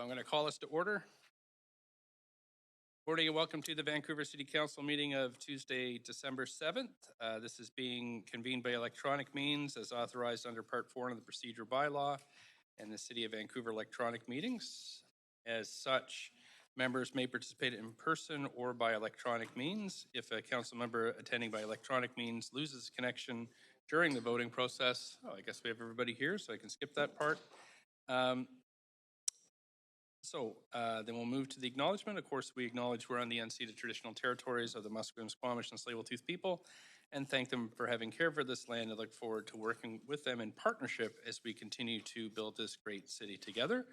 I'm going to call us to order. Morning and welcome to the Vancouver City Council meeting of Tuesday, December 7th. This is being convened by electronic means as authorized under Part 4 of the Procedure Bylaw and the City of Vancouver electronic meetings. As such, members may participate in person or by electronic means. If a council member attending by electronic means loses connection during the voting process, I guess we have everybody here, so I can skip that part. Then we'll move to the acknowledgement. Of course, we acknowledge we're on the unceded traditional territories of the Musqueam, Squamish, and Tsleil-Waututh people, and thank them for having care for this land and look forward to working with them in partnership as we continue to build this great city together.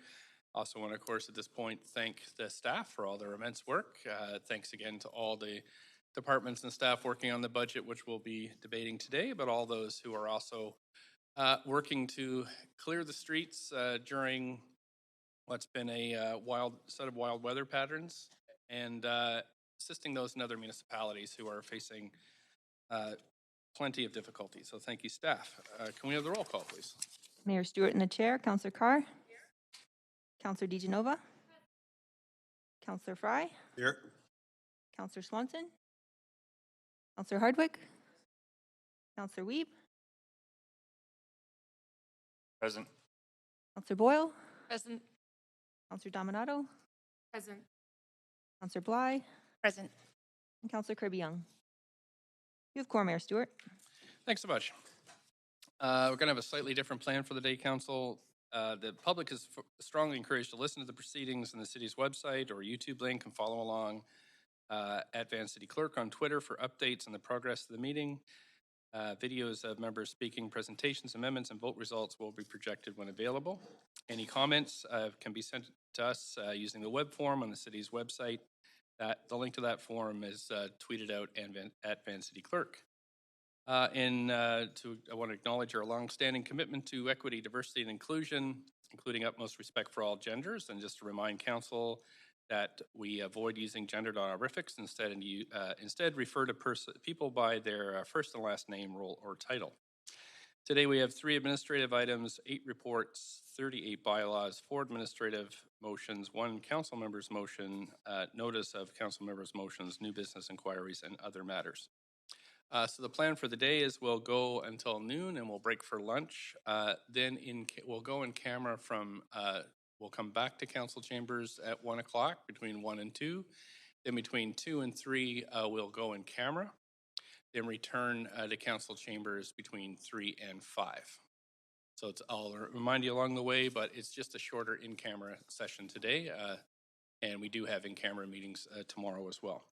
Also want to, of course, at this point, thank the staff for all their immense work. Thanks again to all the departments and staff working on the budget, which we'll be debating today, but all those who are also working to clear the streets during what's been a wild set of wild weather patterns and assisting those in other municipalities who are facing plenty of difficulty. So thank you, staff. Can we have the roll call, please? Mayor Stewart in the chair. Councillor Carr. Here. Councillor DiGenova. Councillor Fry. Here. Councillor Swanson. Councillor Hardwick. Councillor Wiebe. Present. Councillor Boyle. Present. Councillor Dominato. Present. Councillor Bly. Present. And Councillor Kirby-Yung. You have quorum, Mayor Stewart. Thanks so much. We're going to have a slightly different plan for the day, Council. The public is strongly encouraged to listen to the proceedings on the city's website or YouTube link and follow along at Van City Clerk on Twitter for updates on the progress of the meeting. Videos of members speaking, presentations, amendments, and vote results will be projected when available. Any comments can be sent to us using the web form on the city's website. The link to that form is tweeted out at Van City Clerk. I want to acknowledge our longstanding commitment to equity, diversity, and inclusion, including utmost respect for all genders, and just to remind Council that we avoid using gendered honorifics, instead refer to people by their first and last name, role, or title. Today we have 3 administrative items, 8 reports, 38 bylaws, 4 administrative motions, 1 council member's motion, notice of council members' motions, new business inquiries, and other matters. So the plan for the day is we'll go until noon and we'll break for lunch. Then we'll go in camera from we'll come back to council chambers at 1 o'clock, between 1 and 2. Then between 2 and 3, we'll go in camera. Then return to council chambers between 3 and 5. So I'll remind you along the way, but it's just a shorter in-camera session today. And we do have in-camera meetings tomorrow as well.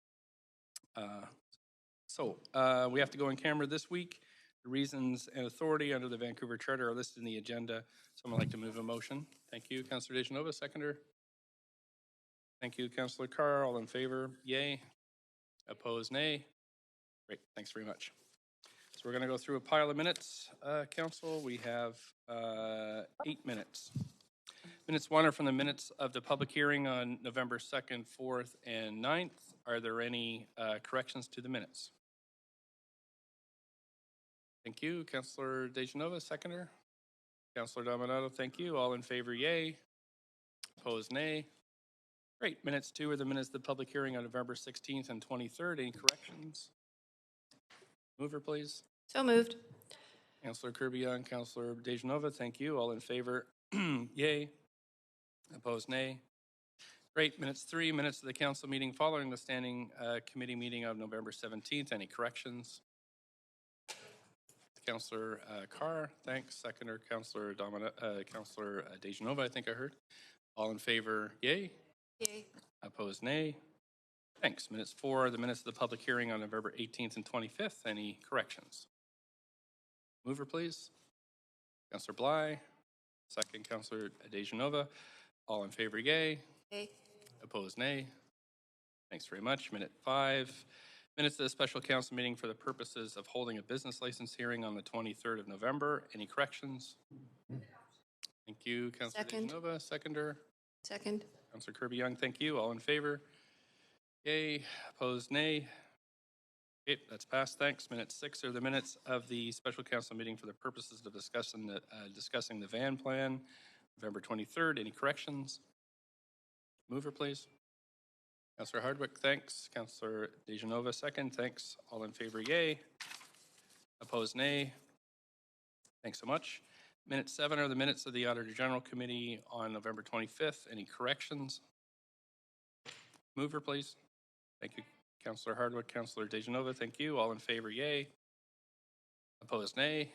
We have to go in camera this week. The reasons and authority under the Vancouver Charter are listed in the agenda. Someone like to move a motion? Thank you. Councillor DiGenova, seconder. Thank you, Councillor Carr. All in favor? Yay. Opposed? Nay. Great. Thanks very much. So we're going to go through a pile of minutes, Council. We have 8 minutes. Minutes 1 are from the minutes of the public hearing on November 2nd, 4th, and 9th. Are there any corrections to the minutes? Thank you. Councillor DiGenova, seconder. Councillor Dominato, thank you. All in favor, yay. Opposed, nay. Great. Minutes 2 are the minutes of the public hearing on November 16th and 23rd. Any corrections? Mover, please. So moved. Councillor Kirby-Yung, Councillor DiGenova, thank you. All in favor, yay. Opposed, nay. Great. Minutes 3, minutes of the council meeting following the standing committee meeting of November 17th. Any corrections? Councillor Carr, thanks. Seconder, Councillor DiGenova, I think I heard. All in favor, yay. Yay. Opposed, nay. Thanks. Minutes 4, the minutes of the public hearing on November 18th and 25th. Any corrections? Mover, please. Councillor Bly. Second, Councillor DiGenova. All in favor, yay. Yay. Opposed, nay. Thanks very much. Minute 5. Minutes of the special council meeting for the purposes of holding a business license hearing on the 23rd of November. Any corrections? Thank you, Councillor DiGenova. Seconder. Second. Councillor Kirby-Yung, thank you. All in favor? Yay. Opposed, nay. Okay, that's passed. Thanks. Minute 6 are the minutes of the special council meeting for the purposes of discussing the van plan, November 23rd. Any corrections? Mover, please. Counselor Hardwick, thanks. Counselor DeGenova, second. Thanks. All in favor, yay. Opposed, nay. Thanks so much. Minute 7 are the minutes of the Auditor General Committee on November 25th. Any corrections? Mover, please. Thank you, Counselor Hardwick. Counselor DeGenova, thank you. All in favor, yay. Opposed, nay.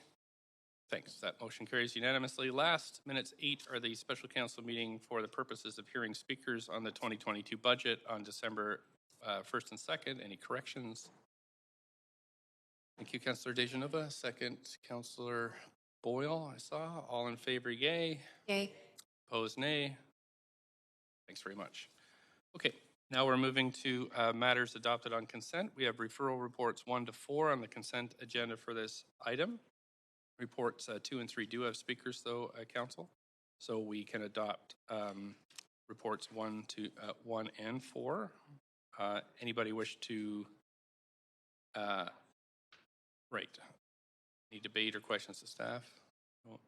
Thanks. That motion carries unanimously. Last, minutes 8 are the special council meeting for the purposes of hearing speakers on the 2022 budget on December 1st and 2nd. Any corrections? Thank you, Councillor DeGenova. Second, Councillor Boyle, I saw. All in favor, yay. Yay. Opposed, nay. Thanks very much. Okay, now we're moving to matters adopted on consent. We have referral reports 1 to 4 on the consent agenda for this item. Reports 2 and 3 do have speakers, though, Council, so we can adopt reports 1 and 4. Anybody wish to? Right. Any debate or questions to staff? No.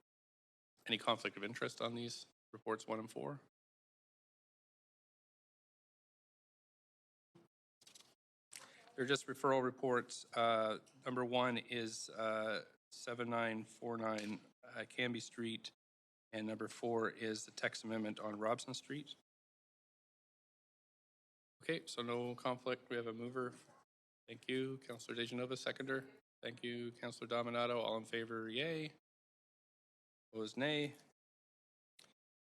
Any conflict of interest on these reports 1 and 4? They're just referral reports. Number 1 is 7949 Canby Street, and number 4 is the text amendment on Robson Street. Okay, so no conflict. We have a mover. Thank you. Councillor DeGenova, seconder. Thank you. Councillor Dominato, all in favor, yay. Opposed, nay.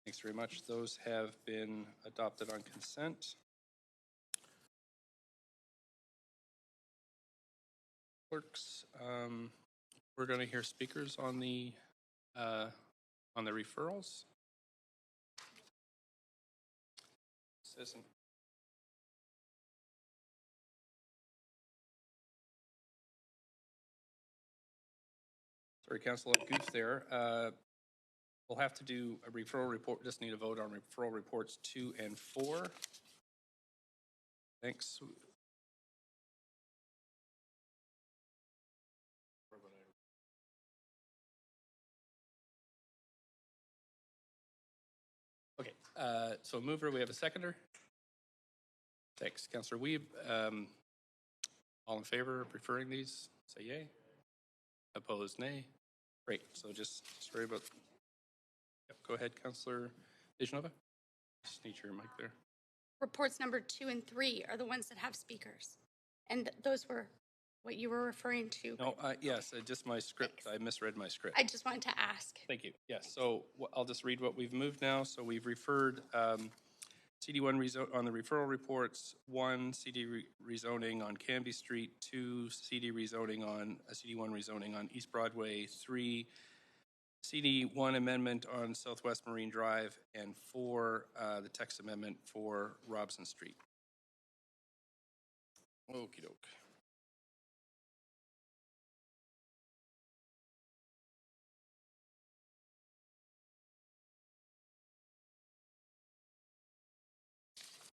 Thanks very much. Those have been adopted on consent. Clerks, we're going to hear speakers on the referrals. Citizen. Sorry, Councilor Goof there. We'll have to do a referral report. Just need a vote on referral reports 2 and 4. Thanks. Okay, so mover, we have a seconder. Thanks, Councillor Weeb. All in favor of referring these, say yay. Opposed, nay. Great, so just sorry about, yep, go ahead, Councillor DeGenova. Just need your mic there. Reports number 2 and 3 are the ones that have speakers. And those were what you were referring to. No, yes, just my script. Thanks. I misread my script. I just wanted to ask. Thank you. Yes, so I'll just read what we've moved now. So we've referred CD1 on the referral reports, 1 CD rezoning on Canby Street, 2 CD rezoning on CD1 rezoning on East Broadway, 3 CD1 amendment on Southwest Marine Drive, and 4 the text amendment for Robson Street. Okie doke.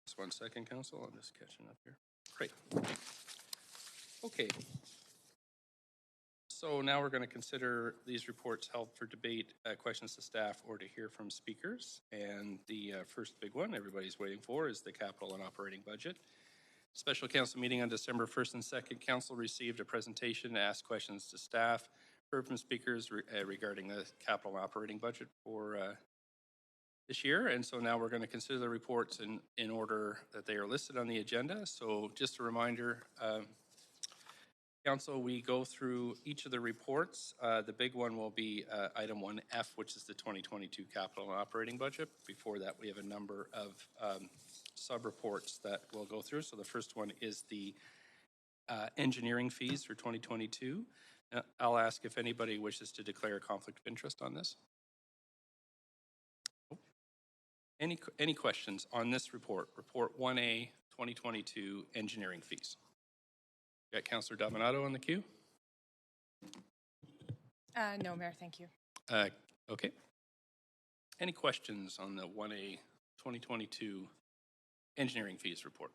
Just 1 second, Council. I'm just catching up here. Great. Okay. So now we're going to consider these reports held for debate, questions to staff, or to hear from speakers. And the first big one everybody's waiting for is the capital and operating budget. Special council meeting on December 1st and 2nd, council received a presentation to ask questions to staff, heard from speakers regarding the capital and operating budget for this year. And so now we're going to consider the reports in order that they are listed on the agenda. So just a reminder, Council, we go through each of the reports. The big one will be item 1F, which is the 2022 capital and operating budget. Before that, we have a number of sub-reports that we'll go through. So the first one is the engineering fees for 2022. I'll ask if anybody wishes to declare a conflict of interest on this. Any questions on this report? Report 1A, 2022 engineering fees. Got Councillor Dominato on the queue? No, Mayor, thank you. Okay. Any questions on the 1A 2022 engineering fees report?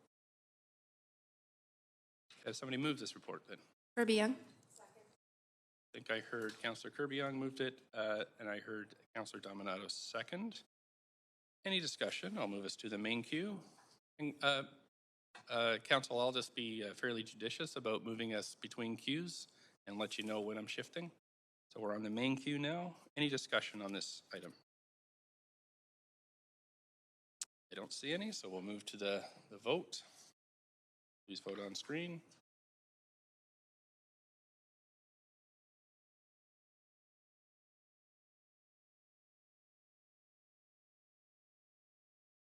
Have somebody move this report then? Kirby-Yung. I think I heard Councillor Kirby-Yung moved it, and I heard Councillor Dominato second. Any discussion? I'll move us to the main queue. And, Council, I'll just be fairly judicious about moving us between queues and let you know when I'm shifting. So we're on the main queue now. Any discussion on this item? I don't see any, so we'll move to the vote. Please vote on screen.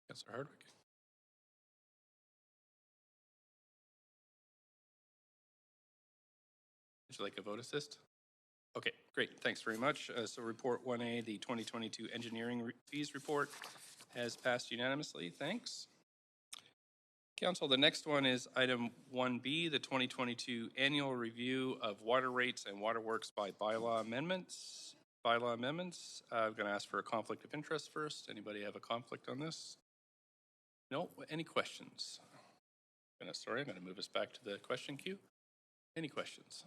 Councilor Hardwick. Would you like a vote assist? Okay, great. Thanks very much. So report 1A, the 2022 engineering fees report has passed unanimously. Thanks. Council, the next one is item 1B, the 2022 annual review of water rates and waterworks by bylaw amendments. I'm going to ask for a conflict of interest first. Anybody have a conflict on this? No? Any questions? I'm going to move us back to the question queue. Any questions?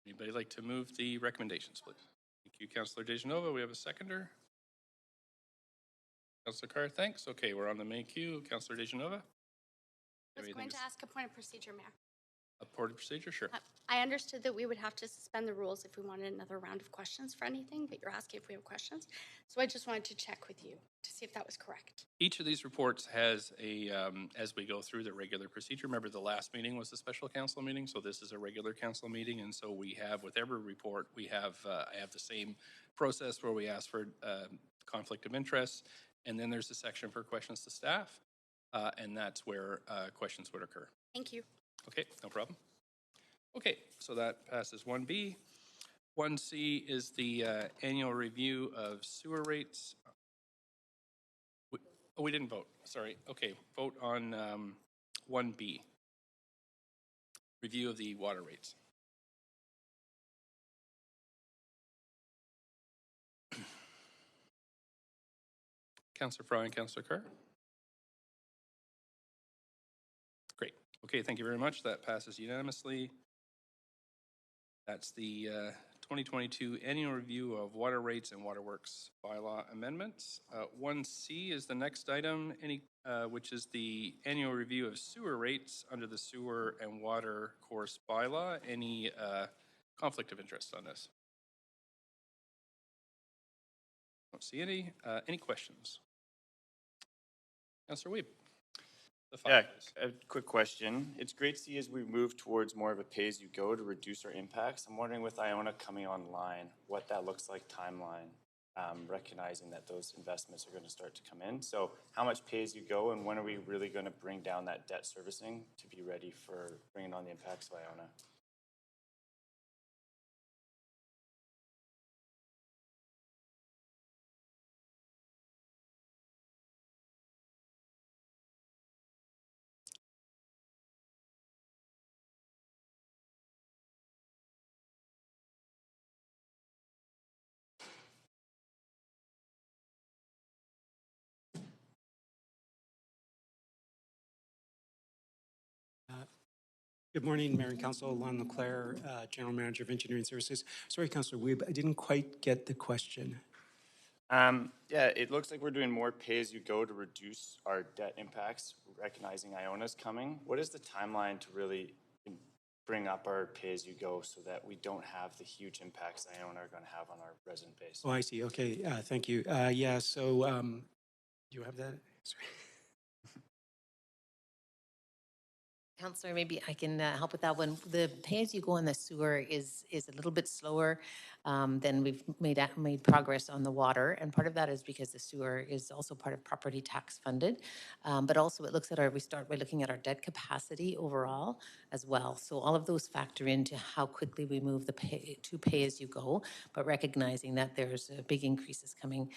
Anybody like to move the recommendations, please? Thank you, Councillor Dejanova. We have a seconder. Councillor Carr, thanks. Okay, we're on the main queue. Councillor Dejanova? I was going to ask a point of procedure, Mayor. A point of procedure? Sure. I understood that we would have to suspend the rules if we wanted another round of questions for anything, but you're asking if we have questions. So I just wanted to check with you to see if that was correct. Each of these reports has a, as we go through the regular procedure, remember the last meeting was the special council meeting, so this is a regular council meeting, and so we have, with every report, we have, I have the same process where we ask for conflict of interest, and then there's a section for questions to staff, and that's where questions would occur. Thank you. Okay, no problem. Okay, so that passes 1B. 1C is the annual review of sewer rates. We didn't vote, sorry. Okay, vote on 1B. Review of the water rates. Councillor Fry and Councillor Carr. Great. Okay, thank you very much. That passes unanimously. That's the 2022 annual review of water rates and waterworks bylaw amendments. 1C is the next item, which is the annual review of sewer rates under the sewer and water course bylaw. Any conflict of interest on this? Don't see any. Any questions? Councillor Weeb. Yeah, a quick question. It's great to see as we move towards more of a pay-as-you-go to reduce our impacts. I'm wondering with Iona coming online, what that looks like timeline, recognizing that those investments are going to start to come in. So how much pay-as-you-go and when are we really going to bring down that debt servicing to be ready for bringing on the impacts of Iona? Good morning, Mayor and Council. Lon Leclerc, General Manager of Engineering Services. Sorry, Councillor Weeb, I didn't quite get the question. Yeah, it looks like we're doing more pay-as-you-go to reduce our debt impacts, recognizing Iona's coming. What is the timeline to really bring up our pay-as-you-go so that we don't have the huge impacts Iona are going to have on our resident base? Oh, I see. Okay, thank you. Yeah, so do you have that? Sorry. Councillor, maybe I can help with that one. The pay-as-you-go on the sewer is a little bit slower than we've made progress on the water, and part of that is because the sewer is also part of property tax funded, but also it looks at we start by looking at our debt capacity overall as well. So all of those factor into how quickly we move the pay-as-you-go, but recognizing that there's big increases coming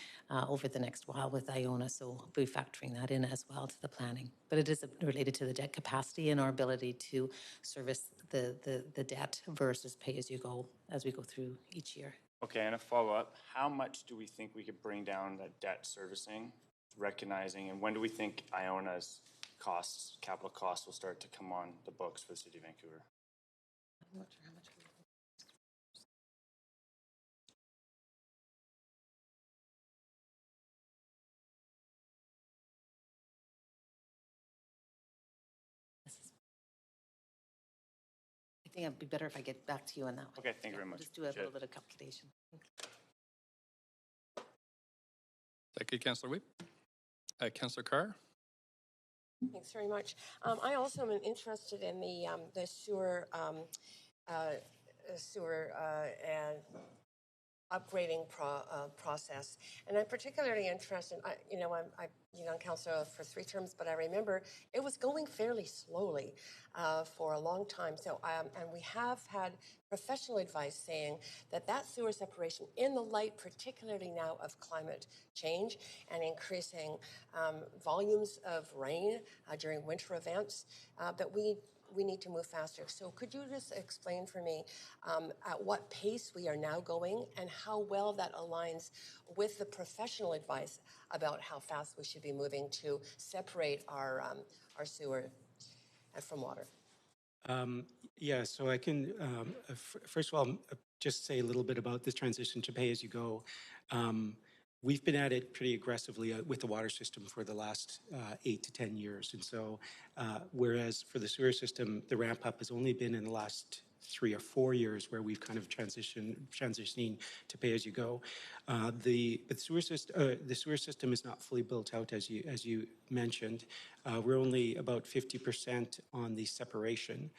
over the next while with Iona, so we'll be factoring that in as well to the planning. But it is related to the debt capacity and our ability to service the debt versus pay-as-you-go as we go through each year. Okay, and a follow-up, how much do we think we could bring down that debt servicing, recognizing, and when do we think Iona's costs, capital costs, will start to come on the books for the City of Vancouver? I'm not sure how much. think it'd be better if I get back to you on that one. Okay, thank you very much. Just do a Appreciate little it. bit of calculation. Is that good, Councillor Weep? Councillor Carr? Thanks very much. I also am interested in the sewer and upgrading process, and I'm particularly interested. I've been on council for 3 terms, but I remember it was going fairly slowly for a long time. So, and we have had professional advice saying that sewer separation, in the light, particularly now of climate change and increasing volumes of rain during winter events, that we need to move faster. So could you just explain for me at what pace we are now going and how well that aligns with the professional advice about how fast we should be moving to separate our sewer from water? Yeah, so I can, first of all, just say a little bit about this transition to pay-as-you-go. We've been at it pretty aggressively with the water system for the last 8 to 10 years. And so, whereas for the sewer system, the ramp up has only been in the last 3 or 4 years where we've kind of transitioning to pay-as-you-go. The sewer system is not fully built out, as you mentioned. We're only about 50% on the separation.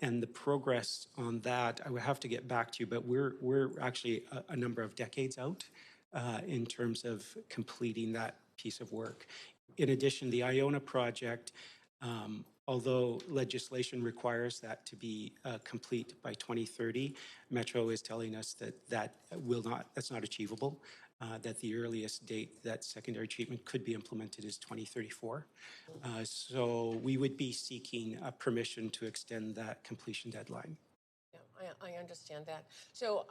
And the progress on that, I would have to get back to you, but we're actually a number of decades out in terms of completing that piece of work. In addition, the Iona project, although legislation requires that to be complete by 2030, Metro is telling us that's not achievable, that the earliest date that secondary treatment could be implemented is 2034. So we would be seeking permission to extend that completion deadline. Yeah, I understand that. So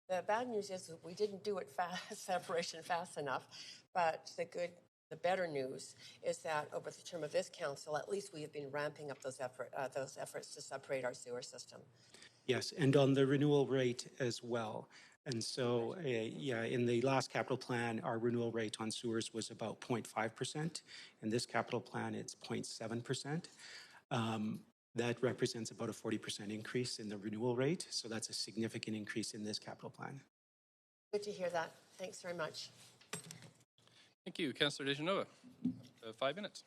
the bad news is that we didn't do it separation fast enough, but the better news is that over the term of this council, at least we have been ramping up those efforts to separate our sewer system. Yes, and on the renewal rate as well. And so, in the last capital plan, our renewal rate on sewers was about 0.5%. In this capital plan, it's 0.7%. That represents about a 40% increase in the renewal rate. So that's a significant increase in this capital plan. Good to hear that. Thanks very much. Thank you. Councillor Dejanova, 5 minutes.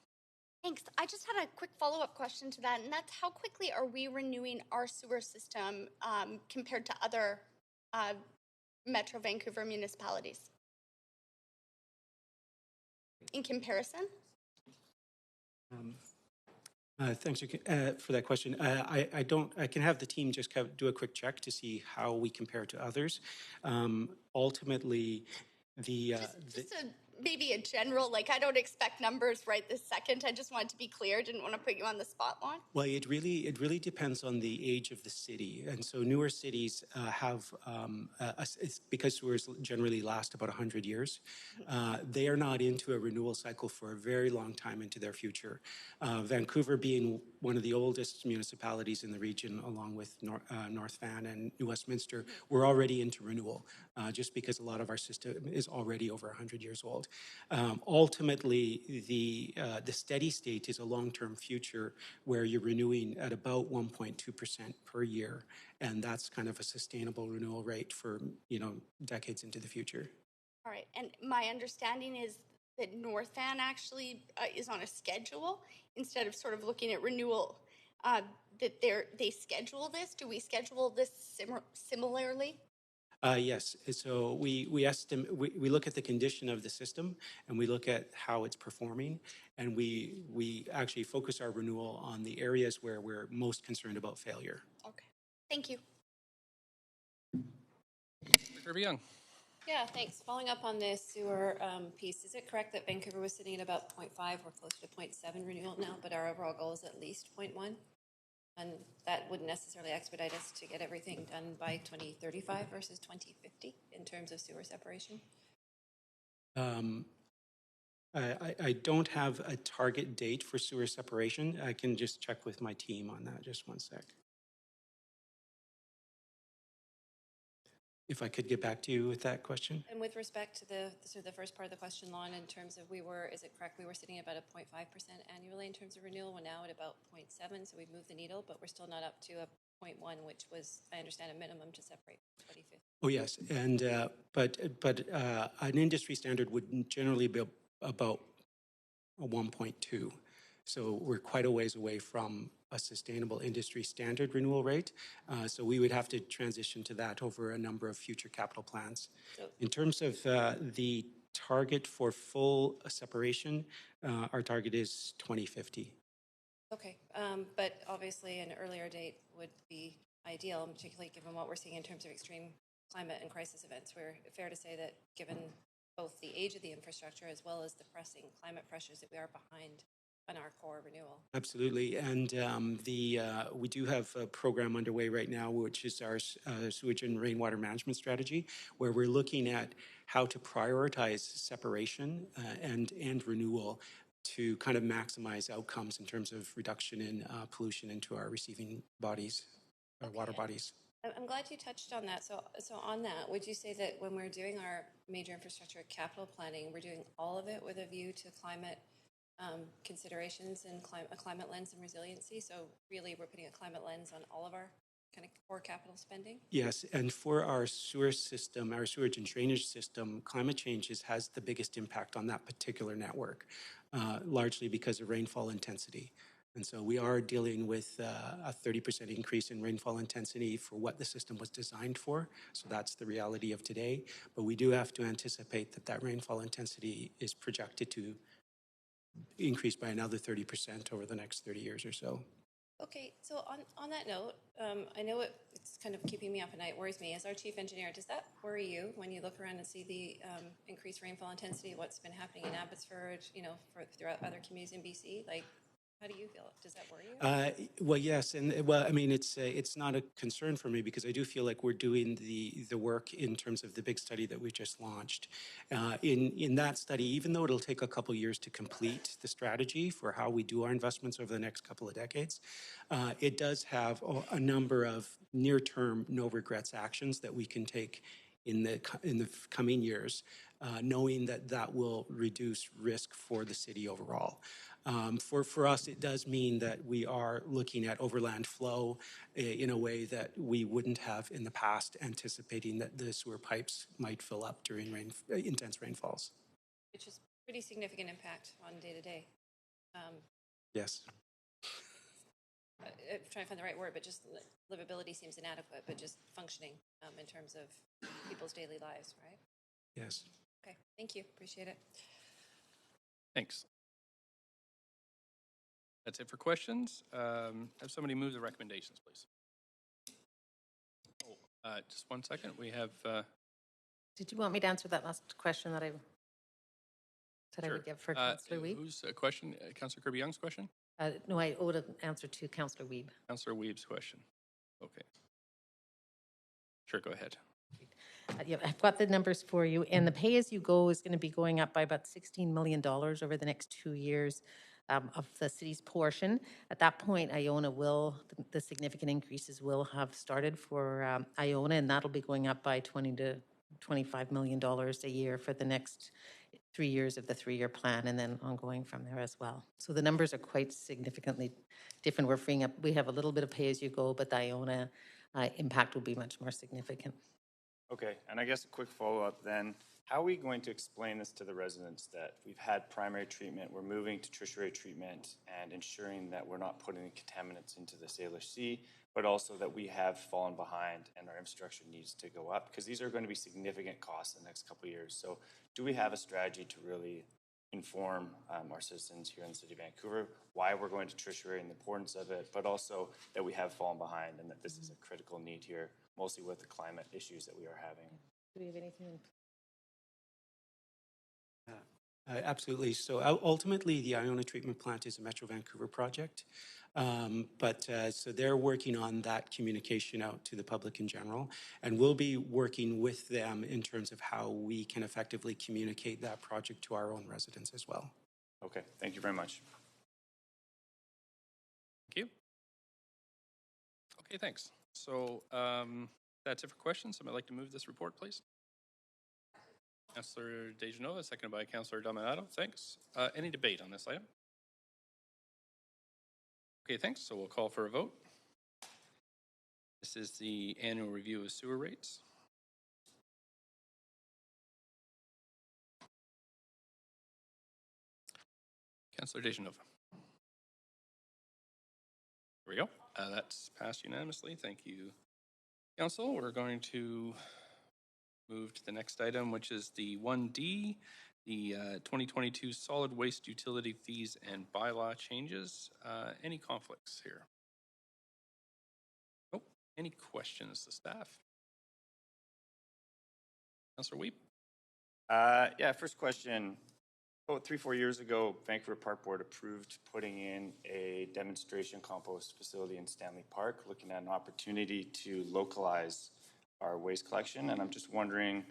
Thanks. I just had a quick follow-up question to that, and that's how quickly are we renewing our sewer system compared to other Metro Vancouver municipalities? In comparison? Thanks for that question. I can have the team just do a quick check to see how we compare to others. Ultimately, maybe a general, I don't expect numbers right this second. I just wanted to be clear. Didn't want to put you on the spot, Lon. Well, it really depends on the age of the city. And so newer cities have, it's because sewers generally last about 100 years. They are not into a renewal cycle for a very long time into their future. Vancouver being one of the oldest municipalities in the region, along with North Van and New Westminster, we're already into renewal, just because a lot of our system is already over 100 years old. Ultimately, the steady state is a long-term future where you're renewing at about 1.2% per year, and that's kind of a sustainable renewal rate for decades into the future. All right, and my understanding is that North Van actually is on a schedule instead of sort of looking at renewal. That they schedule this. Do we schedule this similarly? Yes. So we estimate, we look at the condition of the system and we look at how it's performing, and we actually focus our renewal on the areas where we're most concerned about failure. Okay. Thank you. Kirby Young. Yeah, thanks. Following up on this sewer piece, is it correct that Vancouver was sitting at about 0.5? We're close to 0.7 renewal now, but our overall goal is at least 0.1? And that wouldn't necessarily expedite us to get everything done by 2035 versus 2050 in terms of sewer separation? I don't have a target date for sewer separation. I can just check with my team on that. Just one sec. if I could get back to you with that question. And with respect to the first part of the question, Lon, in terms of is it correct, we were sitting at about a 0.5% annually in terms of renewal, we're now at about 0.7, so we've moved the needle, but we're still not up to a 0.1, which was, I understand, a minimum to separate 25th. Oh, yes, and but an industry standard would generally be about a 1.2. So we're quite a ways away from a sustainable industry standard renewal rate. So we would have to transition to that over a number of future capital plans. In terms of the target for full separation, our target is 2050. Okay, but obviously an earlier date would be ideal, and particularly given what we're seeing in terms of extreme climate and crisis events. We're fair to say that given both the age of the infrastructure as well as the pressing climate pressures that we are behind on our core renewal. Absolutely, and we do have a program underway right now, which is our sewage and rainwater management strategy, where we're looking at how to prioritize separation and renewal to kind of maximize outcomes in terms of reduction in pollution into our receiving bodies, our water bodies. I'm glad you touched on that. So on that, would you say that when we're doing our major infrastructure capital planning, we're doing all of it with a view to climate considerations and a climate lens and resiliency? So really, we're putting a climate lens on all of our kind of core capital spending? Yes, and for our sewer system, our sewage and drainage system, climate change has the biggest impact on that particular network, largely because of rainfall intensity. And so we are dealing with a 30% increase in rainfall intensity for what the system was designed for. So that's the reality of today. But we do have to anticipate that rainfall intensity is projected to increase by another 30% over the next 30 years or so. Okay, so on that note, I know it's kind of keeping me up at night, worries me. As our chief engineer, does that worry you when you look around and see the increased rainfall intensity, what's been happening in Abbotsford, throughout other communities in BC? Like, how do you feel? Does that worry you? Well, yes, and I mean, it's not a concern for me because I do feel like we're doing the work in terms of the big study that we just launched. In that study, even though it'll take a couple years to complete the strategy for how we do our investments over the next couple of decades, it does have a number of near-term no regrets actions that we can take in the coming years, knowing that will reduce risk for the city overall. For us, it does mean that we are looking at overland flow in a way that we wouldn't have in the past, anticipating that the sewer pipes might fill up during intense rainfalls. Which is pretty significant impact on day-to-day. Yes. I'm trying to find the right word, but just livability seems inadequate, but just functioning in terms of people's daily lives, right? Yes. Okay, thank you. Appreciate it. Thanks. That's it for questions. Have somebody move the recommendations, please. Just 1 second. We have... Did you want me to answer that last question that I said sure. I would give for Councillor Wiebe? Whose question? Councillor Kirby-Young's question? No, I owed an answer to Councillor Wiebe. Councillor Wiebe's question. Okay. Sure, go ahead. Yeah, I've got the numbers for you, and the pay-as-you-go is going to be going up by about $16 million over the next 2 years of the city's portion. At that point, Iona the significant increases will have started for Iona, and that'll be going up by $20 to $25 million a year for the next 3 years of the 3-year plan, and then ongoing from there as well. So the numbers are quite significantly different. We're freeing up, we have a little bit of pay-as-you-go, but the Iona impact will be much more significant. Okay, and I guess a quick follow-up then. How are we going to explain this to the residents that we've had primary treatment, we're moving to tertiary treatment and ensuring that we're not putting contaminants into the Salish Sea, but also that we have fallen behind and our infrastructure needs to go up? Because these are going to be significant costs in the next couple of years. So do we have a strategy to really inform our citizens here in the city of Vancouver why we're going to tertiary and the importance of it, but also that we have fallen behind and that this is a critical need here, mostly with the climate issues that we are having? Do we have anything? Absolutely. So ultimately, the Iona treatment plant is a Metro Vancouver project. So they're working on that communication out to the public in general, and we'll be working with them in terms of how we can effectively communicate that project to our own residents as well. Okay, thank you very much. Thank you. Okay, thanks. So That's it for questions. Somebody like to move this report, please? Councillor DeGenova, seconded by Councillor Dominato. Thanks. Any debate on this item? Okay, thanks. So we'll call for a vote. This is the annual review of sewer rates. Councillor DeGenova. There we go. That's passed unanimously. Thank you, Council. We're going to move to the next item, which is the 1D, the 2022 solid waste utility fees and bylaw changes. Any conflicts here? Oh, any questions to staff? Councillor Weep? Yeah, first question. About 3-4 years ago, Vancouver Park Board approved putting in a demonstration compost facility in Stanley Park, looking at an opportunity to localize our waste collection. And I'm just wondering,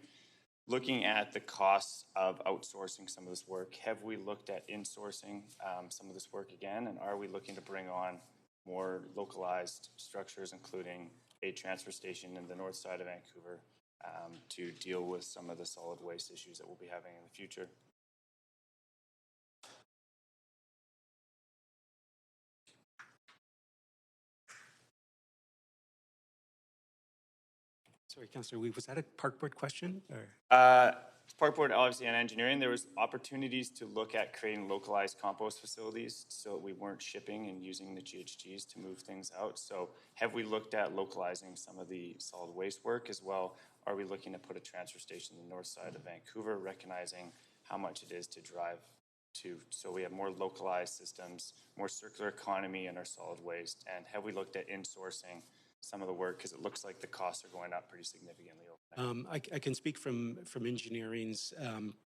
looking at the costs of outsourcing some of this work, have we looked at insourcing some of this work again? And are we looking to bring on more localized structures, including a transfer station in the north side of Vancouver, to deal with some of the solid waste issues that we'll be having in the future? Sorry, Councillor Weave, was that a Park Board question? Or? Park Board, obviously, and engineering, there was opportunities to look at creating localized compost facilities so we weren't shipping and using the GHGs to move things out. So have we looked at localizing some of the solid waste work as well? Are we looking to put a transfer station in the north side of Vancouver, recognizing how much it is to drive to, so we have more localized systems, more circular economy in our solid waste? And have we looked at insourcing some of the work, because it looks like the costs are going up pretty significantly over there? I can speak from engineering's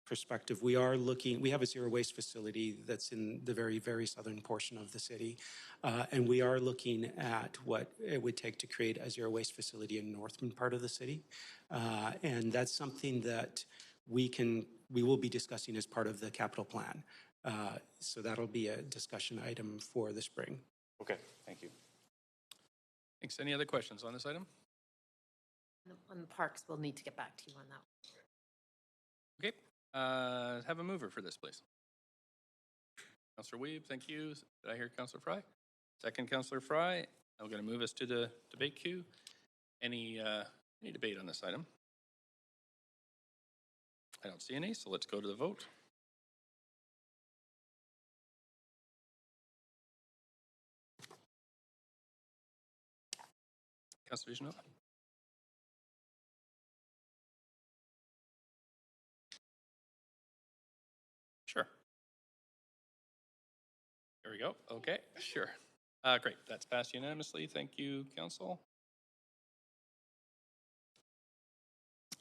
perspective. We have a zero waste facility that's in the very, very southern portion of the city. And we are looking at what it would take to create a zero waste facility in the northern part of the city. And that's something that we will be discussing as part of the capital plan. So that'll be a discussion item for the spring. Okay, thank you. Thanks. Any other questions on this item? On the parks, we'll need to get back to you on that. Okay. Have a mover for this, please. Councillor Weeb, thank you. Did I hear Councillor Fry? Second, Councillor Fry. I'm going to move us to the debate queue. Any debate on this item? I don't see any, so let's go to the vote. Councillor DeGenova. Sure. There we go. Okay, sure. Great. That's passed unanimously. Thank you, Council.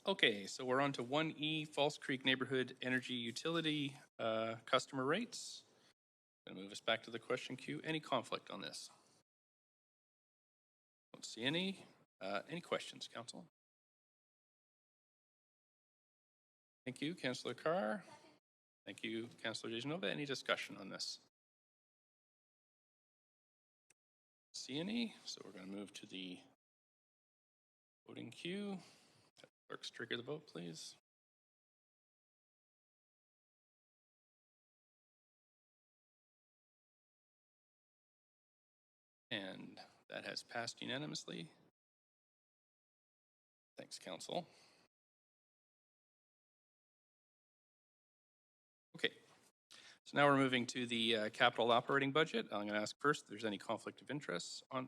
Okay, so we're on to 1E, False Creek Neighborhood Energy Utility customer rates. I'm going to move us back to the question queue. Any conflict on this? Don't see any. Any questions, Council? Thank you, Councillor Carr. Thank you, Councillor DeGenova. Any discussion on this? See any? So we're going to move to the voting queue. Clerks, trigger the vote, please. And that has passed unanimously. Thanks, Council. Okay, so now we're moving to the capital operating budget. I'm going to ask first if there's any conflict of interest on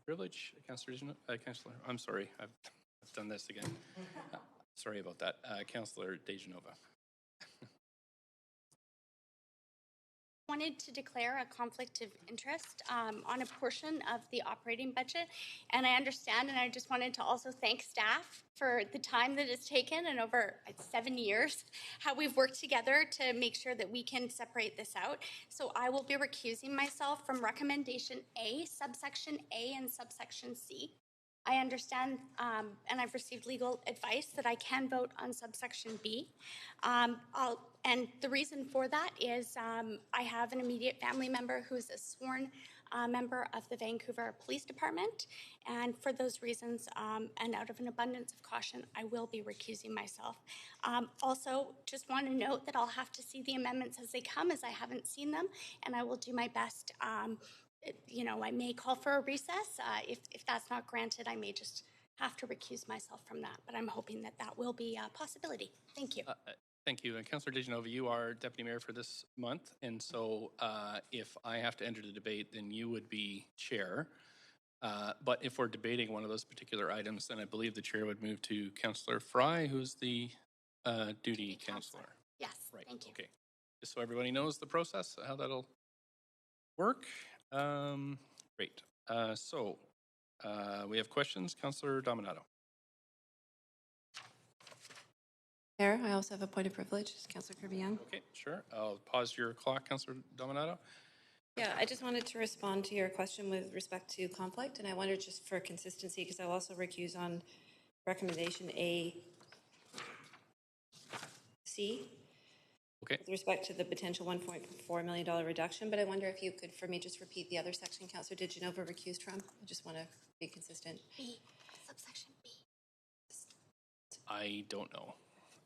privilege. Councillor, I'm sorry, I've done this again. Sorry about that. Councillor DeGenova. Wanted to declare a conflict of interest on a portion of the operating budget, and I understand, and I just wanted to also thank staff for the time that it's taken, and over 7 years, how we've worked together to make sure that we can separate this out. So I will be recusing myself from recommendation A, subsection A, and subsection C. I understand, and I've received legal advice that I can vote on subsection B. And the reason for that is I have an immediate family member who's a sworn member of the Vancouver Police Department. And for those reasons, and out of an abundance of caution, I will be recusing myself. Also, just want to note that I'll have to see the amendments as they come, as I haven't seen them, and I will do my best. I may call for a recess. If that's not granted, I may just have to recuse myself from that, but I'm hoping that that will be a possibility. Thank you. Thank you. And Councillor DeGenova, you are Deputy Mayor for this month, and so if I have to enter the debate, then you would be Chair. But if we're debating one of those particular items, then I believe the Chair would move to Councillor Fry, who's the duty councillor. Yes, Right. thank you. Okay. Just so everybody knows the process, how that'll work. Great. So we have questions. Councillor Dominato. Mayor, I also have a point of privilege. Councillor Kirby-Young. Okay, sure. I'll pause your clock, Councillor Dominato. Yeah, I just wanted to respond to your question with respect to conflict, and I wondered just for consistency, because I'll also recuse on recommendation A, C, Okay. with respect to the potential $1.4 million reduction, but I wonder if you could, for me, just repeat the other section Councillor DeGenova recused from. I just want to be consistent. B, subsection B. I don't know.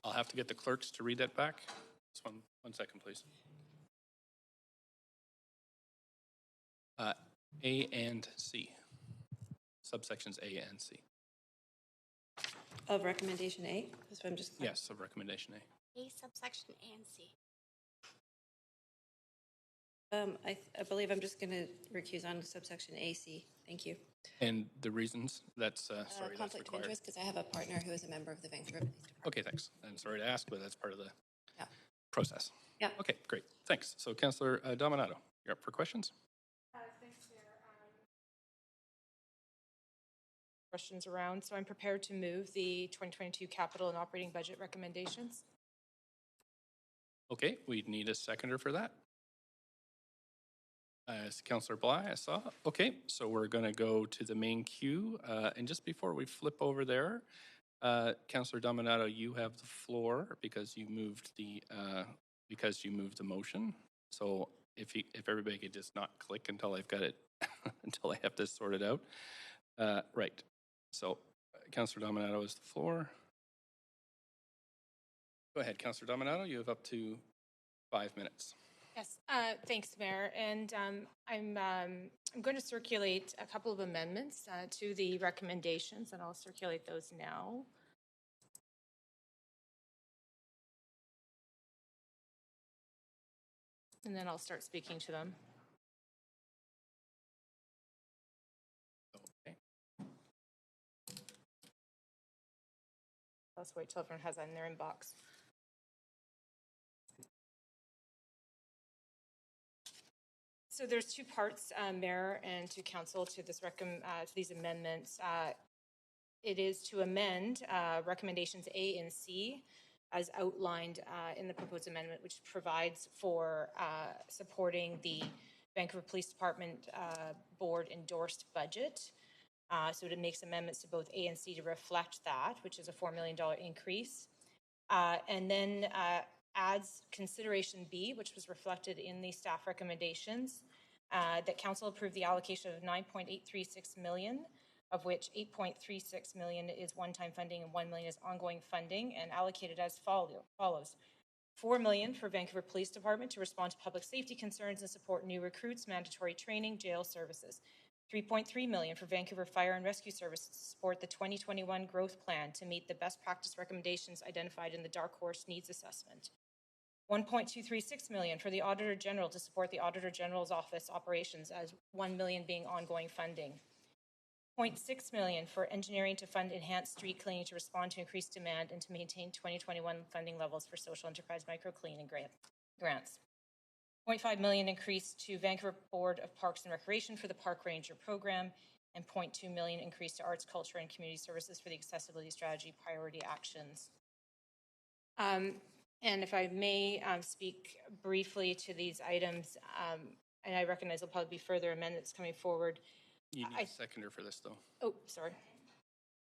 I'll have to get the clerks to read that back. Just one second, please. A and C. Subsections A and C. Of recommendation A? That's what I'm just. Yes, of recommendation A. A, subsection A and C. I believe I'm just going to recuse on subsection AC. Thank you. And the reasons, that's, sorry, that's Conflict of required. interest, because I have a partner who is a member of the Vancouver Police Department. Okay, thanks. I'm sorry to ask, but that's part of the Yeah. process. Yeah. Okay, great. Thanks. So Councillor Dominato, you're up for questions? Thanks, Chair. Questions around. So I'm prepared to move the 2022 capital and operating budget recommendations. Okay, we'd need a seconder for that. Councillor Bly, I saw. Okay, so we're going to go to the main queue. And just before we flip over there, Councillor Dominato, you have the floor because you moved the motion. So if everybody could just not click until I've got it, until I have this sorted out. Right. So Councillor Dominato is the floor. Go ahead, Councillor Dominato. You have up to 5 minutes. Yes, thanks, Mayor. And I'm going to circulate a couple of amendments to the recommendations, and I'll circulate those now. And then I'll start speaking to them. Okay. Let's wait till everyone has that in their inbox. So there's two parts, Mayor and to Council, to this to these amendments. It is to amend recommendations A and C as outlined in the proposed amendment, which provides for supporting the Vancouver Police Department board endorsed budget. So it makes amendments to both A and C to reflect that, which is a $4 million increase. And then adds consideration B, which was reflected in the staff recommendations, that council approved the allocation of $9.836 million, of which $8.36 million is one-time funding and $1 million is ongoing funding, and allocated as follows. $4 million for Vancouver Police Department to respond to public safety concerns and support new recruits, mandatory training, jail services. $3.3 million for Vancouver Fire and Rescue Services to support the 2021 growth plan to meet the best practice recommendations identified in the Dark Horse Needs Assessment. $1.236 million for the Auditor General to support the Auditor General's office operations, as $1 million being ongoing funding. $0.6 million for engineering to fund enhanced street cleaning to respond to increased demand and to maintain 2021 funding levels for social enterprise microclean and grants. $0.5 million increase to Vancouver Board of Parks and Recreation for the Park Ranger program, and $0.2 million increase to Arts, Culture, and Community Services for the Accessibility Strategy priority actions. And if I may speak briefly to these items, and I recognize there'll probably be further amendments coming forward. You need a seconder for this, though. Oh, sorry.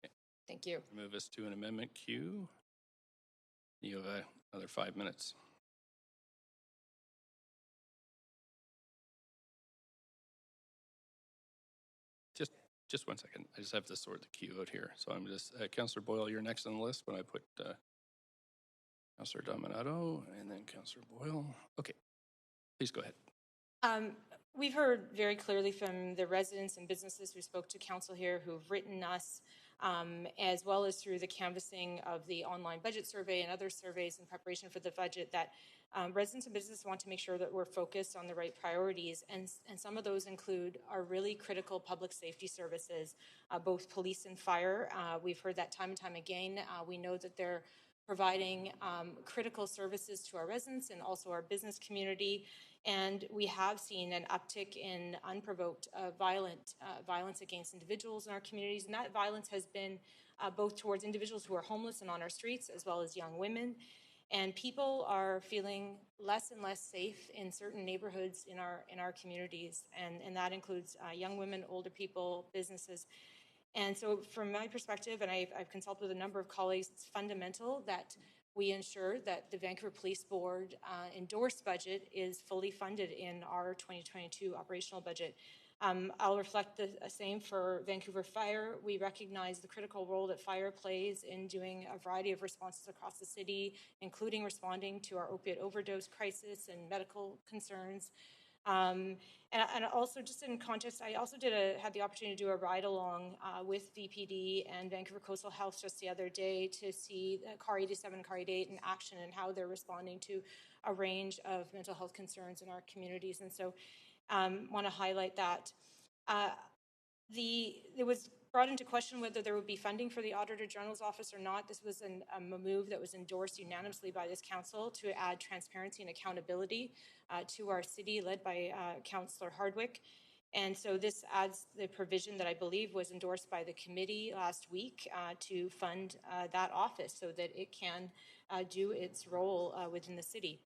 Okay. Thank you. Move us to an amendment queue. You have another 5 minutes. Just one second. I just have to sort the queue out here. So I'm just, Councillor Boyle, you're next on the list when I put Councillor Dominato and then Councillor Boyle. Okay, please go ahead. We've heard very clearly from the residents and businesses who spoke to council here who've written us, as well as through the canvassing of the online budget survey and other surveys in preparation for the budget, that residents and businesses want to make sure that we're focused on the right priorities. And some of those include our really critical public safety services, both police and fire. We've heard that time and time again. We know that they're providing critical services to our residents and also our business community. And we have seen an uptick in unprovoked violence against individuals in our communities. And that violence has been both towards individuals who are homeless and on our streets, as well as young women. And people are feeling less and less safe in certain neighborhoods in our communities. And that includes young women, older people, businesses. And so from my perspective, and I've consulted with a number of colleagues, it's fundamental that we ensure that the Vancouver Police Board endorsed budget is fully funded in our 2022 operational budget. I'll reflect the same for Vancouver Fire. We recognize the critical role that fire plays in doing a variety of responses across the city, including responding to our opiate overdose crisis and medical concerns. And also, just in context, I also had the opportunity to do a ride along with VPD and Vancouver Coastal Health just the other day to see CAR 87, CAR 88 in action and how they're responding to a range of mental health concerns in our communities. And so want to highlight that. It was brought into question whether there would be funding for the Auditor General's office or not. This was a move that was endorsed unanimously by this council to add transparency and accountability to our city, led by Councillor Hardwick. And so this adds the provision that I believe was endorsed by the committee last week to fund that office so that it can do its role within the city.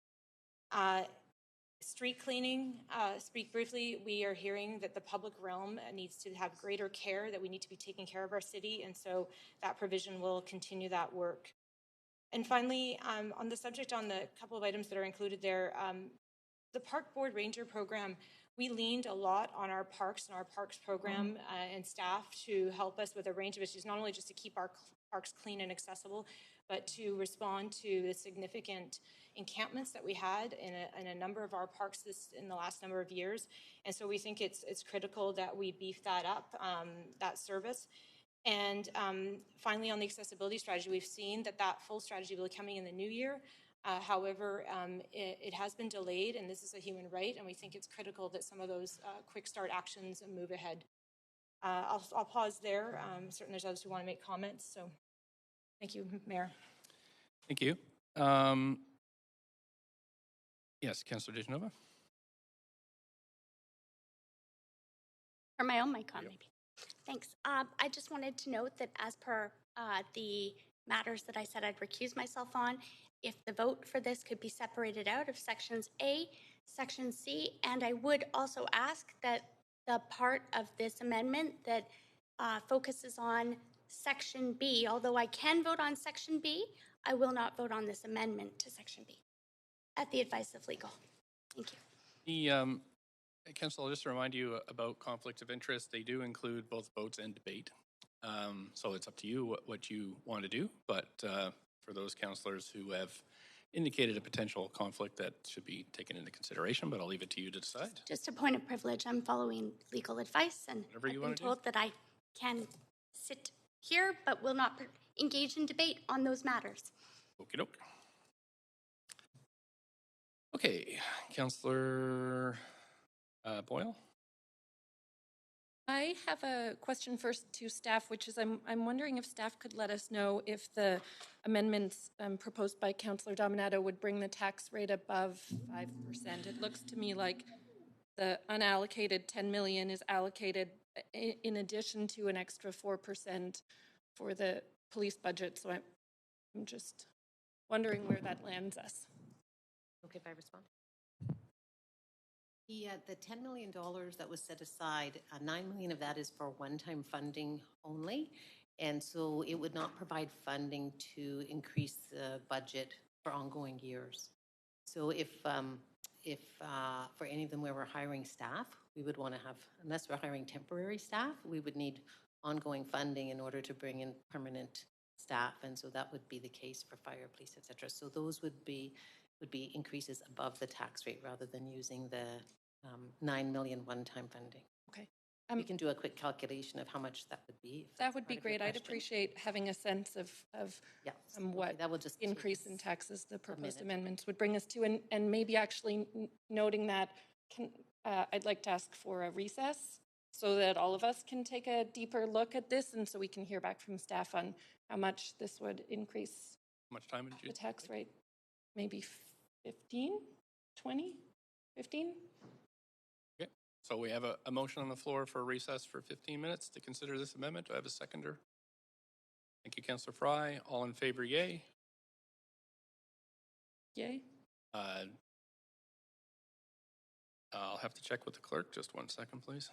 Street cleaning, speak briefly, we are hearing that the public realm needs to have greater care, that we need to be taking care of our city, and so that provision will continue that work. And finally, on the subject on the couple of items that are included there, the Park Board Ranger program, we leaned a lot on our parks and our parks program and staff to help us with a range of issues, not only just to keep our parks clean and accessible, but to respond to the significant encampments that we had in a number of our parks in the last number of years. And so we think it's critical that we beef that up, that service. And finally, on the accessibility strategy, we've seen that full strategy will be coming in the new year. However, it has been delayed, and this is a human right, and we think it's critical that some of those quick start actions move ahead. I'll pause there. Certainly there's others who want to make comments, so thank you, Mayor. Thank you. Yes, Councillor Dijanova. Or my own mic on, maybe. Thanks. I just wanted to note that as per the matters that I said I'd recuse myself on, if the vote for this could be separated out of sections A, section C, and I would also ask that the part of this amendment that focuses on section B, although I can vote on section B, I will not vote on this amendment to section B at the advice of legal. Thank you. Council, just to remind you about conflict of interest, they do include both votes and debate. So it's up to you what you want to do, but for those councillors who have indicated a potential conflict, that should be taken into consideration, but I'll leave it to you to decide. Just a point of privilege, I'm following legal advice, and Whatever you I've been want to told that I can sit here but will not engage in debate on those matters. Okie doke. Okay, Councillor Boyle. I have a question first to staff, which is I'm wondering if staff could let us know if the amendments proposed by Councillor Dominato would bring the tax rate above 5%. It looks to me like the unallocated 10 million is allocated in addition to an extra 4% for the police budget. So I'm just wondering where that lands us. Okay, if I respond. The $10 million that was set aside, $9 million of that is for one-time funding only, and so it would not provide funding to increase the budget for ongoing years. So if for any of them where we're hiring staff, we would want to have, unless we're hiring temporary staff, we would need ongoing funding in order to bring in permanent staff. And so that would be the case for fire, police, et cetera. So those would be increases above the tax rate rather than using the 9 million one-time funding. Okay. We can do a quick calculation of how much that would be. if That that's would be part of your great. I'd question. appreciate having a sense of Yeah. what that will just take increase in us taxes the proposed minute. amendments would bring us to, and maybe actually noting that, I'd like to ask for a recess so that all of us can take a deeper look at this, and so we can hear back from staff on how much this would increase How much time did you? the tax rate. Maybe 15, 20, 15? Okay, so we have a motion on the floor for a recess for 15 minutes to consider this amendment. Do I have a seconder? Thank you, Councillor Fry. All in favor, yay. Yay? I'll have to check with the clerk. Just 1 second, please.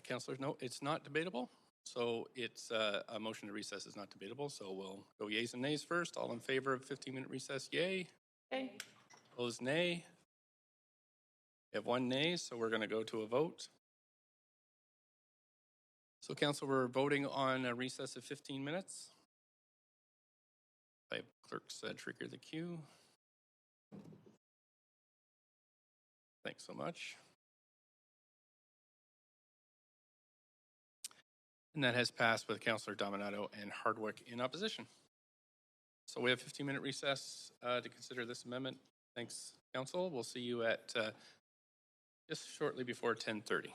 Councillors, no, it's not debatable. So it's a motion to recess is not debatable. So we'll go yeas and nays first. All in favor of 15-minute recess, yay. Okay. Opposed, nay. We have 1 nay, so we're going to go to a vote. So council, we're voting on a recess of 15 minutes. I have clerks trigger the queue. Thanks so much. And that has passed with Councillor Dominato and Hardwick in opposition. So we have 15-minute recess to consider this amendment. Thanks, council. We'll see you at just shortly before 10:30.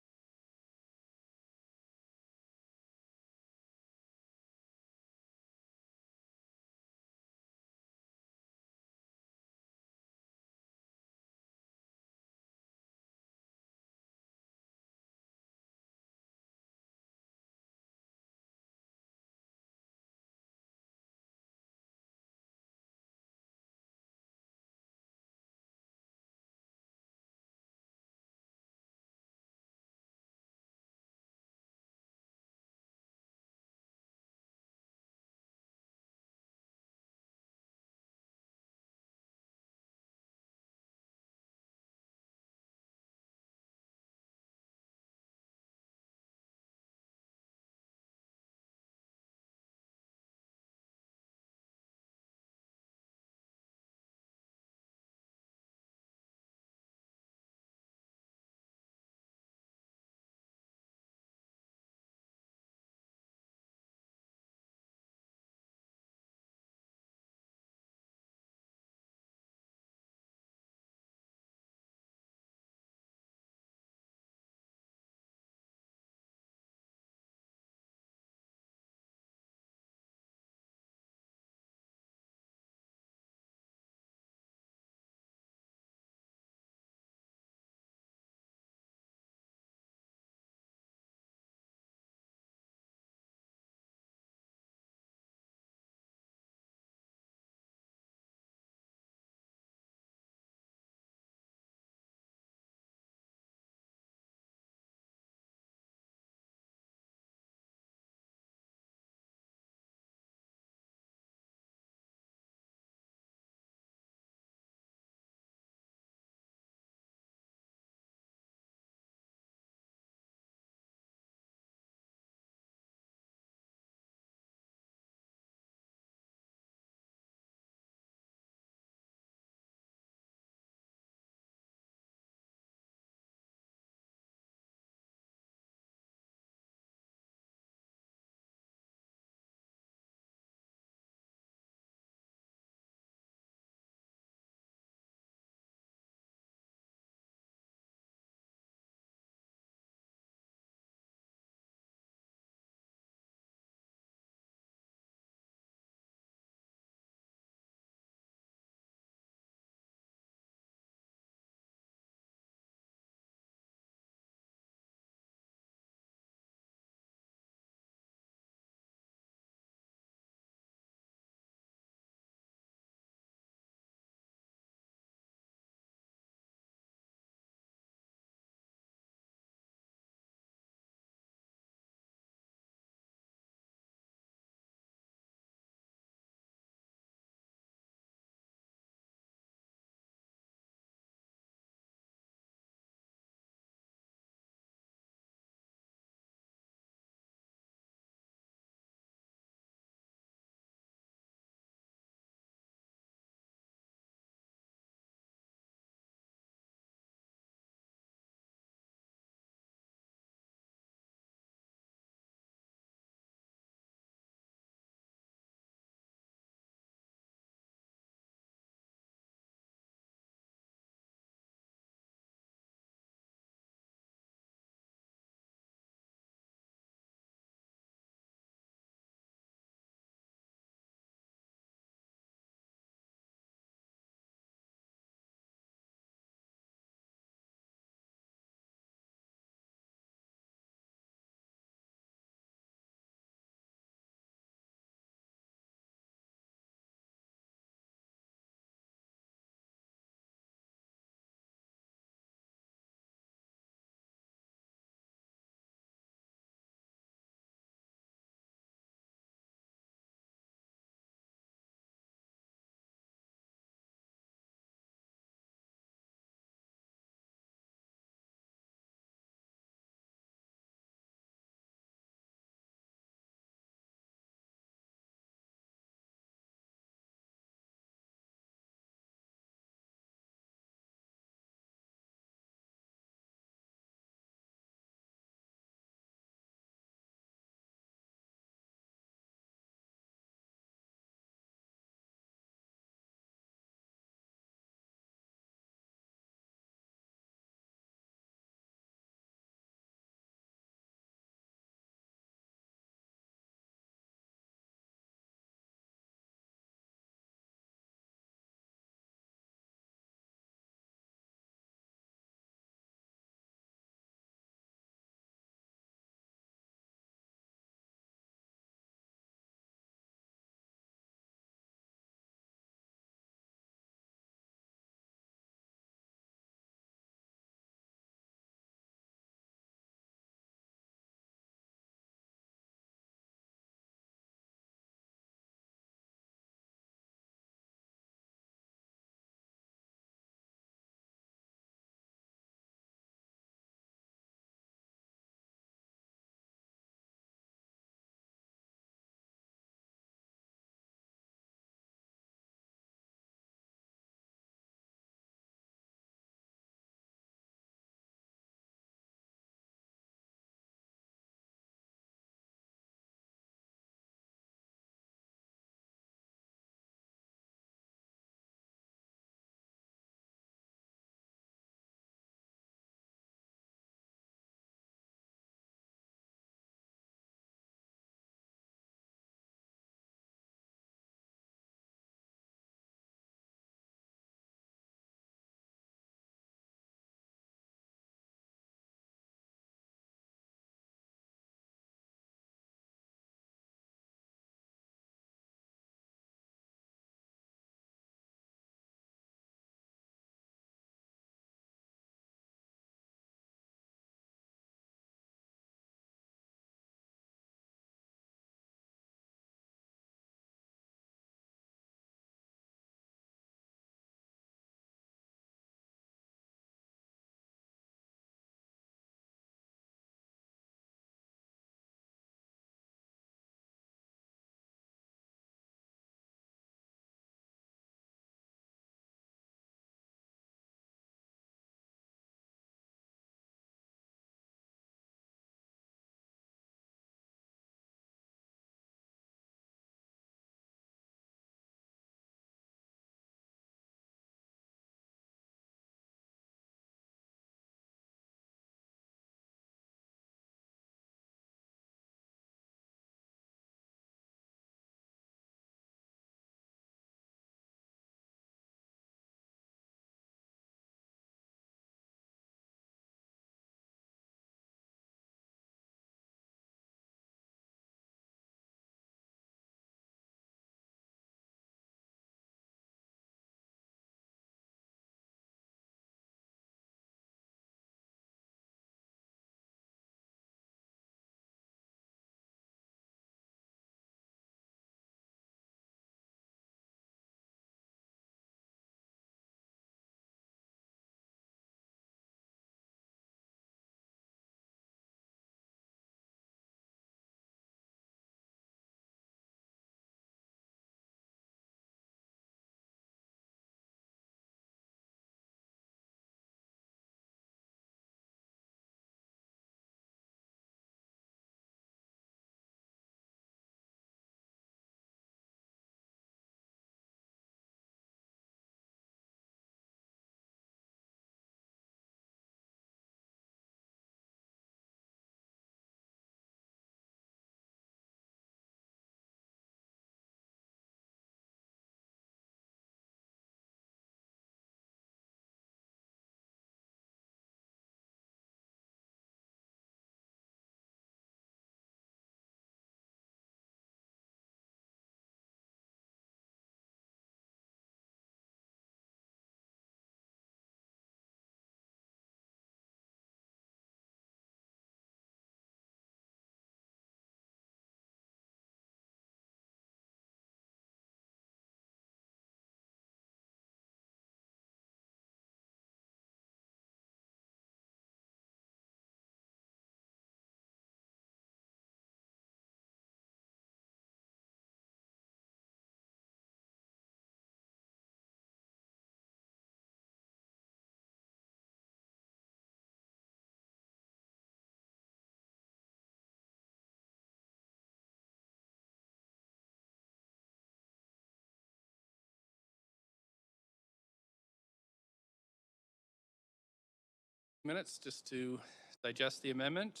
minutes just to digest the amendment.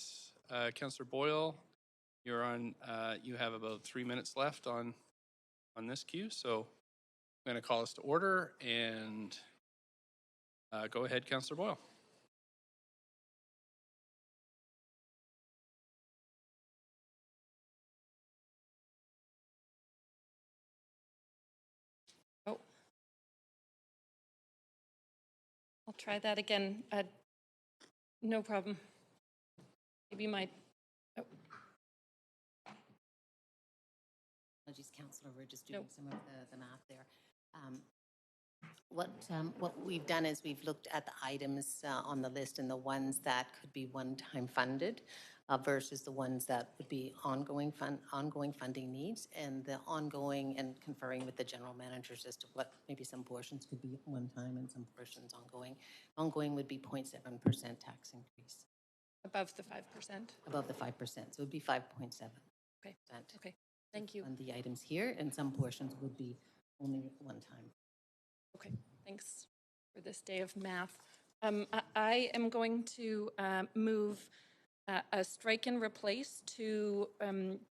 Councillor Boyle, you're on, you have about 3 minutes left on this queue, so I'm going to call us to order and go ahead, Councillor Boyle. Oh. I'll try that again. No problem. Maybe my, oh, Apologies, Councillor, we're just doing some of the math there. What we've done is we've looked at the items on the list and the ones that could be one-time funded versus the ones that would be ongoing funding needs, and the ongoing, and conferring with the general managers as to what maybe some portions could be one-time and some portions ongoing. Ongoing would be 0.7% tax increase. above the 5%. Above the 5%, so it would be 5.7%. Okay. Okay. Thank you. On the items here, and some portions would be only one time. Okay. Thanks for this day of math. I am going to move a strike and replace to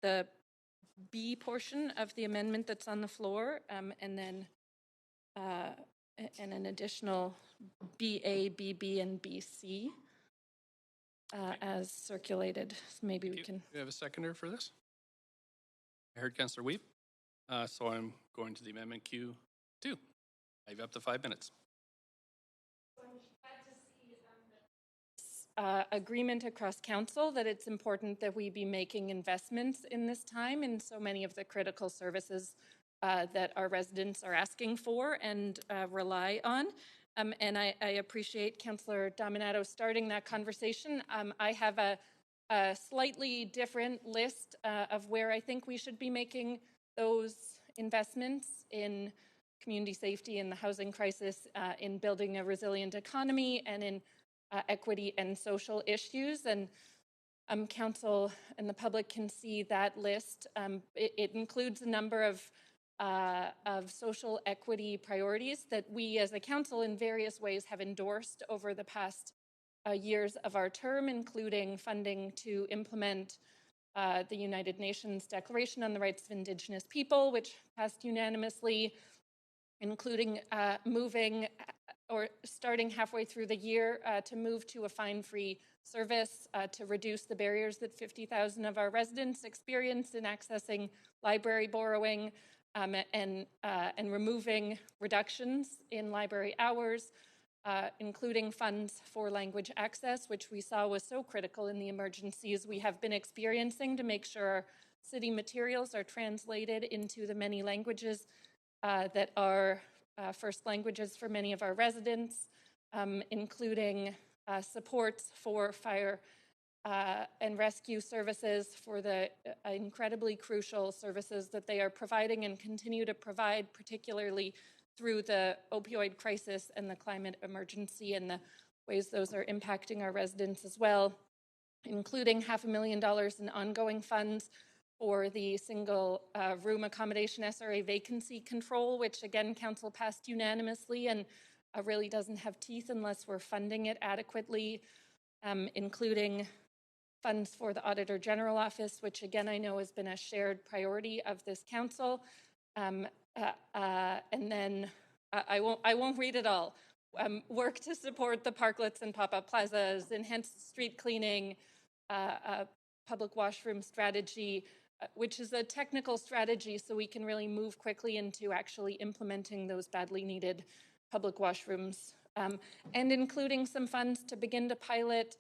the B portion of the amendment that's on the floor, and then and an additional BA, BB, and BC as circulated. So maybe we can. Do you have a seconder for this? I heard Councillor Weep, so I'm going to the amendment Q2. I have up to 5 minutes. Agreement across council that it's important that we be making investments in this time in so many of the critical services that our residents are asking for and rely on. And I appreciate Councillor Dominato starting that conversation. I have a slightly different list of where I think we should be making those investments in community safety, in the housing crisis, in building a resilient economy, and in equity and social issues. And council and the public can see that list. It includes a number of social equity priorities that we as a council in various ways have endorsed over the past years of our term, including funding to implement the United Nations Declaration on the Rights of Indigenous People, which passed unanimously, including moving or starting halfway through the year to move to a fine-free service to reduce the barriers that 50,000 of our residents experience in accessing library borrowing, and removing reductions in library hours, including funds for language access, which we saw was so critical in the emergencies we have been experiencing to make sure city materials are translated into the many languages that are first languages for many of our residents, including supports for fire and rescue services, for the incredibly crucial services that they are providing and continue to provide, particularly through the opioid crisis and the climate emergency and the ways those are impacting our residents as well, including $500,000 in ongoing funds for the single room accommodation SRA vacancy control, which again, council passed unanimously and really doesn't have teeth unless we're funding it adequately, including funds for the Auditor General Office, which again, I know has been a shared priority of this council. And then I won't read it all. Work to support the parklets and pop-up plazas, enhanced street cleaning, public washroom strategy, which is a technical strategy so we can really move quickly into actually implementing those badly needed public washrooms, and including some funds to begin to pilot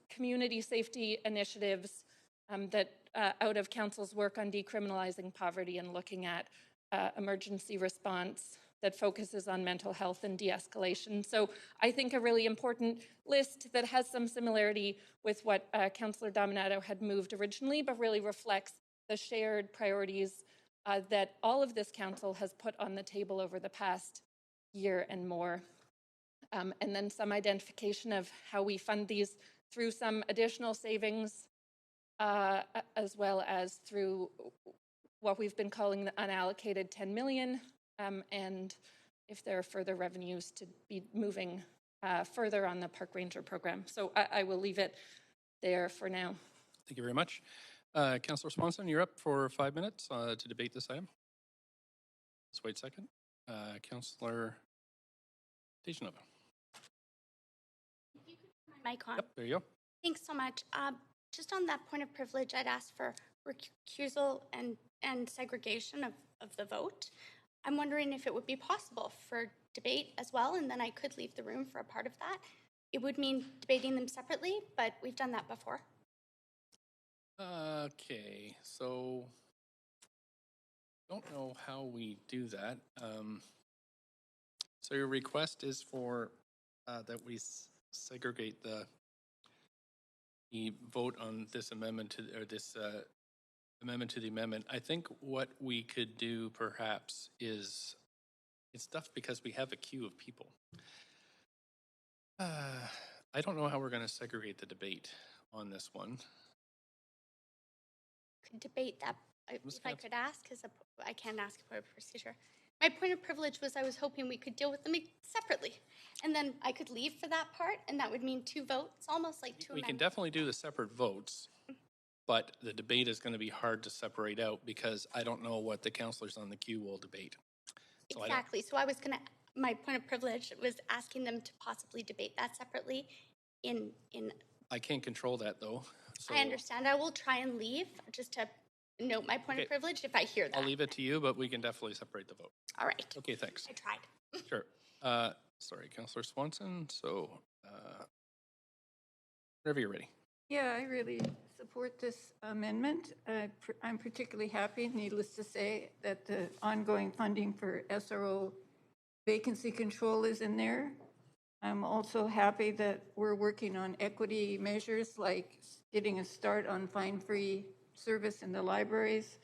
community safety initiatives that out of council's work on decriminalizing poverty and looking at emergency response that focuses on mental health and de-escalation. So I think a really important list that has some similarity with what Councillor Dominato had moved originally, but really reflects the shared priorities that all of this council has put on the table over the past year and more. And then some identification of how we fund these through some additional savings, as well as through what we've been calling the unallocated 10 million, and if there are further revenues to be moving further on the park ranger program. So I will leave it there for now. Thank you very much. Councillor Swanson, you're up for 5 minutes to debate this item. Let's wait a second. Councillor Dejanova. Mic on. Yep, there you go. Thanks so much. Just on that point of privilege, I'd ask for recusal and segregation of the vote. I'm wondering if it would be possible for debate as well, and then I could leave the room for a part of that. It would mean debating them separately, but we've done that before. Okay, so don't know how we do that. So your request is for that we segregate the vote on this amendment to or this amendment to the amendment. I think what we could do perhaps is it's tough because we have a queue of people. I don't know how we're going to segregate the debate on this one. Could debate that if I Council. could ask, because I can't ask for a procedure. My point of privilege was I was hoping we could deal with them separately, and then I could leave for that part, and that would mean 2 votes, almost like 2 We can amendments. definitely do the separate votes, but the debate is going to be hard to separate out because I don't know what the councillors on the queue will debate. So Exactly. So I was going to, my point of privilege was asking them to possibly debate that separately in I can't control that though. So I understand. I will try and leave just to note my point Okay. of privilege if I hear that. I'll leave it to you, but we can definitely separate the vote. All right. Okay, thanks. I tried. Sure. Sorry, Councillor Swanson. So whenever you're ready. Yeah, I really support this amendment. I'm particularly happy, needless to say, that the ongoing funding for SRO vacancy control is in there. I'm also happy that we're working on equity measures like getting a start on fine-free service in the libraries,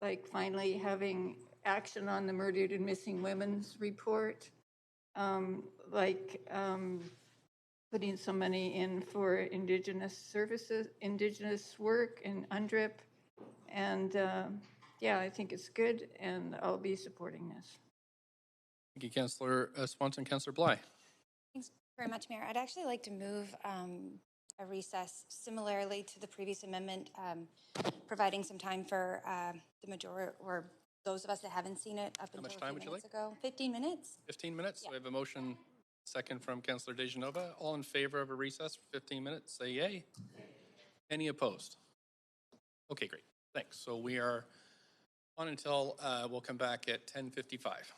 like finally having action on the murdered and missing women's report, putting some money in for Indigenous services, Indigenous work in UNDRIP. And yeah, I think it's good, and I'll be supporting this. Thank you, Councillor Swanson. Councillor Bly. Thanks very much, Mayor. I'd actually like to move a recess similarly to the previous amendment, providing some time for the majority or those of us that haven't seen it up How until much a time few would you minutes like? ago. 15 minutes? 15 minutes. Yeah. We have a motion second from Councillor Dejanova. All in favor of a recess for 15 minutes, say yay. Any opposed? Okay, great. Thanks. So we are on until we'll come back at 10:55.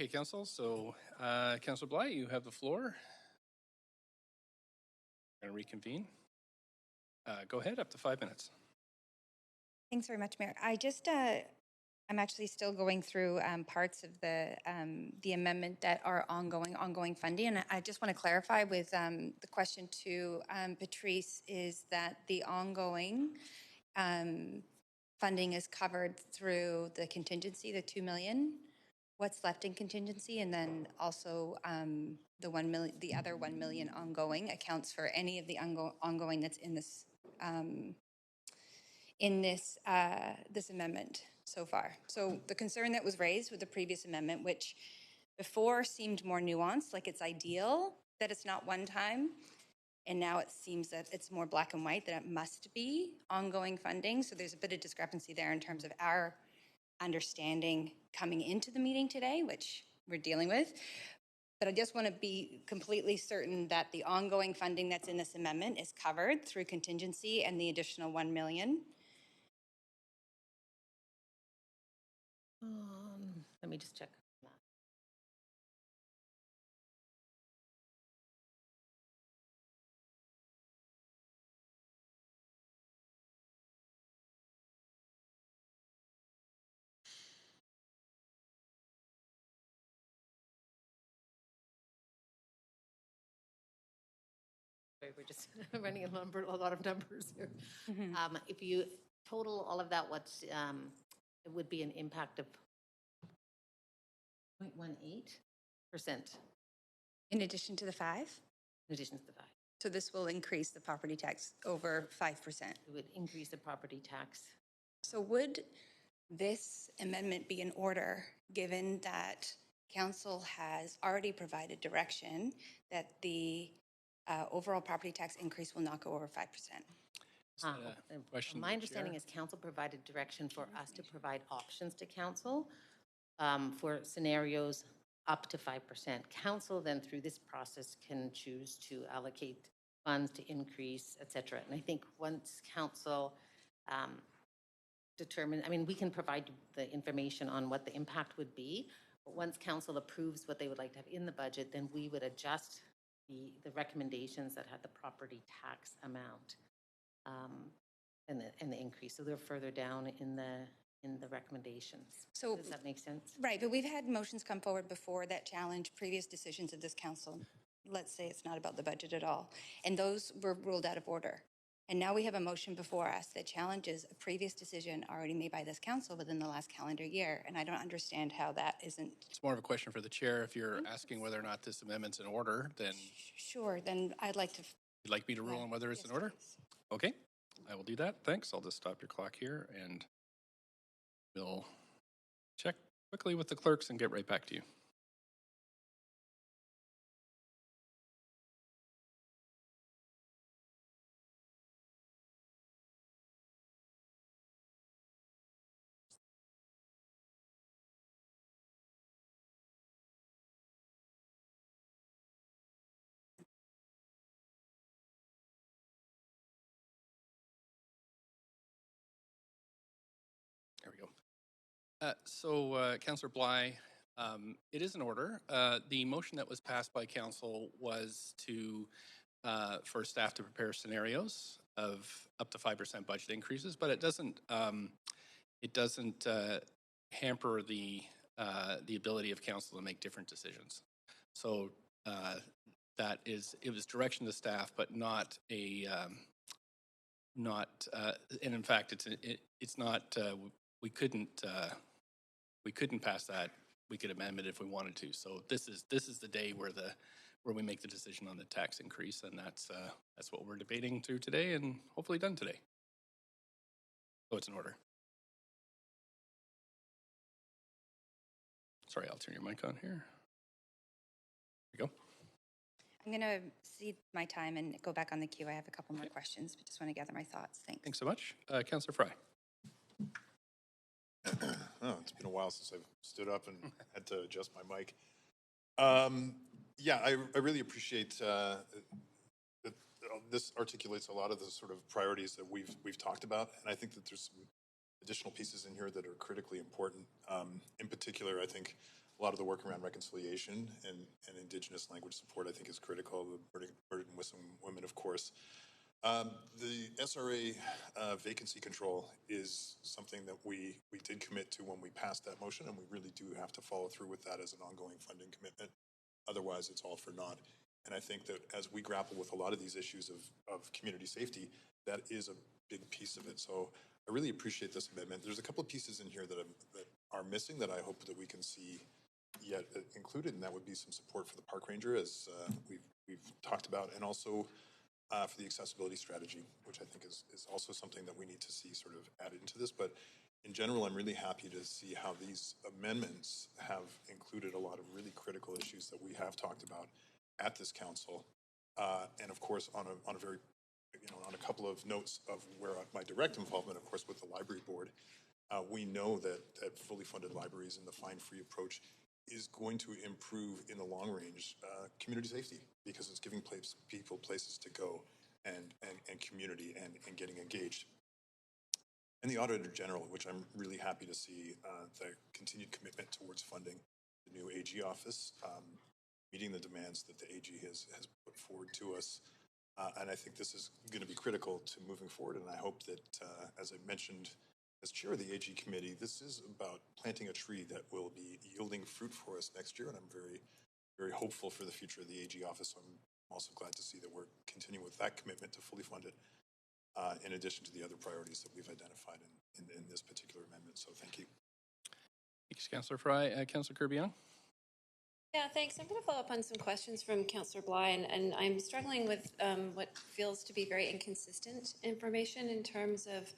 Okay, Council. So, Councilor Bly, you have the floor. We're going to reconvene. Go ahead, up to 5 minutes. Thanks very much, Mayor. I'm actually still going through parts of the amendment that are ongoing funding. And I just want to clarify with the question to Patrice is that the ongoing funding is covered through the contingency, the 2 million. What's left in contingency, and then also the 1 million, the other 1 million ongoing accounts for any of the ongoing that's in this this amendment so far. So the concern that was raised with the previous amendment, which before seemed more nuanced, like it's ideal that it's not one time, and now it seems that it's more black and white, that it must be ongoing funding. So there's a bit of discrepancy there in terms of our understanding coming into the meeting today, which we're dealing with. But I just want to be completely certain that the ongoing funding that's in this amendment is covered through contingency and the additional 1 million. Let me just check. We're just running a lot of numbers here. If you total all of that, it would be an impact of 0.18%. In addition to the 5? In addition to the 5. So this will increase the property tax over 5%. It would increase the property tax. So would this amendment be in order, given that council has already provided direction that the overall property tax increase will not go over 5%? My understanding is council provided direction for us to provide options to council for scenarios up to 5%. Council then through this process can choose to allocate funds to increase, et cetera. And I think once council determine, we can provide the information on what the impact would be, but once council approves what they would like to have in the budget, then we would adjust the recommendations that had the property tax amount and the increase. So they're further down in the recommendations. So, does that make sense? Right, but we've had motions come forward before that challenge previous decisions of this council. Let's say it's not about the budget at all. And those were ruled out of order. And now we have a motion before us that challenges a previous decision already made by this council within the last calendar year. And I don't understand how that isn't. It's more of a question for the chair. If you're asking whether or not this amendment's in order, then. Sure, then I'd like to. You'd like me to rule on whether it's in order? Please. Okay, I will do that. Thanks. I'll just stop your clock here and we'll check quickly with the clerks and get right back to you. There we go. Councillor Bly, it is in order. The motion that was passed by council was for staff to prepare scenarios of up to 5% budget increases, but it doesn't hamper the ability of council to make different decisions. So it was direction to staff, but not and in fact, it's not. We couldn't pass that. We could amend it if we wanted to. So this is the day where we make the decision on the tax increase, and that's what we're debating through today, and hopefully done today. So it's in order. Sorry, I'll turn your mic on here. There you go. I'm going to cede my time and go back on the queue. I have a couple more questions, but just want to gather my thoughts. Thanks. Thanks so much. Councillor Fry. Oh, it's been a while since I've stood up and had to adjust my mic. Yeah, I really appreciate that this articulates a lot of the sort of priorities that we've talked about, and I think that there's some additional pieces in here that are critically important. In particular, I think a lot of the work around reconciliation and Indigenous language support, I think, is critical. The burden with some women, of course. The SRA vacancy control is something that we did commit to when we passed that motion, and we really do have to follow through with that as an ongoing funding commitment. Otherwise, it's all for naught. And I think that as we grapple with a lot of these issues of community safety, that is a big piece of it. So I really appreciate this amendment. There's a couple of pieces in here that are missing that I hope that we can see yet included, and that would be some support for the park ranger, as we've talked about, and also for the accessibility strategy, which I think is also something that we need to see sort of added into this. But in general, I'm really happy to see how these amendments have included a lot of really critical issues that we have talked about at this council, and of course on a very, on a couple of notes of where my direct involvement, of course, with the library board. We know that fully funded libraries and the fine-free approach is going to improve in the long range community safety, because it's giving people places to go and community and getting engaged. And the Auditor General, which I'm really happy to see the continued commitment towards funding the new AG office, meeting the demands that the AG has put forward to us. And I think this is going to be critical to moving forward. And I hope that, as I mentioned, as chair of the AG committee, this is about planting a tree that will be yielding fruit for us next year. And I'm very, very hopeful for the future of the AG office. I'm also glad to see that we're continuing with that commitment to fully fund it, in addition to the other priorities that we've identified in this particular amendment. So thank you. Thanks, Councillor Fry. Councillor Kirby-Young. Yeah, thanks. I'm going to follow up on some questions from Councillor Bly, and I'm struggling with what feels to be very inconsistent information in terms of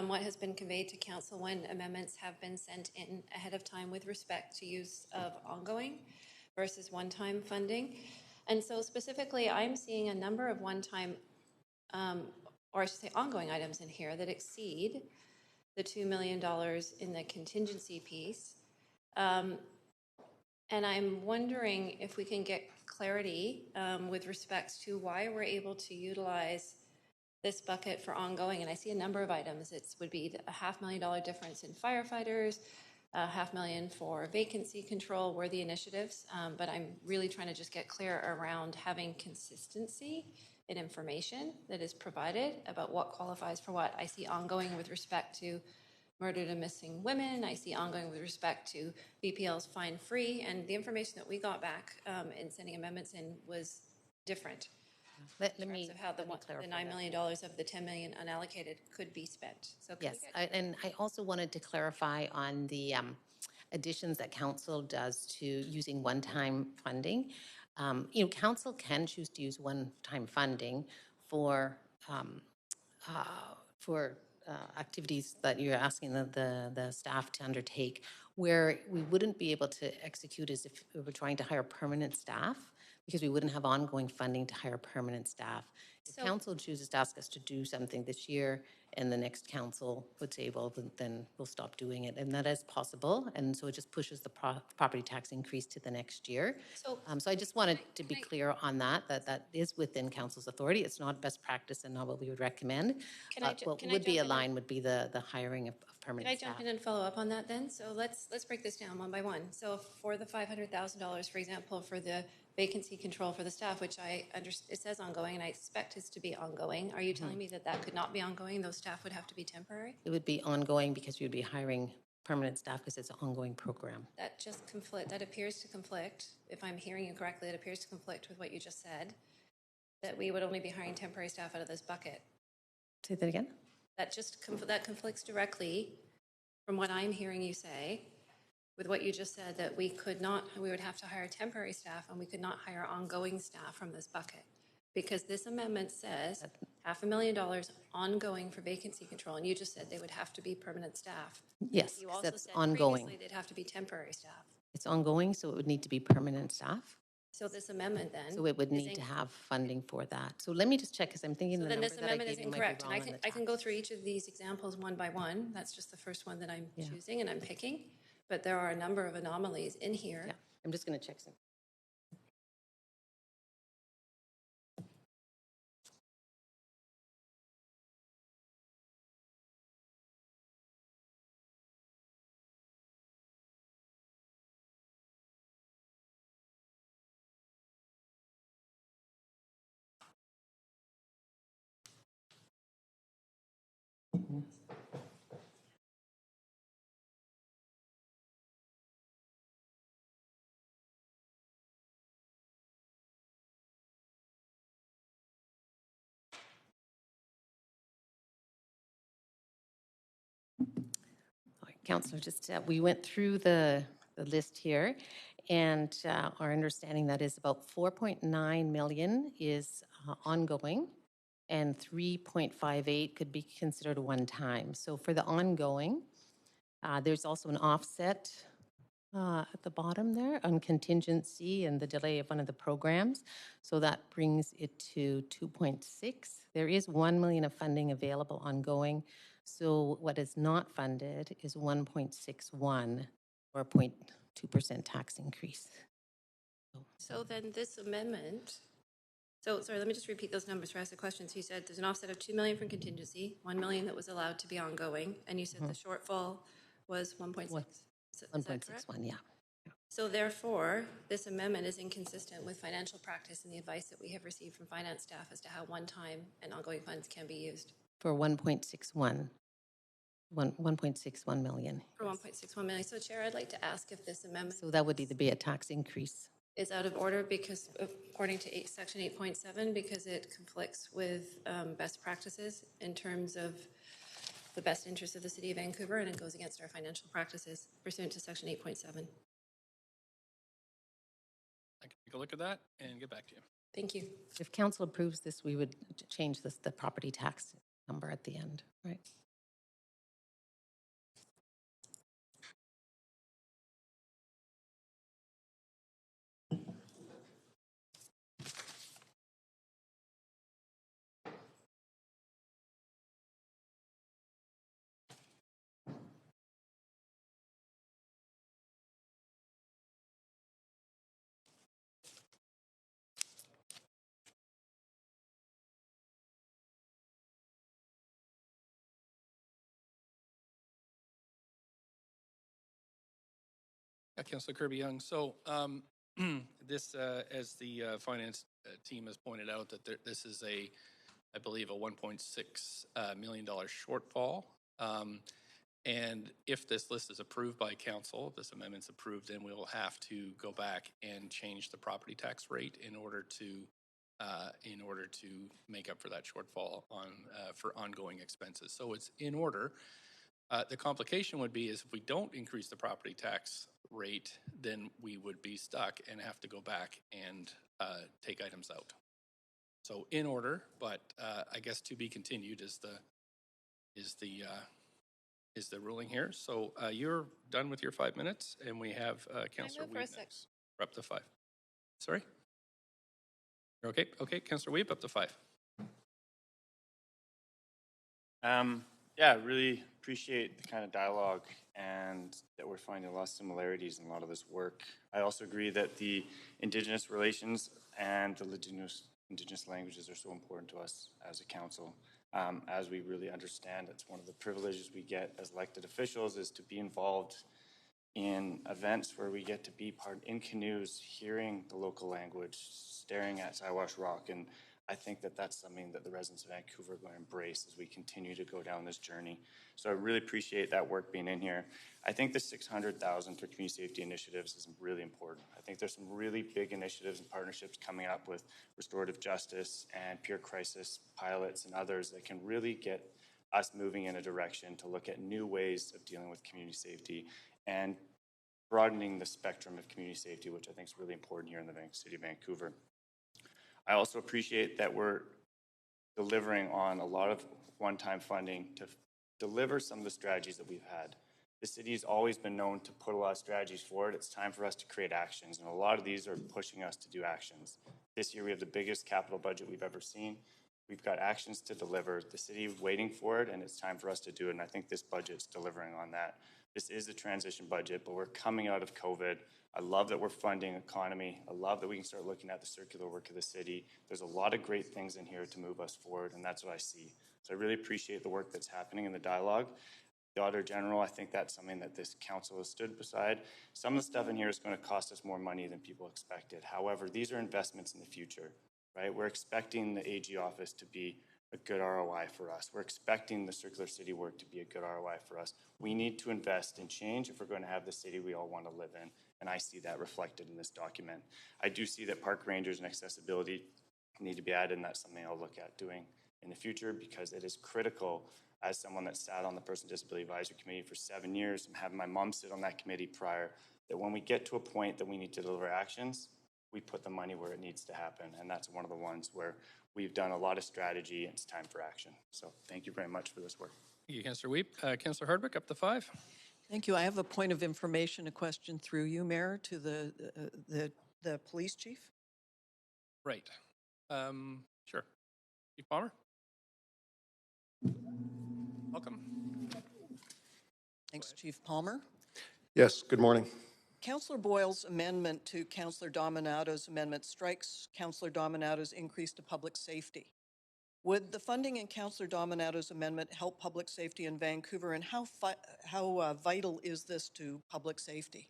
what has been conveyed to council when amendments have been sent in ahead of time with respect to use of ongoing versus one-time funding. And so specifically, I'm seeing a number of one-time, or I should say ongoing items in here that exceed the $2 million in the contingency piece. And I'm wondering if we can get clarity with respect to why we're able to utilize this bucket for ongoing. And I see a number of items. It would be a $500,000 difference in firefighters, $500,000 for vacancy control, worthy initiatives. But I'm really trying to just get clear around having consistency in information that is provided about what qualifies for what. I see ongoing with respect to murdered and missing women. I see ongoing with respect to BPL's fine-free, and the information that we got back in sending amendments in was different. Let in me terms of how the $9 million of the $10 million unallocated could be spent. So yes, and I also wanted to clarify on the additions that council does to using one-time funding. Council can choose to use one-time funding for activities that you're asking the staff to undertake, where we wouldn't be able to execute as if we were trying to hire permanent staff, because we wouldn't have ongoing funding to hire permanent staff. If council chooses to ask us to do something this year and the next council would say, well, then we'll stop doing it. And that is possible. And so it just pushes the property tax increase to the next year. So I just wanted to be clear on that is within council's authority. It's not best practice and not what we would recommend. What would be aligned would be the hiring of permanent staff. Can I jump in and follow up on that then? So let's break this down one by one. So for the $500,000, for example, for the vacancy control for the staff, which I understand, it says ongoing, and I expect it to be ongoing. Are you telling me that could not be ongoing? Those staff would have to be temporary? It would be ongoing because you'd be hiring permanent staff because it's an ongoing program. That just that appears to conflict. If I'm hearing you correctly, it appears to conflict with what you just said, that we would only be hiring temporary staff out of this bucket. Say that again? That conflicts directly from what I'm hearing you say with what you just said, that we would have to hire temporary staff and we could not hire ongoing staff from this bucket. Because this amendment says $500,000 ongoing for vacancy control, and you just said they would have to be permanent staff. Yes, you also that's said ongoing. previously they'd have to be temporary staff. It's ongoing, so it would need to be permanent staff. So this amendment then... So it would need to have funding for that. So let me just check, because I'm thinking the number that I gave you might be wrong on the So then this amendment is incorrect, and I can go through each of these examples one by one. That's just the first one that I'm choosing and I'm picking. But there are a number of anomalies in here. Yeah, I'm just going to check some. Councillor, just we went through the list here, and our understanding that is about 4.9 million is ongoing, and 3.58 could be considered one time. So for the ongoing, there's also an offset at the bottom there on contingency and the delay of one of the programs. So that brings it to 2.6. There is 1 million of funding available ongoing. So what is not funded is 1.61 or 0.2% tax increase. So then this amendment, so sorry, let me just repeat those numbers for ask the question. So you said there's an offset of 2 million from contingency, 1 million that was allowed to be ongoing, and you said the shortfall was 1.6. Is that correct? 1.61, yeah. So therefore, this amendment is inconsistent with financial practice and the advice that we have received from finance staff as to how one-time and ongoing funds can be used. For 1.61 million. For 1.61 million. So Chair, I'd like to ask if this amendment So that would either be a tax increase. is out of order because according to section 8.7, because it conflicts with best practices in terms of the best interest of the City of Vancouver, and it goes against our financial practices pursuant to section 8.7. I can take a look at that and get back to you. Thank you. If council approves this, we would change the property tax number at the end, right? Councillor Kirby-Young. So this, as the finance team has pointed out, that this is I believe, a $1.6 million shortfall. And if this list is approved by council, if this amendment's approved, then we'll have to go back and change the property tax rate in order to make up for that shortfall for ongoing expenses. So it's in order. The complication would be is if we don't increase the property tax rate, then we would be stuck and have to go back and take items out. So in order, but I guess to be continued is the ruling here. So you're done with your 5 minutes, and we have Councillor Weeb next. We're up to 5. Sorry? You're okay? Okay, Councillor Weeb, up to 5. Yeah, really appreciate the kind of dialogue and that we're finding a lot of similarities in a lot of this work. I also agree that the Indigenous relations and the Indigenous languages are so important to us as a council. As we really understand, it's one of the privileges we get as elected officials is to be involved in events where we get to be part in canoes, hearing the local language, staring at Siwash Rock, and I think that that's something that the residents of Vancouver are going to embrace as we continue to go down this journey. So I really appreciate that work being in here. I think the $600,000 for community safety initiatives is really important. I think there's some really big initiatives and partnerships coming up with restorative justice and peer crisis pilots and others that can really get us moving in a direction to look at new ways of dealing with community safety and broadening the spectrum of community safety, which I think is really important here in the City of Vancouver. I also appreciate that we're delivering on a lot of one-time funding to deliver some of the strategies that we've had. The city has always been known to put a lot of strategies forward. It's time for us to create actions, and a lot of these are pushing us to do actions. This year we have the biggest capital budget we've ever seen. We've got actions to deliver. The city is waiting for it, and it's time for us to do it, and I think this budget's delivering on that. This is a transition budget, but we're coming out of COVID. I love that we're funding economy. I love that we can start looking at the circular work of the city. There's a lot of great things in here to move us forward, and that's what I see. So I really appreciate the work that's happening in the dialogue. The Auditor General, I think that's something that this council has stood beside. Some of the stuff in here is going to cost us more money than people expected. However, these are investments in the future, right? We're expecting the AG office to be a good ROI for us. We're expecting the circular city work to be a good ROI for us. We need to invest in change if we're going to have the city we all want to live in, and I see that reflected in this document. I do see that park rangers and accessibility need to be added, and that's something I'll look at doing in the future because it is critical. As someone that sat on the Person with Disability Advisory Committee for 7 years and having my mom sit on that committee prior, that when we get to a point that we need to deliver actions, we put the money where it needs to happen. And that's one of the ones where we've done a lot of strategy and it's time for action. So thank you very much for this work. Thank you, Councillor Weep. Councillor Hardwick, up to 5. Thank you. I have a point of information, a question through you, Mayor, to the police chief. Right. Sure. Chief Palmer. Welcome. Thanks, Chief Palmer. Yes, good morning. Councillor Boyle's amendment to Councillor Dominato's amendment strikes Councillor Dominato's increase to public safety. Would the funding in Councillor Dominato's amendment help public safety in Vancouver, and how vital is this to public safety?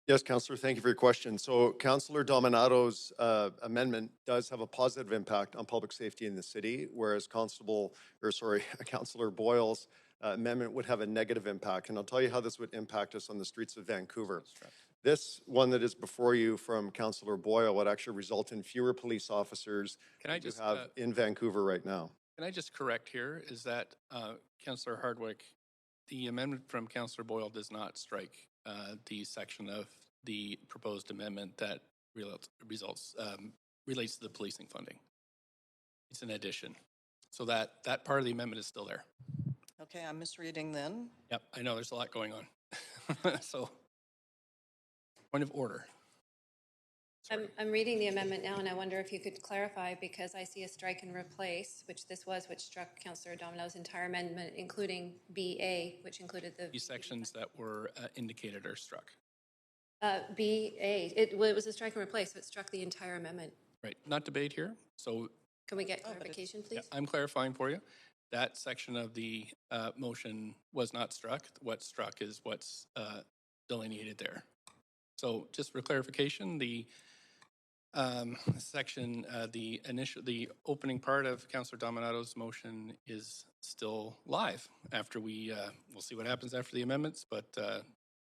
Yes, Councillor, thank you for your question. So Councillor Dominato's amendment does have a positive impact on public safety in the city, whereas Councillor Boyle's amendment would have a negative impact. And I'll tell you how this would impact us on the streets of Vancouver. This one that is before you from Councillor Boyle would actually result in fewer police officers than you have in Vancouver right now. Can I just correct here? Is that Councillor Hardwick, the amendment from Councillor Boyle does not strike the section of the proposed amendment that relates to the policing funding. It's an addition. So that part of the amendment is still there. Okay, I'm misreading then. Yep, I know there's a lot going on. So, point of order. I'm reading the amendment now, and I wonder if you could clarify, because I see a strike and replace, which struck Councillor Dominato's entire amendment, including BA, which included the... These sections that were indicated are struck. BA, it was a strike and replace, so it struck the entire amendment. Right, not debate here. So, can we get clarification, please? Yeah, I'm clarifying for you. That section of the motion was not struck. What's struck is what's delineated there. So just for clarification, the section, the opening part of Councillor Dominato's motion is still live after we'll see what happens after the amendments, but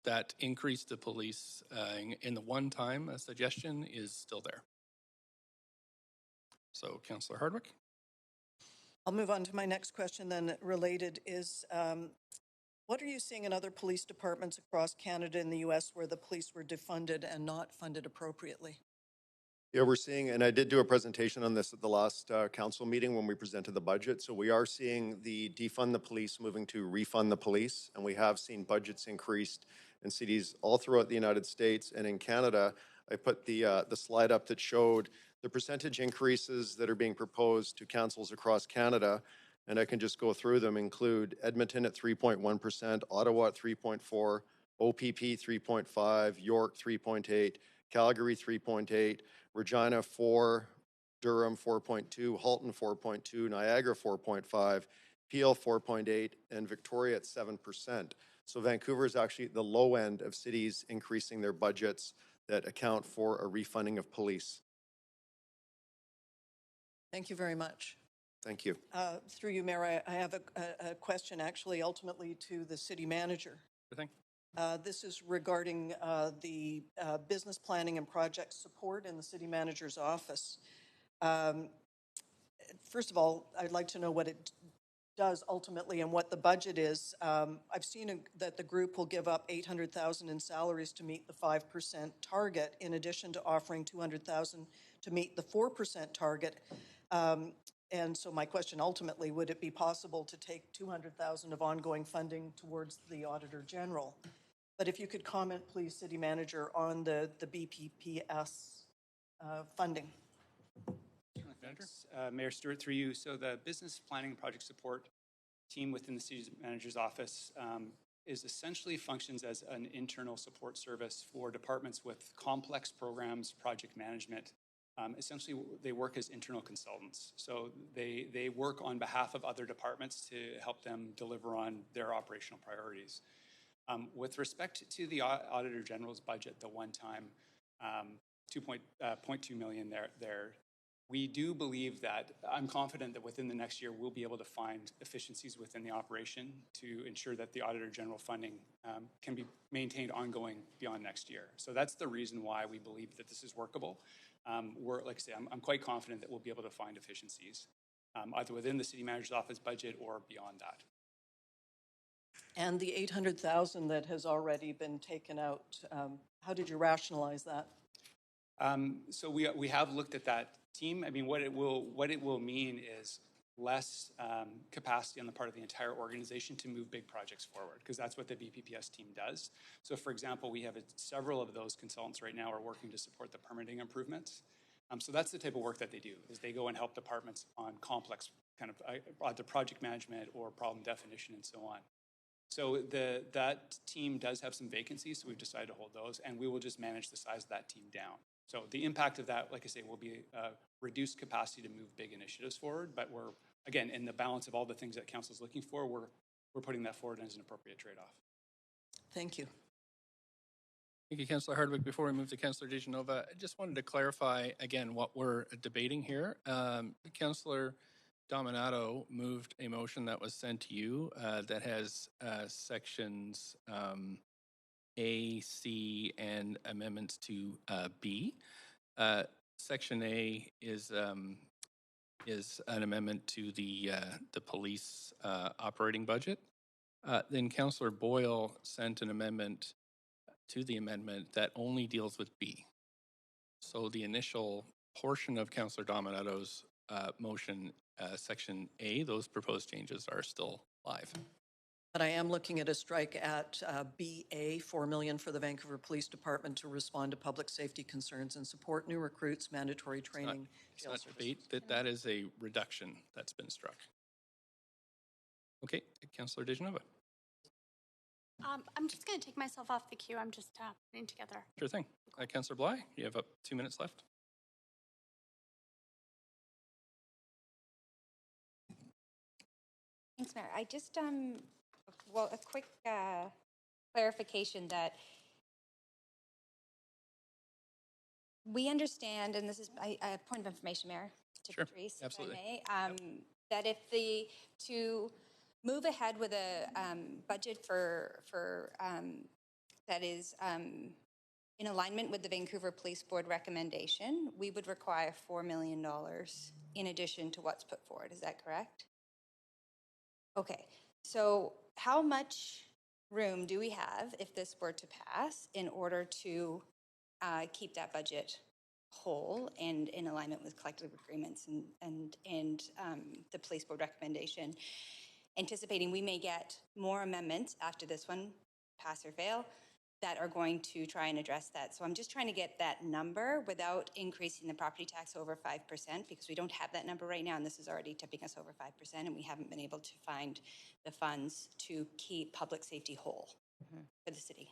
that increase to police in the one-time suggestion is still there. So Councillor Hardwick. I'll move on to my next question then. Related is, what are you seeing in other police departments across Canada and the US where the police were defunded and not funded appropriately? Yeah, we're seeing, and I did do a presentation on this at the last council meeting when we presented the budget. So we are seeing the defund the police moving to refund the police, and we have seen budgets increased in cities all throughout the United States and in Canada. I put the slide up that showed the percentage increases that are being proposed to councils across Canada, and I can just go through them, include Edmonton at 3.1%, Ottawa at 3.4%, OPP 3.5%, York 3.8%, Calgary 3.8%, Regina 4%, Durham 4.2%, Halton 4.2%, Niagara 4.5%, Peel 4.8%, and Victoria at 7%. So Vancouver is actually the low end of cities increasing their budgets that account for a refunding of police. Thank you very much. Thank you. Through you, Mayor, I have a question actually ultimately to the city manager. Sure thing. This is regarding the business planning and project support in the city manager's office. First of all, I'd like to know what it does ultimately and what the budget is. I've seen that the group will give up $800,000 in salaries to meet the 5% target, in addition to offering $200,000 to meet the 4% target. And so my question ultimately, would it be possible to take $200,000 of ongoing funding towards the Auditor General? But if you could comment, please, City Manager, on the BPPS funding. Thanks, Mayor Stewart, through you. So the business planning and project support team within the city manager's office is essentially functions as an internal support service for departments with complex programs, project management. Essentially, they work as internal consultants. So they work on behalf of other departments to help them deliver on their operational priorities. With respect to the Auditor General's budget, the one-time $2.2 million there, We do believe that, I'm confident that within the next year, we'll be able to find efficiencies within the operation to ensure that the Auditor General funding can be maintained ongoing beyond next year. So that's the reason why we believe that this is workable. Like I say, I'm quite confident that we'll be able to find efficiencies, either within the City Manager's Office budget or beyond that. And the 800,000 that has already been taken out, how did you rationalize that? So we have looked at that team. I mean, what it will mean is less capacity on the part of the entire organization to move big projects forward, because that's what the BPPS team does. So, for example, we have several of those consultants right now are working to support the permitting improvements. So that's the type of work that they do, is they go and help departments on complex kind of either project management or problem definition and so on. So that team does have some vacancies, so we've decided to hold those, and we will just manage the size of that team down. So the impact of that, like I say, will be reduced capacity to move big initiatives forward, but we're, again, in the balance of all the things that council is looking for, we're putting that forward as an appropriate trade-off. Thank you. Thank you, Councillor Hardwick. Before we move to Councillor DeGenova, I just wanted to clarify again what we're debating here. Councillor Dominato moved a motion that was sent to you that has sections A, C, and amendments to B. Section A is an amendment to the police operating budget. Then Councillor Boyle sent an amendment to the amendment that only deals with B. So the initial portion of Councillor Dominato's motion, Section A, those proposed changes are still live. But I am looking at a strike at BA, 4 million for the Vancouver Police Department to respond to public safety concerns and support new recruits, mandatory training. It's not debate, that is a reduction that's been struck. Okay, Councillor DeGenova. I'm just going to take myself off the queue. I'm just putting together. Sure thing. Councillor Bly, you have up 2 minutes left. Thanks, Mayor. I just, well, a quick clarification that we understand, and this is a point of information, Mayor, to Sure, Patrice, absolutely. if I may, that if to move ahead with a budget for that is in alignment with the Vancouver Police Board recommendation, we would require $4 million in addition to what's put forward. Is that correct? Okay, so how much room do we have if this were to pass in order to keep that budget whole and in alignment with collective agreements and the police board recommendation, anticipating we may get more amendments after this one, pass or fail, that are going to try and address that. So I'm just trying to get that number without increasing the property tax over 5%, because we don't have that number right now, and this is already tipping us over 5%, and we haven't been able to find the funds to keep public safety whole for the city.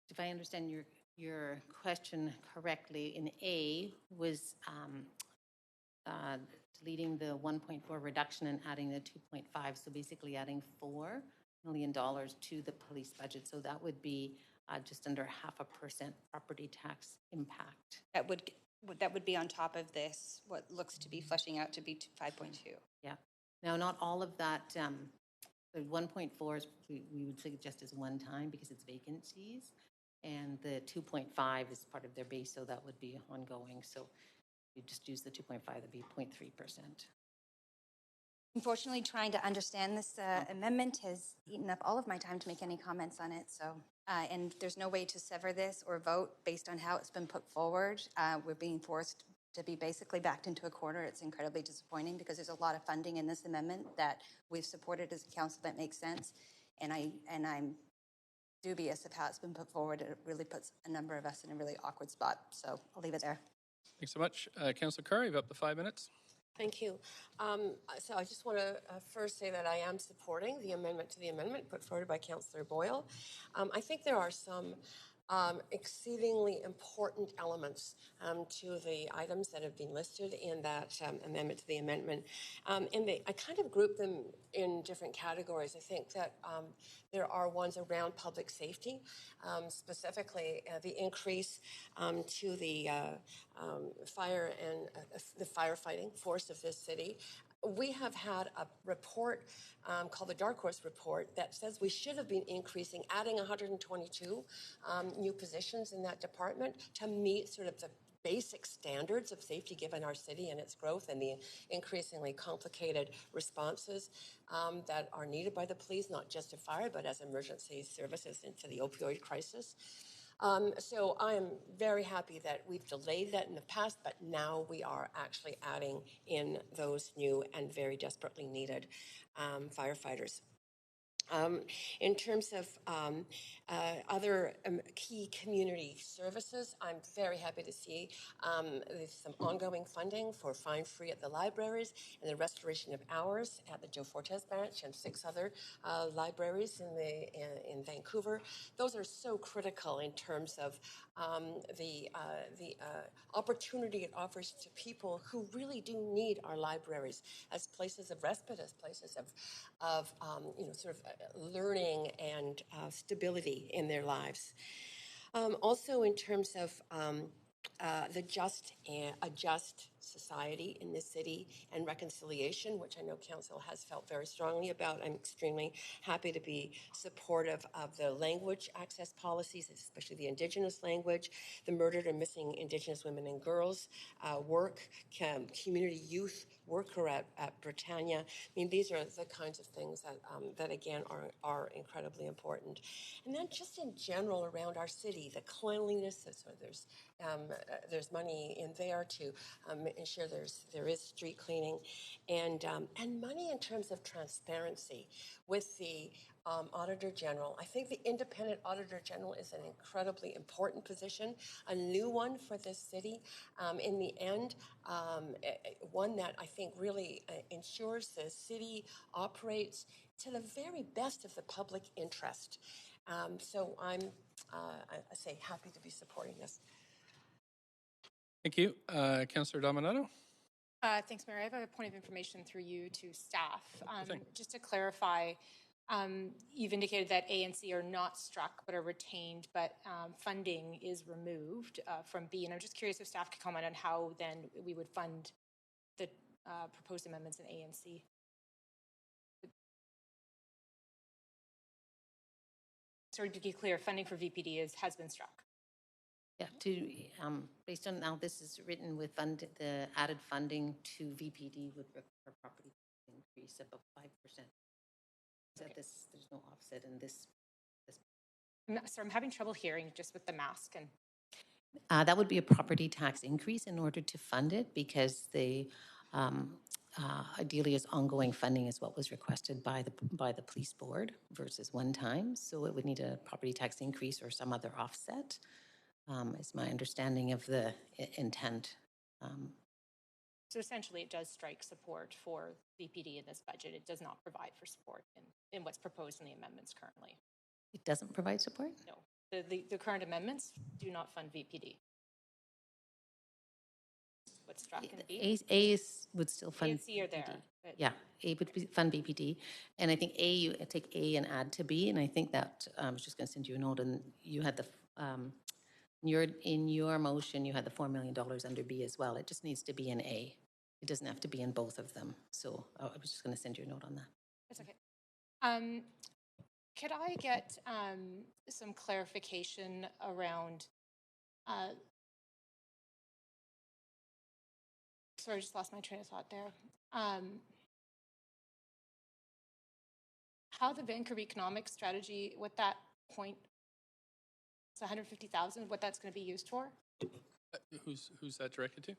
If I understand your question correctly, in A was deleting the 1.4 reduction and adding the 2.5, so basically adding $4 million to the police budget. So that would be just under 0.5% property tax impact. That would be on top of this, what looks to be fleshing out to be 5.2. Yeah. Now, not all of that. The 1.4 is we would suggest is one time because it's vacancies, and the 2.5 is part of their base, so that would be ongoing. So you just use the 2.5, that'd be 0.3%. Unfortunately, trying to understand this amendment has eaten up all of my time to make any comments on it. So, and there's no way to sever this or vote based on how it's been put forward. We're being forced to be basically backed into a corner. It's incredibly disappointing because there's a lot of funding in this amendment that we've supported as a council that makes sense. And I'm dubious of how it's been put forward. It really puts a number of us in a really awkward spot. So I'll leave it there. Thanks so much. Councillor Carr, you have up to 5 minutes. Thank you. So I just want to first say that I am supporting the amendment to the amendment put forward by Councillor Boyle. I think there are some exceedingly important elements to the items that have been listed in that amendment to the amendment. I kind of group them in different categories. I think that there are ones around public safety, specifically the increase to the fire and the firefighting force of this city. We have had a report called the Dark Horse Report that says we should have been increasing, adding 122 new positions in that department to meet sort of the basic standards of safety given our city and its growth and the increasingly complicated responses that are needed by the police, not just to fire, but as emergency services into the opioid crisis. So I am very happy that we've delayed that in the past, but now we are actually adding in those new and very desperately needed firefighters. In terms of other key community services, I'm very happy to see there's some ongoing funding for Fine Free at the libraries and the restoration of hours at the Joe Fortes Branch and 6 other libraries in Vancouver. Those are so critical in terms of the opportunity it offers to people who really do need our libraries as places of respite, as places of sort of learning and stability in their lives. Also, in terms of the a just society in this city and reconciliation, which I know Council has felt very strongly about. I'm extremely happy to be supportive of the language access policies, especially the Indigenous language, the murdered and missing Indigenous women and girls work, community youth worker at Britannia. I mean, these are the kinds of things that again, are incredibly important. And then just in general around our city, the cleanliness, so there's money in there to ensure there is street cleaning, and money in terms of transparency with the Auditor General. I think the Independent Auditor General is an incredibly important position, a new one for this city. In the end, one that I think really ensures the city operates to the very best of the public interest. So I say happy to be supporting this. Thank you. Councillor Dominato? Thanks, Mayor. I have a point of information through you to staff. Thing. Just to clarify, you've indicated that A and C are not struck but are retained, but funding is removed from B. And I'm just curious if staff could comment on how then we would fund the proposed amendments in A and C. Sorry, to be clear, funding for VPD has been struck. Yeah, based on how this is written with the added funding to VPD would require property increase above 5%. So Okay. There's no offset in this. So I'm having trouble hearing just with the mask and. That would be a property tax increase in order to fund it, because the ideally is ongoing funding is what was requested by the police board versus one time. So it would need a property tax increase or some other offset. Is my understanding of the intent. So essentially, it does strike support for VPD in this budget. It does not provide for support in what's proposed in the amendments currently. It doesn't provide support? No. The current amendments do not fund VPD. What's struck in B? A would still fund A and C are there. VPD. Yeah, A would fund VPD. And I think you take A and add to B. And I think that I was just going to send you a note, and you had the in your motion, you had the $4 million under B as well. It just needs to be in A. It doesn't have to be in both of them. So I was just going to send you a note on that. That's okay. Could I get some clarification around, sorry, I just lost my train of thought there. How the Vancouver economic strategy, what that point, it's 150,000, what that's going to be used for? Who's that directed to?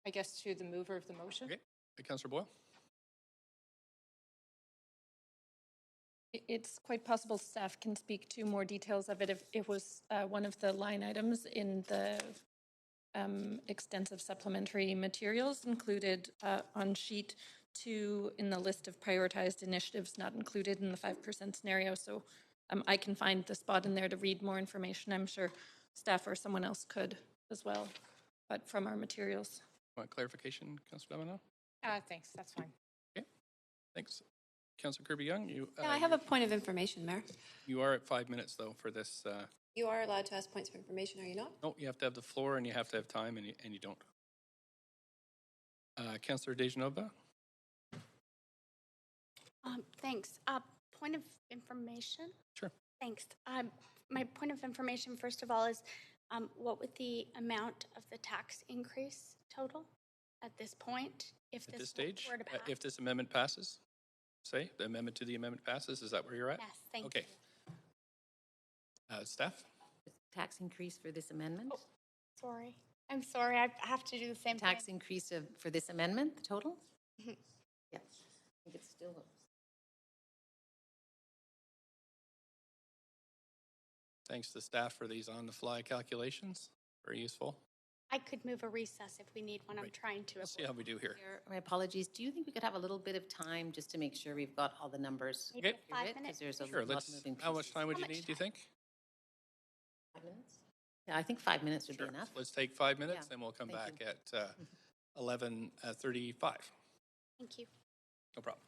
I guess to the mover of the motion. Okay. Councillor Boyle? It's quite possible staff can speak to more details of it if it was one of the line items in the extensive supplementary materials included on sheet 2 in the list of prioritized initiatives not included in the 5% scenario. So I can find the spot in there to read more information. I'm sure staff or someone else could as well, but from our materials. Want clarification, Councilor Domino? Thanks, that's fine. Okay, thanks. Councilor Kirby-Young, you, Yeah, I have a point of information, Mayor. you are at 5 minutes though for this. You are allowed to ask points of information, are you not? No, you have to have the floor and you have to have time and you don't. Councilor Dejanova? Thanks. Point of information? Sure. Thanks. My point of information, first of all, is what would the amount of the tax increase total at this point? If At this were stage, to pass? if this amendment passes, say, the amendment to the amendment passes, is that where you're at? Yes, thank Okay. Staff? Tax increase for this amendment? Sorry. I'm sorry. I have to do the same Tax thing. increase for this amendment, the total? Mhm. Yes. I think it's still. Thanks to staff for these on-the-fly calculations. Very useful. I could move a recess if we need one. I'm trying to. Let's see how we do here. My apologies. Do you think we could have a little bit of time just to make sure we've got all the numbers? Maybe Okay. 5 Because minutes. there's a Sure, lot of moving how much pieces. time would How you much need, do you think? 5 minutes? Yeah, I think 5 minutes would Sure. be enough. Let's take 5 minutes, Yeah, then we'll come thank back at 11:35. Thank you. No problem.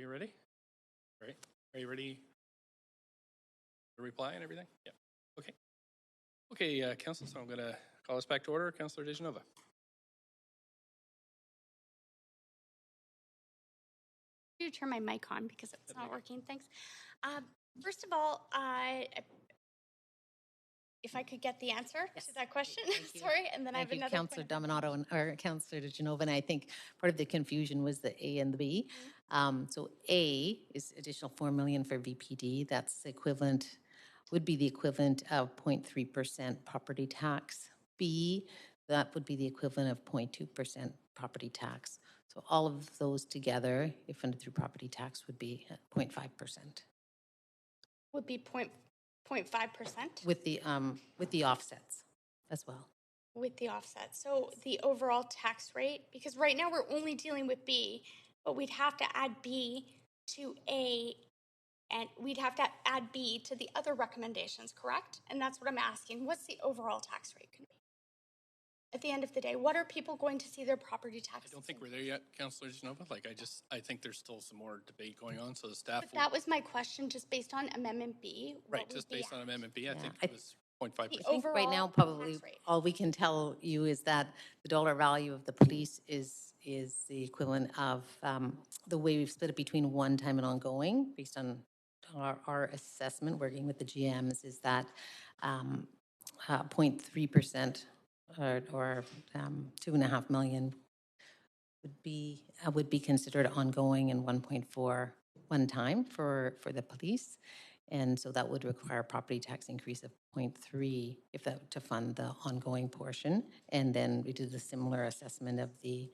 are you ready? Right. Are you ready to reply and everything? Yeah. Okay. Okay, Council, so I'm going to call us back to order. Councillor DeGenova. You turn my mic on because it's not working. Thanks. First of all, if I could get the answer to that question, sorry, and then I have Thank you, another Councillor point. Dominato or Councillor DeGenova. And I think part of the confusion was the A and the B. So A is additional 4 million for VPD. That's equivalent, would be the equivalent of 0.3% property tax. B, that would be the equivalent of 0.2% property tax. So all of those together, if funded through property tax, would be 0.5%. Would be 0.5%? With the offsets as well. With the offset. So the overall tax rate, because right now we're only dealing with B, but we'd have to add B to A, and we'd have to add B to the other recommendations, correct? And that's what I'm asking. What's the overall tax rate going to be? At the end of the day, what are people going to see their property taxes? I don't think we're there yet, Councillor DeGenova. Like, I think there's still some more debate going on, so the staff But that was my question, just based on Amendment B. Right, just based on Amendment B, I think it was 0.5%. I think right now, probably all we can tell you is that the dollar value of the police is the equivalent of the way we've split it between one-time and ongoing, based on our assessment, working with the GMs, is that 0.3% or 2.5 million would be considered ongoing, and 1.4 one time for the police. And so that would require a property tax increase of 0.3 if that to fund the ongoing portion. And then we did a similar assessment of the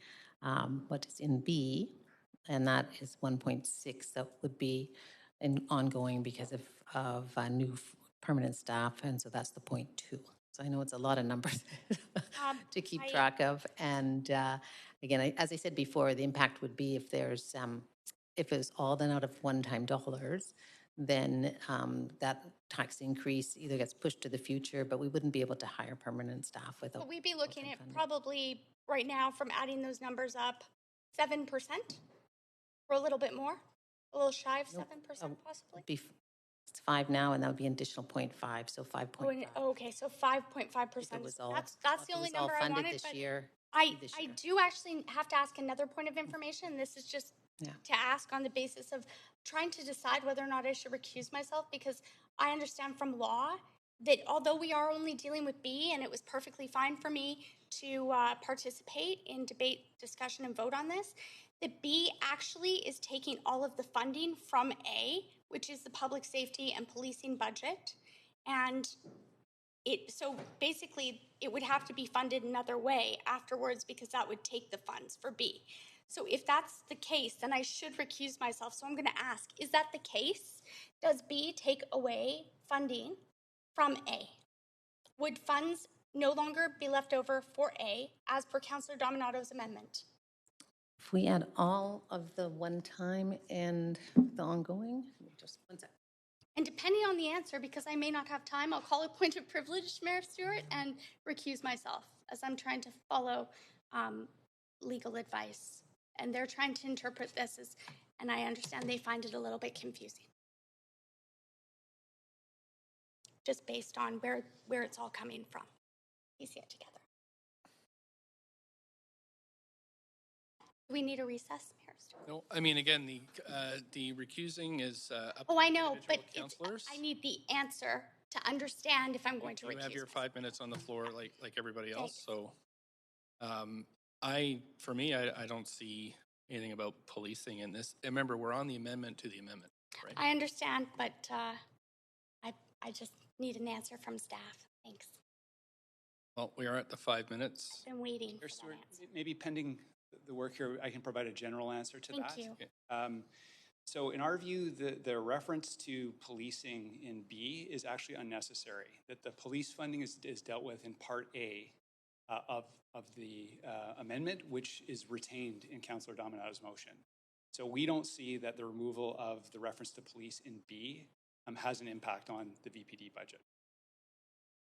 what is in B, and that is 1.6. That would be an ongoing because of new permanent staff, and so that's the 0.2. So I know it's a lot of numbers to keep track of. And again, as I said before, the impact would be if there's if it was all done out of one-time dollars, then that tax increase either gets pushed to the future, but we wouldn't be able to hire permanent staff without. But we'd be looking at probably right now, from adding those numbers up, 7%, or a little bit more, a little shy of 7% possibly. It's 5 now, and that would be an additional 0.5, so 5.5. Okay, so 5.5%. That's the only number I wanted. This year. I do actually have to ask another point of information. This is just to ask on the basis of trying to decide whether or not I should recuse myself, because I understand from law that although we are only dealing with B, and it was perfectly fine for me to participate in debate, discussion, and vote on this, that B actually is taking all of the funding from A, which is the public safety and policing budget. And so basically it would have to be funded another way afterwards, because that would take the funds for B. So if that's the case, then I should recuse myself. So I'm going to ask, is that the case? Does B take away funding from A? Would funds no longer be left over for A as per Councillor Dominato's amendment? If we add all of the one-time and the ongoing, just one second. And depending on the answer, because I may not have time, I'll call a point of privilege, Mayor Stewart, and recuse myself, as I'm trying to follow legal advice. And they're trying to interpret this as, and I understand they find it a little bit confusing. Just based on where it's all coming from. Piecing it together. Do we need a recess, Mayor Stewart? No, I mean, again, the recusing is up Oh, to I know, but councillors. I need the answer to understand if I'm going to recuse. You have your 5 minutes on the floor like everybody else. So for me, I don't see anything about policing in this. Remember, we're on the amendment to the amendment, right? I understand, but I just need an answer from staff. Thanks. Well, we are at the 5 minutes. I've been waiting Mayor for Stewart, that answer. maybe pending the work here, I can provide a general answer to that. Thank you. So in our view, the reference to policing in B is actually unnecessary. That the police funding is dealt with in Part A of the amendment, which is retained in Councillor Dominato's motion. So we don't see that the removal of the reference to police in B has an impact on the VPD budget.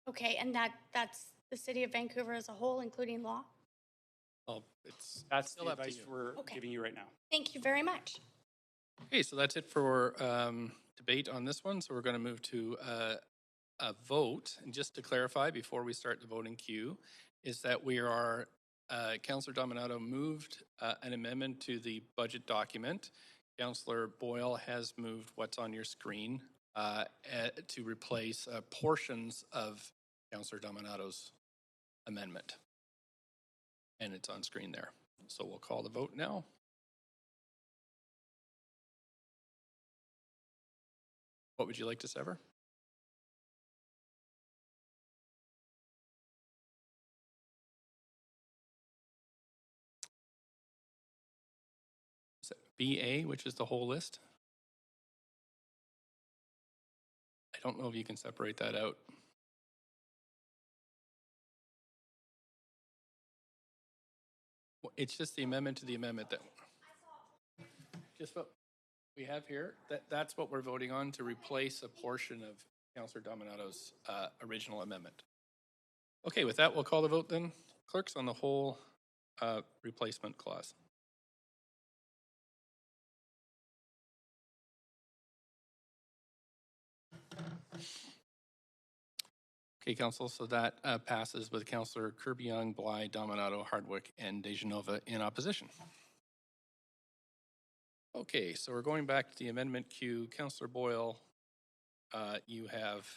Okay, and that's the city of Vancouver as a whole, including law? Well, That's still the up to advice you. we're giving you right now. Thank you very much. Okay, so that's it for debate on this one. So we're going to move to a vote. And just to clarify, before we start the voting queue, is that we are, Councillor Dominato moved an amendment to the budget document. Councillor Boyle has moved what's on your screen to replace portions of Councillor Dominato's amendment. And it's on screen there. So we'll call the vote now. What would you like to sever? Is it BA, which is the whole list? I don't know if you can separate that out. It's just the amendment to the amendment that just what we have here. That's what we're voting on, to replace a portion of Councillor Dominato's original amendment. Okay, with that, we'll call the vote then. Clerks, on the whole replacement clause. Okay, Council, so that passes with Councillor Kirby-Yung, Bly, Dominato, Hardwick, and DeGenova in opposition. Okay, so we're going back to the amendment queue. Councillor Boyle, you have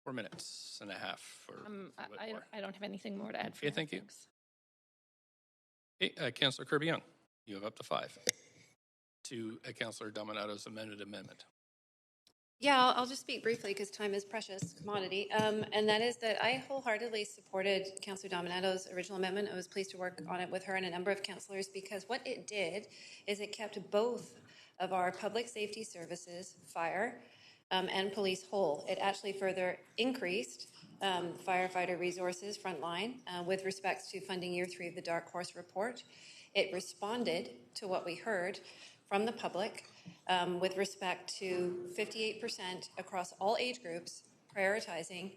4 minutes and a half. I don't have anything more to add. Okay, thank you. Okay, Councillor Kirby-Yung, you have up to 5 to Councillor Dominato's amended amendment. Yeah, I'll just speak briefly because time is precious commodity. And that is that I wholeheartedly supported Councillor Dominato's original amendment. I was pleased to work on it with her and a number of councillors because what it did is it kept both of our public safety services, fire and police, whole. It actually further increased firefighter resources frontline with respect to funding year 3 of the Dark Horse report. It responded to what we heard from the public with respect to 58% across all age groups prioritizing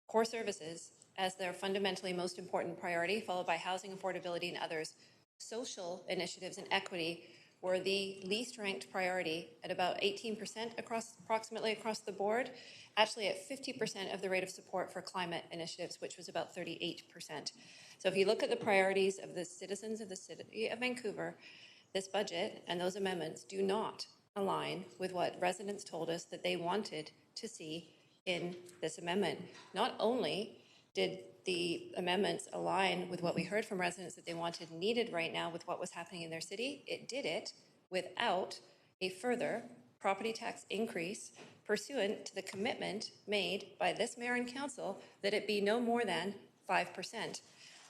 core services as their fundamentally most important priority, followed by housing affordability and others. Social initiatives and equity were the least ranked priority at about 18% approximately across the board, actually at 50% of the rate of support for climate initiatives, which was about 38%. So if you look at the priorities of the citizens of the city of Vancouver, this budget and those amendments do not align with what residents told us that they wanted to see in this amendment. Not only did the amendments align with what we heard from residents that they wanted needed right now with what was happening in their city, it did it without a further property tax increase pursuant to the commitment made by this mayor and council that it be no more than 5%.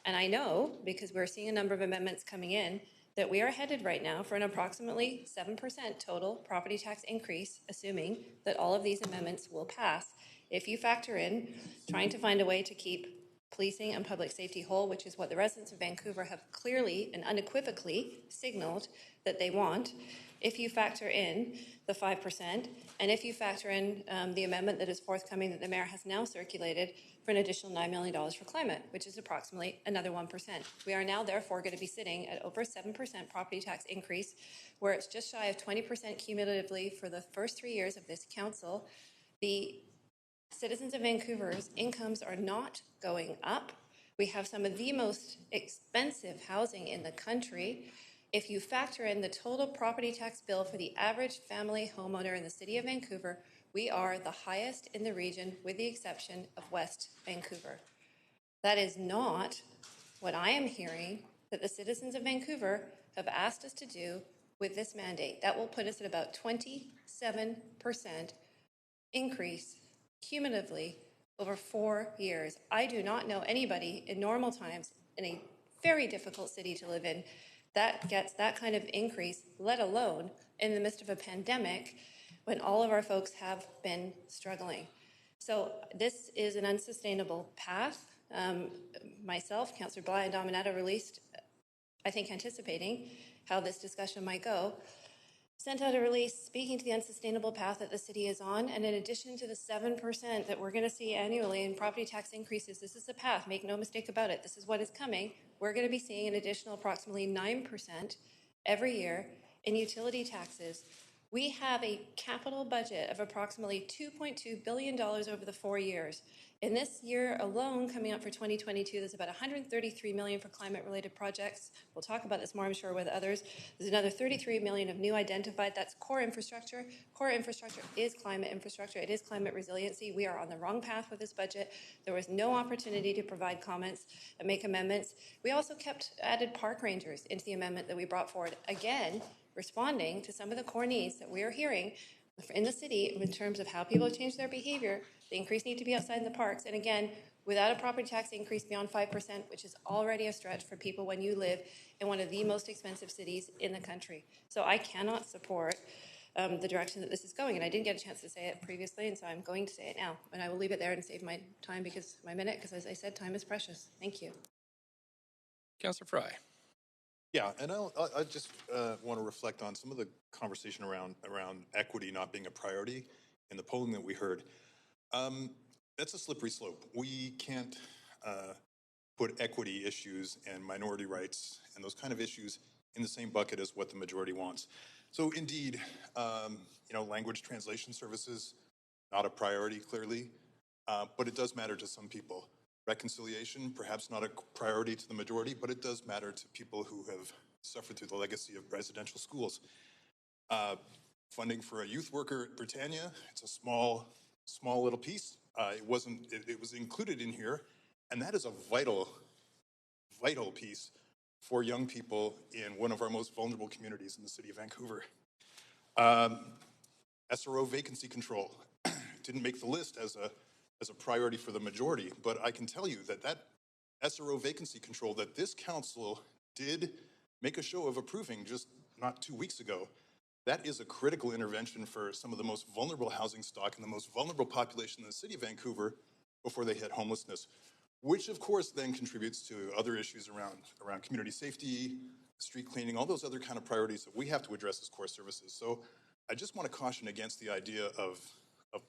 And I know, because we're seeing a number of amendments coming in, that we are headed right now for an approximately 7% total property tax increase, assuming that all of these amendments will pass. If you factor in trying to find a way to keep policing and public safety whole, which is what the residents of Vancouver have clearly and unequivocally signaled that they want, if you factor in the 5%, and if you factor in the amendment that is forthcoming that the mayor has now circulated for an additional $9 million for climate, which is approximately another 1%. We are now therefore going to be sitting at over 7% property tax increase, where it's just shy of 20% cumulatively for the first 3 years of this council. The citizens of Vancouver's incomes are not going up. We have some of the most expensive housing in the country. If you factor in the total property tax bill for the average family homeowner in the city of Vancouver, we are the highest in the region with the exception of West Vancouver. That is not what I am hearing that the citizens of Vancouver have asked us to do with this mandate. That will put us at about 27% increase cumulatively over 4 years. I do not know anybody in normal times in a very difficult city to live in that gets that kind of increase, let alone in the midst of a pandemic when all of our folks have been struggling. So this is an unsustainable path. Myself, Councillor Bly and Dominato released, I think, anticipating how this discussion might go, sent out a release speaking to the unsustainable path that the city is on. And in addition to the 7% that we're going to see annually in property tax increases, this is the path. Make no mistake about it. This is what is coming. We're going to be seeing an additional approximately 9% every year in utility taxes. We have a capital budget of approximately $2.2 billion over the 4 years. In this year alone, coming up for 2022, there's about $133 million for climate-related projects. We'll talk about this more, I'm sure, with others. There's another $33 million of new identified. That's core infrastructure. Core infrastructure is climate infrastructure. It is climate resiliency. We are on the wrong path with this budget. There was no opportunity to provide comments and make amendments. We also added park rangers into the amendment that we brought forward, again, responding to some of the core needs that we are hearing in the city in terms of how people have changed their behavior. The increase need to be outside in the parks. And again, without a property tax increase beyond 5%, which is already a stretch for people when you live in one of the most expensive cities in the country. So I cannot support the direction that this is going. And I didn't get a chance to say it previously, and so I'm going to say it now. And I will leave it there and save my time because my minute, because as I said, time is precious. Thank you. Councillor Fry. Yeah, and I just want to reflect on some of the conversation around equity not being a priority in the polling that we heard. That's a slippery slope. We can't put equity issues and minority rights and those kind of issues in the same bucket as what the majority wants. So indeed, language translation services, not a priority clearly, but it does matter to some people. Reconciliation, perhaps not a priority to the majority, but it does matter to people who have suffered through the legacy of residential schools. Funding for a youth worker at Britannia, it's a small little piece. It was included in here, and that is a vital piece for young people in one of our most vulnerable communities in the city of Vancouver. SRO vacancy control didn't make the list as a priority for the majority, but I can tell you that SRO vacancy control that this council did make a show of approving just not 2 weeks ago, that is a critical intervention for some of the most vulnerable housing stock and the most vulnerable population in the city of Vancouver before they hit homelessness, which of course then contributes to other issues around community safety, street cleaning, all those other kind of priorities that we have to address as core services. So I just want to caution against the idea of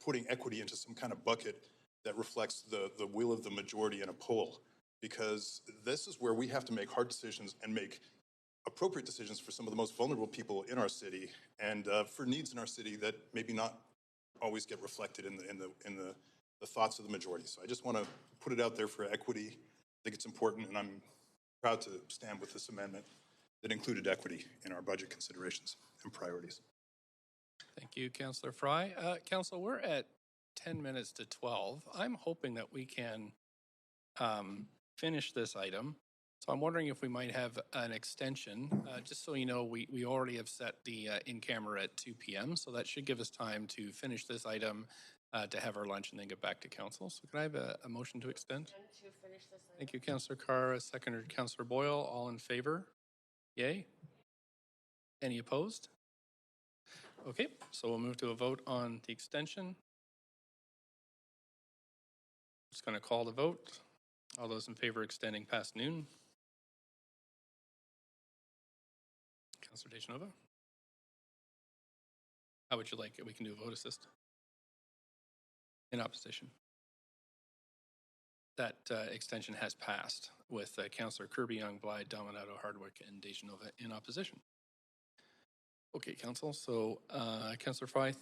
putting equity into some kind of bucket that reflects the will of the majority in a poll, because this is where we have to make hard decisions and make appropriate decisions for some of the most vulnerable people in our city and for needs in our city that maybe not always get reflected in the thoughts of the majority. So I just want to put it out there for equity. I think it's important, and I'm proud to stand with this amendment that included equity in our budget considerations and priorities. Thank you, Councillor Fry. Council, we're at 10 minutes to 12. I'm hoping that we can finish this item. So I'm wondering if we might have an extension. Just so you know, we already have set the in-camera at 2 p.m., so that should give us time to finish this item, to have our lunch, and then get back to council. So can I have a motion to extend? Thank you, Councillor Carr. Seconded, Councillor Boyle. All in favor? Yay? Any opposed? Okay, so we'll move to a vote on the extension. Just going to call the vote. All those in favor extending past noon? Councillor Dejanova? How would you like it? We can do a vote assist. In opposition. That extension has passed with Councillor Kirby, Young, Blythe, Dominato, Hardwick, and Dejanova in opposition. Okay, Council. So, Councillor Fry.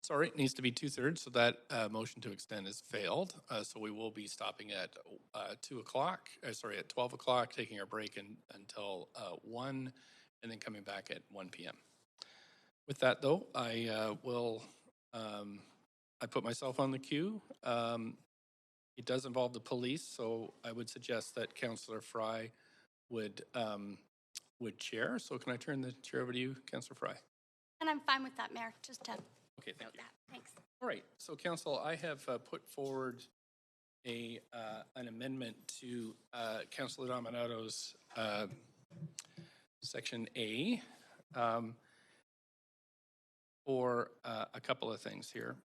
Sorry, it needs to be 2/3, so that motion to extend has failed. So we will be stopping at 2 o'clock, at 12 o'clock, taking our break until 1, and then coming back at 1 p.m. With that, though, I put myself on the queue. It does involve the police, so I would suggest that Councillor Fry would chair. So can I turn the chair over to you, Councillor Fry? And I'm fine with that, Mayor, just to Okay, thank you. that. Thanks. All right, so Council, I have put forward an amendment to Councillor Dominato's Section A for a couple of things here.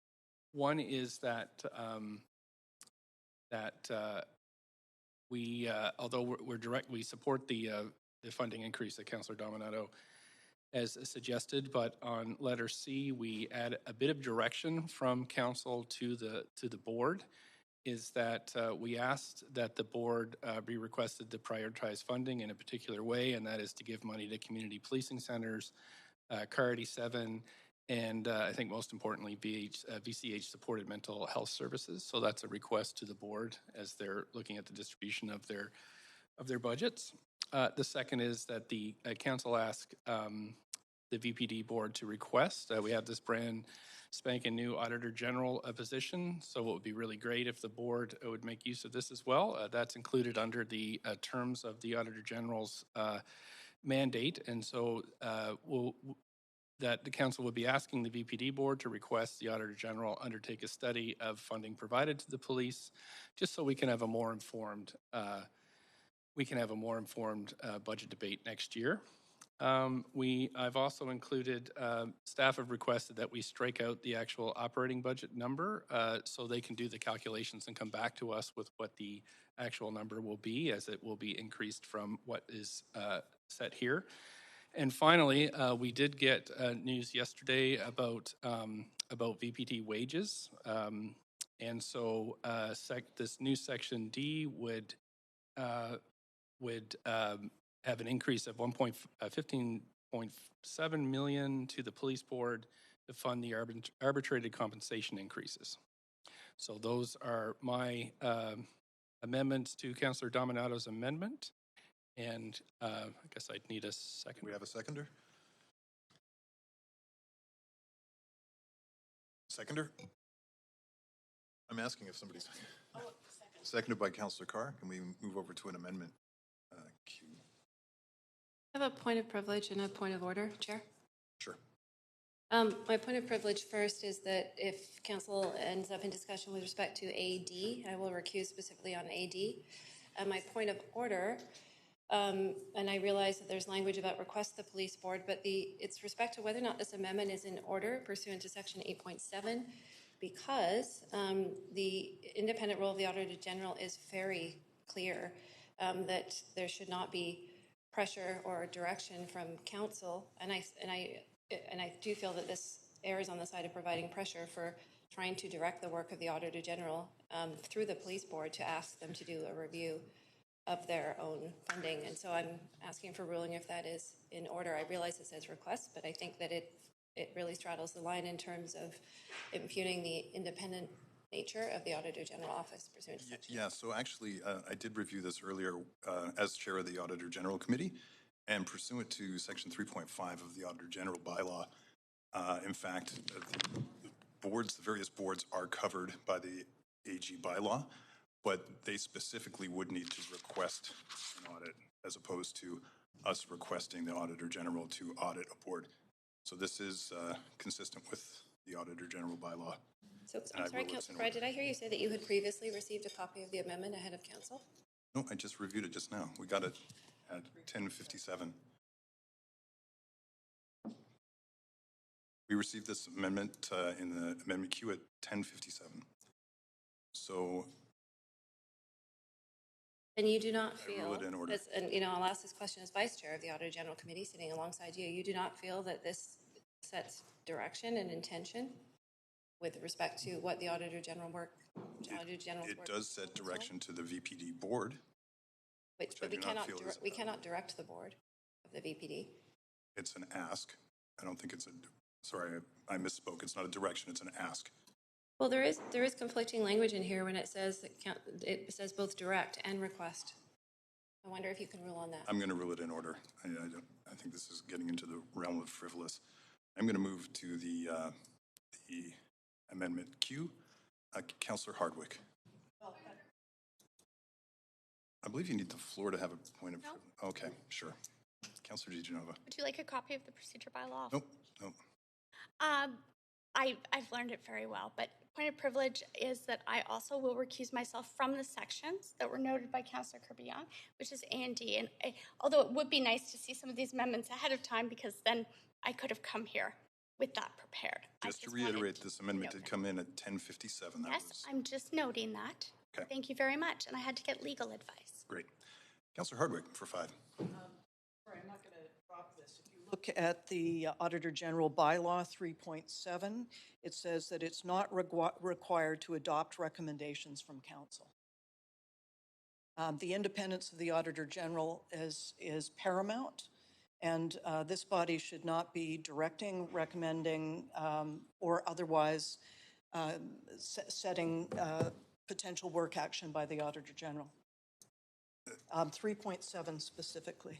One is that we, although we support the funding increase that Councillor Dominato has suggested, but on letter C, we add a bit of direction from council to the board, is that we asked that the board be requested to prioritize funding in a particular way, and that is to give money to community policing centers, CAR 87, and I think most importantly, VCH supported mental health services. So that's a request to the board as they're looking at the distribution of their budgets. The second is that the council ask the VPD board to request. We have this brand spanking new Auditor General position, so it would be really great if the board would make use of this as well. That's included under the terms of the Auditor General's mandate, and so that the council would be asking the VPD board to request the Auditor General undertake a study of funding provided to the police, just so we can have a more informed budget debate next year. I've also included, staff have requested that we strike out the actual operating budget number so they can do the calculations and come back to us with what the actual number will be, as it will be increased from what is set here. And finally, we did get news yesterday about VPD wages. And so this new section D would have an increase of 15.7 million to the police board to fund the arbitrated compensation increases. So those are my amendments to Councillor Dominato's amendment. And I guess I'd need a second. We have a seconder? Seconder? I'm asking if somebody's... Seconded by Councillor Carr. Can we move over to an amendment queue? I have a point of privilege and a point of order, Chair. Sure. My point of privilege first is that if council ends up in discussion with respect to AD, I will recuse specifically on AD. My point of order, and I realize that there's language about request the police board, but it's respect to whether or not this amendment is in order pursuant to section 8.7, because the independent role of the Auditor General is very clear, that there should not be pressure or direction from council, and I do feel that this errs on the side of providing pressure for trying to direct the work of the Auditor General through the police board to ask them to do a review of their own funding. And so I'm asking for ruling if that is in order. I realize it says request, but I think that it really straddles the line in terms of impugning the independent nature of the Auditor General Office pursuant to section. Yeah, so actually, I did review this earlier as chair of the Auditor General Committee, and pursuant to section 3.5 of the Auditor General bylaw, in fact, the various boards are covered by the AG bylaw, but they specifically would need to request an audit as opposed to us requesting the Auditor General to audit a board. So this is consistent with the Auditor General bylaw. So I'm sorry, Councillor Fry, did I hear you say that you had previously received a copy of the amendment ahead of council? No, I just reviewed it just now. We got it at 10:57. We received this amendment in the amendment queue at 10:57. So. And you do not feel, rule it in order. and I'll ask this question as Vice Chair of the Auditor General Committee sitting alongside you, you do not feel that this sets direction and intention with respect to what the Auditor General It does set direction to the VPD board. But we cannot direct the board of the VPD. It's an ask. I don't think it's sorry, I misspoke. It's not a direction, it's an ask. Well, there is conflicting language in here when it says it says both direct and request. I wonder if you can rule on that. I'm going to rule it in order. I think this is getting into the realm of frivolous. I'm going to move to the amendment Q. Councillor Hardwick. I believe you need the floor to have a point of... No. Okay, sure. Councillor DiGenova. Would you like a copy of the procedure bylaw? Nope. I've learned it very well, but point of privilege is that I also will recuse myself from the sections that were noted by Councillor Kirby-Young, which is A and D. And although it would be nice to see some of these amendments ahead of time, because then I could have come here with that prepared. Just to reiterate, this amendment did come in at 10:57. Yes, I'm just noting that. Okay. Thank you very much. And I had to get legal advice. Great. Councillor Hardwick for 5. Sorry, I'm not going to drop this. If you look at the Auditor General Bylaw 3.7, it says that it's not required to adopt recommendations from council. The independence of the Auditor General is paramount, and this body should not be directing, recommending, or otherwise setting potential work action by the Auditor General. 3.7 specifically.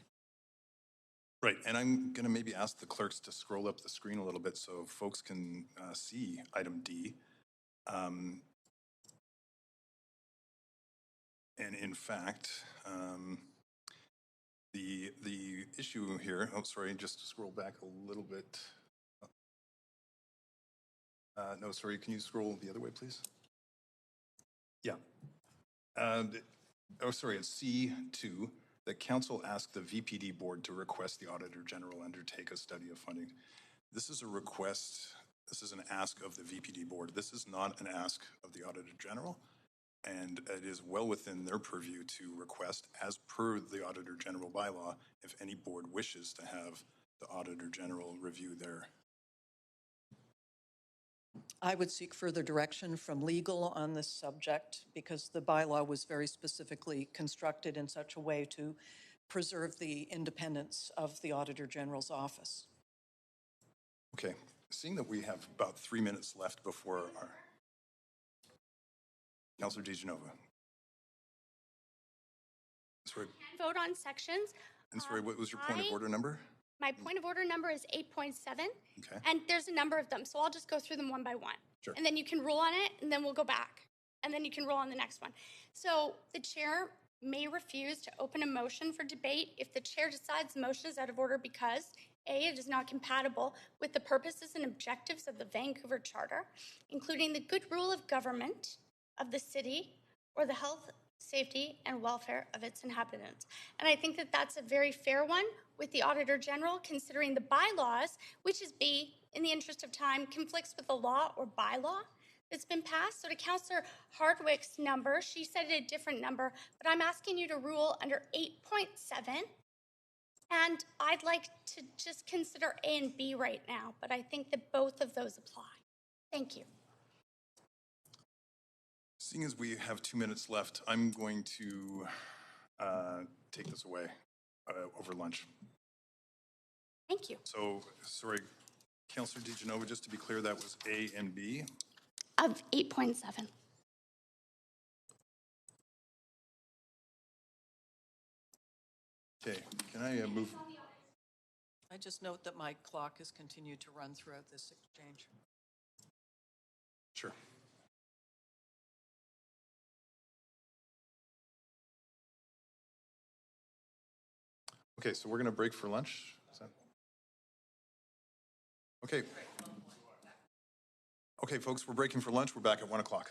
Right, and I'm going to maybe ask the clerks to scroll up the screen a little bit so folks can see item D. And in fact, the issue here, oh, sorry, just scroll back a little bit. No, sorry, can you scroll the other way, please? Yeah. Oh, sorry, it's C2. The council asked the VPD board to request the Auditor General undertake a study of funding. This is a request, this is an ask of the VPD board. This is not an ask of the Auditor General, and it is well within their purview to request, as per the Auditor General bylaw, if any board wishes to have the Auditor General review their. I would seek further direction from legal on this subject because the bylaw was very specifically constructed in such a way to preserve the independence of the Auditor General's office. Okay, seeing that we have about 3 minutes left before our Councillor DiGenova. Sorry. Vote on sections. And sorry, what was your point of order number? My point of order number is 8.7. Okay. And there's a number of them, so I'll just go through them one by one. Sure. And then you can rule on it, and then we'll go back. And then you can rule on the next one. So the chair may refuse to open a motion for debate if the chair decides the motion is out of order because A, it is not compatible with the purposes and objectives of the Vancouver Charter, including the good rule of government of the city or the health, safety, and welfare of its inhabitants. And I think that that's a very fair one with the Auditor General, considering the bylaws, which is B, in the interest of time, conflicts with the law or bylaw that's been passed. So to Councillor Hardwick's number, she said a different number, but I'm asking you to rule under 8.7. And I'd like to just consider A and B right now, but I think that both of those apply. Thank you. Seeing as we have 2 minutes left, I'm going to take this away over lunch. Thank you. So, sorry, Councillor DiGenova, just to be clear, that was A and B? Of 8.7. Okay, can I move? I just note that my clock has continued to run throughout this exchange. Sure. Okay, so we're going to break for lunch. Is that... Okay. Okay, folks, we're breaking for lunch. We're back at 1 o'clock.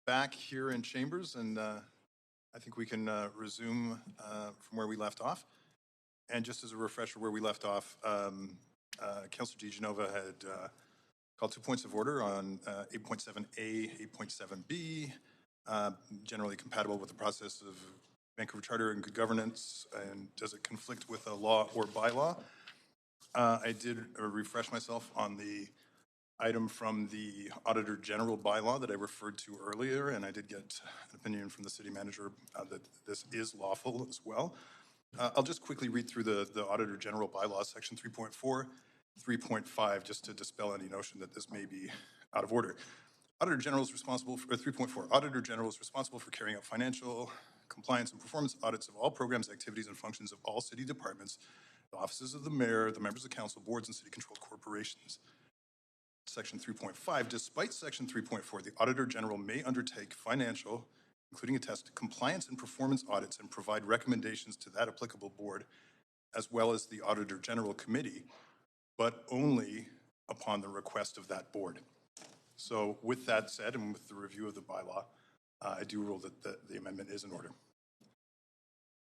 back here in chambers, and I think we can resume from where we left off. And just as a refresher, where we left off, Councilor DiGenova had called 2 points of order on 8.7A, 8.7B, generally compatible with the process of Vancouver Charter and good governance, and does it conflict with a law or bylaw? I did refresh myself on the item from the Auditor General bylaw that I referred to earlier, and I did get an opinion from the city manager that this is lawful as well. I'll just quickly read through the Auditor General bylaw, section 3.4, 3.5, just to dispel any notion that this may be out of order. Auditor General is responsible for 3.4. Auditor General is responsible for carrying out financial, compliance, and performance audits of all programs, activities, and functions of all city departments, the offices of the mayor, the members of council, boards, and city-controlled corporations. Section 3.5, despite Section 3.4, the Auditor General may undertake financial, including attest compliance and performance audits, and provide recommendations to that applicable board, as well as the Auditor General Committee, but only upon the request of that board. So with that said, and with the review of the bylaw, I do rule that the amendment is in order.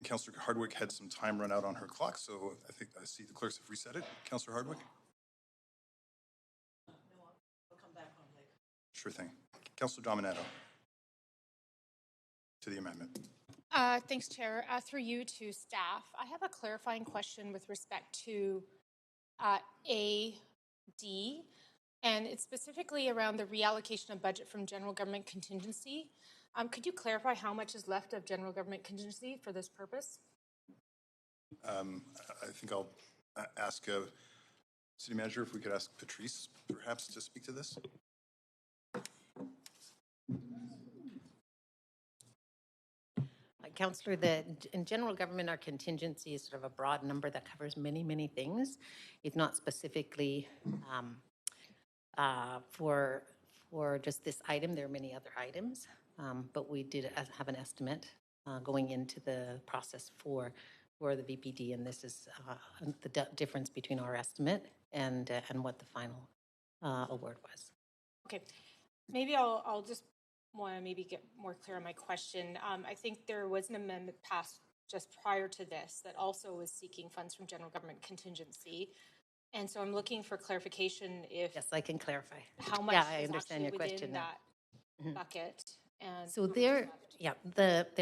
Councillor Hardwick had some time run out on her clock, so I think I see the clerks have reset it. Councillor Hardwick? No, I'll come back on later. Sure thing. Councillor Dominato to the amendment. Thanks, Chair. Through you to staff, I have a clarifying question with respect to AD, and it's specifically around the reallocation of budget from general government contingency. Could you clarify how much is left of general government contingency for this purpose? I think I'll ask City Manager if we could ask Patrice perhaps to speak to this. Councillor, in general government, our contingency is sort of a broad number that covers many, many things. It's not specifically for just this item. There are many other items, but we did have an estimate going into the process for the VPD, and this is the difference between our estimate and what the final award was. Okay, maybe I'll just want to maybe get more clear on my question. I think there was an amendment passed just prior to this that also was seeking funds from general government contingency. And so I'm looking for clarification if... Yes, I can clarify. How much I is understand your within question that bucket? And so there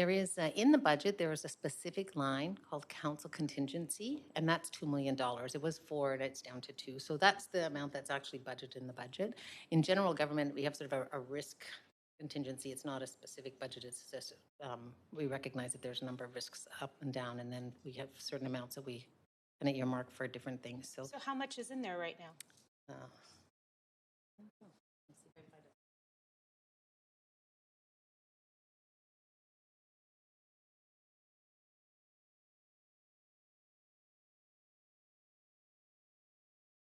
is, in the budget, there is a specific line called council contingency, and that's $2 million. It was 4, and it's down to 2. So that's the amount that's actually budgeted in the budget. In general government, we have sort of a risk contingency. It's not a specific budget. It's just, we recognize that there's a number of risks up and down, and then we have certain amounts that we kind of earmark for different things. So how much is in there right now? Let's see if I can find it.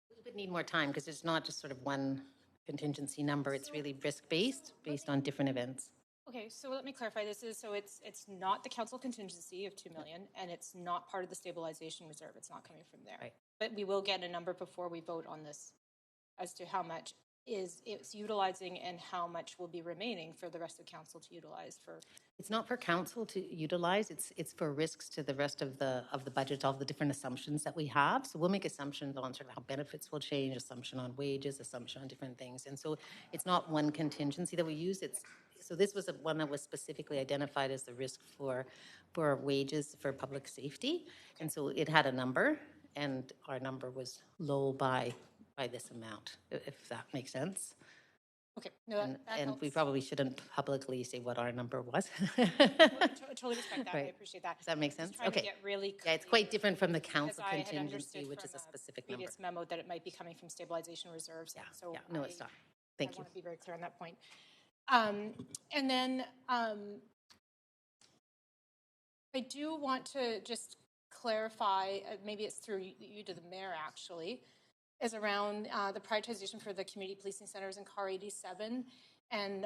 We would need more time because it's not just sort of one contingency number. It's really risk-based, based on different events. Okay, so let me clarify. This is, so it's not the council contingency of $2 million, and it's not part of the stabilization reserve. It's not coming from there. Right. But we will get a number before we vote on this as to how much it's utilizing and how much will be remaining for the rest of council to utilize for. It's not for council to utilize. It's for risks to the rest of the budget, all the different assumptions that we have. So we'll make assumptions on sort of how benefits will change, assumption on wages, assumption on different things. And so it's not one contingency that we use. So this was one that was specifically identified as the risk for wages for public safety. And so it had a number, and our number was low by this amount, if that makes sense. Okay, no, that and helps. we probably shouldn't publicly say what our number was. Totally respect that. Right. I appreciate that. Does that make sense? Just trying to Okay. get really Yeah, it's quite different from the council because I had contingency, understood which from is a specific number. previous memo that it might be coming from stabilization reserves. Yeah, so yeah. No, it's not. Thank I you. want to be very clear on that point. And then I do want to just clarify, maybe it's through you to the mayor actually, is around the prioritization for the community policing centers in CAR 87 and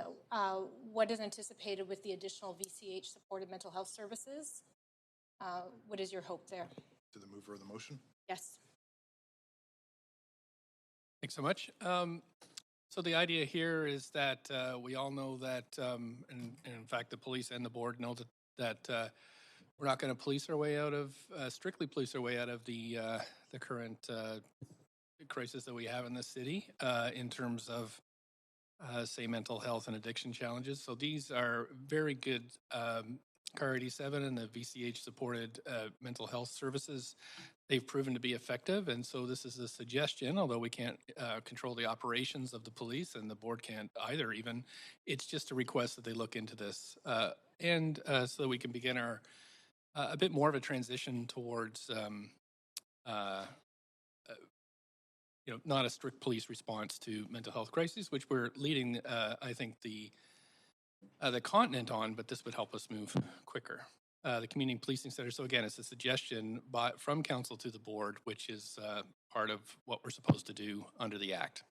what is anticipated with the additional VCH supported mental health services. What is your hope there? To the mover of the motion? Yes. Thanks so much. So the idea here is that we all know that, and in fact, the police and the board know that we're not going to police our way out of, strictly police our way out of the current crisis that we have in the city in terms of, say, mental health and addiction challenges. So these are very good CAR 87 and the VCH supported mental health services. They've proven to be effective. And so this is a suggestion, although we can't control the operations of the police and the board can't either even, it's just a request that they look into this. And so that we can begin our, a bit more of a transition towards not a strict police response to mental health crises, which we're leading, I think, the continent on, but this would help us move quicker. The Community Policing Center, so again, it's a suggestion from council to the board, which is part of what we're supposed to do under the Act.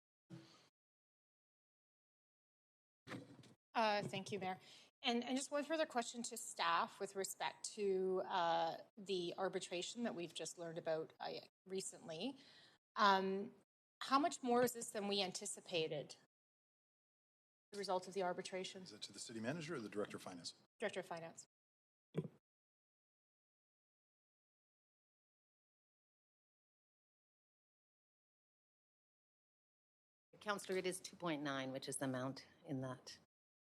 Thank you, Mayor. And just one further question to staff with respect to the arbitration that we've just learned about recently. How much more is this than we anticipated? The result of the arbitration? Is it to the city manager or the director of finance? Director of Finance. Councillor, it is 2.9, which is the amount in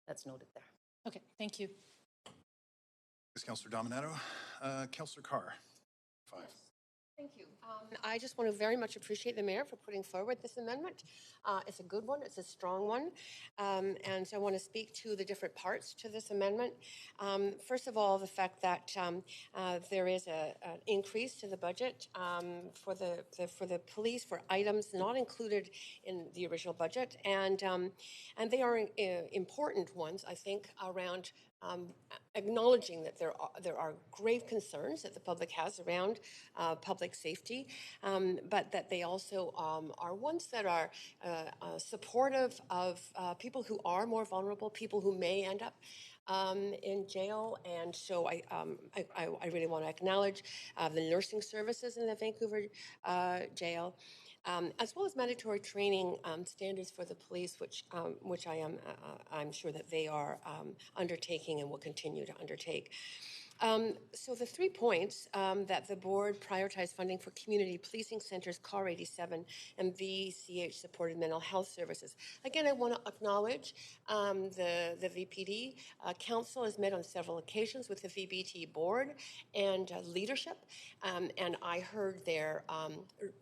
that's noted there. Okay, thank you. Thanks, Councillor Dominato. Councillor Carr, 5. Thank you. I just want to very much appreciate the mayor for putting forward this amendment. It's a good one. It's a strong one. And so I want to speak to the different parts to this amendment. First of all, the fact that there is an increase to the budget for the police for items not included in the original budget, and they are important ones, I think, around acknowledging that there are grave concerns that the public has around public safety, but that they also are ones that are supportive of people who are more vulnerable, people who may end up in jail. And so I really want to acknowledge the nursing services in the Vancouver jail. As well as mandatory training standards for the police, which I'm sure that they are undertaking and will continue to undertake. So the 3 points that the board prioritized funding for community policing centers, CAR 87, and VCH supported mental health services. Again, I want to acknowledge the VPD council has met on several occasions with the VBT board and leadership, and I heard their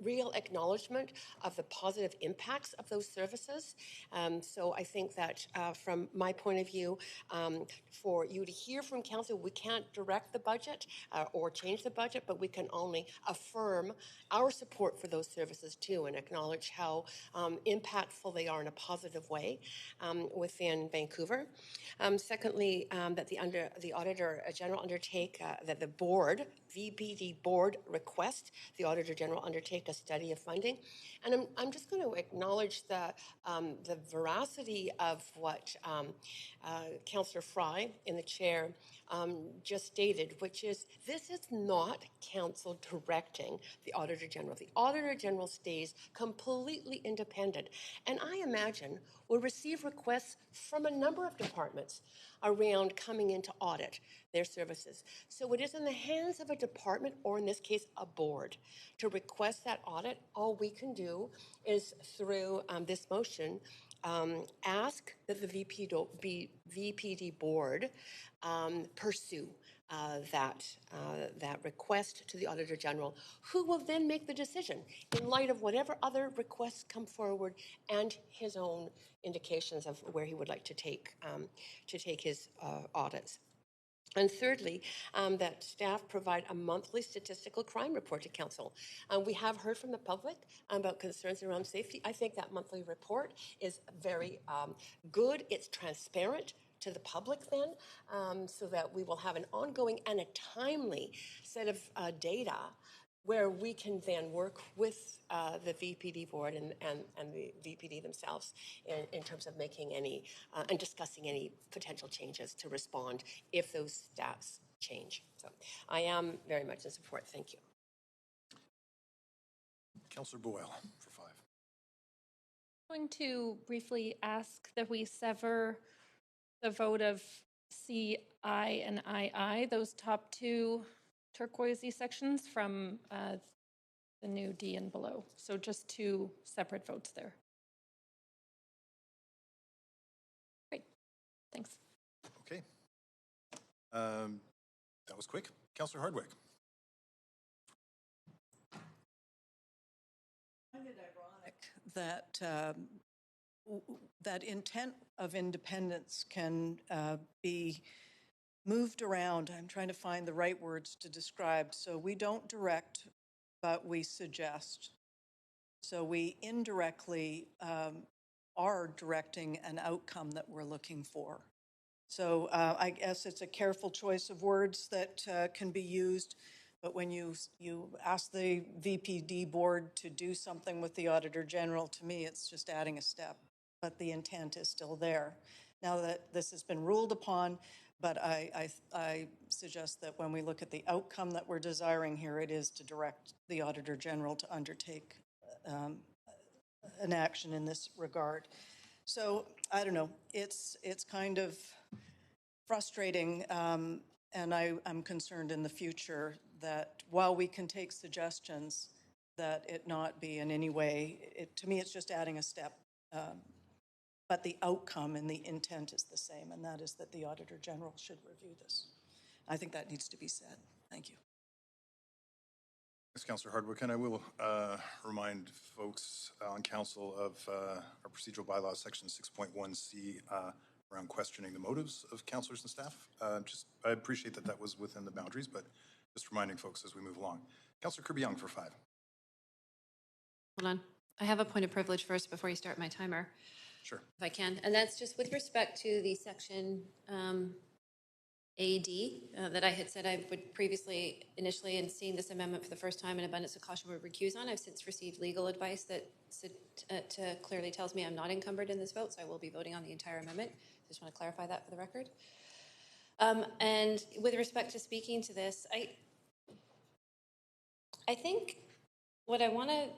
real acknowledgement of the positive impacts of those services. So I think that from my point of view, for you to hear from council, we can't direct the budget or change the budget, but we can only affirm our support for those services too and acknowledge how impactful they are in a positive way within Vancouver. Secondly, that the Auditor General undertake, that the board, VPD board request the Auditor General undertake a study of funding. And I'm just going to acknowledge the veracity of what Councillor Fry in the chair just stated, which is this is not council directing the Auditor General. The Auditor General stays completely independent. And I imagine will receive requests from a number of departments around coming in to audit their services. So it is in the hands of a department, or in this case, a board, to request that audit. All we can do is through this motion ask that the VPD board pursue that request to the Auditor General, who will then make the decision in light of whatever other requests come forward and his own indications of where he would like to take his audits. And thirdly, that staff provide a monthly statistical crime report to council. We have heard from the public about concerns around safety. I think that monthly report is very good. It's transparent to the public then, so that we will have an ongoing and a timely set of data where we can then work with the VPD board and the VPD themselves in terms of making any and discussing any potential changes to respond if those stats change. So I am very much in support. Thank you. Councillor Boyle for 5. Going to briefly ask that we sever the vote of CI and II, those top two turquoisey sections from the new D and below. So just two separate votes there. Great, thanks. Okay. That was quick. Councillor Hardwick. I find it ironic that that intent of independence can be moved around. I'm trying to find the right words to describe. So we don't direct, but we suggest. So we indirectly are directing an outcome that we're looking for. So I guess it's a careful choice of words that can be used. But when you ask the VPD board to do something with the Auditor General, to me, it's just adding a step. But the intent is still there. Now that this has been ruled upon, but I suggest that when we look at the outcome that we're desiring here, it is to direct the Auditor General to undertake an action in this regard. So I don't know. It's kind of frustrating, and I'm concerned in the future that while we can take suggestions, that it not be in any way. To me, it's just adding a step. But the outcome and the intent is the same, and that is that the Auditor General should review this. I think that needs to be said. Thank you. Thanks, Councillor Hardwick, and I will remind folks on council of our procedural bylaws, section 6.1C, around questioning the motives of councillors and staff. I appreciate that that was within the boundaries, but just reminding folks as we move along. Councillor Kirby-Young for 5. Hold on. I have a point of privilege first before you start my timer. Sure. If I can. And that's just with respect to the section AD that I had said I would previously, initially, and seeing this amendment for the first time in abundance of caution, would recuse on. I've since received legal advice that clearly tells me I'm not encumbered in this vote, so I will be voting on the entire amendment. Just want to clarify that for the record. And with respect to speaking to this, I think what I want to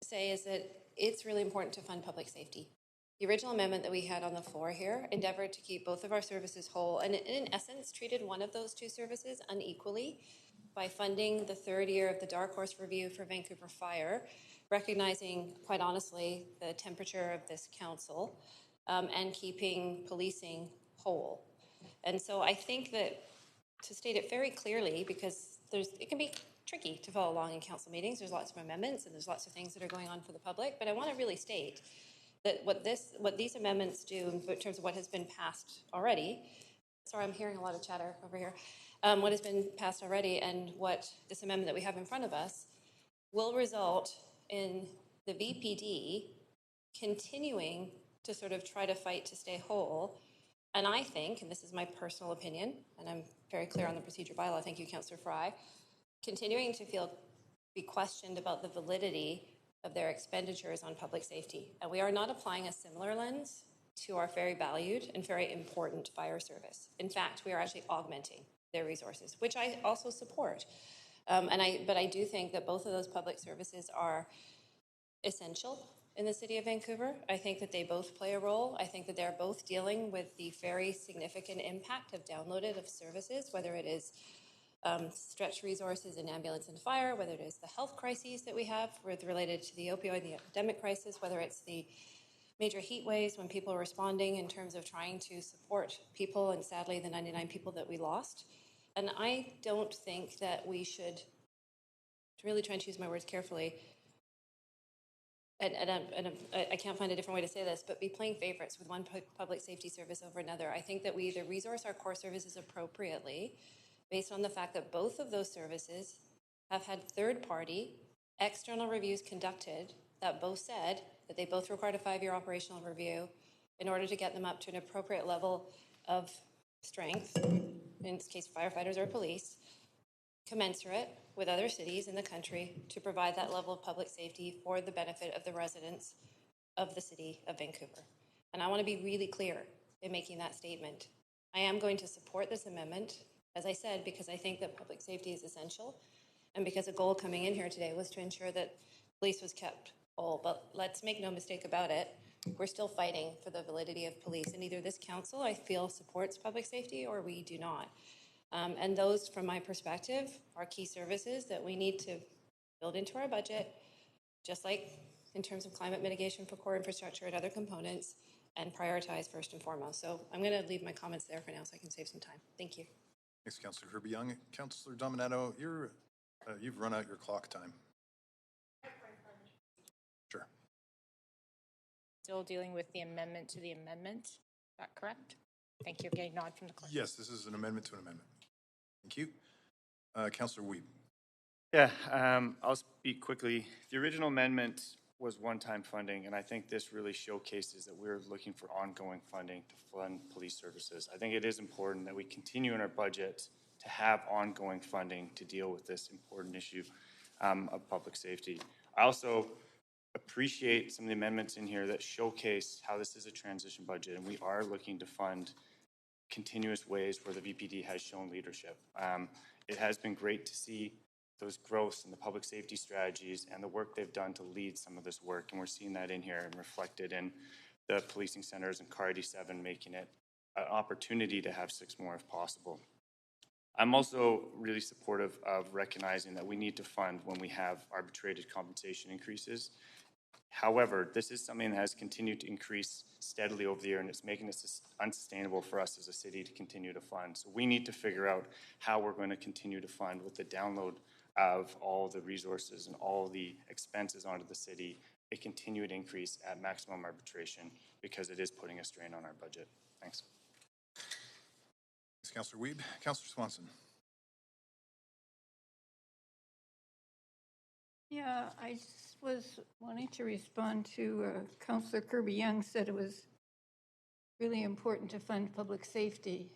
say is that it's really important to fund public safety. The original amendment that we had on the floor here endeavored to keep both of our services whole and in essence treated one of those two services unequally by funding the third year of the Dark Horse Review for Vancouver Fire, recognizing, quite honestly, the temperature of this council and keeping policing whole. And so I think that, to state it very clearly, because it can be tricky to follow along in council meetings, there's lots of amendments and there's lots of things that are going on for the public, but I want to really state that what these amendments do in terms of what has been passed already, sorry, I'm hearing a lot of chatter over here, what has been passed already and what this amendment that we have in front of us will result in the VPD continuing to sort of try to fight to stay whole. And I think, and this is my personal opinion, and I'm very clear on the procedure bylaw, thank you, Councillor Fry, continuing to be questioned about the validity of their expenditures on public safety. And we are not applying a similar lens to our very valued and very important fire service. In fact, we are actually augmenting their resources, which I also support. But I do think that both of those public services are essential in the city of Vancouver. I think that they both play a role. I think that they're both dealing with the very significant impact of downloaded of services, whether it is stretched resources in ambulance and fire, whether it is the health crises that we have related to the opioid, the epidemic crisis, whether it's the major heat waves when people are responding in terms of trying to support people, and sadly the 99 people that we lost. And I don't think that we should, to really try and choose my words carefully, and I can't find a different way to say this, but be playing favorites with one public safety service over another. I think that we either resource our core services appropriately based on the fact that both of those services have had third-party external reviews conducted that both said that they both required a 5-year operational review in order to get them up to an appropriate level of strength, in this case firefighters or police, commensurate with other cities in the country to provide that level of public safety for the benefit of the residents of the city of Vancouver. And I want to be really clear in making that statement. I am going to support this amendment, as I said, because I think that public safety is essential, and because a goal coming in here today was to ensure that police was kept goal, but let's make no mistake about it. We're still fighting for the validity of police, and either this council, I feel, supports public safety or we do not. And those, from my perspective, are key services that we need to build into our budget, just like in terms of climate mitigation for core infrastructure and other components, and prioritize first and foremost. So I'm going to leave my comments there for now so I can save some time. Thank you. Thanks, Councillor Kirby-Young. Councillor Dominato, you've run out your clock time. Sure. Still dealing with the amendment to the amendment. Is that correct? Thank you. Okay, nod from the clerk. Yes, this is an amendment to an amendment. Thank you. Councillor Wiebe. Yeah, I'll speak quickly. The original amendment was one-time funding, and I think this really showcases that we're looking for ongoing funding to fund police services. I think it is important that we continue in our budget to have ongoing funding to deal with this important issue of public safety. I also appreciate some of the amendments in here that showcase how this is a transition budget, and we are looking to fund continuous ways where the VPD has shown leadership. It has been great to see those growths in the public safety strategies and the work they've done to lead some of this work, and we're seeing that in here and reflected in the policing centers and CAR 87, making it an opportunity to have 6 more if possible. I'm also really supportive of recognizing that we need to fund when we have arbitrated compensation increases. However, this is something that has continued to increase steadily over the year, and it's making this unsustainable for us as a city to continue to fund. So we need to figure out how we're going to continue to fund with the download of all the resources and all the expenses onto the city, a continued increase at maximum arbitration, because it is putting a strain on our budget. Thanks. Thanks, Councillor Wiebe. Councillor Swanson. Yeah, I just was wanting to respond to Councillor Kirby-Young said it was really important to fund public safety.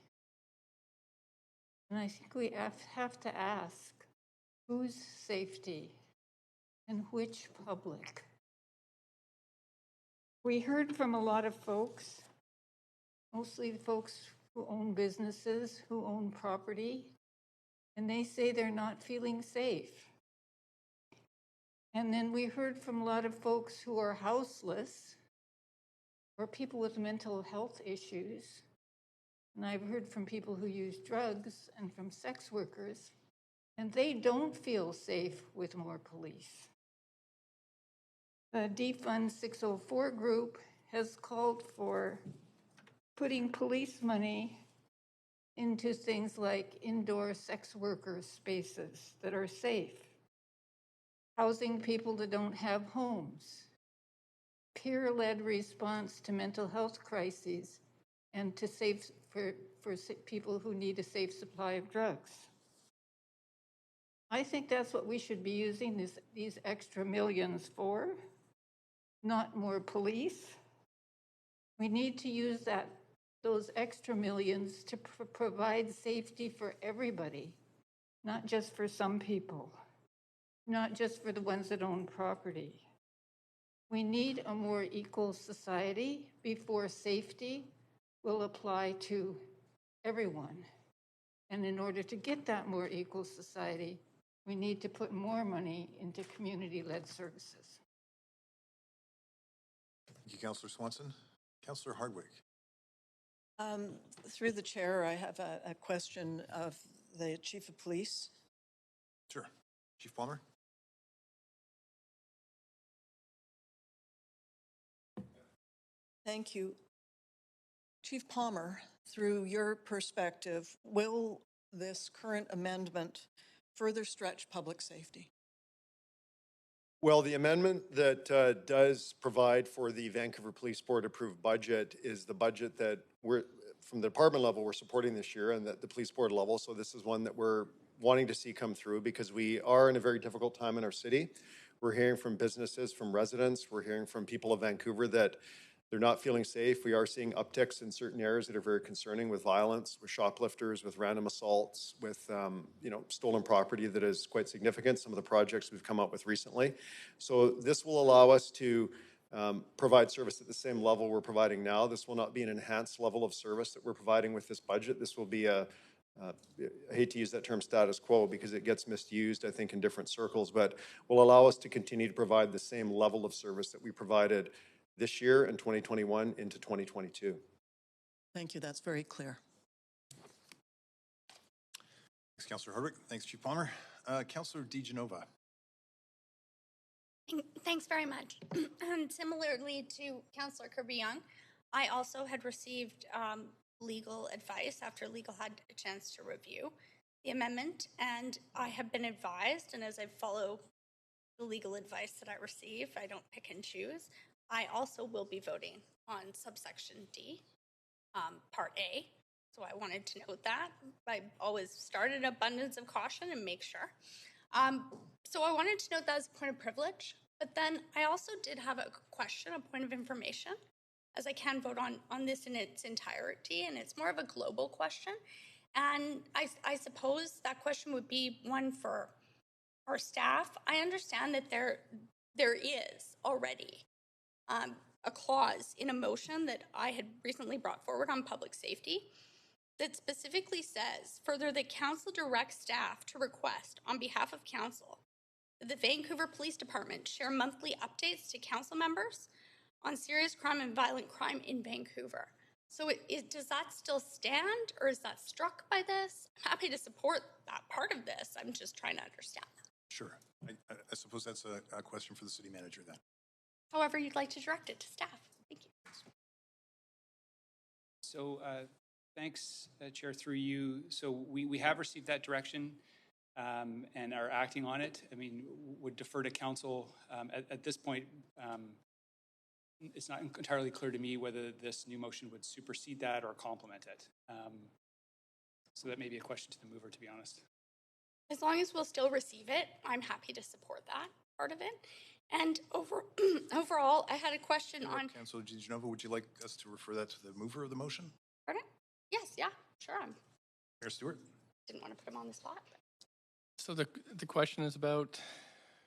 And I think we have to ask, whose safety and which public? We heard from a lot of folks, mostly the folks who own businesses, who own property, and they say they're not feeling safe. And then we heard from a lot of folks who are houseless or people with mental health issues. And I've heard from people who use drugs and from sex workers, and they don't feel safe with more police. The Defund 604 group has called for putting police money into things like indoor sex worker spaces that are safe, housing people that don't have homes, peer-led response to mental health crises, and to for people who need a safe supply of drugs. I think that's what we should be using these extra millions for, not more police. We need to use those extra millions to provide safety for everybody, not just for some people, not just for the ones that own property. We need a more equal society before safety will apply to everyone. And in order to get that more equal society, we need to put more money into community-led services. Thank you, Councillor Swanson. Councillor Hardwick. Through the chair, I have a question of the Chief of Police. Sure. Chief Palmer. Thank you. Chief Palmer, through your perspective, will this current amendment further stretch public safety? Well, the amendment that does provide for the Vancouver Police Board approved budget is the budget that from the department level, we're supporting this year, and at the police board level. So this is one that we're wanting to see come through because we are in a very difficult time in our city. We're hearing from businesses, from residents, we're hearing from people of Vancouver that they're not feeling safe. We are seeing upticks in certain areas that are very concerning with violence, with shoplifters, with random assaults, with stolen property that is quite significant. Some of the projects we've come up with recently. So this will allow us to provide service at the same level we're providing now. This will not be an enhanced level of service that we're providing with this budget. This will be a I hate to use that term status quo because it gets misused, I think, in different circles, but will allow us to continue to provide the same level of service that we provided this year in 2021 into 2022. Thank you. That's very clear. Thanks, Councillor Hardwick. Thanks, Chief Palmer. Councillor DiGenova. Thanks very much. And similarly to Councillor Kirby-Young, I also had received legal advice after legal had a chance to review the amendment, and I have been advised, and as I follow the legal advice that I receive, I don't pick and choose, I also will be voting on subsection D, part A. So I wanted to note that. I always start at abundance of caution and make sure. So I wanted to note that as a point of privilege, but then I also did have a question, a point of information, as I can vote on this in its entirety, and it's more of a global question. And I suppose that question would be one for our staff. I understand that there is already a clause in a motion that I had recently brought forward on public safety that specifically says, further, that council directs staff to request on behalf of council that the Vancouver Police Department share monthly updates to council members on serious crime and violent crime in Vancouver. So does that still stand, or is that struck by this? I'm happy to support that part of this. I'm just trying to understand that. Sure. I suppose that's a question for the city manager then. However you'd like to direct it to staff. Thank you. So thanks, Chair, through you. So we have received that direction and are acting on it. I mean, would defer to council at this point. It's not entirely clear to me whether this new motion would supersede that or complement it. So that may be a question to the mover, to be honest. As long as we'll still receive it, I'm happy to support that part of it. And overall, I had a question on... Councillor DiGenova, would you like us to refer that to the mover of the motion? Pardon? Yes, yeah, sure. Mayor Stewart? Didn't want to put him on the spot. But. So the question is about?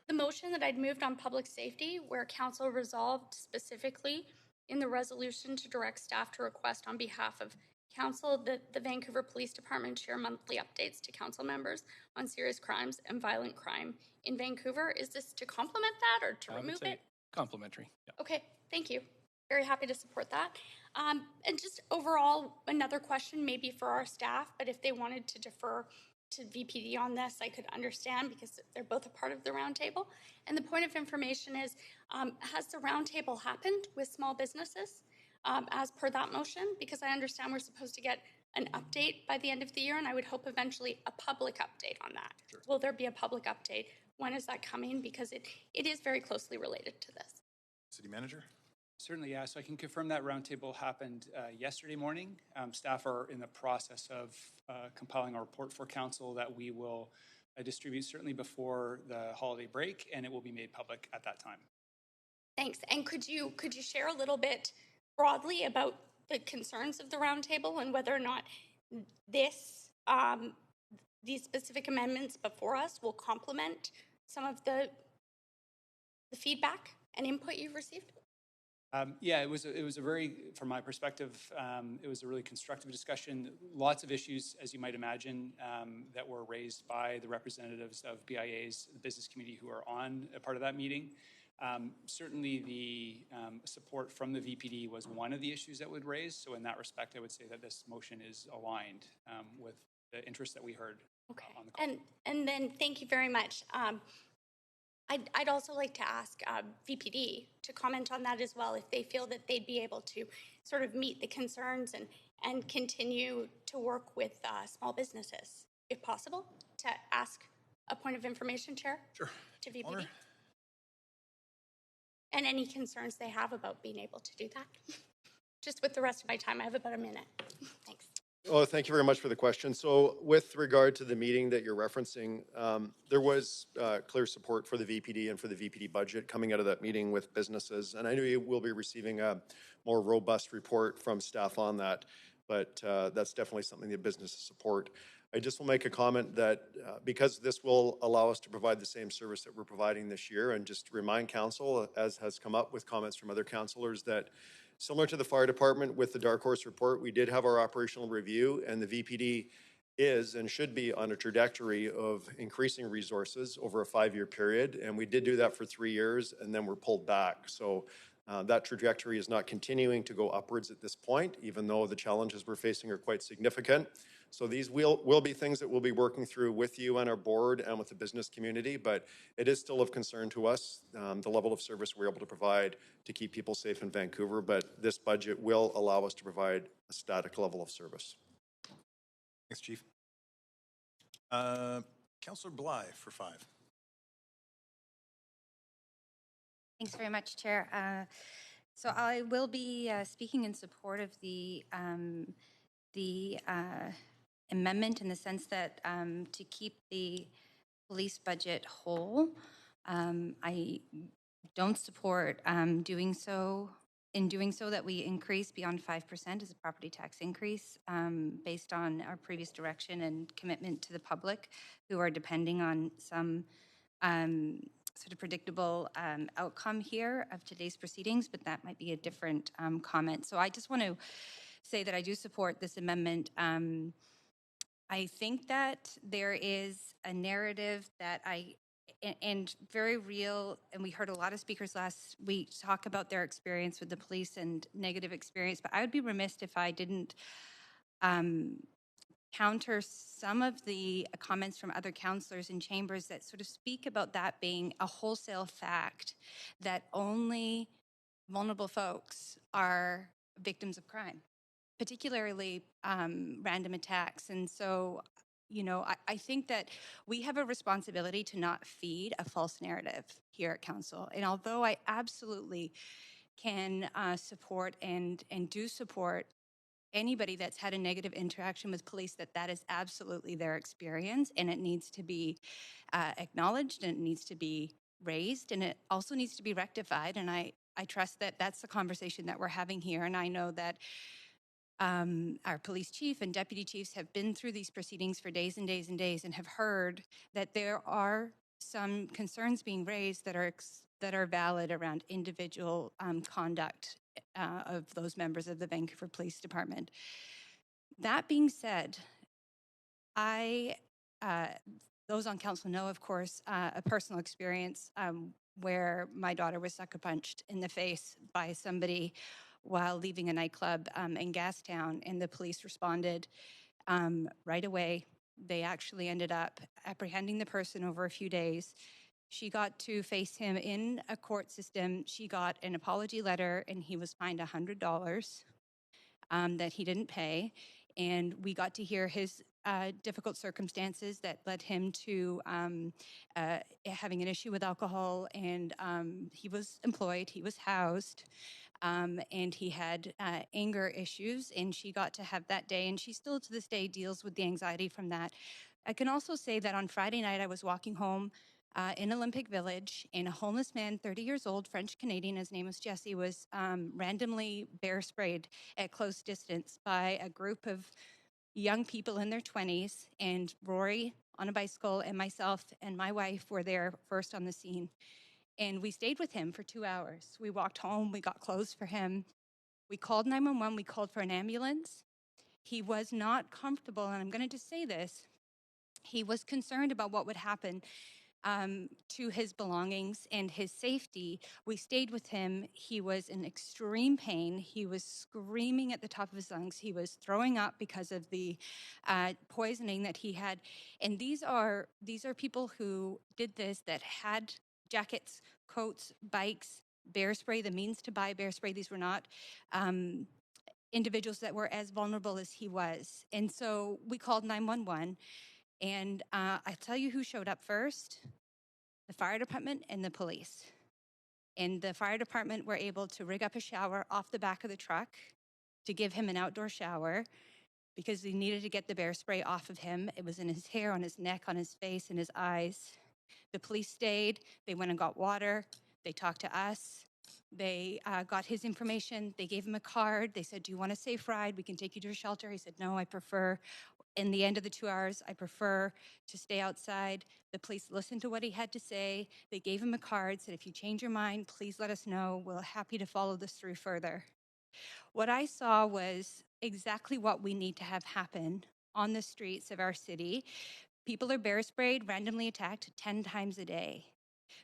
The motion that I'd moved on public safety, where council resolved specifically in the resolution to direct staff to request on behalf of council that the Vancouver Police Department share monthly updates to council members on serious crimes and violent crime in Vancouver. Is this to complement that or to remove it? Complementary. Yeah. Okay, thank you. Very happy to support that. And just overall, another question maybe for our staff, but if they wanted to defer to VPD on this, I could understand because they're both a part of the roundtable. And the point of information is, has the roundtable happened with small businesses as per that motion? Because I understand we're supposed to get an update by the end of the year, and I would hope eventually a public update on that. Sure. Will there be a public update? When is that coming? Because it is very closely related to this. City Manager? Certainly, yeah. So I can confirm that roundtable happened yesterday morning. Staff are in the process of compiling a report for council that we will distribute certainly before the holiday break, and it will be made public at that time. Thanks. And could you share a little bit broadly about the concerns of the roundtable and whether or not this these specific amendments before us will complement some of the feedback and input you've received? Yeah, it was a very, from my perspective, it was a really constructive discussion. Lots of issues, as you might imagine, that were raised by the representatives of BIA's, the business community who are on a part of that meeting. Certainly the support from the VPD was one of the issues that would raise. So in that respect, I would say that this motion is aligned with the interest that we heard on the call. And then thank you very much. I'd also like to ask VPD to comment on that as well, if they feel that they'd be able to sort of meet the concerns and continue to work with small businesses, if possible, to ask a point of information, Chair? Sure. To VPD. And any concerns they have about being able to do that. Just with the rest of my time, I have about a minute. Thanks. Oh, thank you very much for the question. So with regard to the meeting that you're referencing, there was clear support for the VPD and for the VPD budget coming out of that meeting with businesses. And I know you will be receiving a more robust report from staff on that, but that's definitely something that businesses support. I just will make a comment that because this will allow us to provide the same service that we're providing this year, and just remind council, as has come up with comments from other councillors, that similar to the fire department with the Dark Horse report, we did have our operational review, and the VPD is and should be on a trajectory of increasing resources over a 5-year period. And we did do that for 3 years and then we're pulled back. So that trajectory is not continuing to go upwards at this point, even though the challenges we're facing are quite significant. So these will be things that we'll be working through with you and our board and with the business community, but it is still of concern to us, the level of service we're able to provide to keep people safe in Vancouver. But this budget will allow us to provide a static level of service. Thanks, Chief. Councillor Bly for 5. Thanks very much, Chair. So I will be speaking in support of the amendment in the sense that to keep the police budget whole, I don't support doing so that we increase beyond 5% as a property tax increase based on our previous direction and commitment to the public who are depending on some sort of predictable outcome here of today's proceedings, but that might be a different comment. So I just want to say that I do support this amendment. I think that there is a narrative that and very real, and we heard a lot of speakers last week talk about their experience with the police and negative experience, but I would be remiss if I didn't counter some of the comments from other councillors in chambers that sort of speak about that being a wholesale fact, that only vulnerable folks are victims of crime, particularly random attacks. And so, you know, I think that we have a responsibility to not feed a false narrative here at council. And although I absolutely can support and do support anybody that's had a negative interaction with police, that is absolutely their experience, and it needs to be acknowledged, and it needs to be raised, and it also needs to be rectified. And I trust that that's the conversation that we're having here. And I know that our police chief and deputy chiefs have been through these proceedings for days and days and days and have heard that there are some concerns being raised that are valid around individual conduct of those members of the Vancouver Police Department. That being said, those on council know, of course, a personal experience where my daughter was sucker-punched in the face by somebody while leaving a nightclub in Gastown, and the police responded right away. They actually ended up apprehending the person over a few days. She got to face him in a court system. She got an apology letter, and he was fined $100 that he didn't pay. And we got to hear his difficult circumstances that led him to having an issue with alcohol. And he was employed, he was housed, and he had anger issues. And she got to have that day, and she still to this day deals with the anxiety from that. I can also say that on Friday night, I was walking home in Olympic Village, and a homeless man, 30 years old, French-Canadian, his name was Jesse, was randomly bear sprayed at close distance by a group of young people in their 20s, and Rory on a bicycle and myself and my wife were there first on the scene. And we stayed with him for 2 hours. We walked home, we got clothes for him. We called 911, we called for an ambulance. He was not comfortable, and I'm going to just say this, he was concerned about what would happen to his belongings and his safety. We stayed with him. He was in extreme pain. He was screaming at the top of his lungs. He was throwing up because of the poisoning that he had. And these are people who did this, that had jackets, coats, bikes, bear spray, the means to buy bear spray. These were not individuals that were as vulnerable as he was. And so we called 911. And I tell you who showed up first: the fire department and the police. And the fire department were able to rig up a shower off the back of the truck to give him an outdoor shower because they needed to get the bear spray off of him. It was in his hair, on his neck, on his face, and his eyes. The police stayed. They went and got water. They talked to us. They got his information. They gave him a card. They said, "Do you want a safe ride? We can take you to a shelter." He said, "No, I prefer..." In the end of the 2 hours, "I prefer to stay outside." The police listened to what he had to say. They gave him a card, said, "If you change your mind, please let us know. We're happy to follow this through further." What I saw was exactly what we need to have happen on the streets of our city. People are bear sprayed, randomly attacked 10 times a day.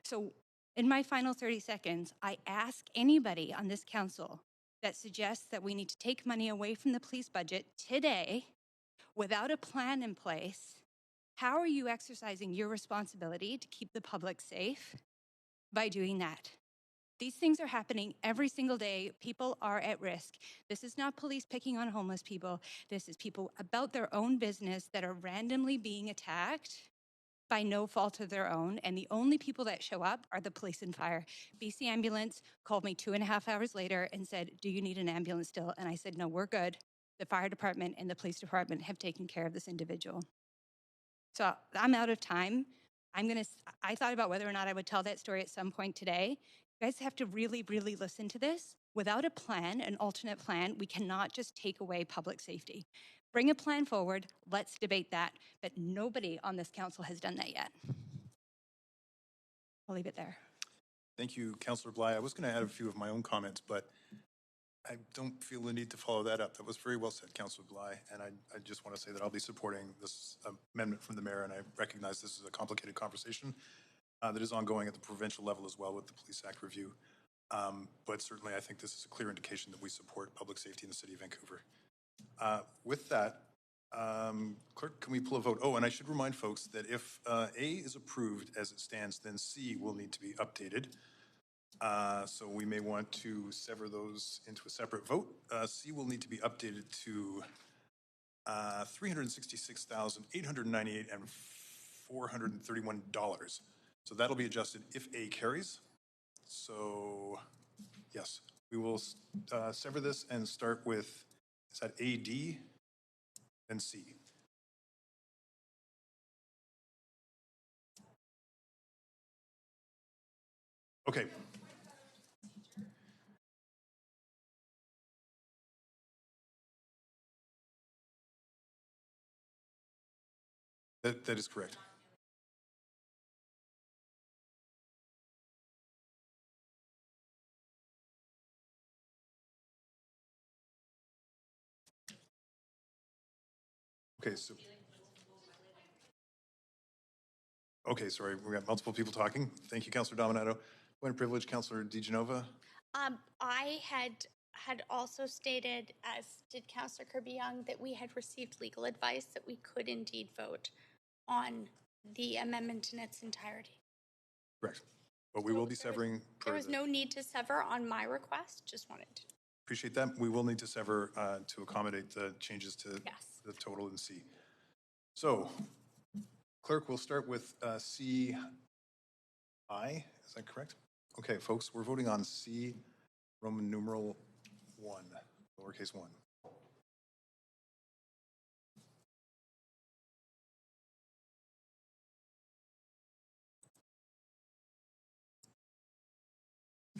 So in my final 30 seconds, I ask anybody on this council that suggests that we need to take money away from the police budget today without a plan in place, how are you exercising your responsibility to keep the public safe by doing that? These things are happening every single day. People are at risk. This is not police picking on homeless people. This is people about their own business that are randomly being attacked by no fault of their own. And the only people that show up are the police and fire. BC Ambulance called me 2.5 hours later and said, "Do you need an ambulance still?" And I said, "No, we're good. The fire department and the police department have taken care of this individual." So I'm out of time. I thought about whether or not I would tell that story at some point today. You guys have to really, really listen to this. Without a plan, an alternate plan, we cannot just take away public safety. Bring a plan forward, let's debate that, but nobody on this council has done that yet. I'll leave it there. Thank you, Councillor Bly. I was going to add a few of my own comments, but I don't feel the need to follow that up. That was very well said, Councillor Bly, and I just want to say that I'll be supporting this amendment from the mayor, and I recognize this is a complicated conversation that is ongoing at the provincial level as well with the Police Act review. But certainly I think this is a clear indication that we support public safety in the city of Vancouver. With that, clerk, can we pull a vote? Oh, and I should remind folks that if A is approved as it stands, then C will need to be updated. So we may want to sever those into a separate vote. C will need to be updated to $366,898 and $431. So that'll be adjusted if A carries. So yes, we will sever this and start with, is that A, D, and C? Okay. That is correct. Okay, so. Okay, sorry, we got multiple people talking. Thank you, Councillor Dominato. Point of privilege, Councillor DiGenova. I had also stated, as did Councillor Kirby-Young, that we had received legal advice that we could indeed vote on the amendment in its entirety. Correct. But we will be severing. There was no need to sever on my request, just wanted to. Appreciate that. We will need to sever to accommodate the changes to the total in C. So, clerk, we'll start with C I, is that correct? Okay, folks, we're voting on C, Roman numeral 1, lowercase 1.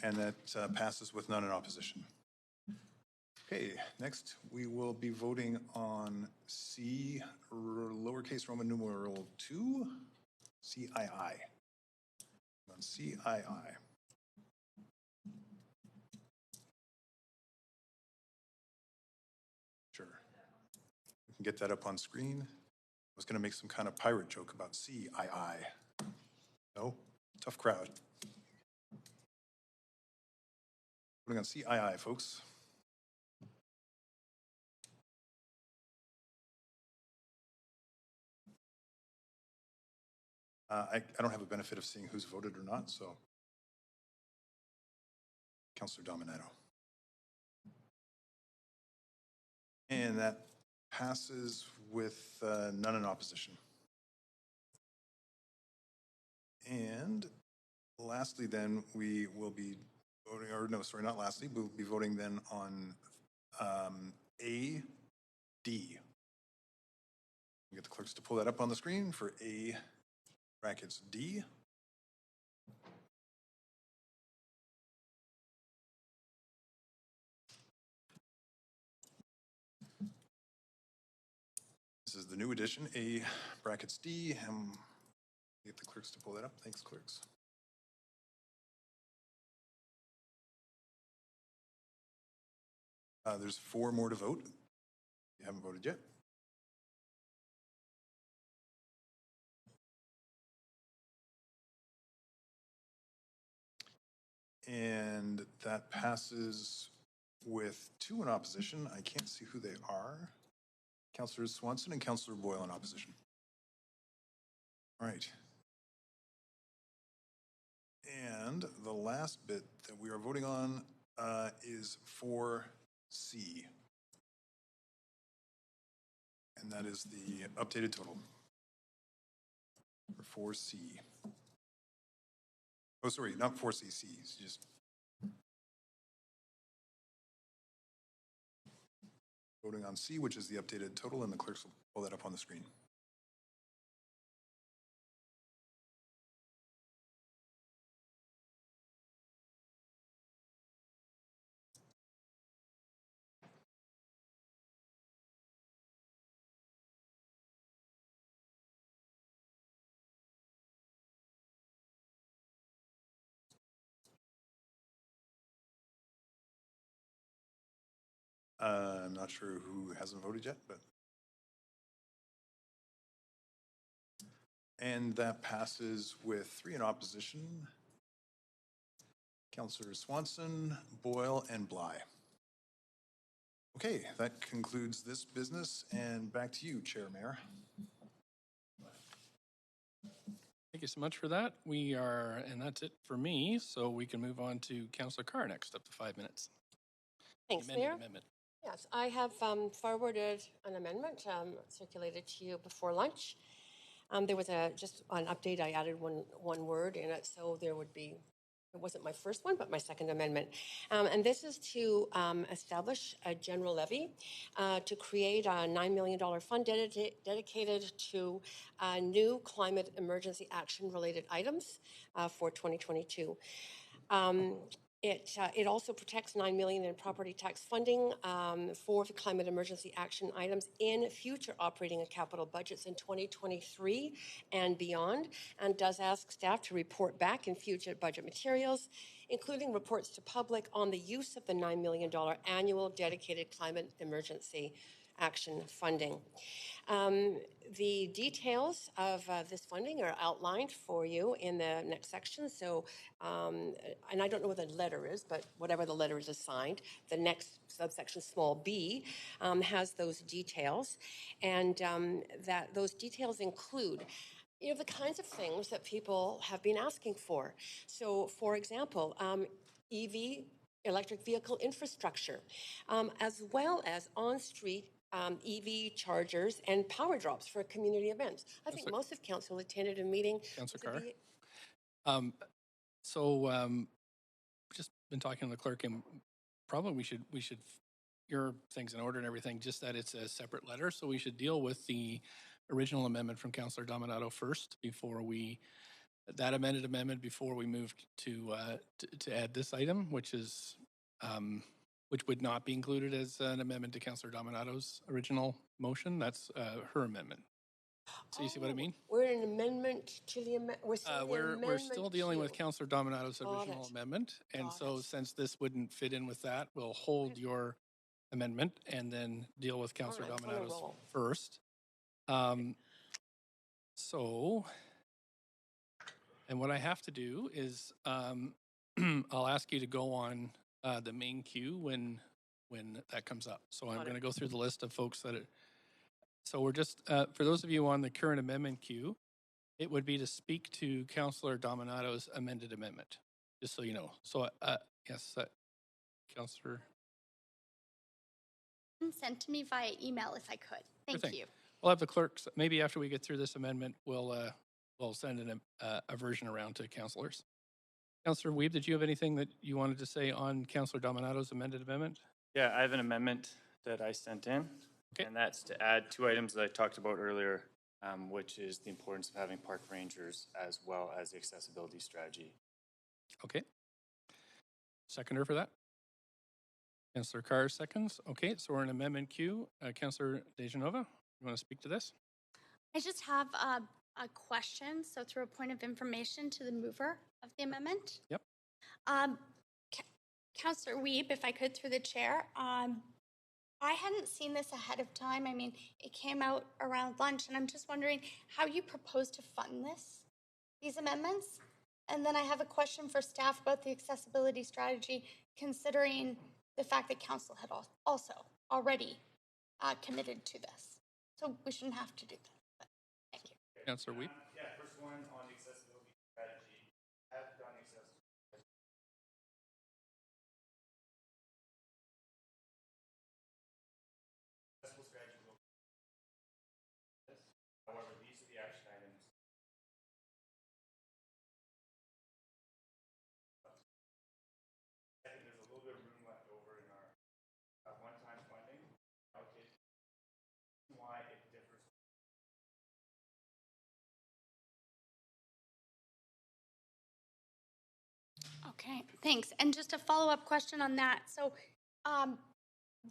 And that passes with none in opposition. Okay, next we will be voting on C, lowercase Roman numeral 2, CII. On CII. Sure. We can get that up on screen. I was going to make some kind of pirate joke about CII. No? Tough crowd. Voting on CII, folks. I don't have a benefit of seeing who's voted or not, so. Councillor Dominato. And that passes with none in opposition. And lastly, then, we will be voting, or no, sorry, not lastly, we'll be voting then on A, D. Get the clerks to pull that up on the screen for A brackets D. This is the new edition, A brackets D. Get the clerks to pull that up. Thanks, clerks. There's 4 more to vote. You haven't voted yet. And that passes with 2 in opposition. I can't see who they are. Councillor Swanson and Councillor Boyle in opposition. All right. And the last bit that we are voting on is 4C. And that is the updated total for 4C. Oh, sorry, not 4C, C. It's just voting on C, which is the updated total, and the clerks will pull that up on the screen. I'm not sure who hasn't voted yet, but. And that passes with 3 in opposition. Councillors Swanson, Boyle, and Bly. Okay, that concludes this business, and back to you, Chair Mayor. Thank you so much for that. And that's it for me, so we can move on to Councillor Carr next, up to 5 minutes. Thanks, Amended Mayor. amendment. Yes, I have forwarded an amendment circulated to you before lunch. There was just an update. I added one word in it, so there would be. It wasn't my first one, but my second amendment. And this is to establish a general levy to create a $9 million fund dedicated to new climate emergency action related items for 2022. It also protects $9 million in property tax funding for the climate emergency action items in future operating and capital budgets in 2023 and beyond, and does ask staff to report back in future budget materials, including reports to public on the use of the $9 million annual dedicated climate emergency action funding. The details of this funding are outlined for you in the next section. So, and I don't know what the letter is, but whatever the letter is assigned, the next subsection, small b, has those details. And that those details include the kinds of things that people have been asking for. So, for example, EV, electric vehicle infrastructure, as well as on-street EV chargers and power drops for community events. I think most of council attended a meeting. Councillor Carr? Just been talking to the clerk, and probably we should your things in order and everything, just that it's a separate letter. So we should deal with the original amendment from Councillor Dominato first before that amended amendment before we moved to add this item, which is which would not be included as an amendment to Councillor Dominato's original motion. That's her amendment. So you see what I mean? We're an amendment to the amendment. We're still dealing with Councillor Dominato's original amendment. And so since this wouldn't fit in with that, we'll hold your amendment and then deal with Councillor Dominato's first. And what I have to do is I'll ask you to go on the main queue when that comes up. So I'm going to go through the list of folks so we're just, for those of you on the current amendment queue, it would be to speak to Councillor Dominato's amended amendment, just so you know. So, yes, Councillor. Sent to me via email if I could. Thank you. We'll have the clerks, maybe after we get through this amendment, we'll send a version around to councillors. Councillor Wiebe, did you have anything that you wanted to say on Councillor Dominato's amended amendment? Yeah, I have an amendment that I sent in, and that's to add 2 items that I talked about earlier, which is the importance of having park rangers as well as the accessibility strategy. Okay. Seconder for that? Councillor Carr seconds. Okay, so we're in amendment queue. Councillor DeGenova, you want to speak to this? I just have a question, so through a point of information to the mover of the amendment. Yep. Councillor Wiebe, if I could, through the chair, I hadn't seen this ahead of time. I mean, it came out around lunch, and I'm just wondering how you propose to fund these amendments. And then I have a question for staff about the accessibility strategy, considering the fact that council had also already committed to this. So we shouldn't have to do that. But thank you. Councillor Weep. Yeah, first one on the accessibility strategy. Have done accessibility. Accessible strategy will. However, these are the action items. Second, there's a little bit of room left over in our one-time funding allocation. Why it differs. Okay, thanks. And just a follow-up question on that. So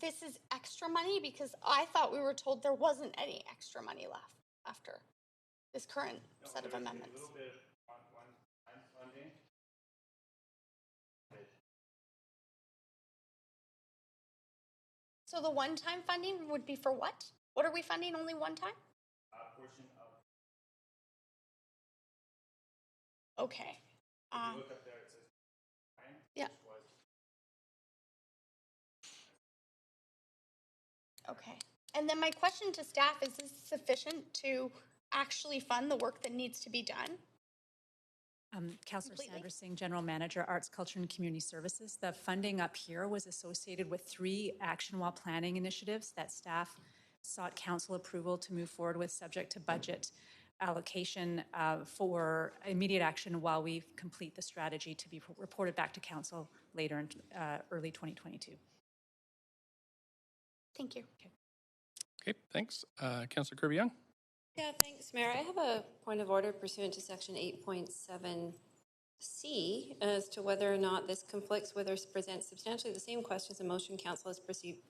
this is extra money because I thought we were told there wasn't any extra money left after this current set of amendments. A little bit of one-time funding. So the one-time funding would be for what? What are we funding only one time? A portion of. Okay. If you look up there, it says. Yeah. Okay. And then my question to staff, is this sufficient to actually fund the work that needs to be done? Councillor Sandra Singh, General Manager, Arts, Culture and Community Services. The funding up here was associated with 3 action while planning initiatives that staff sought council approval to move forward with, subject to budget allocation for immediate action while we complete the strategy to be reported back to council later in early 2022. Thank you. Okay, thanks. Councillor Kirby-Young. Yeah, thanks, Mayor. I have a point of order pursuant to section 8.7C as to whether or not this conflicts with or presents substantially the same questions a motion council has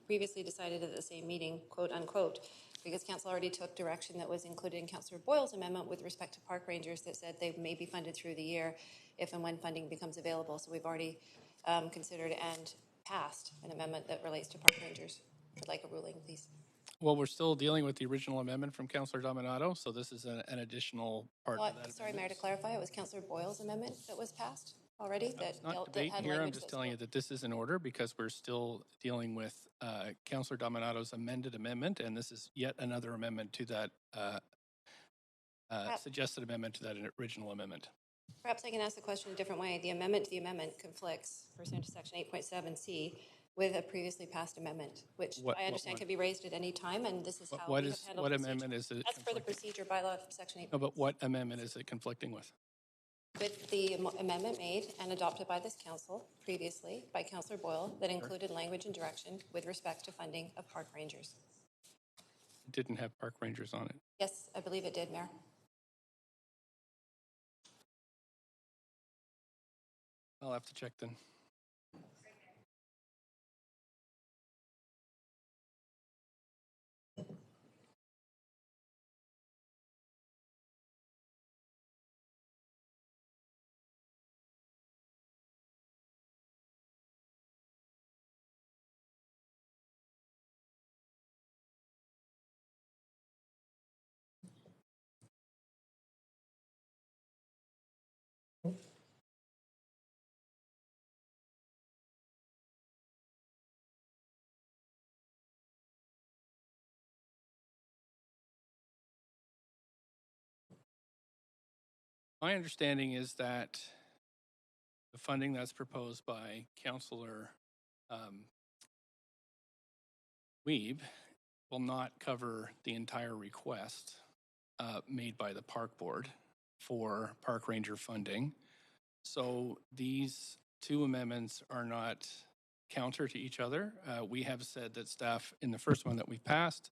previously decided at the same meeting, quote unquote, because council already took direction that was included in Councillor Boyle's amendment with respect to park rangers that said they may be funded through the year if and when funding becomes available. So we've already considered and passed an amendment that relates to park rangers. I'd like a ruling, please. Well, we're still dealing with the original amendment from Councillor Dominato, so this is an additional part of that. Sorry, Mayor, to clarify, it was Councillor Boyle's amendment that was passed already? It's not debating here, I'm just telling you that this is in order because we're still dealing with Councillor Dominato's amended amendment, and this is yet another amendment to that, suggested amendment to that original amendment. Perhaps I can ask the question a different way. The amendment to the amendment conflicts, pursuant to section 8.7C, with a previously passed amendment, which I understand can be raised at any time, and this is how we have handled what the amendment is it? That's for the procedure bylaw of section 8. No, but what amendment is it conflicting with? With the amendment made and adopted by this council previously by Councillor Boyle that included language and direction with respect to funding of park rangers. It didn't have park rangers on it. Yes, I believe it did, Mayor. I'll have to check then. My understanding is that the funding that's proposed by Councillor Weeb will not cover the entire request made by the park board for park ranger funding. So these two amendments are not counter to each other. We have said that staff, in the first one that we passed,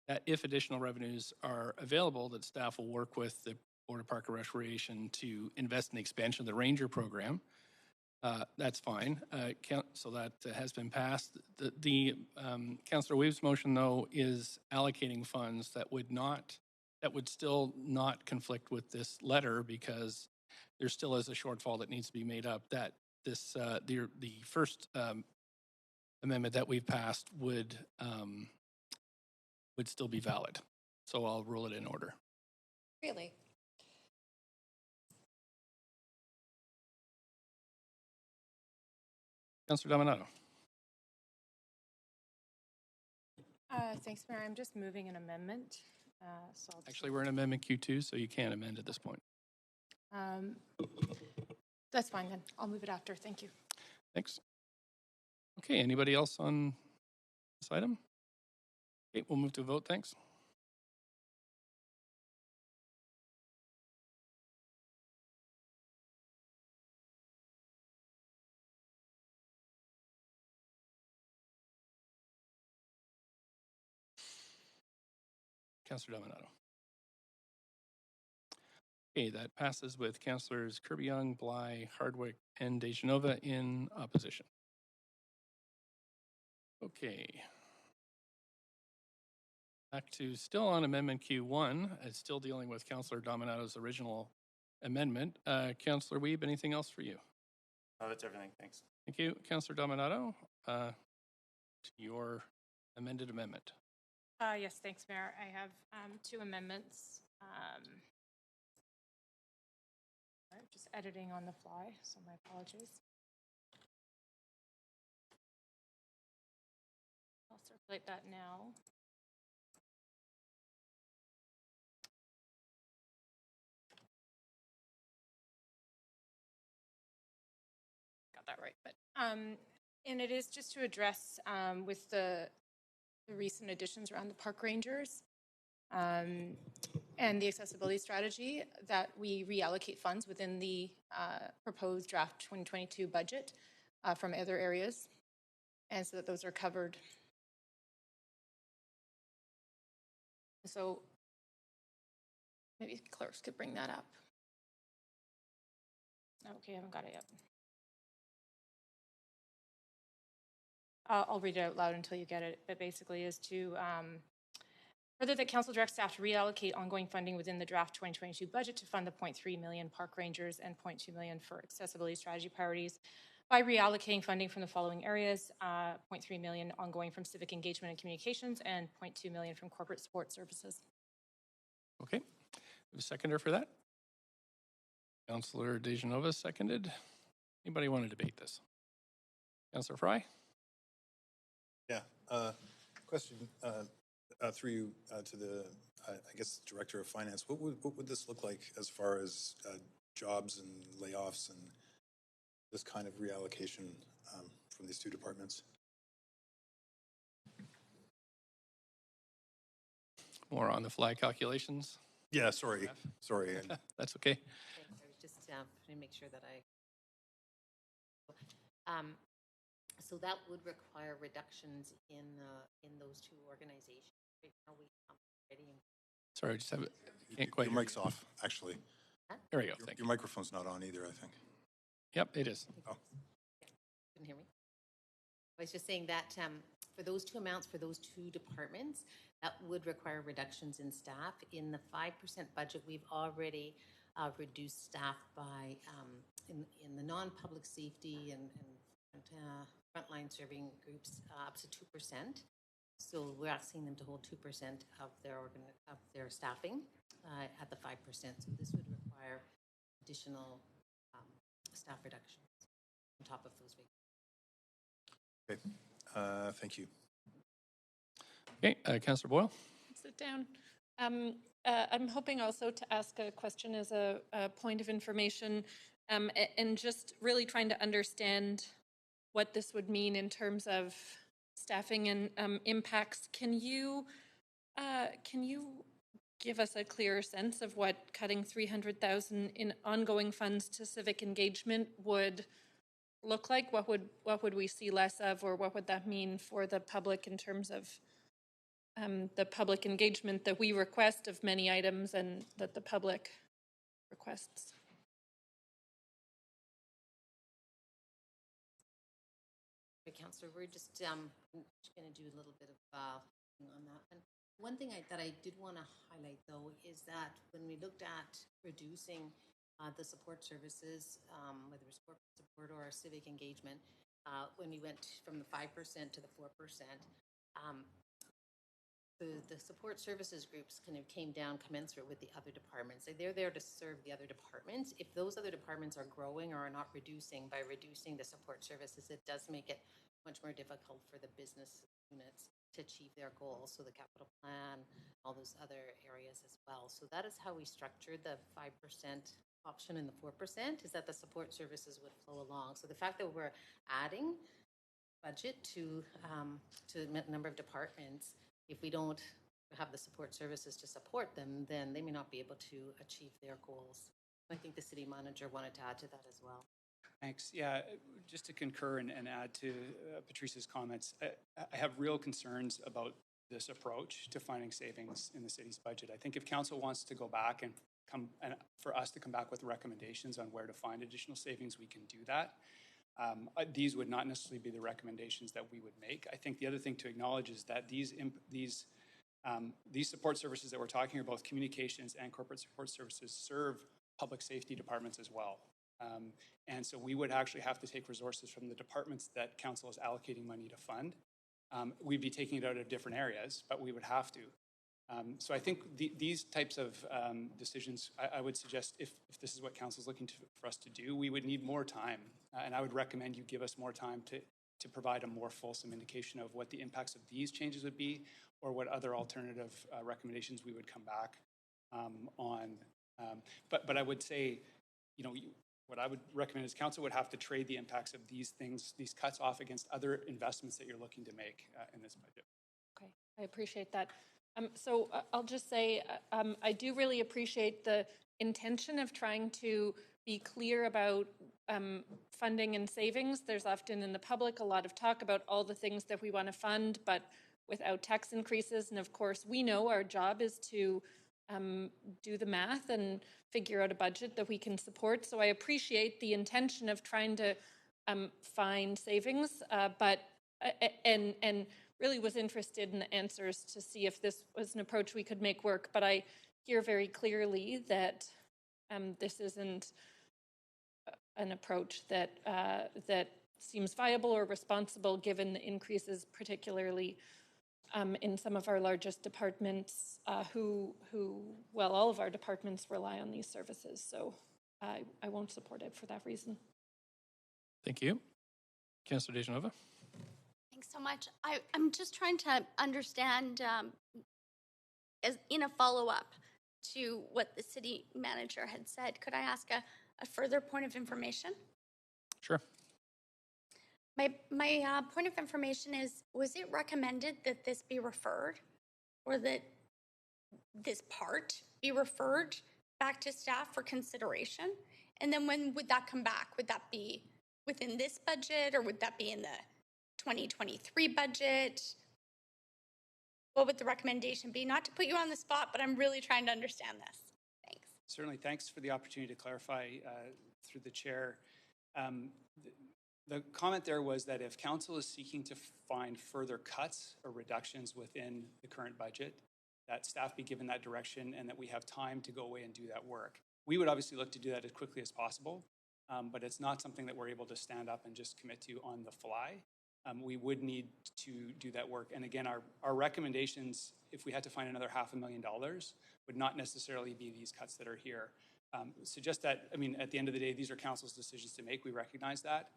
that if additional revenues are available, that staff will work with the Board of Park and Recreation to invest in the expansion of the ranger program. That's fine. So that has been passed. The Councillor Weave's motion, though, is allocating funds that would still not conflict with this letter because there still is a shortfall that needs to be made up. That this the first amendment that we've passed would still be valid. So I'll rule it in order. Really? Councillor Dominato. Thanks, Mayor. I'm just moving an amendment. So I'll just- Actually, we're in Amendment Q2, so you can't amend at this point. That's fine then. I'll move it after. Thank you. Thanks. Okay, anybody else on this item? Okay, we'll move to a vote. Thanks. Councillor Dominato. Okay, that passes with Councillors Kirby Young, Bly, Hardwick, and DeGenova in opposition. Okay. Back to still on Amendment Q1, it's still dealing with Councillor Dominato's original amendment. Councillor Wiebe, anything else for you? No, that's everything. Thanks. Thank you. Councillor Dominato, your amended amendment. Yes, thanks, Mayor. I have two amendments. I'm just editing on the fly, so my apologies. I'll circulate that now. Got that right, but and it is just to address with the recent additions around the park rangers and the accessibility strategy that we reallocate funds within the proposed draft 2022 budget from other areas, and so that those are covered. So maybe clerks could bring that up. Okay, I haven't got it yet. I'll read it out loud until you get it, but basically is to further that council directs staff to reallocate ongoing funding within the draft 2022 budget to fund the 0.3 million park rangers and 0.2 million for accessibility strategy priorities by reallocating funding from the following areas: 0.3 million ongoing from civic engagement and communications and 0.2 million from corporate support services. Okay, we have a seconder for that. Councillor DeGenova seconded. Anybody want to debate this? Councillor Fry? Yeah, question through you to the, I guess, Director of Finance. What would this look like as far as jobs and layoffs and this kind of reallocation from these two departments? More on the fly calculations? Yeah, sorry. That's okay. Thanks. I was just trying to make sure that so that would require reductions in those two organizations. Right now we have already. Sorry, just have it. Can't quite. Your mic's off, actually. Huh? There we go. Your microphone's not on either, I think. Yep, it is. Oh. Couldn't hear me. I was just saying that for those two amounts, for those two departments, that would require reductions in staff. In the 5% budget, we've already reduced staff by, in the non-public safety and frontline serving groups, up to 2%. So we're asking them to hold 2% of their staffing at the 5%. So this would require additional staff reductions on top of those vacancies. Okay, thank you. Okay, Councillor Boyle? Sit down. I'm hoping also to ask a question as a point of information and just really trying to understand what this would mean in terms of staffing and impacts. Can you give us a clearer sense of what cutting 300,000 in ongoing funds to civic engagement would look like? What would we see less of, or what would that mean for the public in terms of the public engagement that we request of many items and that the public requests? Councillor, we're just going to do a little bit of on that one. One thing that I did want to highlight, though, is that when we looked at reducing the support services, whether it was corporate support or civic engagement, when we went from the 5% to the 4%, The support services groups kind of came down commensurate with the other departments. They're there to serve the other departments. If those other departments are growing or are not reducing, by reducing the support services, it does make it much more difficult for the business units to achieve their goals. So the capital plan, all those other areas as well. So that is how we structured the 5% option and the 4%, is that the support services would flow along. So the fact that we're adding budget to a number of departments, if we don't have the support services to support them, then they may not be able to achieve their goals. I think the city manager wanted to add to that as well. Thanks. Yeah, just to concur and add to Patrice's comments, I have real concerns about this approach to finding savings in the city's budget. I think if council wants to go back and for us to come back with recommendations on where to find additional savings, we can do that. These would not necessarily be the recommendations that we would make. I think the other thing to acknowledge is that these support services that we're talking about, both communications and corporate support services, serve public safety departments as well. And so we would actually have to take resources from the departments that council is allocating money to fund. We'd be taking it out of different areas, but we would have to. So I think these types of decisions, I would suggest if this is what council is looking for us to do, we would need more time. And I would recommend you give us more time to provide a more fulsome indication of what the impacts of these changes would be, or what other alternative recommendations we would come back on. But I would say, what I would recommend is council would have to trade the impacts of these things, these cuts off against other investments that you're looking to make in this budget. Okay, I appreciate that. So I'll just say, I do really appreciate the intention of trying to be clear about funding and savings. There's often in the public a lot of talk about all the things that we want to fund, but without tax increases. And of course, we know our job is to do the math and figure out a budget that we can support. So I appreciate the intention of trying to find savings, but really was interested in the answers to see if this was an approach we could make work. But I hear very clearly that this isn't an approach that that seems viable or responsible given the increases, particularly in some of our largest departments well, all of our departments rely on these services. So I won't support it for that reason. Thank you. Councillor DeGenova. Thanks so much. I'm just trying to understand, as in a follow-up to what the city manager had said, could I ask a further point of information? Sure. My point of information is, was it recommended that this be referred, or that this part be referred back to staff for consideration? And then when would that come back? Would that be within this budget, or would that be in the 2023 budget? What would the recommendation be? Not to put you on the spot, but I'm really trying to understand this. Thanks. Certainly, thanks for the opportunity to clarify through the chair. The comment there was that if council is seeking to find further cuts or reductions within the current budget, that staff be given that direction and that we have time to go away and do that work. We would obviously look to do that as quickly as possible, but it's not something that we're able to stand up and just commit to on the fly. We would need to do that work. And again, our recommendations, if we had to find another $500,000, would not necessarily be these cuts that are here. Suggest that, at the end of the day, these are council's decisions to make. We recognize that.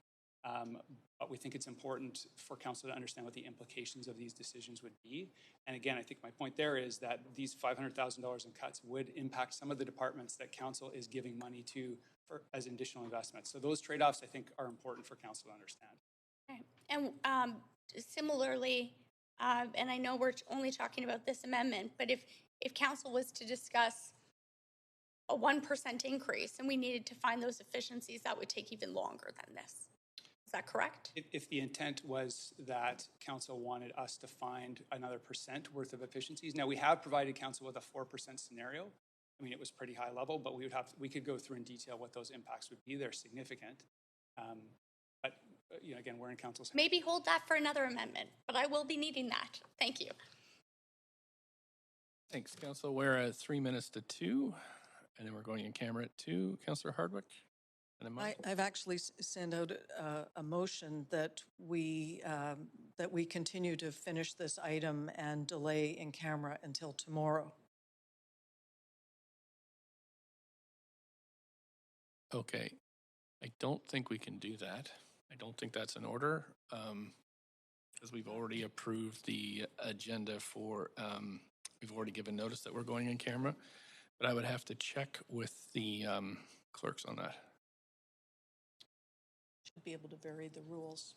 But we think it's important for council to understand what the implications of these decisions would be. And again, I think my point there is that these $500,000 in cuts would impact some of the departments that council is giving money to as additional investments. So those trade-offs, I think, are important for council to understand. Okay. And similarly, and I know we're only talking about this amendment, but if council was to discuss a 1% increase and we needed to find those efficiencies, that would take even longer than this. Is that correct? If the intent was that council wanted us to find another % worth of efficiencies, now we have provided council with a 4% scenario. It was pretty high level, but we could go through in detail what those impacts would be. They're significant. But again, we're in council's hands. Maybe hold that for another amendment, but I will be needing that. Thank you. Thanks, Council. We're at 3 minutes to 2, and then we're going in camera at 2. Councillor Hardwick. And then I've actually sent out a motion that that we continue to finish this item and delay in camera until tomorrow. Okay, I don't think we can do that. I don't think that's in order, because we've already approved the agenda for, we've already given notice that we're going in camera, but I would have to check with the clerks on that. Should be able to vary the rules.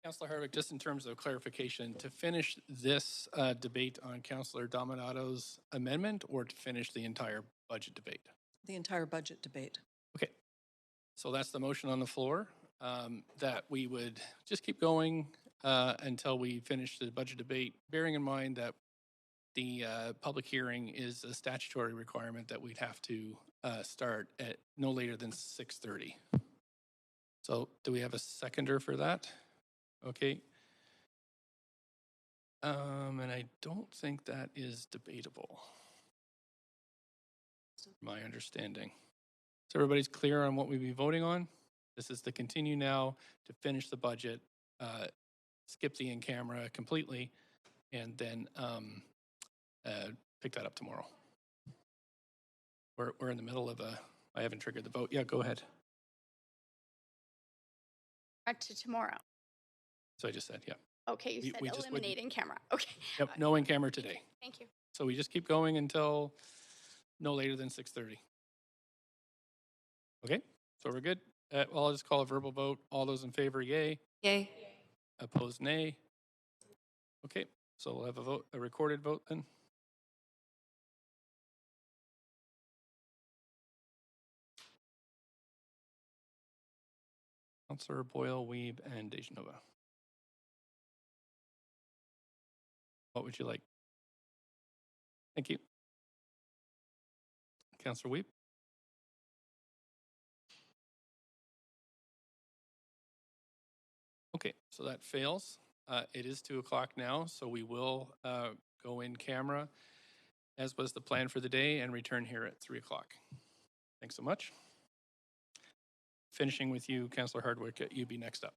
Councillor Hardwick, just in terms of clarification, to finish this debate on Councillor Dominato's amendment or to finish the entire budget debate? The entire budget debate. Okay, so that's the motion on the floor, that we would just keep going until we finish the budget debate, bearing in mind that the public hearing is a statutory requirement that we'd have to start at no later than 6:30. So do we have a seconder for that? Okay. And I don't think that is debatable. My understanding. So everybody's clear on what we'd be voting on? This is to continue now to finish the budget, skip the in-camera completely, and then pick that up tomorrow. We're in the middle of I haven't triggered the vote. Yeah, go ahead. Back to tomorrow. So I just said, yeah. Okay, you said we just wouldn't- eliminate in camera. Okay. Yep, no in-camera today. Thank you. So we just keep going until no later than 6:30. Okay, so we're good. Well, I'll just call a verbal vote. All those in favor, yay. Yay. Opposed, nay. Okay, so we'll have a recorded vote then. Councillor Boyle, Weeb, and Dejanova. What would you like? Thank you. Councillor Weeb? Okay, so that fails. It is 2:00 now, so we will go in camera, as was the plan for the day, and return here at 3:00. Thanks so much. Finishing with you, Councillor Hardwick, you'd be next up.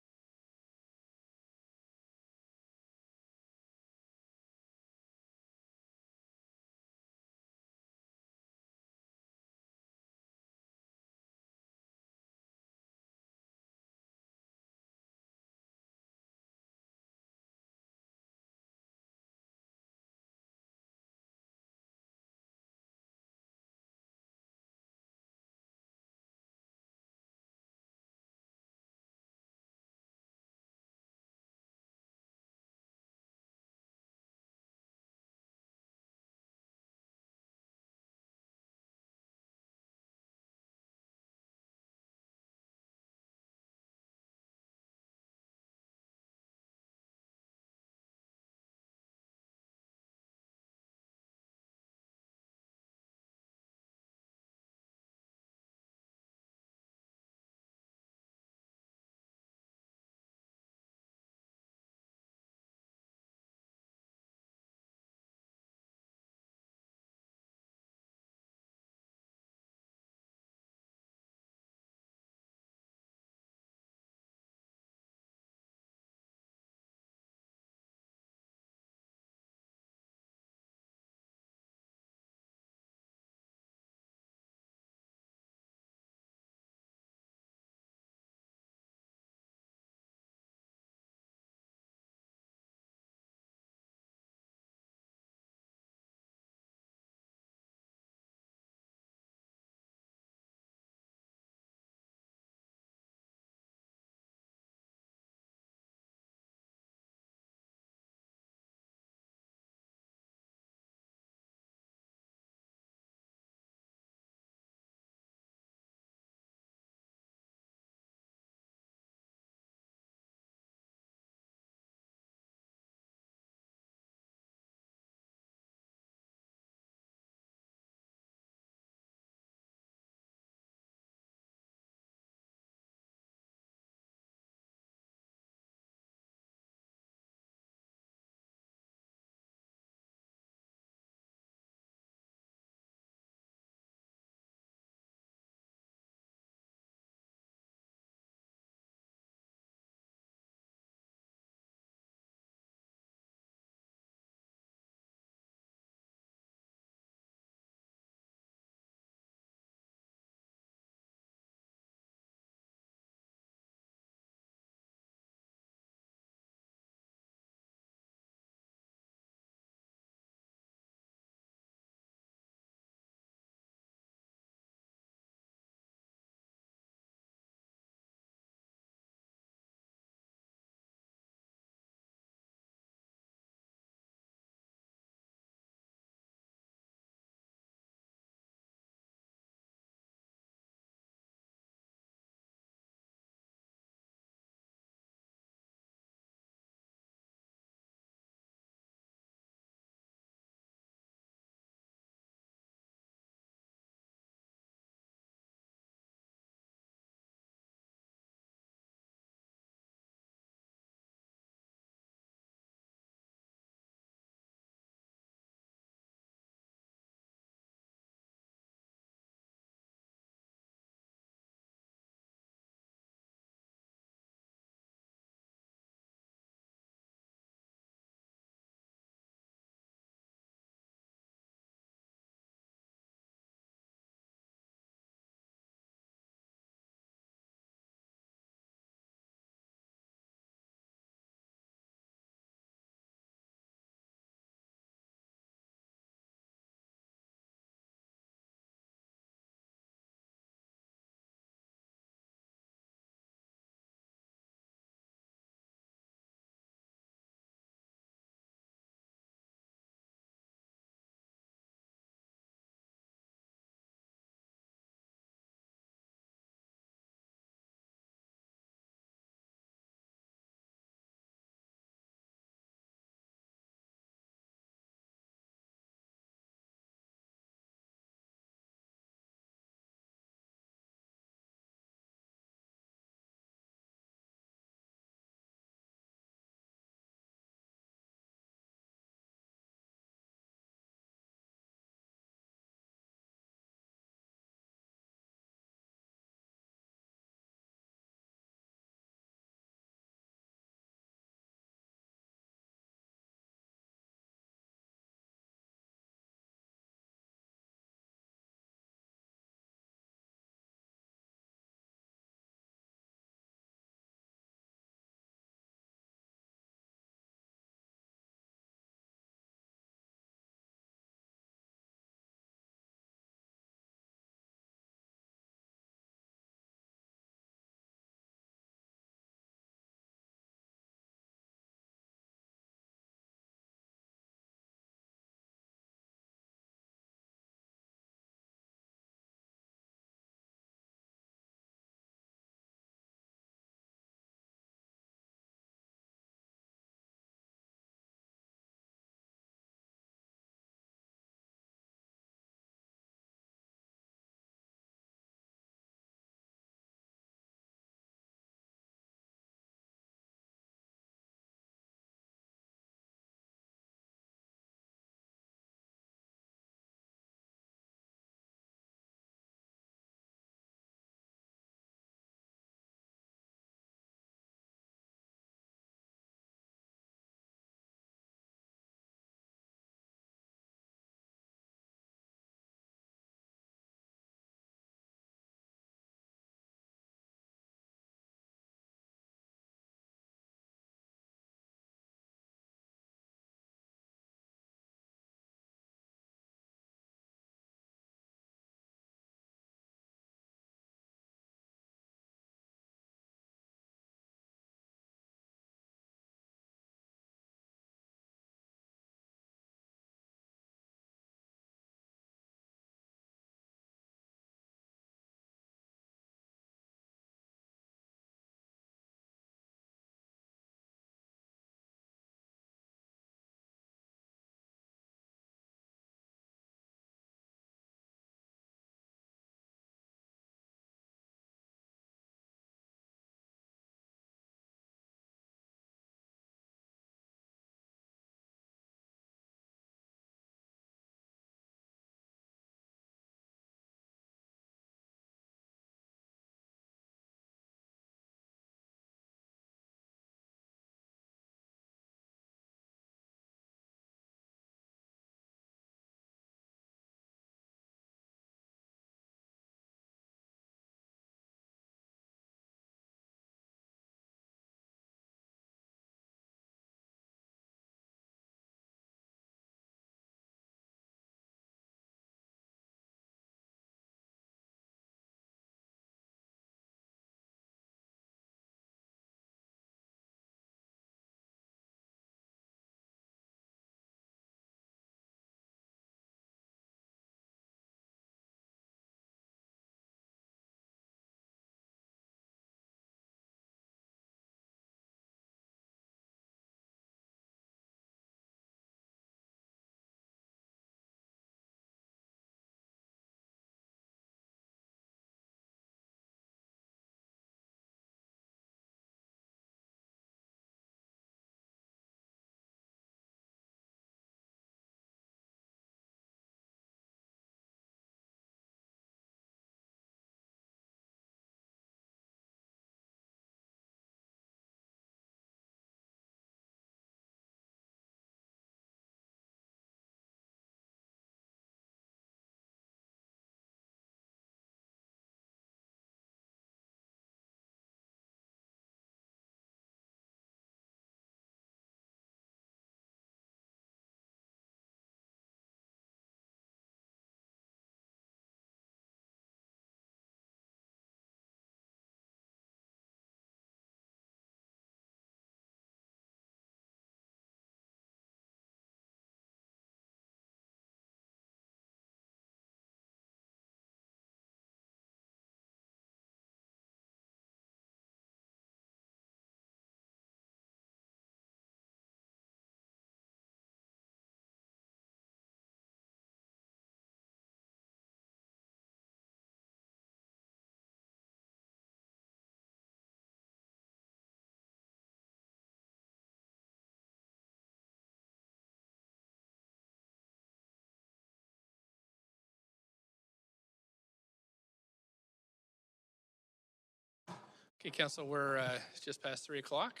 Okay, Council, we're just past 3 o'clock.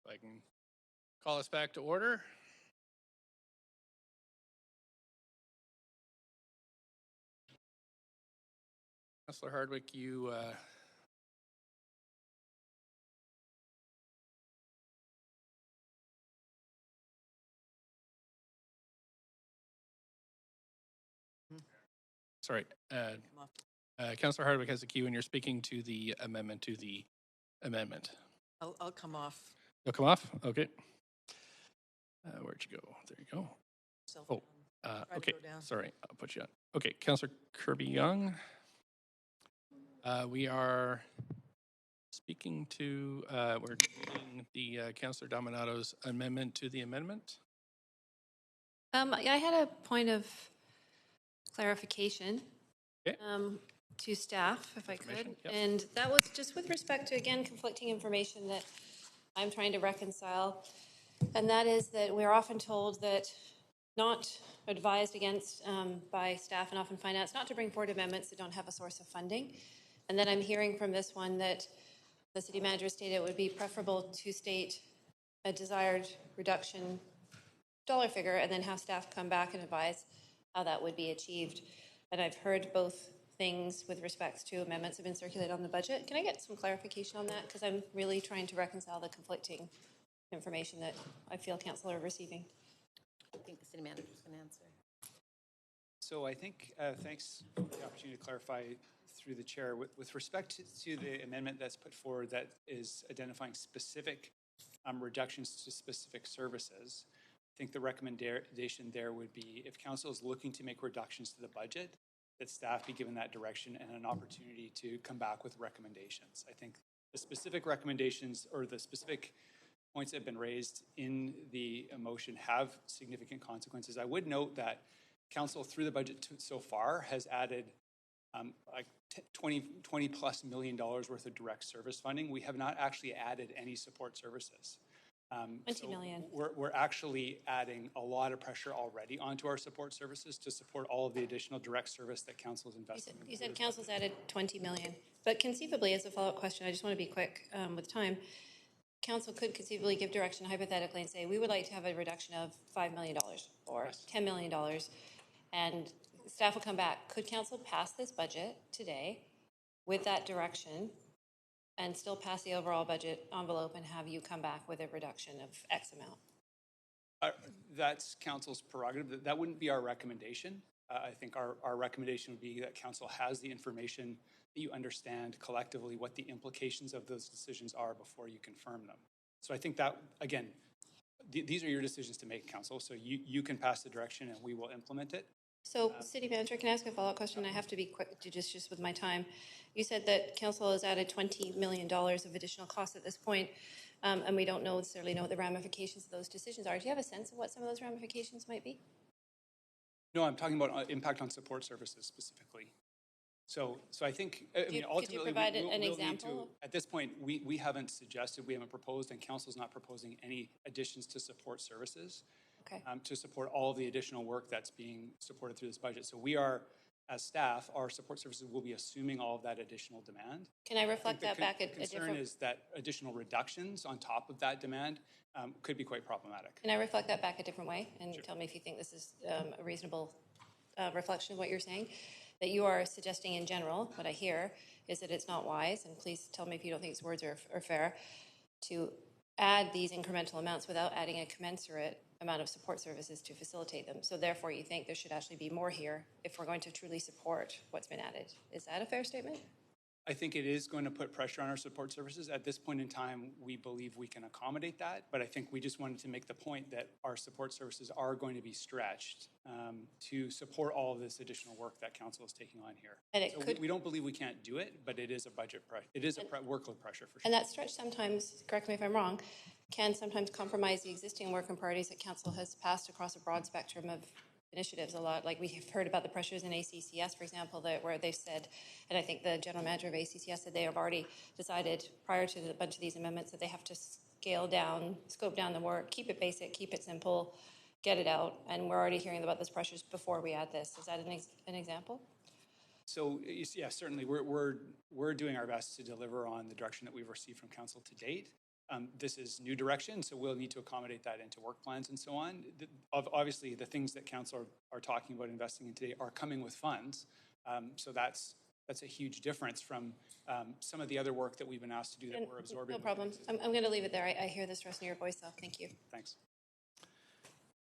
If I can call us back to order. Councilor Hardwick, you sorry, Councilor Hardwick has a cue, and you're speaking to the amendment to the amendment. I'll come off. You'll come off? Okay. Where'd you go? There you go. Oh, okay. Sorry, I'll put you on. Okay, Councilor Kirby-Yung. We are speaking to, we're doing the Councilor Dominato's amendment to the amendment. I had a point of clarification Okay. To staff, if I could. Yep. And that was just with respect to, again, conflicting information that I'm trying to reconcile. And that is that we're often told that not advised against by staff and often finance not to bring forward amendments that don't have a source of funding. And then I'm hearing from this one that the city manager stated it would be preferable to state a desired reduction dollar figure and then have staff come back and advise how that would be achieved. And I've heard both things with respect to amendments have been circulated on the budget. Can I get some clarification on that? Because I'm really trying to reconcile the conflicting information that I feel council are receiving. I think the city manager is going to answer. So I think, thanks for the opportunity to clarify through the chair. With respect to the amendment that's put forward that is identifying specific reductions to specific services, I think the recommendation there would be if council is looking to make reductions to the budget, that staff be given that direction and an opportunity to come back with recommendations. I think the specific recommendations or the specific points that have been raised in the motion have significant consequences. I would note that council through the budget so far has added like $20 plus million worth of direct service funding. We have not actually added any support services. 20 million. We're actually adding a lot of pressure already onto our support services to support all of the additional direct service that council is investing in. You said council's added 20 million, but conceivably, as a follow-up question, I just want to be quick with time. Council could conceivably give direction hypothetically and say, we would like to have a reduction of $5 million or $10 million, and staff will come back. Could council pass this budget today with that direction and still pass the overall budget envelope and have you come back with a reduction of X amount? That's council's prerogative. That wouldn't be our recommendation. I think our recommendation would be that council has the information that you understand collectively what the implications of those decisions are before you confirm them. So I think that, again, these are your decisions to make, council. So you can pass the direction and we will implement it. So, city manager, can I ask a follow-up question? I have to be quick just with my time. You said that council has added $20 million of additional costs at this point, and we don't necessarily know what the ramifications of those decisions are. Do you have a sense of what some of those ramifications might be? No, I'm talking about impact on support services specifically. So I think, ultimately, could you provide an example? At this point, we haven't suggested, we haven't proposed, and council's not proposing any additions to support services. Okay. To support all of the additional work that's being supported through this budget. So we are, as staff, our support services will be assuming all of that additional demand. Can I reflect that back a different... The concern is that additional reductions on top of that demand could be quite problematic. Can I reflect that back a different way and tell me if you think this is a reasonable reflection of what you're saying? That you are suggesting in general, what I hear is that it's not wise, and please tell me if you don't think these words are fair, to add these incremental amounts without adding a commensurate amount of support services to facilitate them. So therefore, you think there should actually be more here if we're going to truly support what's been added. Is that a fair statement? I think it is going to put pressure on our support services. At this point in time, we believe we can accommodate that, but I think we just wanted to make the point that our support services are going to be stretched to support all of this additional work that council is taking on here. And we don't believe we can't do it, but it is a budget pressure. It is a workload pressure for sure. And that stretch sometimes, correct me if I'm wrong, can sometimes compromise the existing work and priorities that council has passed across a broad spectrum of initiatives a lot. Like we've heard about the pressures in ACCS, for example, where they've said, and I think the general manager of ACCS said they have already decided prior to a bunch of these amendments that they have to scale down, scope down the work, keep it basic, keep it simple, get it out. And we're already hearing about those pressures before we add this. Is that an example? So, yeah, certainly, we're doing our best to deliver on the direction that we've received from council to date. This is new direction, so we'll need to accommodate that into work plans and so on. Obviously, the things that council are talking about investing in today are coming with funds. So that's a huge difference from some of the other work that we've been asked to do that we're absorbing. No problem. I'm going to leave it there. I hear this rest in your voice, though. Thank you. Thanks.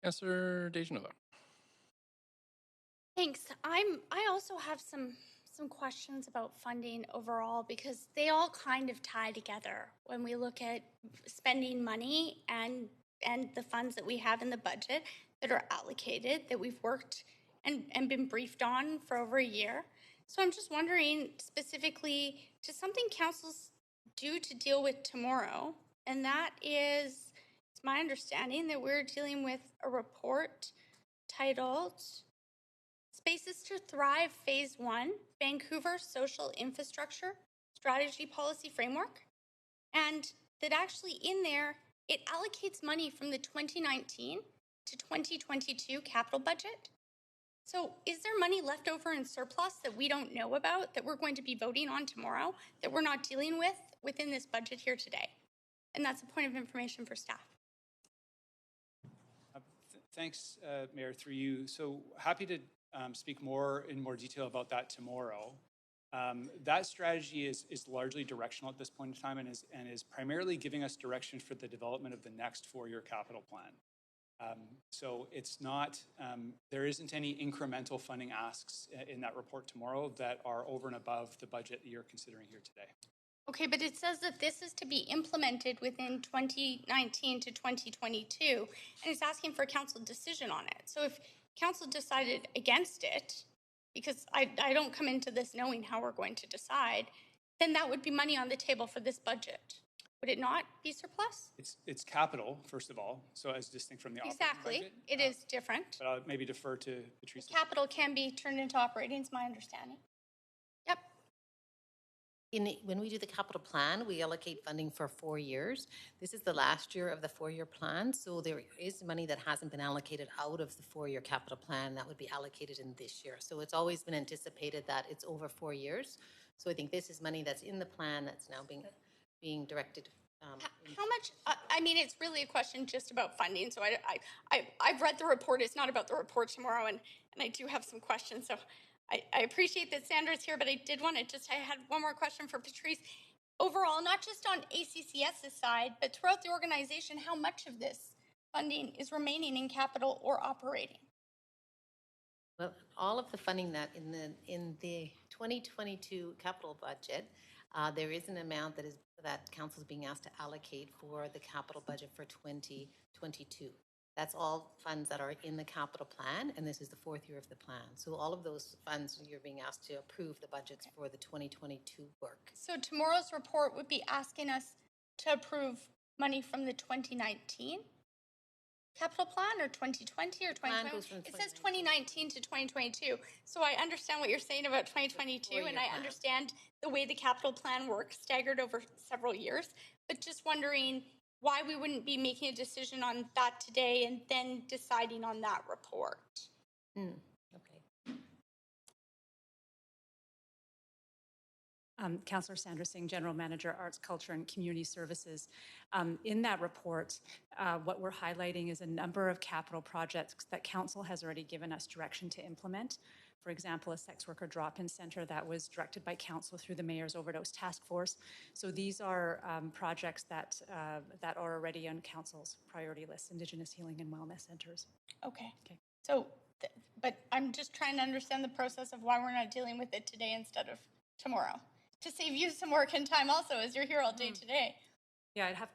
Councillor Dejanova. Thanks. I also have some questions about funding overall because they all kind of tie together when we look at spending money and the funds that we have in the budget that are allocated, that we've worked and been briefed on for over a year. So I'm just wondering specifically to something council's due to deal with tomorrow, and that is, it's my understanding that we're dealing with a report titled Spaces to Thrive Phase 1, Vancouver Social Infrastructure Strategy Policy Framework. And that actually in there, it allocates money from the 2019 to 2022 capital budget. So is there money left over in surplus that we don't know about that we're going to be voting on tomorrow that we're not dealing with within this budget here today? And that's a point of information for staff. Thanks, Mayor, through you. So happy to speak in more detail about that tomorrow. That strategy is largely directional at this point in time and is primarily giving us direction for the development of the next four-year capital plan. So it's not, there isn't any incremental funding asks in that report tomorrow that are over and above the budget that you're considering here today. Okay, but it says that this is to be implemented within 2019 to 2022, and it's asking for a council decision on it. So if council decided against it, because I don't come into this knowing how we're going to decide, then that would be money on the table for this budget. Would it not be surplus? It's capital, first of all, so as distinct from the operating Exactly, budget. it is different. But I'll maybe defer to Patrice. Capital can be turned into operating, is my understanding. Yep. When we do the capital plan, we allocate funding for 4 years. This is the last year of the 4-year plan, so there is money that hasn't been allocated out of the 4-year capital plan that would be allocated in this year. So it's always been anticipated that it's over 4 years. So I think this is money that's in the plan that's now being directed. How much? I mean, it's really a question just about funding. So I've read the report. It's not about the report tomorrow, and I do have some questions. So I appreciate that Sandra's here, but I did want to I had one more question for Patrice. Overall, not just on ACCS's side, but throughout the organization, how much of this funding is remaining in capital or operating? Well, all of the funding that in the 2022 capital budget, there is an amount that council is being asked to allocate for the capital budget for 2022. That's all funds that are in the capital plan, and this is the 4th year of the plan. So all of those funds, you're being asked to approve the budgets for the 2022 work. So tomorrow's report would be asking us to approve money from the 2019 capital plan or 2020 or 2021? It says 2019 to 2022. So I understand what you're saying about 2022, and I understand the way the capital plan works staggered over several years. But just wondering why we wouldn't be making a decision on that today and then deciding on that report. Okay. Councillor Sandra Singh, General Manager, Arts, Culture and Community Services. In that report, what we're highlighting is a number of capital projects that Council has already given us direction to implement. For example, a sex worker drop-in centre that was directed by Council through the Mayor's Overdose Task Force. So these are projects that are already on Council's priority list, Indigenous Healing and Wellness Centres. Okay. So, but I'm just trying to understand the process of why we're not dealing with it today instead of tomorrow. To save you some work and time also, as you're here all day today. Yeah, I'll have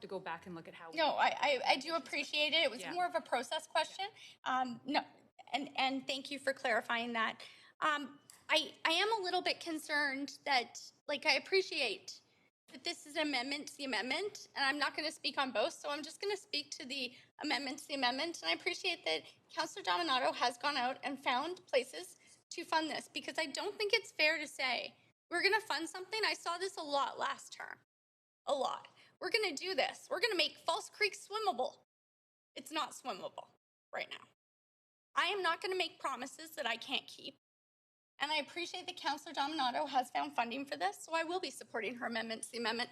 to go back and look at how. No, I do appreciate it. It was more of a process question. No, and thank you for clarifying that. I am a little bit concerned that, like, I appreciate that this is an amendment to the amendment, and I'm not going to speak on both, so I'm just going to speak to the amendment to the amendment. And I appreciate that Councillor Dominato has gone out and found places to fund this, because I don't think it's fair to say we're going to fund something. I saw this a lot last term. A lot. We're going to do this. We're going to make False Creek swimmable. It's not swimmable right now. I am not going to make promises that I can't keep. And I appreciate that Councillor Dominato has found funding for this, so I will be supporting her amendment to the amendment.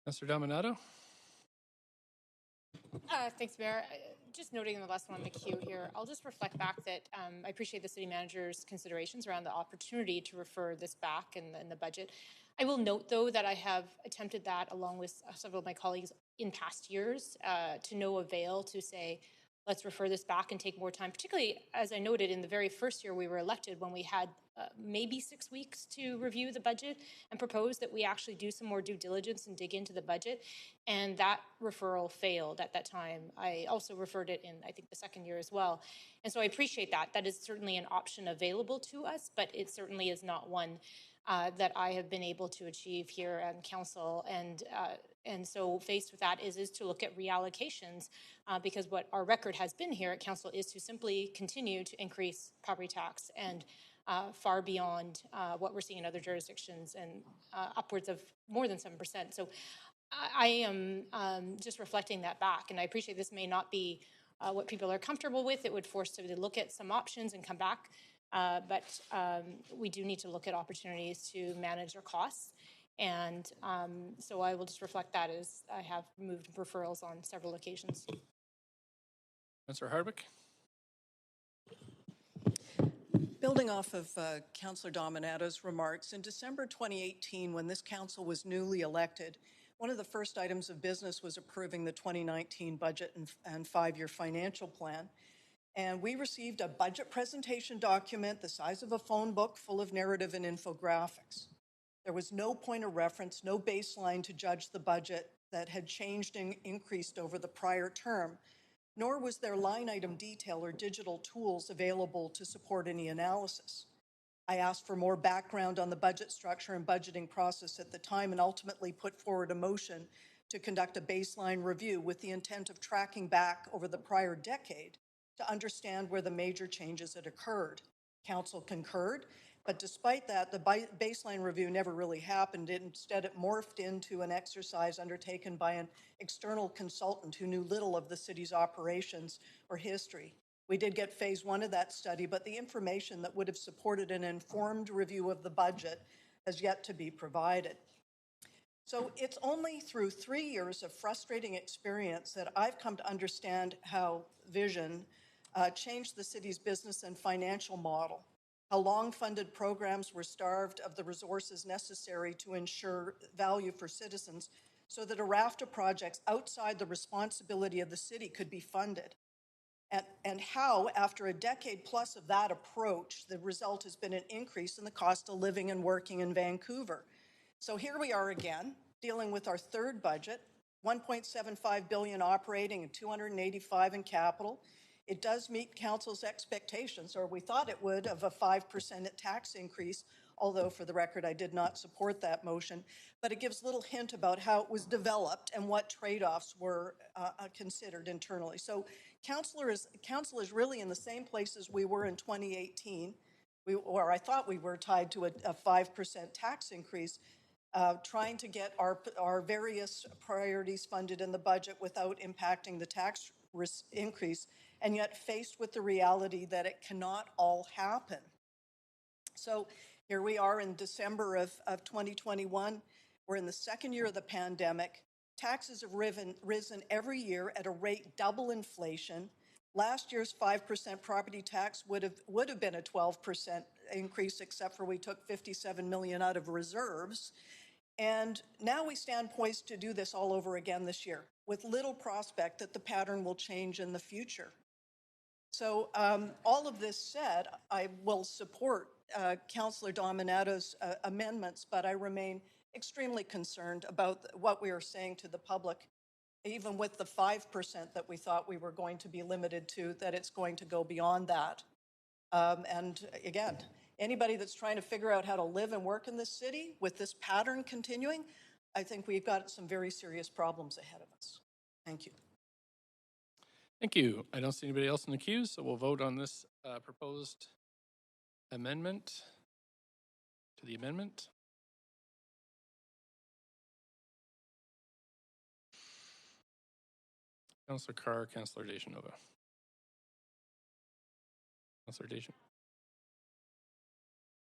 Councillor Dominato? Thanks, Mayor. Just noting the last one on the queue here, I'll just reflect back that I appreciate the city manager's considerations around the opportunity to refer this back in the budget. I will note, though, that I have attempted that along with several of my colleagues in past years to no avail to say, let's refer this back and take more time, particularly as I noted in the very first year we were elected when we had maybe 6 weeks to review the budget and propose that we actually do some more due diligence and dig into the budget. And that referral failed at that time. I also referred it in, I think, the second year as well. And so I appreciate that. That is certainly an option available to us, but it certainly is not one that I have been able to achieve here on council. And so faced with that is to look at reallocations because what our record has been here at council is to simply continue to increase property tax and far beyond what we're seeing in other jurisdictions and upwards of more than 7%. So I am just reflecting that back, and I appreciate this may not be what people are comfortable with. It would force them to look at some options and come back, but we do need to look at opportunities to manage our costs. And so I will just reflect that as I have moved referrals on several occasions. Councillor Hardwick? Building off of Councillor Dominato's remarks, in December 2018, when this council was newly elected, one of the first items of business was approving the 2019 budget and five-year financial plan. And we received a budget presentation document the size of a phone book full of narrative and infographics. There was no point of reference, no baseline to judge the budget that had changed and increased over the prior term, nor was there line item detail or digital tools available to support any analysis. I asked for more background on the budget structure and budgeting process at the time and ultimately put forward a motion to conduct a baseline review with the intent of tracking back over the prior decade to understand where the major changes had occurred. Council concurred, but despite that, the baseline review never really happened. Instead, it morphed into an exercise undertaken by an external consultant who knew little of the city's operations or history. We did get phase one of that study, but the information that would have supported an informed review of the budget has yet to be provided. So it's only through 3 years of frustrating experience that I've come to understand how Vision changed the city's business and financial model, how long-funded programs were starved of the resources necessary to ensure value for citizens so that a raft of projects outside the responsibility of the city could be funded. And how, after a decade plus of that approach, the result has been an increase in the cost of living and working in Vancouver. So here we are again, dealing with our third budget, $1.75 billion operating and $285 in capital. It does meet council's expectations, or we thought it would, of a 5% tax increase, although for the record, I did not support that motion. But it gives little hint about how it was developed and what trade-offs were considered internally. So council is really in the same place as we were in 2018, or I thought we were tied to a 5% tax increase, trying to get our various priorities funded in the budget without impacting the tax increase, and yet faced with the reality that it cannot all happen. So here we are in December of 2021. We're in the second year of the pandemic. Taxes have risen every year at a rate double inflation. Last year's 5% property tax would have been a 12% increase, except for we took $57 million out of reserves. And now we stand poised to do this all over again this year, with little prospect that the pattern will change in the future. So all of this said, I will support Councillor Dominato's amendments, but I remain extremely concerned about what we are saying to the public, even with the 5% that we thought we were going to be limited to, that it's going to go beyond that. And again, anybody that's trying to figure out how to live and work in this city with this pattern continuing, I think we've got some very serious problems ahead of us. Thank you. Thank you. I don't see anybody else in the queue, so we'll vote on this proposed amendment to the amendment. Councillor Carr, Councillor Dejanova. Councillor Dejan.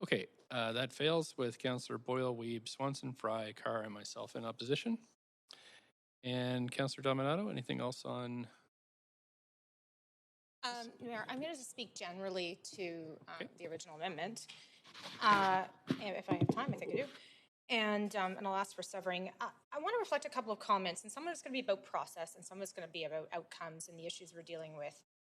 Okay, that fails with Councillor Boyle, Weeb, Swanson, Fry, Carr, and myself in opposition. And Councillor Dominato, anything else on? Mayor, I'm going to just speak generally to the original amendment. If I have time, I think I do. And I'll ask for severing. I want to reflect a couple of comments, and some of it's going to be about process, and some of it's going to be about outcomes and the issues we're dealing with.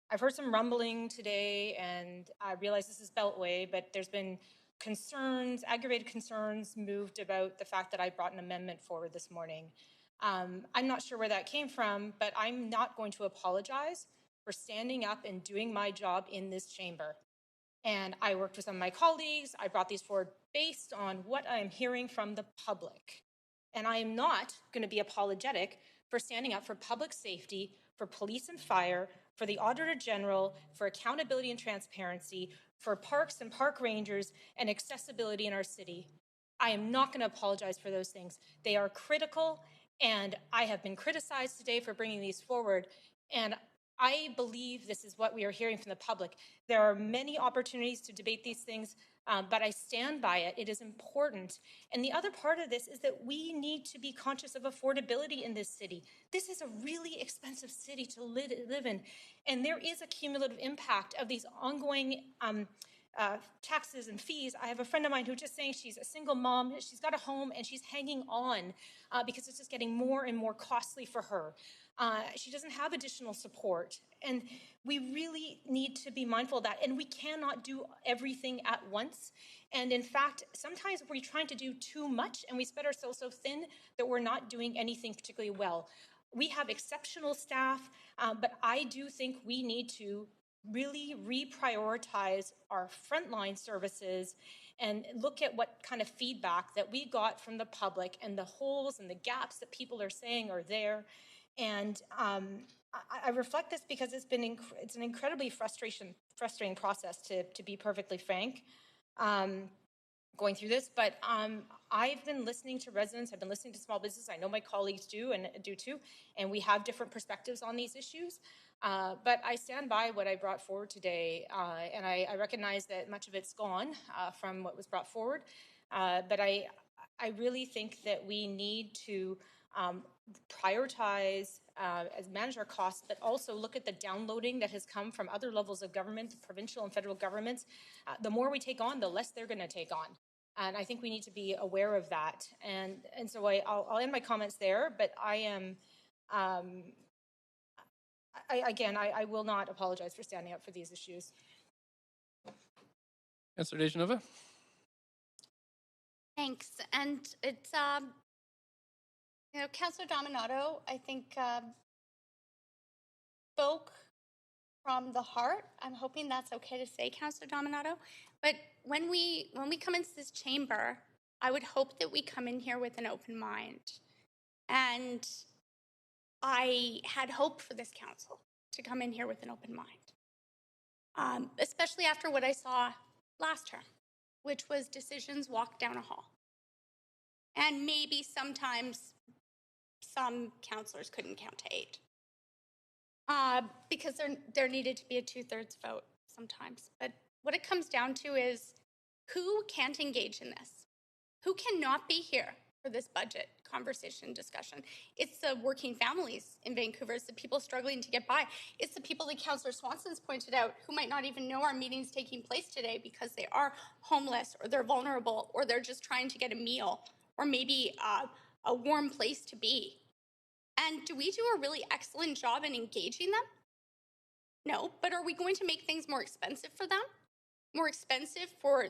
I've heard some rumbling today, and I realize this is Beltway, but there's been concerns, aggravated concerns moved about the fact that I brought an amendment forward this morning. I'm not sure where that came from, but I'm not going to apologize for standing up and doing my job in this chamber. And I worked with some of my colleagues. I brought these forward based on what I am hearing from the public. And I am not going to be apologetic for standing up for public safety, for police and fire, for the Auditor General, for accountability and transparency, for parks and park rangers, and accessibility in our city. I am not going to apologize for those things. They are critical, and I have been criticized today for bringing these forward. And I believe this is what we are hearing from the public. There are many opportunities to debate these things, but I stand by it. It is important. And the other part of this is that we need to be conscious of affordability in this city. This is a really expensive city to live in, and there is a cumulative impact of these ongoing taxes and fees. I have a friend of mine who's just saying she's a single mom, she's got a home, and she's hanging on because it's just getting more and more costly for her. She doesn't have additional support, and we really need to be mindful of that, and we cannot do everything at once. And in fact, sometimes we're trying to do too much, and we spread ourselves so thin that we're not doing anything particularly well. We have exceptional staff, but I do think we need to really reprioritize our frontline services and look at what kind of feedback that we got from the public and the holes and the gaps that people are saying are there. And I reflect this because it's an incredibly frustrating process, to be perfectly frank, going through this. But I've been listening to residents, I've been listening to small business. I know my colleagues do and do too, and we have different perspectives on these issues. But I stand by what I brought forward today, and I recognize that much of it's gone from what was brought forward. But I really think that we need to prioritize, manage our costs, but also look at the downloading that has come from other levels of government, provincial and federal governments. The more we take on, the less they're going to take on. And I think we need to be aware of that. And so I'll end my comments there, but I am, I will not apologize for standing up for these issues. Councillor Dejanova. Thanks. And it's, Councillor Dominato, I think, spoke from the heart. I'm hoping that's okay to say, Councillor Dominato. But when we come into this chamber, I would hope that we come in here with an open mind. And I had hope for this council to come in here with an open mind, especially after what I saw last term, which was decisions walked down a hall. And maybe sometimes some councillors couldn't count to 8 because there needed to be a 2/3 vote sometimes. But what it comes down to is who can't engage in this? Who cannot be here for this budget conversation discussion? It's the working families in Vancouver. It's the people struggling to get by. It's the people that Councillor Swanson's pointed out who might not even know our meeting's taking place today because they are homeless or they're vulnerable or they're just trying to get a meal or maybe a warm place to be. And do we do a really excellent job in engaging them? No, but are we going to make things more expensive for them? More expensive for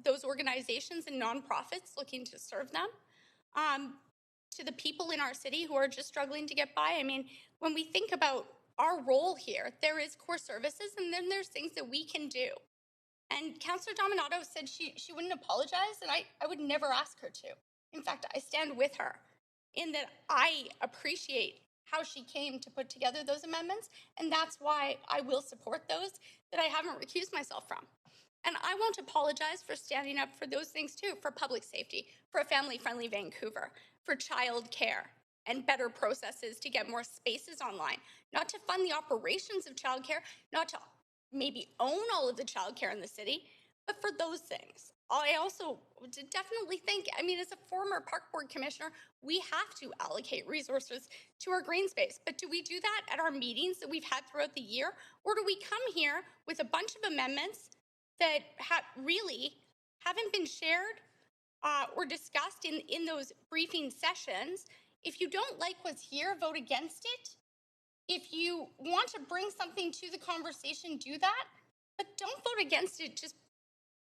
those organizations and nonprofits looking to serve them? To the people in our city who are just struggling to get by? I mean, when we think about our role here, there is core services and then there's things that we can do. And Councillor Dominato said she wouldn't apologize, and I would never ask her to. In fact, I stand with her in that I appreciate how she came to put together those amendments, and that's why I will support those that I haven't recused myself from. And I won't apologize for standing up for those things too, for public safety, for a family-friendly Vancouver, for child care and better processes to get more spaces online, not to fund the operations of childcare, not to maybe own all of the childcare in the city, but for those things. I also definitely think, I mean, as a former park board commissioner, we have to allocate resources to our green space. But do we do that at our meetings that we've had throughout the year? Or do we come here with a bunch of amendments that really haven't been shared or discussed in those briefing sessions? If you don't like what's here, vote against it. If you want to bring something to the conversation, do that. But don't vote against it just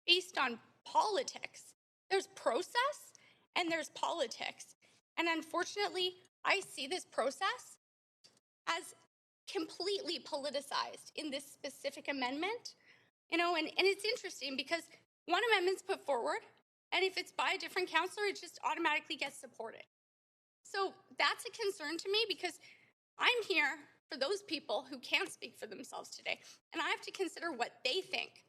based on politics. There's process and there's politics. And unfortunately, I see this process as completely politicized in this specific amendment. You know, and it's interesting because one amendment's put forward, and if it's by a different councillor, it just automatically gets supported. So that's a concern to me because I'm here for those people who can't speak for themselves today, and I have to consider what they think.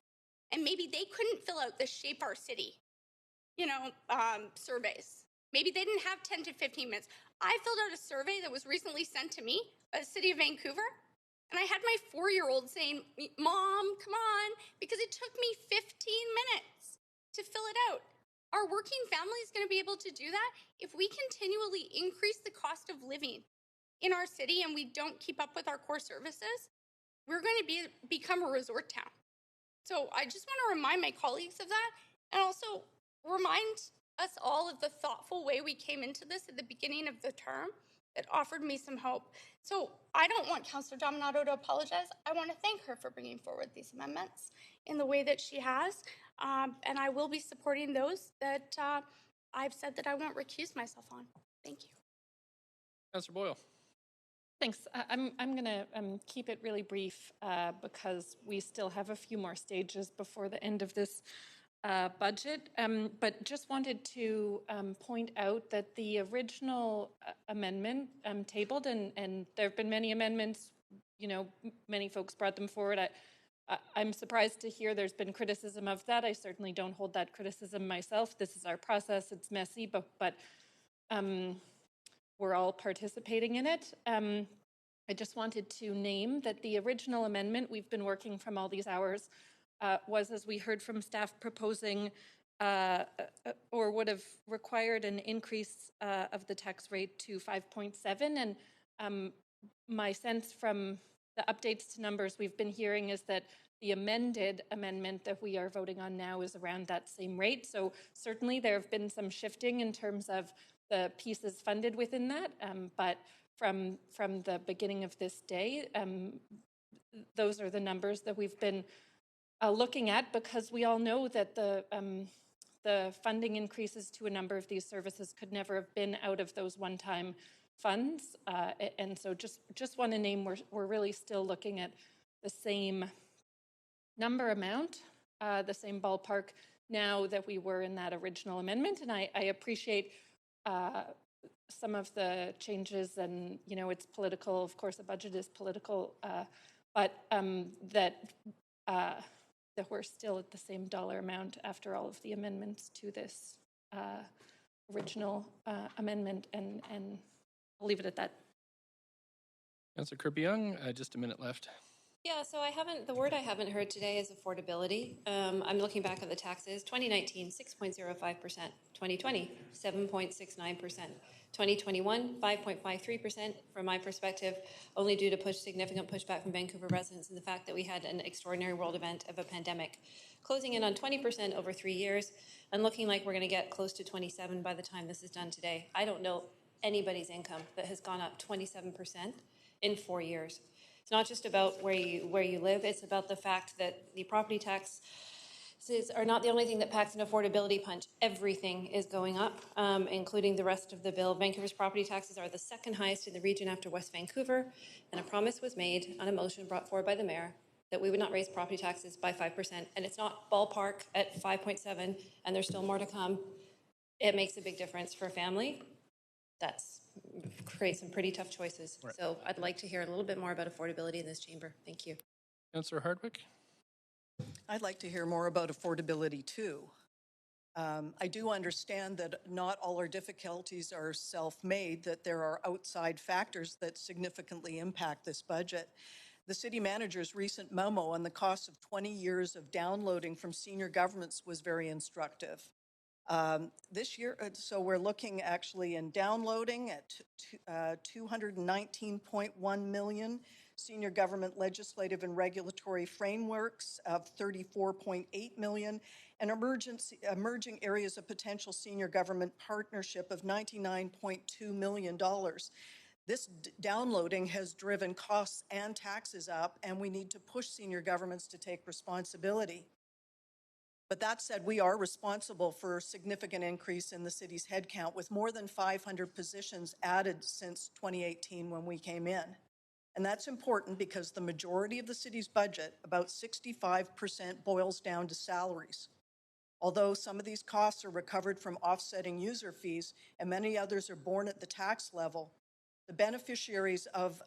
And maybe they couldn't fill out the Shape Our City, surveys. Maybe they didn't have 10 to 15 minutes. I filled out a survey that was recently sent to me by the City of Vancouver, and I had my 4-year-old saying, "Mom, come on," because it took me 15 minutes to fill it out. Our working family is going to be able to do that if we continually increase the cost of living in our city and we don't keep up with our core services. We're going to become a resort town. So I just want to remind my colleagues of that, and also remind us all of the thoughtful way we came into this at the beginning of the term that offered me some hope. So I don't want Councillor Dominato to apologize. I want to thank her for bringing forward these amendments in the way that she has, and I will be supporting those that I've said that I won't recuse myself on. Thank you. Councillor Boyle. Thanks. I'm going to keep it really brief because we still have a few more stages before the end of this budget. But just wanted to point out that the original amendment tabled, and there have been many amendments, many folks brought them forward. I'm surprised to hear there's been criticism of that. I certainly don't hold that criticism myself. This is our process. It's messy, but we're all participating in it. I just wanted to name that the original amendment, we've been working from all these hours, was, as we heard from staff, proposing or would have required an increase of the tax rate to 5.7. And my sense from the updates to numbers we've been hearing is that the amended amendment that we are voting on now is around that same rate. So certainly there have been some shifting in terms of the pieces funded within that, but from the beginning of this day, those are the numbers that we've been looking at, because we all know that the funding increases to a number of these services could never have been out of those one-time funds, and so just want to name we're really still looking at the same number amount, the same ballpark now that we were in that original amendment, and I appreciate some of the changes, and it's political. Of course, a budget is political, but that we're still at the same dollar amount after all of the amendments to this original amendment, and I'll leave it at that. Councillor Kirby-Young, just a minute left. Yeah, so the word I haven't heard today is affordability. I'm looking back at the taxes. 2019, 6.05%. 2020, 7.69%. 2021, 5.53%. From my perspective, only due to significant pushback from Vancouver residents and the fact that we had an extraordinary world event of a pandemic. Closing in on 20% over 3 years, and looking like we're going to get close to 27 by the time this is done today. I don't know anybody's income that has gone up 27% in 4 years. It's not just about where you live. It's about the fact that the property taxes are not the only thing that packs an affordability punch. Everything is going up, including the rest of the bill. Vancouver's property taxes are the second highest in the region after West Vancouver, and a promise was made on a motion brought forward by the mayor that we would not raise property taxes by 5%, and it's not ballpark at 5.7, and there's still more to come. It makes a big difference for a family. That's create some pretty tough choices. Right. So I'd like to hear a little bit more about affordability in this chamber. Thank you. Councillor Hardwick. I'd like to hear more about affordability too. I do understand that not all our difficulties are self-made, that there are outside factors that significantly impact this budget. The city manager's recent memo on the cost of 20 years of downloading from senior governments was very instructive. This year, so we're looking actually in downloading at 219.1 million, senior government legislative and regulatory frameworks of 34.8 million, and emerging areas of potential senior government partnership of $99.2 million. This downloading has driven costs and taxes up, and we need to push senior governments to take responsibility. But that said, we are responsible for a significant increase in the city's headcount, with more than 500 positions added since 2018 when we came in. And that's important because the majority of the city's budget, about 65%, boils down to salaries. Although some of these costs are recovered from offsetting user fees and many others are borne at the tax level, the beneficiaries of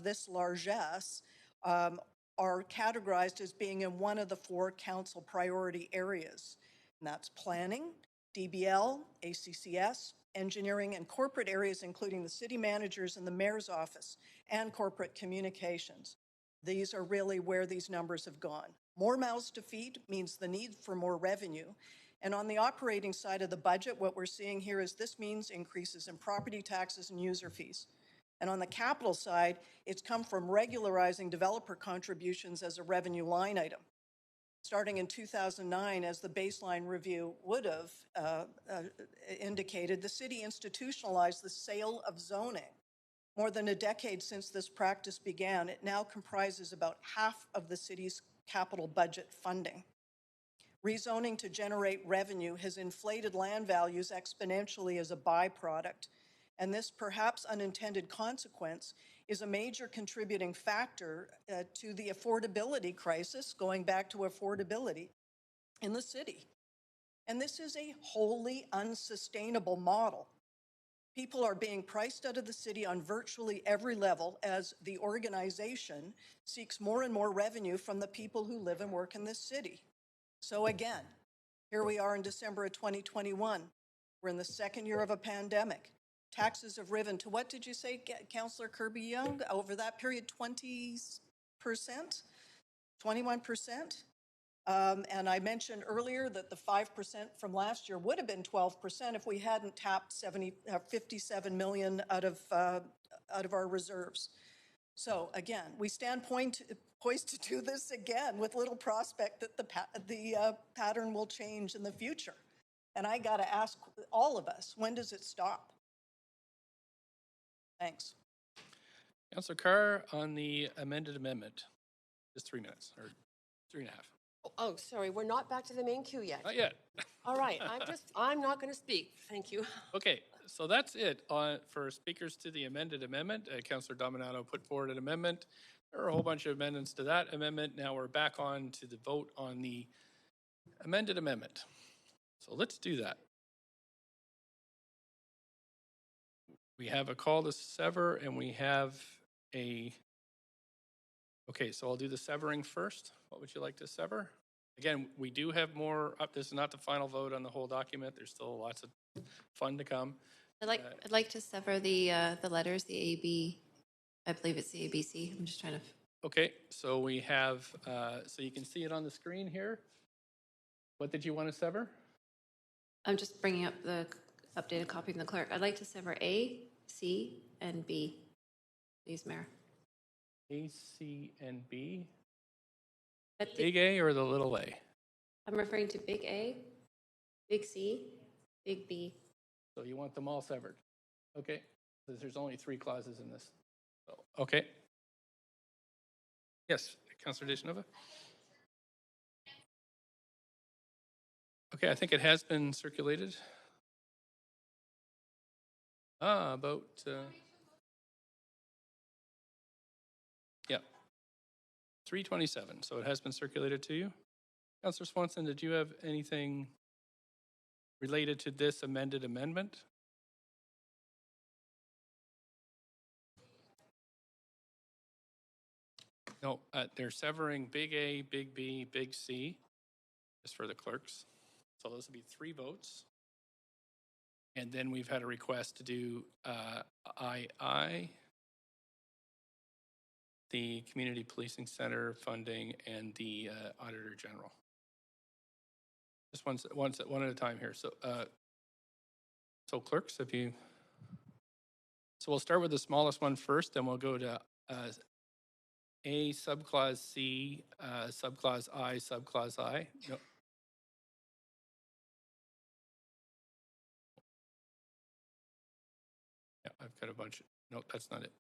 this largesse are categorized as being in one of the 4 council priority areas, and that's planning, DBL, ACCS, engineering, and corporate areas, including the city managers and the mayor's office, and corporate communications. These are really where these numbers have gone. More mouths to feed means the need for more revenue. And on the operating side of the budget, what we're seeing here is this means increases in property taxes and user fees. And on the capital side, it's come from regularizing developer contributions as a revenue line item. Starting in 2009, as the baseline review would have indicated, the city institutionalized the sale of zoning. More than a decade since this practice began, it now comprises about half of the city's capital budget funding. Rezoning to generate revenue has inflated land values exponentially as a byproduct, and this perhaps unintended consequence is a major contributing factor to the affordability crisis, going back to affordability in the city. And this is a wholly unsustainable model. People are being priced out of the city on virtually every level as the organization seeks more and more revenue from the people who live and work in this city. So again, here we are in December of 2021. We're in the second year of a pandemic. Taxes have risen to, what did you say, Councillor Kirby-Yung? Over that period, 20%? 21%? And I mentioned earlier that the 5% from last year would have been 12% if we hadn't tapped 57 million out of our reserves. So again, we stand poised to do this again with little prospect that the pattern will change in the future. And I got to ask all of us, when does it stop? Thanks. Councillor Carr, on the amended amendment, just 3 minutes, or 3.5. Oh, sorry, we're not back to the main queue yet. Not yet. All right, I'm not going to speak. Thank you. Okay, so that's it for speakers to the amended amendment. Councillor Dominato put forward an amendment. There are a whole bunch of amendments to that amendment. Now we're back on to the vote on the amended amendment. So let's do that. We have a call to sever, and we have okay, so I'll do the severing first. What would you like to sever? Again, we do have more up. This is not the final vote on the whole document. There's still lots of fun to come. I'd like to sever the letters, the AB. I believe it's the ABC. I'm just trying to. Okay, so we have, so you can see it on the screen here. What did you want to sever? I'm just bringing up the updated copy from the clerk. I'd like to sever A, C, and B. Please, Mayor. A, C, and B. That's Big A or the little a? I'm referring to big A, big C, big B. So you want them all severed? Okay, because there's only 3 clauses in this. So, okay. Yes, Councillor Dejanova? Okay, I think it has been circulated. About, yeah, 3:27, so it has been circulated to you. Councillor Swanson, did you have anything related to this amended amendment? No, they're severing big A, big B, big C, just for the clerks. So those would be 3 votes. And then we've had a request to do II. I the Community Policing Center funding, and the Auditor General. Just one at a time here. So clerks, if you, so we'll start with the smallest one first, then we'll go to A, subclause C, subclause I, subclause I. No. Yeah, I've got a bunch. No, that's not it.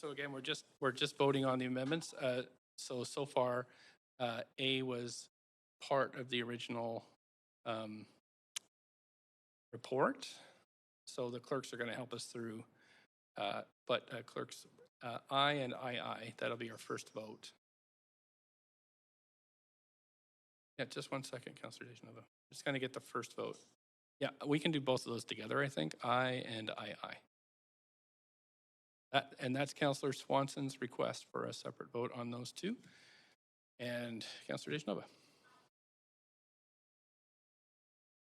So again, we're just voting on the amendments. So far, A was part of the original report. So the clerks are going to help us through. But clerks, I and II, that'll be our first vote. Yeah, just one second, Councillor Dejanova. Just going to get the first vote. Yeah, we can do both of those together, I think. I and II. And that's Councillor Swanson's request for a separate vote on those two. And Councillor Dejanova.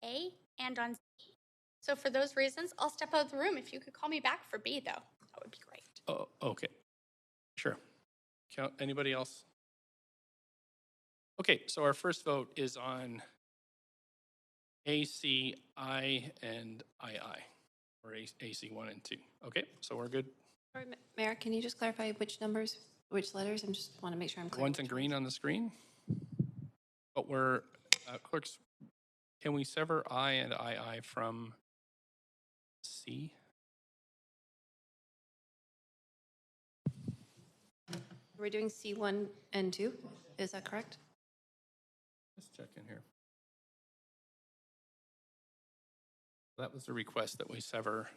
A and on C. So for those reasons, I'll step out of the room. If you could call me back for B, though, that would be great. Oh, okay. Sure. Anybody else? Okay, so our first vote is on AC, I, and II, or AC 1 and 2. Okay, so we're good. Sorry, Mayor, can you just clarify which numbers, which letters? I just want to make sure I'm The clear. ones in green on the screen. But we're, clerks, can we sever I and II from C? We're doing C1 and 2, is that correct? Let's check in here. That was the request that we sever.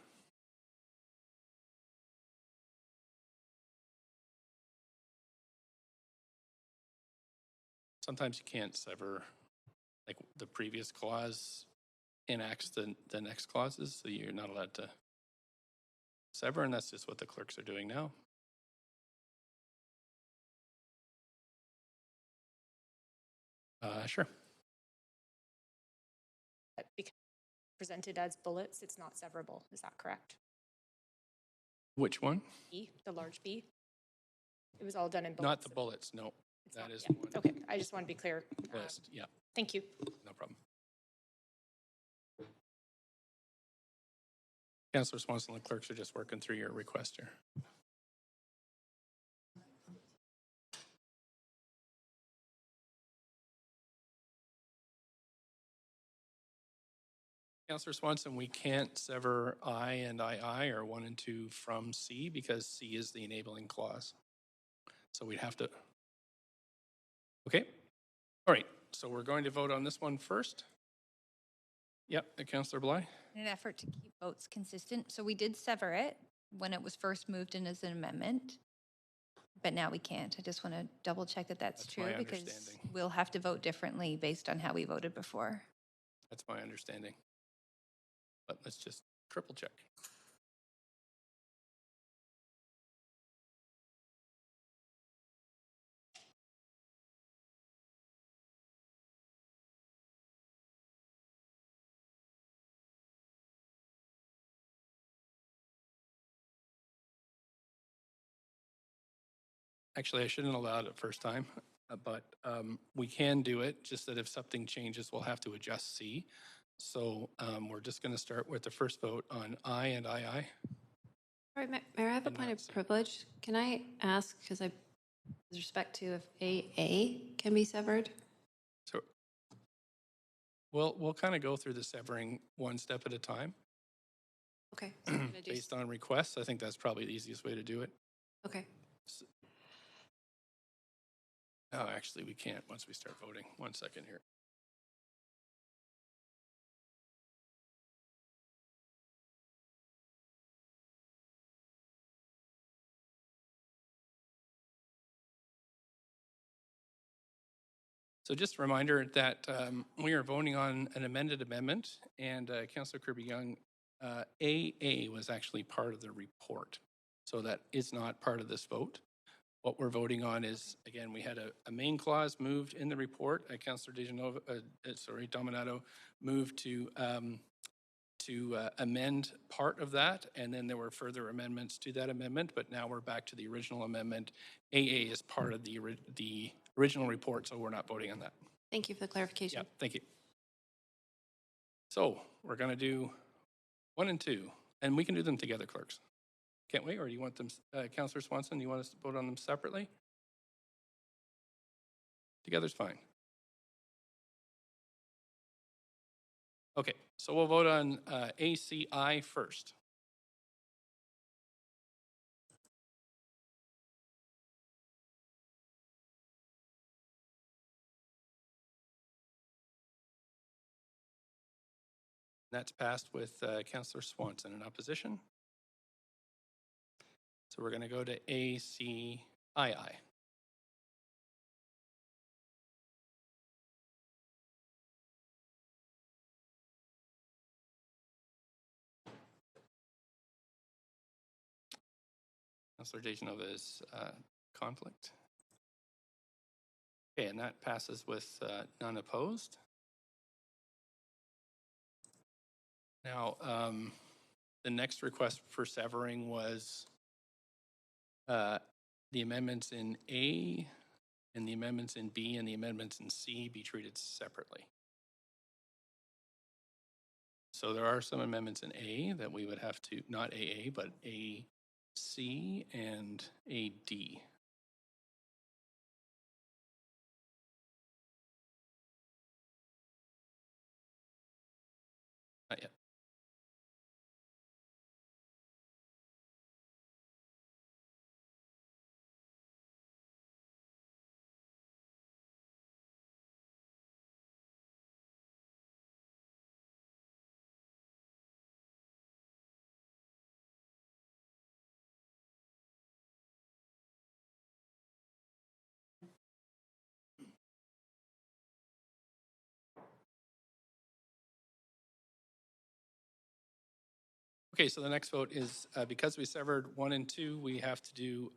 Sometimes you can't sever, like the previous clause enacts the next clauses, so you're not allowed to sever, and that's just what the clerks are doing now. Sure. Because presented as bullets, it's not severable. Is that correct? Which one? B, the large B. It was all done in bullets. Not the bullets, no. That is one. Okay, I just want to be clear. List, yeah. Thank you. No problem. Councillor Swanson, the clerks are just working through your request here. Councillor Swanson, we can't sever I and II or 1 and 2 from C because C is the enabling clause. So we'd have to. Okay. All right. So we're going to vote on this one first. Yep, Councillor Bly. In an effort to keep votes consistent, so we did sever it when it was first moved in as an amendment, but now we can't. I just want to double check that that's true because we'll have to vote differently based on how we voted before. That's my understanding. But let's just triple check. Actually, I shouldn't allow it at first time, but we can do it, just that if something changes, we'll have to adjust C. So we're just going to start with the first vote on I and II. All right, Mayor, I have a point of privilege. Can I ask, because with respect to if AA can be severed? So we'll kind of go through the severing one step at a time. Okay. Based on requests, I think that's probably the easiest way to do it. Okay. No, actually, we can't once we start voting. 1 second here. So just a reminder that we are voting on an amended amendment, and Councillor Kirby-Young, AA was actually part of the report. So that is not part of this vote. What we're voting on is, again, we had a main clause moved in the report. Councillor Dominato moved to amend part of that, and then there were further amendments to that amendment, but now we're back to the original amendment. AA is part of the original report, so we're not voting on that. Thank you for the clarification. Yeah, thank you. So we're going to do 1 and 2, and we can do them together, clerks. Can't we? Or do you want them, Councillor Swanson, do you want us to vote on them separately? Together's fine. Okay, so we'll vote on ACI first. That's passed with Councillor Swanson in opposition. So we're going to go to ACII. Councillor Dejanova is conflict. Okay, and that passes with none opposed. Now, the next request for severing was the amendments in A and the amendments in B and the amendments in C be treated separately. So there are some amendments in A that we would have to, not AA, but AC and AD. Not yet. Okay, so the next vote is because we severed 1 and 2, we have to do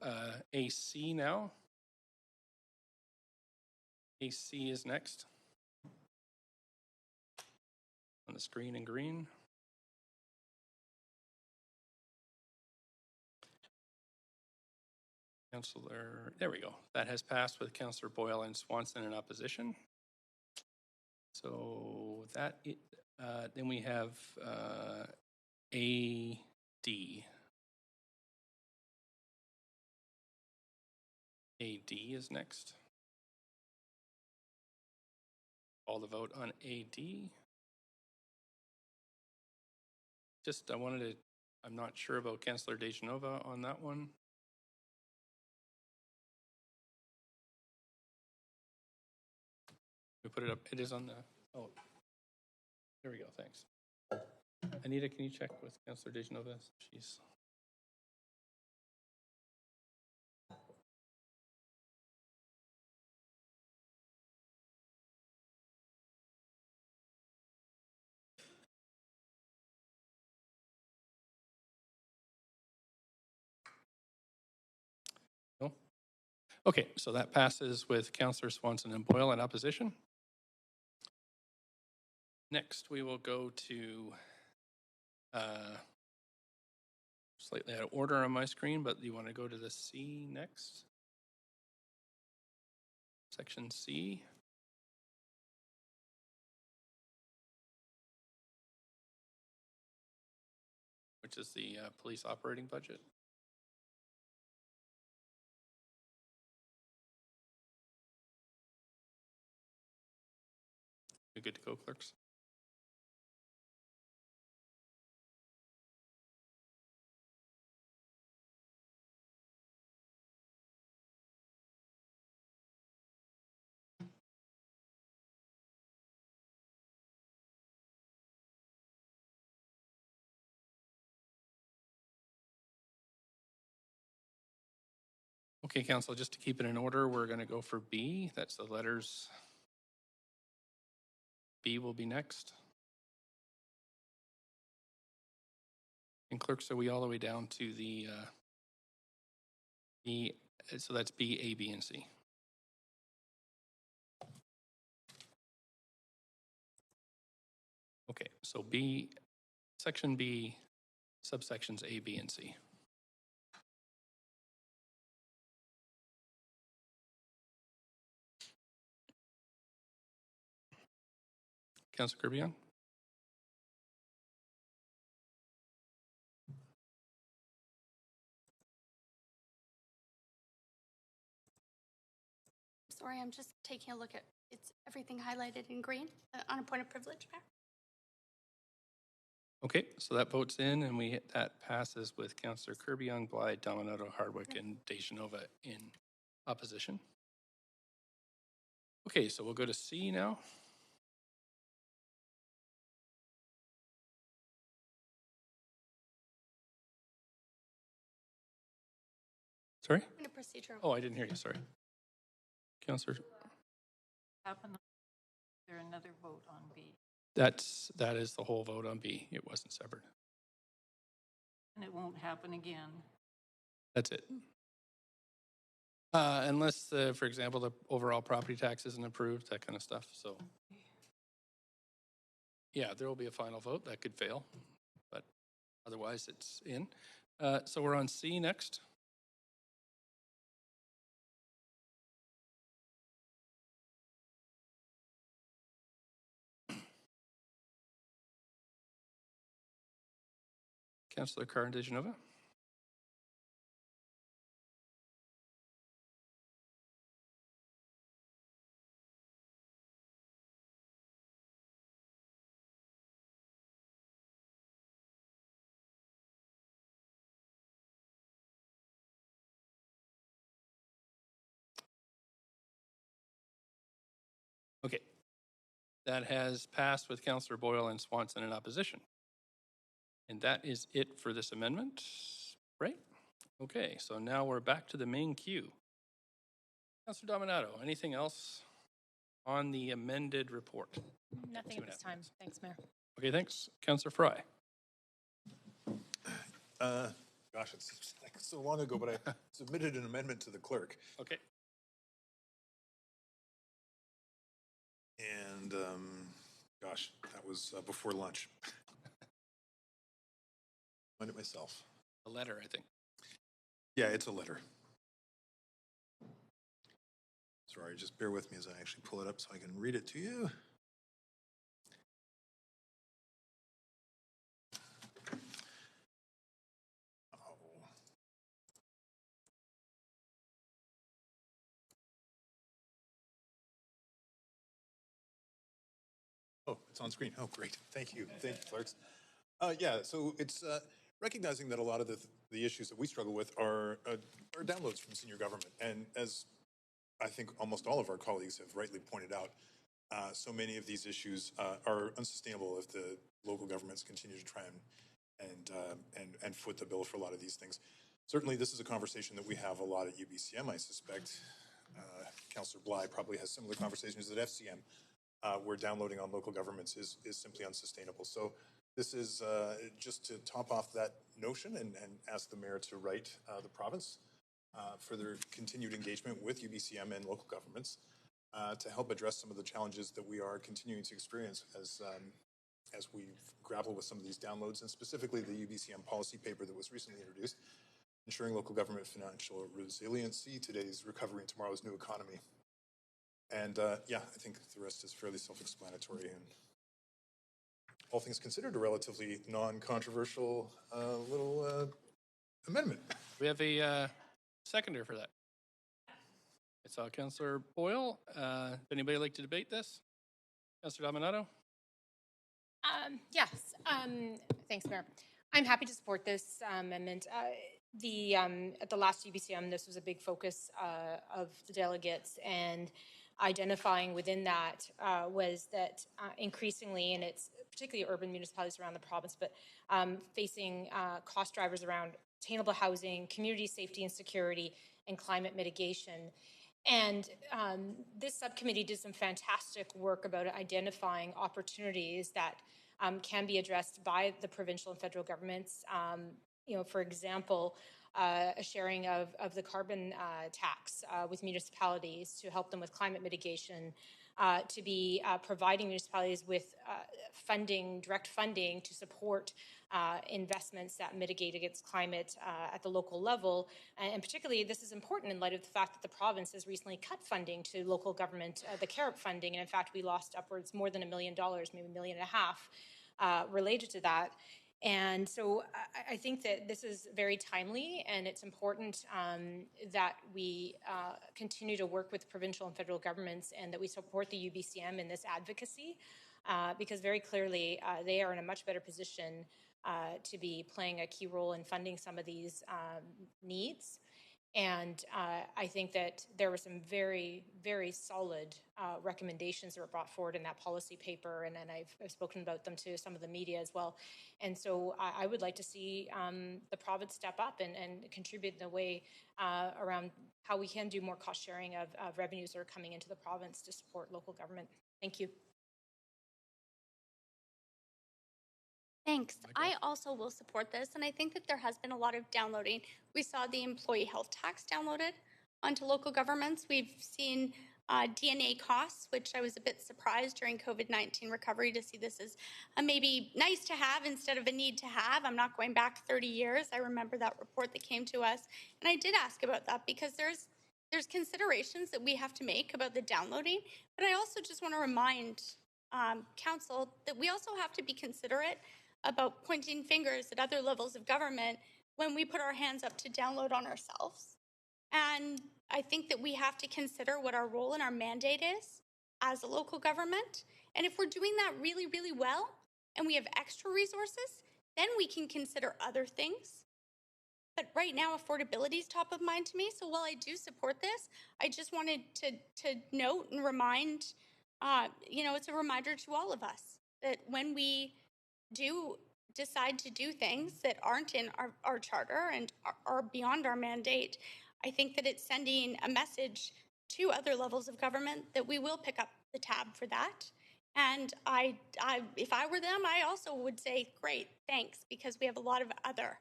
AC now. AC is next on the screen in green. Councillor, there we go. That has passed with Councillor Boyle and Swanson in opposition. So that, then we have AD. AD is next. Call the vote on AD. Just, I'm not sure about Councillor Dejanova on that one. We put it up, it is on the, oh, there we go, thanks. Anita, can you check with Councillor Dejanova? She's. No? Okay, so that passes with Councillor Swanson and Boyle in opposition. Next, we will go to slightly out of order on my screen, but you want to go to the C next? Section C. Which is the police operating budget. You're good to go, clerks. Okay, Council, just to keep it in order, we're going to go for B. That's the letters B will be next. And clerks, are we all the way down to the B? So that's B, A, B, and C. Okay, so B, section B, subsections A, B, and C. Councilor Kirby-Yung? Sorry, I'm just taking a look at it's everything highlighted in green on a point of privilege, Mayor. Okay, so that vote's in, and that passes with Councilor Kirby-Yung, Blythe, Dominato, Hardwick, and DeGenova in opposition. Okay, so we'll go to C now. Sorry? In a procedural. Oh, I didn't hear you, sorry. Councilor? Happen, is there another vote on B? That is the whole vote on B. It wasn't severed. And it won't happen again. That's it. Unless, for example, the overall property tax isn't approved, that kind of stuff. So, yeah, there will be a final vote. That could fail, but otherwise it's in. So we're on C next. Councilor Carr DeGenova. Okay, that has passed with Councilor Boyle and Swanson in opposition. And that is it for this amendment, right? Okay, so now we're back to the main queue. Councilor Dominato, anything else on the amended report? Nothing at this time. Thanks, Mayor. Okay, thanks. Councilor Fry. Gosh, it's like so long ago, but I submitted an amendment to the clerk. Okay. And gosh, that was before lunch. Find it myself. A letter, I think. Yeah, it's a letter. Sorry, just bear with me as I actually pull it up so I can read it to you. Oh, it's on screen. Oh, great. Thank you. Thank you, clerks. Yeah, so it's recognizing that a lot of the issues that we struggle with are downloads from senior government. And as I think almost all of our colleagues have rightly pointed out, so many of these issues are unsustainable if the local governments continue to try and foot the bill for a lot of these things. Certainly, this is a conversation that we have a lot at UBCM, I suspect. Councillor Bly probably has similar conversations at FCM, where downloading on local governments is simply unsustainable. So this is just to top off that notion and ask the mayor to write the province for their continued engagement with UBCM and local governments to help address some of the challenges that we are continuing to experience as we grapple with some of these downloads, and specifically the UBCM policy paper that was recently introduced, Ensuring Local Government Financial Resiliency, Today's Recovery and Tomorrow's New Economy. And yeah, I think the rest is fairly self-explanatory, and all things considered, a relatively non-controversial little amendment. We have a seconder for that. I saw Councillor Boyle. If anybody would like to debate this? Councillor Dominato? Yes, thanks, Mayor. I'm happy to support this amendment. At the last UBCM, this was a big focus of the delegates, and identifying within that was that increasingly, and it's particularly urban municipalities around the province, but facing cost drivers around attainable housing, community safety and security, and climate mitigation. And this subcommittee did some fantastic work about identifying opportunities that can be addressed by the provincial and federal governments. For example, a sharing of the carbon tax with municipalities to help them with climate mitigation, to be providing municipalities with direct funding to support investments that mitigate against climate at the local level. And particularly, this is important in light of the fact that the province has recently cut funding to local government, the CAREP funding. And in fact, we lost upwards more than $1 million, maybe $1.5 million related to that. And so I think that this is very timely, and it's important that we continue to work with provincial and federal governments, and that we support the UBCM in this advocacy, because very clearly they are in a much better position to be playing a key role in funding some of these needs. And I think that there were some very, very solid recommendations that were brought forward in that policy paper, and then I've spoken about them to some of the media as well. And so I would like to see the province step up and contribute in a way around how we can do more cost sharing of revenues that are coming into the province to support local government. Thank you. Thanks. I also will support this, and I think that there has been a lot of downloading. We saw the employee health tax downloaded onto local governments. We've seen DNA costs, which I was a bit surprised during COVID-19 recovery to see this as a maybe nice to have instead of a need to have. I'm not going back 30 years. I remember that report that came to us, and I did ask about that because there's considerations that we have to make about the downloading, but I also just want to remind Council that we also have to be considerate about pointing fingers at other levels of government when we put our hands up to download on ourselves. And I think that we have to consider what our role and our mandate is as a local government. And if we're doing that really, really well, and we have extra resources, then we can consider other things. But right now, affordability is top of mind to me. So while I do support this, I just wanted to note and remind, it's a reminder to all of us that when we do decide to do things that aren't in our charter and are beyond our mandate, I think that it's sending a message to other levels of government that we will pick up the tab for that. And if I were them, I also would say, great, thanks, because we have a lot of other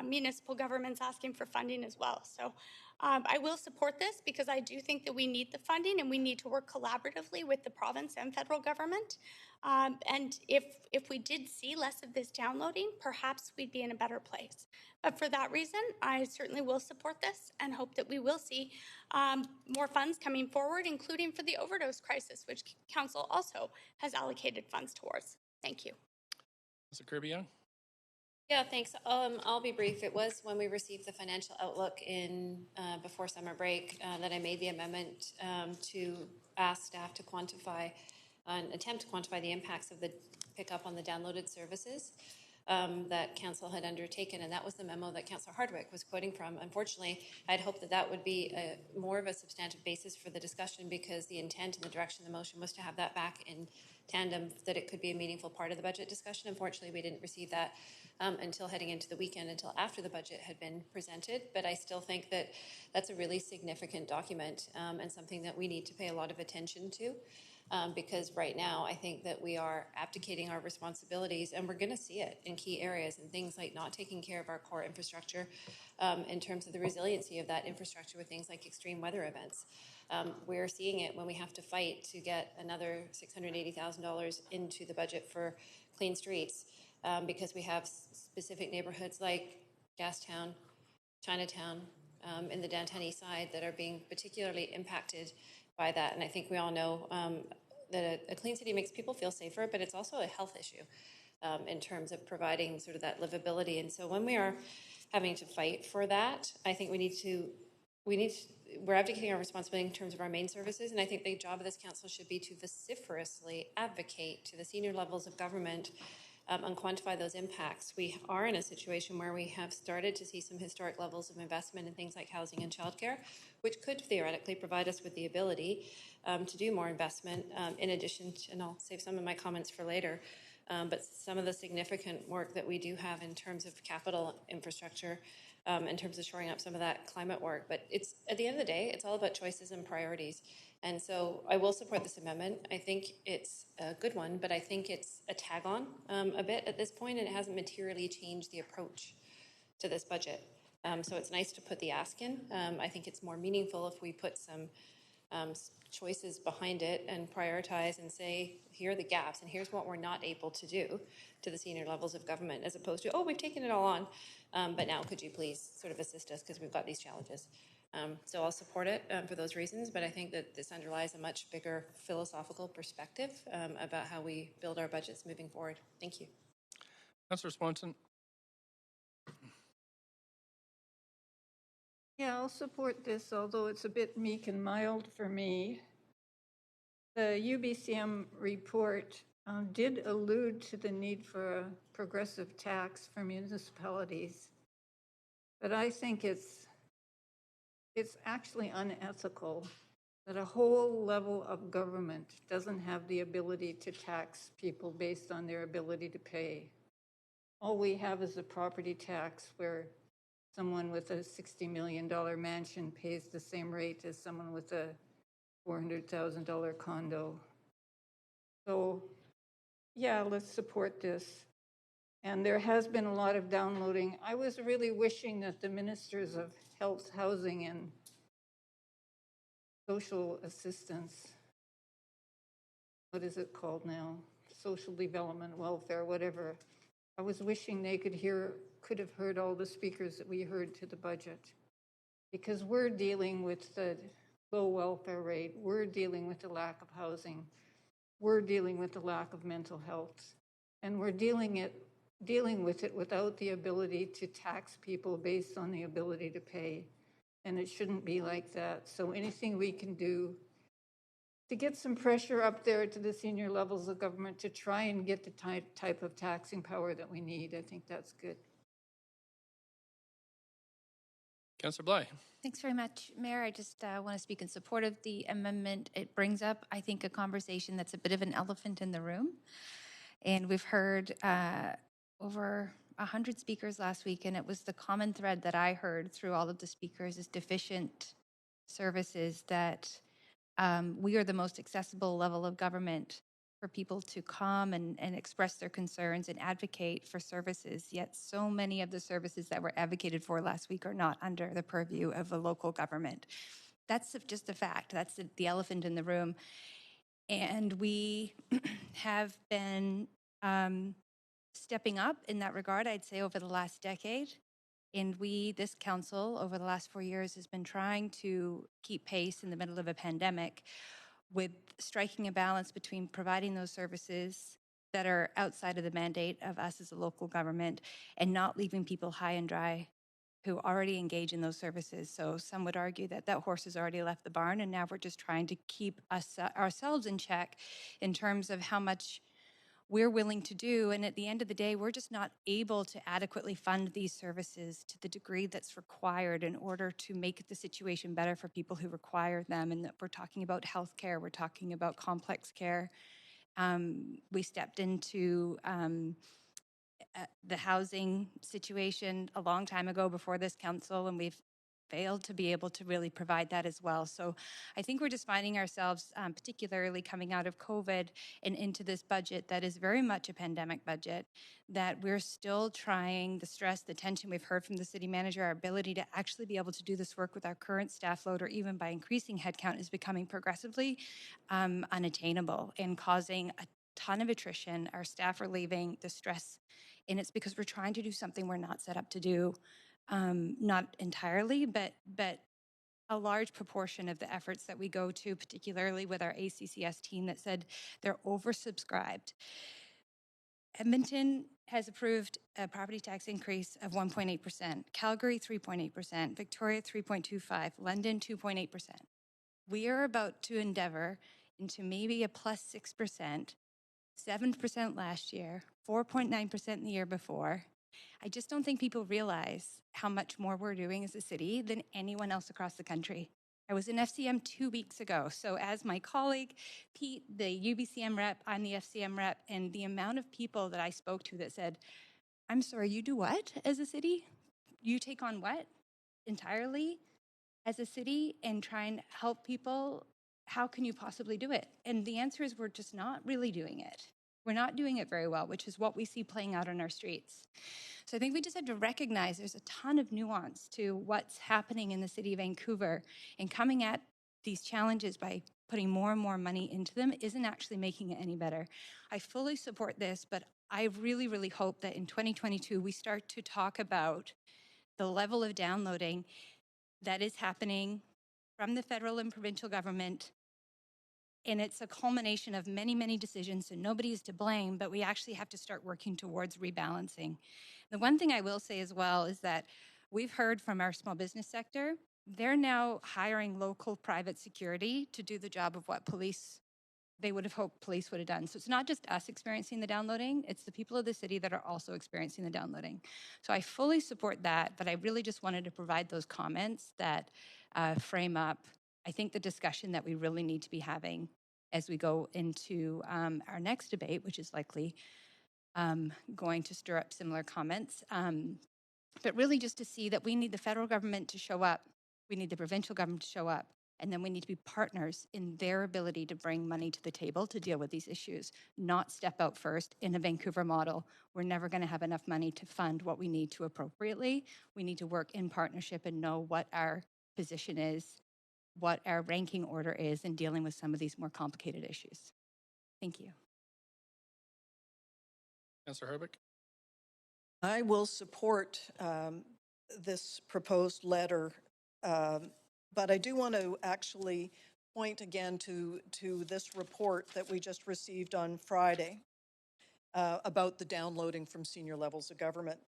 municipal governments asking for funding as well. So I will support this because I do think that we need the funding and we need to work collaboratively with the province and federal government. And if we did see less of this downloading, perhaps we'd be in a better place. But for that reason, I certainly will support this and hope that we will see more funds coming forward, including for the overdose crisis, which Council also has allocated funds towards. Thank you. Mr. Kirby-Young? Yeah, thanks. I'll be brief. It was when we received the financial outlook before summer break that I made the amendment to ask staff to quantify, attempt to quantify the impacts of the pickup on the downloaded services that Council had undertaken, and that was the memo that Councillor Hardwick was quoting from. Unfortunately, I'd hoped that would be more of a substantive basis for the discussion, because the intent and the direction of the motion was to have that back in tandem, that it could be a meaningful part of the budget discussion. Unfortunately, we didn't receive that until heading into the weekend, until after the budget had been presented. But I still think that that's a really significant document and something that we need to pay a lot of attention to. Because right now, I think that we are abdicating our responsibilities, and we're going to see it in key areas and things like not taking care of our core infrastructure in terms of the resiliency of that infrastructure with things like extreme weather events. We're seeing it when we have to fight to get another $680,000 into the budget for clean streets because we have specific neighborhoods like Gastown, Chinatown, in the downtown east side that are being particularly impacted by that. And I think we all know that a clean city makes people feel safer, but it's also a health issue in terms of providing sort of that livability. And so when we are having to fight for that, I think we're abdicating our responsibility in terms of our main services. And I think the job of this council should be to vociferously advocate to the senior levels of government and quantify those impacts. We are in a situation where we have started to see some historic levels of investment in things like housing and childcare, which could theoretically provide us with the ability to do more investment in addition to, and I'll save some of my comments for later, but some of the significant work that we do have in terms of capital infrastructure in terms of shoring up some of that climate work. But it's, at the end of the day, it's all about choices and priorities. And so I will support this amendment. I think it's a good one, but I think it's a tag on a bit at this point, and it hasn't materially changed the approach to this budget. So it's nice to put the ask in. I think it's more meaningful if we put some choices behind it and prioritize and say, here are the gaps and here's what we're not able to do to the senior levels of government, as opposed to, oh, we've taken it all on, but now could you please sort of assist us because we've got these challenges. So I'll support it for those reasons, but I think that this underlies a much bigger philosophical perspective about how we build our budgets moving forward. Thank you. Councillor Swanson. Yeah, I'll support this, although it's a bit meek and mild for me. The UBCM report did allude to the need for a progressive tax for municipalities, but I think it's actually unethical that a whole level of government doesn't have the ability to tax people based on their ability to pay. All we have is a property tax where someone with a $60 million mansion pays the same rate as someone with a $400,000 condo. So, yeah, let's support this. And there has been a lot of downloading. I was really wishing that the ministers of health, housing, and social assistance, what is it called now? Social development, welfare, whatever. I was wishing they could have heard all the speakers that we heard to the budget, because we're dealing with the low welfare rate, we're dealing with the lack of housing, we're dealing with the lack of mental health, and we're dealing with it without the ability to tax people based on the ability to pay, and it shouldn't be like that. So anything we can do to get some pressure up there to the senior levels of government to try and get the type of taxing power that we need, I think that's good. Councillor Bly. Thanks very much, Mayor. I just want to speak in support of the amendment. It brings up, I think, a conversation that's a bit of an elephant in the room. And we've heard over 100 speakers last week, and it was the common thread that I heard through all of the speakers is deficient services, that we are the most accessible level of government for people to come and express their concerns and advocate for services, yet so many of the services that were advocated for last week are not under the purview of a local government. That's just a fact. That's the elephant in the room. And we have been stepping up in that regard, I'd say, over the last decade. And this council, over the last 4 years, has been trying to keep pace in the middle of a pandemic with striking a balance between providing those services that are outside of the mandate of us as a local government and not leaving people high and dry who already engage in those services. So some would argue that that horse has already left the barn, and now we're just trying to keep ourselves in check in terms of how much we're willing to do. And at the end of the day, we're just not able to adequately fund these services to the degree that's required in order to make the situation better for people who require them. And that we're talking about healthcare, we're talking about complex care. We stepped into the housing situation a long time ago before this council, and we've failed to be able to really provide that as well. So I think we're just finding ourselves, particularly coming out of COVID and into this budget that is very much a pandemic budget, that we're still trying, the stress, the tension we've heard from the city manager, our ability to actually be able to do this work with our current staff load or even by increasing headcount is becoming progressively unattainable and causing a ton of attrition. Our staff are leaving, the stress, and it's because we're trying to do something we're not set up to do. Not entirely, but a large proportion of the efforts that we go to, particularly with our ACCS team that said they're oversubscribed. Edmonton has approved a property tax increase of 1.8%, Calgary 3.8%, Victoria 3.25%, London 2.8%. We are about to endeavor into maybe a plus 6%, 7% last year, 4.9% in the year before. I just don't think people realize how much more we're doing as a city than anyone else across the country. I was in FCM 2 weeks ago. So as my colleague, Pete, the UBCM rep, I'm the FCM rep, and the amount of people that I spoke to that said, I'm sorry, you do what as a city? you take on what entirely as a city and try and help people? How can you possibly do it? And the answer is we're just not really doing it. We're not doing it very well, which is what we see playing out on our streets. So I think we just have to recognize there's a ton of nuance to what's happening in the city of Vancouver, and coming at these challenges by putting more and more money into them isn't actually making it any better. I fully support this, but I really, really hope that in 2022 we start to talk about the level of downloading that is happening from the federal and provincial government. And it's a culmination of many, many decisions, so nobody is to blame, but we actually have to start working towards rebalancing. The one thing I will say as well is that we've heard from our small business sector, they're now hiring local private security to do the job of what they would have hoped police would have done. So it's not just us experiencing the downloading, it's the people of the city that are also experiencing the downloading. So I fully support that, but I really just wanted to provide those comments that frame up, I think, the discussion that we really need to be having as we go into our next debate, which is likely going to stir up similar comments. But really just to see that we need the federal government to show up, we need the provincial government to show up, and then we need to be partners in their ability to bring money to the table to deal with these issues, not step out first. In a Vancouver model, we're never going to have enough money to fund what we need to appropriately. We need to work in partnership and know what our position is, what our ranking order is in dealing with some of these more complicated issues. Thank you. Councillor Hrbek? I will support this proposed letter, but I do want to actually point again to this report that we just received on Friday about the downloading from senior levels of government.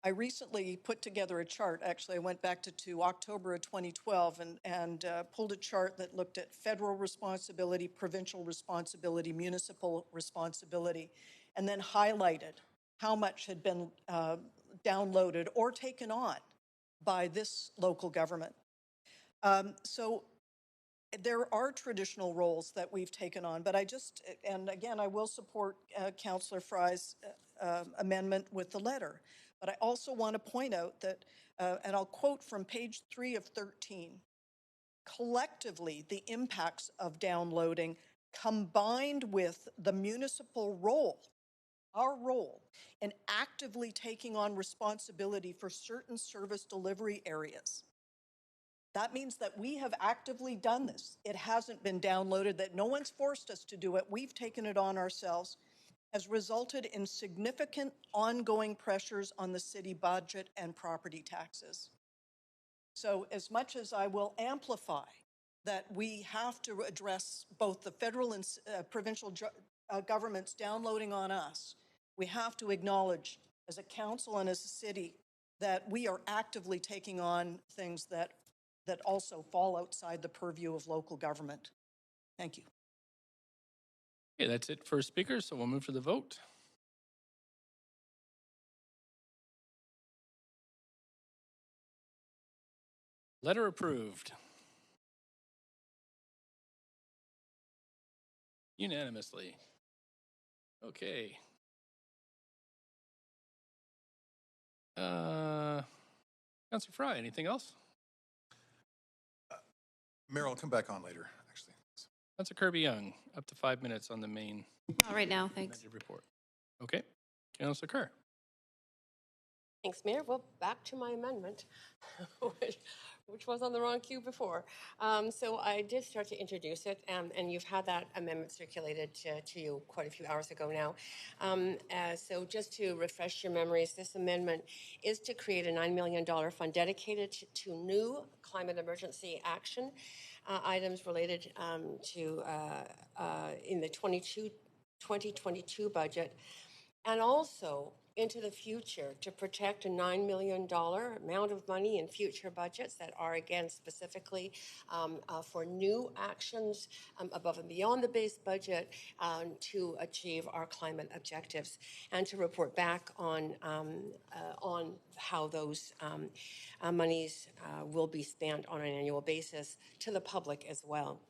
I recently put together a chart. Actually, I went back to October of 2012 and pulled a chart that looked at federal responsibility, provincial responsibility, municipal responsibility, and then highlighted how much had been downloaded or taken on by this local government. So there are traditional roles that we've taken on, but and again, I will support Councillor Fry's amendment with the letter. But I also want to point out that, and I'll quote from page 3 of 13, collectively, the impacts of downloading combined with the municipal role, our role in actively taking on responsibility for certain service delivery areas. That means that we have actively done this. It hasn't been downloaded, that no one's forced us to do it. We've taken it on ourselves, has resulted in significant ongoing pressures on the city budget and property taxes. So as much as I will amplify that we have to address both the federal and provincial governments downloading on us, we have to acknowledge as a council and as a city that we are actively taking on things that also fall outside the purview of local government. Thank you. Okay, that's it for speakers, so we'll move to the vote. Letter approved. Unanimously. Okay. Councillor Fry, anything else? Mayor, I'll come back on later, actually. Councillor Kirby-Yung, up to 5 minutes on the main. All right now, thanks. Report. Okay. Councillor Kerr. Thanks, Mayor. Well, back to my amendment, which was on the wrong queue before. So I did start to introduce it, and you've had that amendment circulated to you quite a few hours ago now. So just to refresh your memories, this amendment is to create a $9 million fund dedicated to new climate emergency action items related to in the 2022 budget, and also into the future to protect a $9 million amount of money in future budgets that are, again, specifically for new actions above and beyond the base budget to achieve our climate objectives, and to report back on how those monies will be spent on an annual basis to the public as well.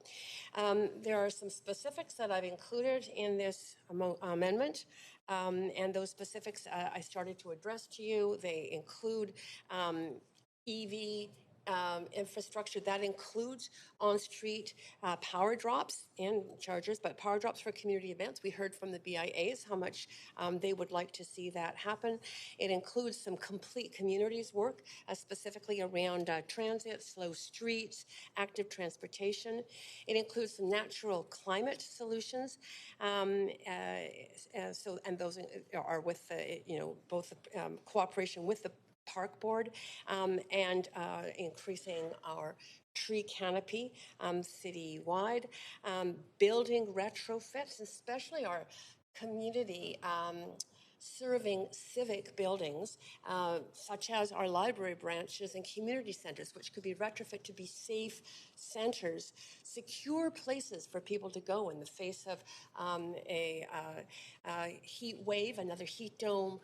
There are some specifics that I've included in this amendment. And those specifics I started to address to you. They include EV infrastructure. That includes on-street power drops and chargers, but power drops for community events. We heard from the BIAs how much they would like to see that happen. It includes some complete communities work, specifically around transit, slow streets, active transportation. It includes some natural climate solutions. And those are with both cooperation with the Park Board and increasing our tree canopy citywide, building retrofits, especially our community serving civic buildings, such as our library branches and community centers, which could be retrofit to be safe centers, secure places for people to go in the face of a heat wave, another heat dome,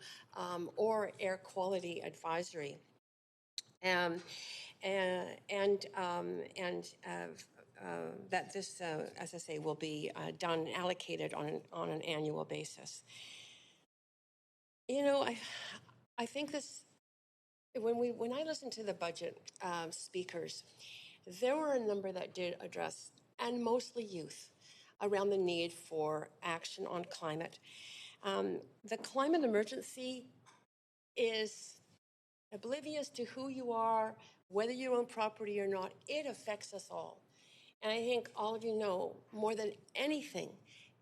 or air quality advisory. That this, as I say, will be done, allocated on an annual basis. You know, I think this, when I listened to the budget speakers, there were a number that did address, and mostly youth, around the need for action on climate. The climate emergency is oblivious to who you are, whether you own property or not. It affects us all. And I think all of you know, more than anything,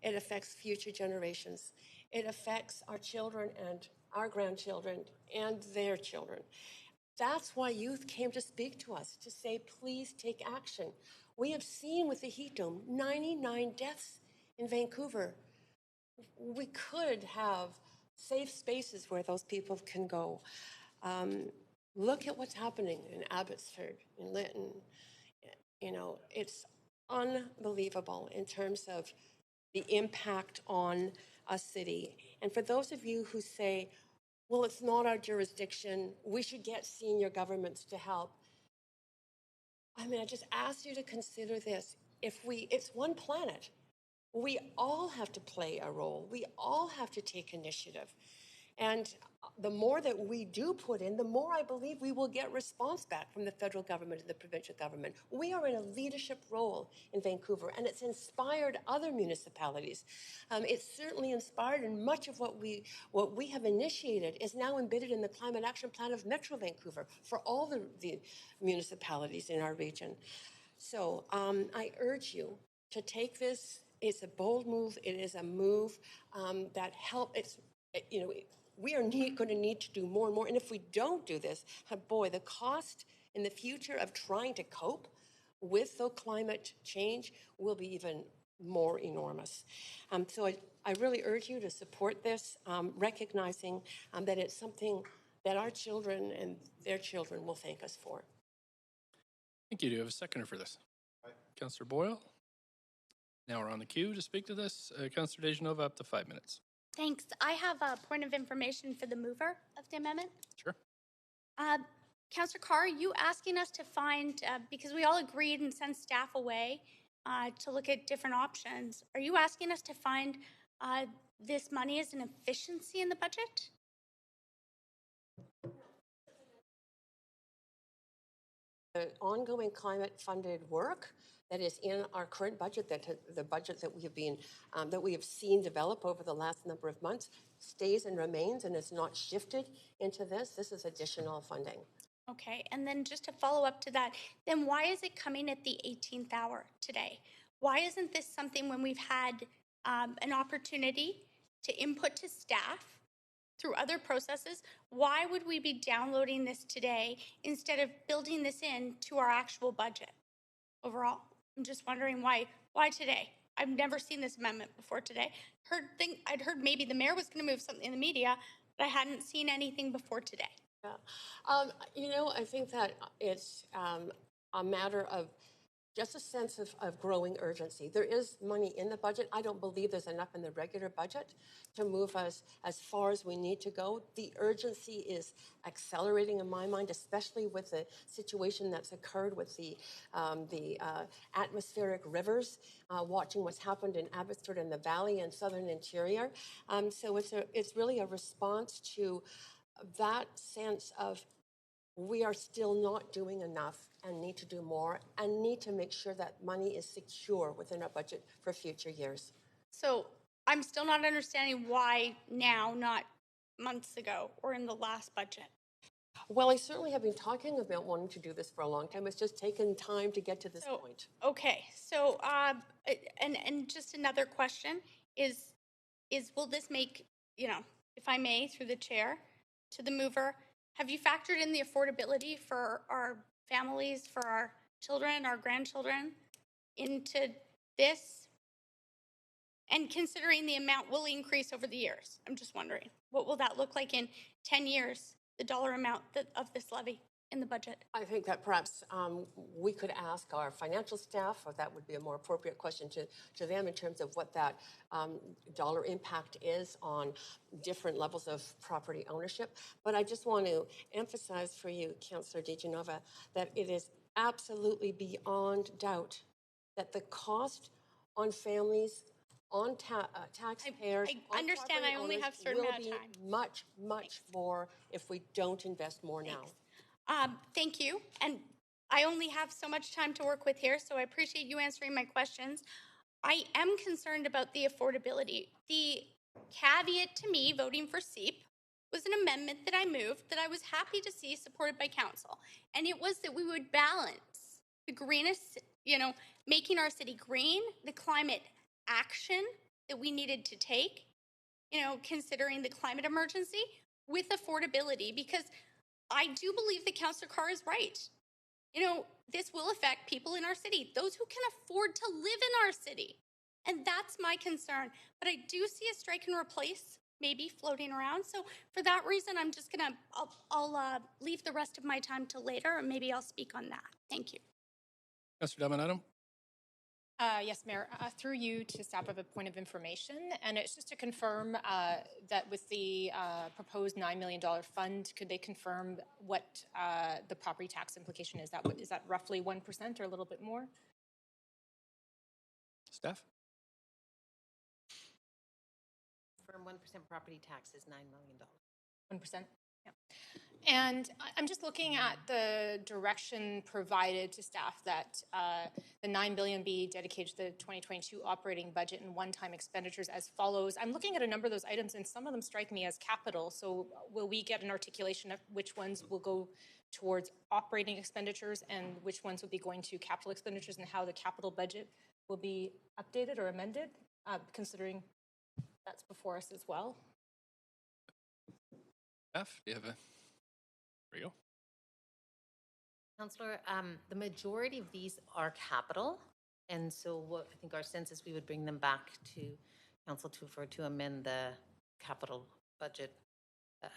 it affects future generations. It affects our children and our grandchildren and their children. That's why youth came to speak to us, to say, please take action. We have seen with the heat dome, 99 deaths in Vancouver. We could have safe spaces where those people can go. Look at what's happening in Abbotsford, in Lytton. You know, it's unbelievable in terms of the impact on a city. And for those of you who say, well, it's not our jurisdiction, we should get senior governments to help. I mean, I just ask you to consider this. It's one planet. We all have to play a role. We all have to take initiative. And the more that we do put in, the more I believe we will get response back from the federal government and the provincial government. We are in a leadership role in Vancouver, and it's inspired other municipalities. It's certainly inspired, and much of what we have initiated is now embedded in the Climate Action Plan of Metro Vancouver for all the municipalities in our region. So I urge you to take this. It's a bold move. It is a move that helps. We are going to need to do more and more. And if we don't do this, boy, the cost in the future of trying to cope with the climate change will be even more enormous. So I really urge you to support this, recognizing that it's something that our children and their children will thank us for. Thank you. Do you have a seconder for this? Councillor Boyle? Now we're on the queue to speak to this. Councillor Dejanova, up to 5 minutes. Thanks. I have a point of information for the mover of the amendment. Sure. Councillor Carr, are you asking us to find, because we all agreed and sent staff away to look at different options, are you asking us to find this money as an efficiency in the budget? The ongoing climate-funded work that is in our current budget, the budget that we have seen develop over the last number of months, stays and remains and is not shifted into this. This is additional funding. Okay, and then just to follow up to that, then why is it coming at the 18th hour today? Why isn't this something when we've had an opportunity to input to staff through other processes? Why would we be downloading this today instead of building this into our actual budget overall? I'm just wondering why today? I've never seen this amendment before today. I'd heard maybe the mayor was going to move something in the media, but I hadn't seen anything before today. Yeah. I think that it's a matter of just a sense of growing urgency. There is money in the budget. I don't believe there's enough in the regular budget to move us as far as we need to go. The urgency is accelerating in my mind, especially with the situation that's occurred with the atmospheric rivers, watching what's happened in Abbotsford and the Valley and Southern Interior. So it's really a response to that sense of we are still not doing enough and need to do more and need to make sure that money is secure within our budget for future years. So I'm still not understanding why now, not months ago or in the last budget. Well, I certainly have been talking about wanting to do this for a long time. It's just taken time to get to this point. Okay, so and just another question is will this make, if I may, through the chair to the mover, have you factored in the affordability for our families, for our children, our grandchildren into this? And considering the amount will increase over the years, I'm just wondering, what will that look like in 10 years, the dollar amount of this levy in the budget? I think that perhaps we could ask our financial staff, or that would be a more appropriate question to them in terms of what that dollar impact is on different levels of property ownership. But I just want to emphasize for you, Councillor DiGenova, that it is absolutely beyond doubt that the cost on families, on taxpayers, I understand I only have a certain amount of time. Much, much more if we don't invest more now. Thank you. And I only have so much time to work with here, so I appreciate you answering my questions. I am concerned about the affordability. The caveat to me voting for SEEP was an amendment that I moved that I was happy to see supported by council. And it was that we would balance the greenest, making our city green, the climate action that we needed to take, considering the climate emergency, with affordability, because I do believe that Councillor Carr is right. This will affect people in our city, those who can afford to live in our city. And that's my concern. But I do see a strike and replace maybe floating around. So for that reason, I'm just I'll leave the rest of my time till later, and maybe I'll speak on that. Thank you. Councillor Dominato. Yes, Mayor. Through you to staff of a point of information, and it's just to confirm that with the proposed $9 million fund, could they confirm what the property tax implication is? Is that roughly 1% or a little bit more? Staff? Confirm 1% property tax is $9 million. 1%? Yeah. And I'm just looking at the direction provided to staff that the $9 billion be dedicated to the 2022 operating budget and one-time expenditures as follows. I'm looking at a number of those items, and some of them strike me as capital. So will we get an articulation of which ones will go towards operating expenditures and which ones will be going to capital expenditures, and how the capital budget will be updated or amended, considering that's before us as well? Staff, do you have a... There you go. Councillor, the majority of these are capital, and so what I think our sense is we would bring them back to council to amend the capital budget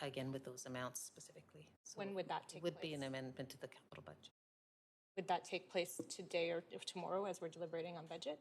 again with those amounts specifically. So when would that take place? Would be an amendment to the capital budget. Would that take place today or tomorrow as we're deliberating on budget?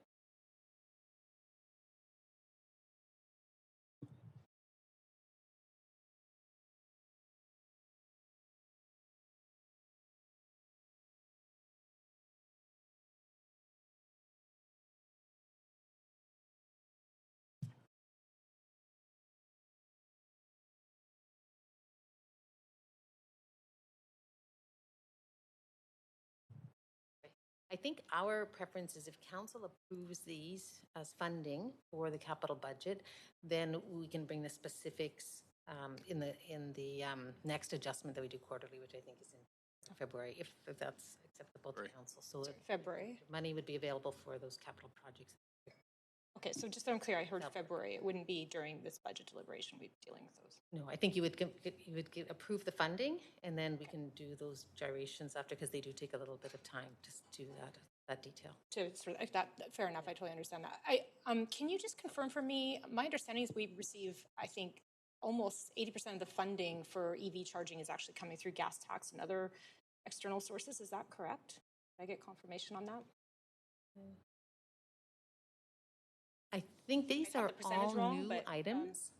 I think our preference is if council approves these as funding for the capital budget, then we can bring the specifics in the next adjustment that we do quarterly, which I think is in February, if that's acceptable to council. So February. Money would be available for those capital projects. Okay, so just so I'm clear, I heard February. It wouldn't be during this budget deliberation we'd be dealing with those. No, I think you would approve the funding, and then we can do those gyrations after, because they do take a little bit of time to do that detail. Fair enough. I totally understand that. Can you just confirm for me? My understanding is we receive, I think, almost 80% of the funding for EV charging is actually coming through gas tax and other external sources. Is that correct? Did I get confirmation on that? I think these got are the percentage all wrong, new but, items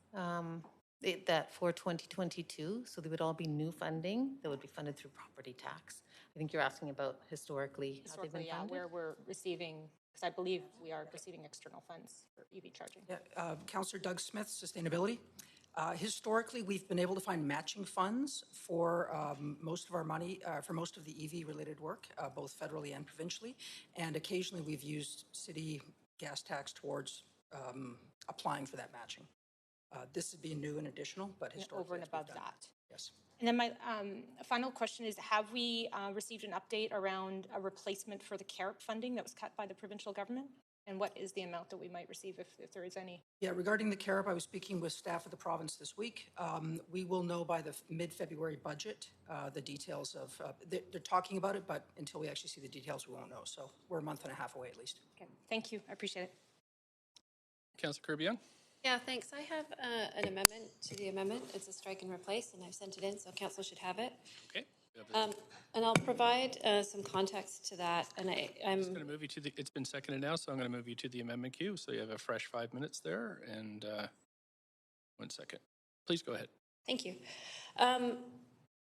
that for 2022, so they would all be new funding that would be funded through property tax. I think you're asking about historically how they've been Historically, yeah, funded? where we're receiving, because I believe we are receiving external funds for EV charging. Yeah, Councillor Doug Smith, Sustainability. Historically, we've been able to find matching funds for most of our money, for most of the EV-related work, both federally and provincially. And occasionally, we've used city gas tax towards applying for that matching. This would be new and additional, but historically, Over and that's what above we've done. that. Yes. And then my final question is, have we received an update around a replacement for the CARP funding that was cut by the provincial government? And what is the amount that we might receive if there is any? Yeah, regarding the CARP, I was speaking with staff of the province this week. We will know by the mid-February budget the details of, they're talking about it, but until we actually see the details, we won't know. So we're a month and a half away at least. Okay, thank you. I appreciate it. Councillor Kirby-Young? Yeah, thanks. I have an amendment to the amendment. It's a strike and replace, and I've sent it in, so council should have it. Okay. And I'll provide some context to that. And I'm just going to move you to the, it's been seconded now, so I'm going to move you to the amendment queue. So you have a fresh 5 minutes there. And 1 second. Please go ahead. Thank you.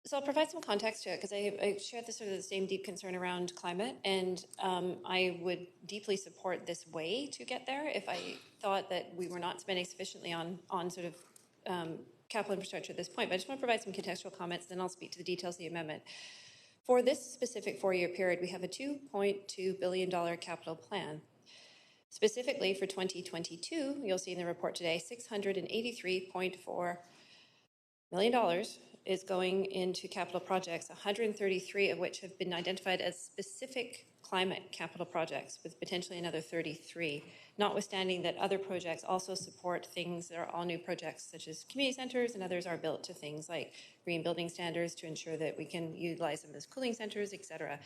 So I'll provide some context to it because I share the sort of the same deep concern around climate, and I would deeply support this way to get there if I thought that we were not spending sufficiently on sort of capital infrastructure at this point. But I just want to provide some contextual comments, then I'll speak to the details of the amendment. For this specific 4-year period, we have a $2.2 billion capital plan. Specifically for 2022, you'll see in the report today, $683.4 million is going into capital projects, 133 of which have been identified as specific climate capital projects, with potentially another 33, notwithstanding that other projects also support things that are all new projects, such as community centers, and others are built to things like green building standards to ensure that we can utilize them as cooling centers, et cetera.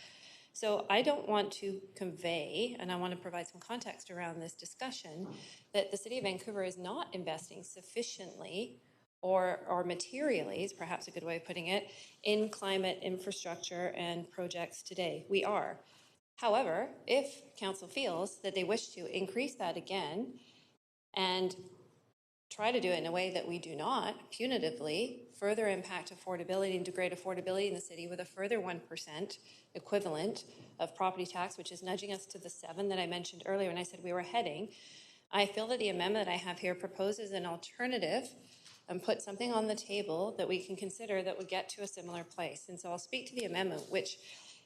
So I don't want to convey, and I want to provide some context around this discussion, that the City of Vancouver is not investing sufficiently or materially, is perhaps a good way of putting it, in climate infrastructure and projects today. We are. However, if council feels that they wish to increase that again and try to do it in a way that we do not punitively further impact affordability and degrade affordability in the city with a further 1% equivalent of property tax, which is nudging us to the 7 that I mentioned earlier when I said we were heading, I feel that the amendment that I have here proposes an alternative and put something on the table that we can consider that would get to a similar place. And so I'll speak to the amendment, which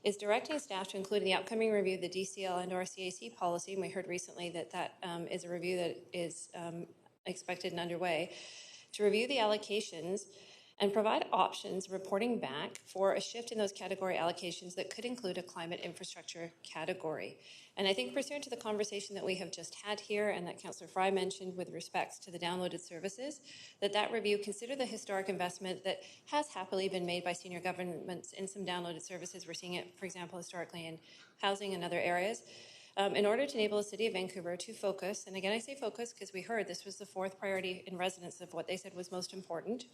is directing staff to include in the upcoming review the DCL and or CAC policy. And we heard recently that that is a review that is expected and underway, to review the allocations and provide options reporting back for a shift in those category allocations that could include a climate infrastructure category. And I think pursuant to the conversation that we have just had here and that Councillor Fry mentioned with respects to the downloaded services, that review consider the historic investment that has happily been made by senior governments in some downloaded services. We're seeing it, for example, historically in housing and other areas. In order to enable the City of Vancouver to focus, and again I say focus because we heard this was the 4th priority in residence of what they said was most important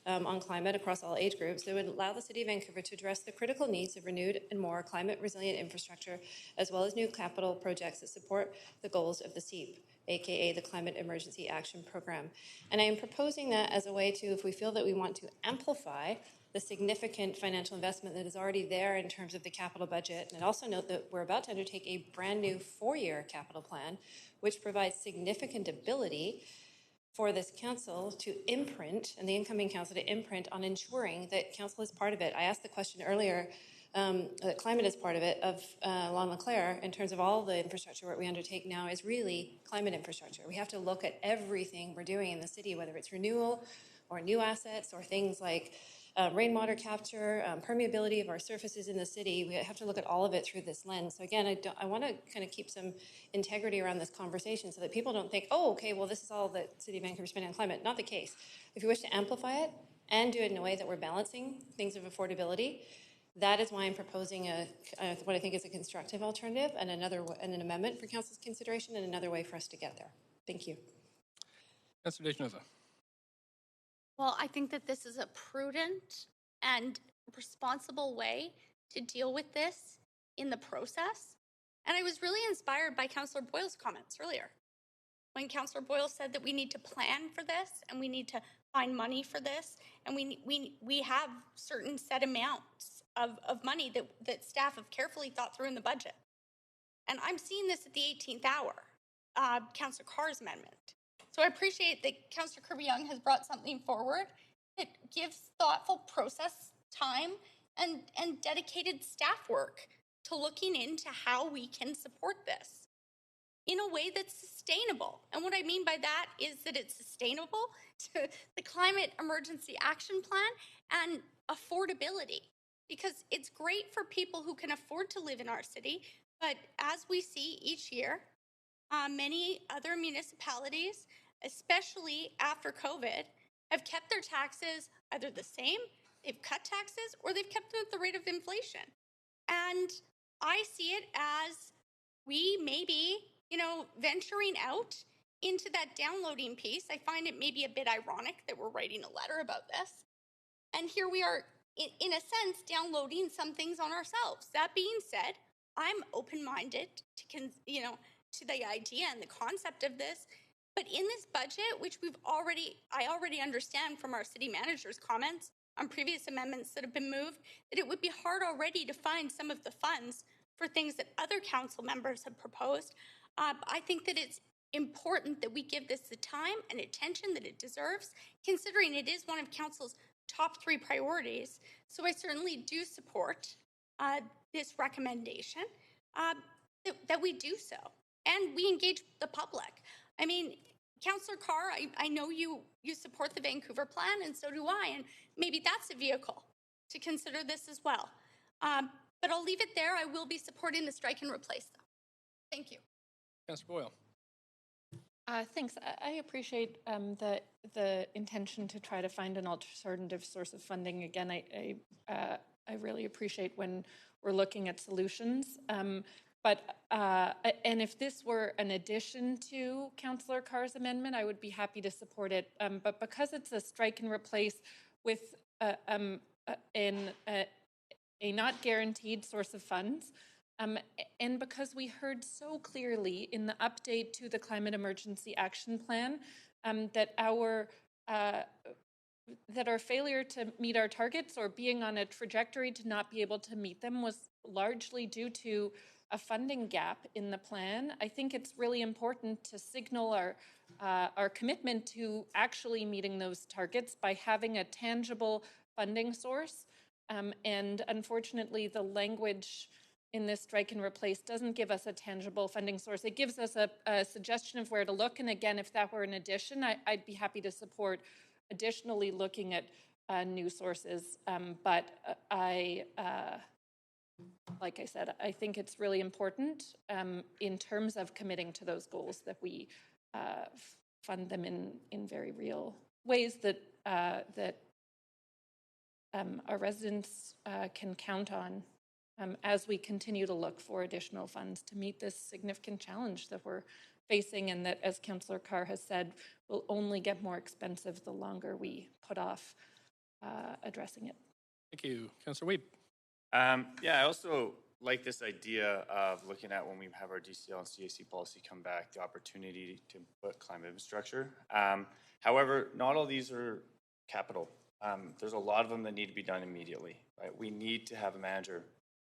on climate across all age groups, that would allow the City of Vancouver to address the critical needs of renewed and more climate resilient infrastructure, as well as new capital projects that support the goals of the CEAP, aka the Climate Emergency Action Program. And I am proposing that as a way to, if we feel that we want to amplify the significant financial investment that is already there in terms of the capital budget. And also note that we're about to undertake a brand new 4-year capital plan, which provides significant ability for this council to imprint, and the incoming council to imprint on ensuring that council is part of it. I asked the question earlier, that climate is part of it, of Lon LeClaire, in terms of all the infrastructure work we undertake now is really climate infrastructure. We have to look at everything we're doing in the city, whether it's renewal or new assets or things like rainwater capture, permeability of our surfaces in the city. We have to look at all of it through this lens. So again, I want to kind of keep some integrity around this conversation so that people don't think, oh, okay, well, this is all that City of Vancouver is spending on climate. Not the case. If you wish to amplify it and do it in a way that we're balancing things of affordability, that is why I'm proposing what I think is a constructive alternative and an amendment for council's consideration and another way for us to get there. Thank you. Councillor Dejanova. Well, I think that this is a prudent and responsible way to deal with this in the process. And I was really inspired by Councillor Boyle's comments earlier. When Councillor Boyle said that we need to plan for this and we need to find money for this, and we have certain set amounts of money that staff have carefully thought through in the budget. And I'm seeing this at the 18th hour, Councillor Carr's amendment. So I appreciate that Councillor Kirby-Young has brought something forward that gives thoughtful process time and dedicated staff work to looking into how we can support this in a way that's sustainable. And what I mean by that is that it's sustainable to the Climate Emergency Action Plan and affordability, because it's great for people who can afford to live in our city. But as we see each year, many other municipalities, especially after COVID, have kept their taxes either the same, they've cut taxes, or they've kept them at the rate of inflation. And I see it as we may be, venturing out into that downloading piece. I find it maybe a bit ironic that we're writing a letter about this. And here we are, in a sense, downloading some things on ourselves. That being said, I'm open-minded to the idea and the concept of this. But in this budget, which I already understand from our city manager's comments on previous amendments that have been moved, that it would be hard already to find some of the funds for things that other council members have proposed. I think that it's important that we give this the time and attention that it deserves, considering it is one of council's top 3 priorities. So I certainly do support this recommendation, that we do so. And we engage the public. I mean, Councillor Carr, I know you support the Vancouver plan, and so do I, and maybe that's a vehicle to consider this as well. But I'll leave it there. I will be supporting the strike and replace, though. Thank you. Councillor Boyle. Thanks. I appreciate the intention to try to find an alternative source of funding. Again, I really appreciate when we're looking at solutions. And if this were an addition to Councillor Carr's amendment, I would be happy to support it. But because it's a strike and replace with a not guaranteed source of funds, and because we heard so clearly in the update to the Climate Emergency Action Plan that our failure to meet our targets or being on a trajectory to not be able to meet them was largely due to a funding gap in the plan, I think it's really important to signal our commitment to actually meeting those targets by having a tangible funding source. And unfortunately, the language in this strike and replace doesn't give us a tangible funding source. It gives us a suggestion of where to look. And again, if that were an addition, I'd be happy to support additionally looking at new sources. But like I said, I think it's really important in terms of committing to those goals that we fund them in very real ways that our residents can count on as we continue to look for additional funds to meet this significant challenge that we're facing, and that, as Councillor Carr has said, will only get more expensive the longer we put off addressing it. Thank you. Councillor Wiebe. Yeah, I also like this idea of looking at when we have our DCL and CAC policy come back, the opportunity to put climate infrastructure. However, not all these are capital. There's a lot of them that need to be done immediately, right? We need to have a manager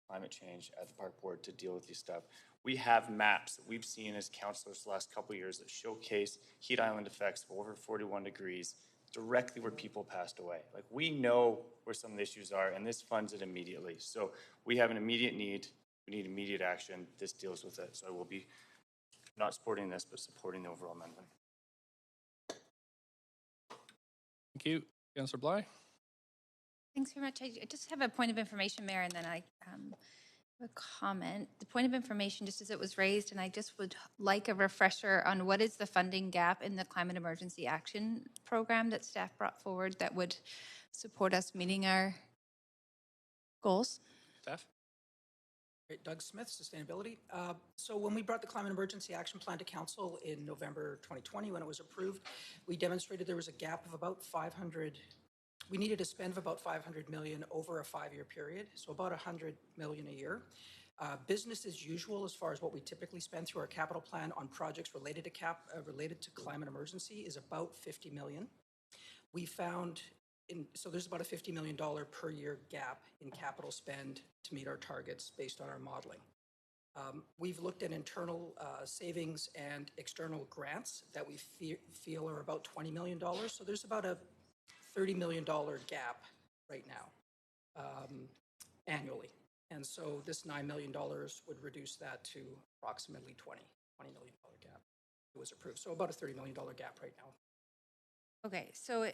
climate change at the park board to deal with these stuff. We have maps that we've seen as councillors the last couple of years that showcase heat island effects of over 41 degrees directly where people passed away. Like, we know where some of the issues are, and this funds it immediately. So we have an immediate need. We need immediate action. This deals with it. So I will be not supporting this, but supporting the overall amendment. Thank you. Councillor Bly. Thanks very much. I just have a point of information, Mayor, and then I have a comment. The point of information, just as it was raised, and I just would like a refresher on what is the funding gap in the Climate Emergency Action Program that staff brought forward that would support us meeting our goals. Staff? Great. Doug Smith, Sustainability. So when we brought the Climate Emergency Action Plan to Council in November 2020, when it was approved, we demonstrated there was a gap of about 500. We needed to spend about $500 million over a 5-year period, so about $100 million a year. Business as usual, as far as what we typically spend through our capital plan on projects related to climate emergency, is about $50 million. We found, so there's about a $50 million per year gap in capital spend to meet our targets based on our modeling. We've looked at internal savings and external grants that we feel are about $20 million. So there's about a $30 million gap right now annually. And so this $9 million would reduce that to approximately $20 million gap. It was approved. So about a $30 million gap right now. Okay, so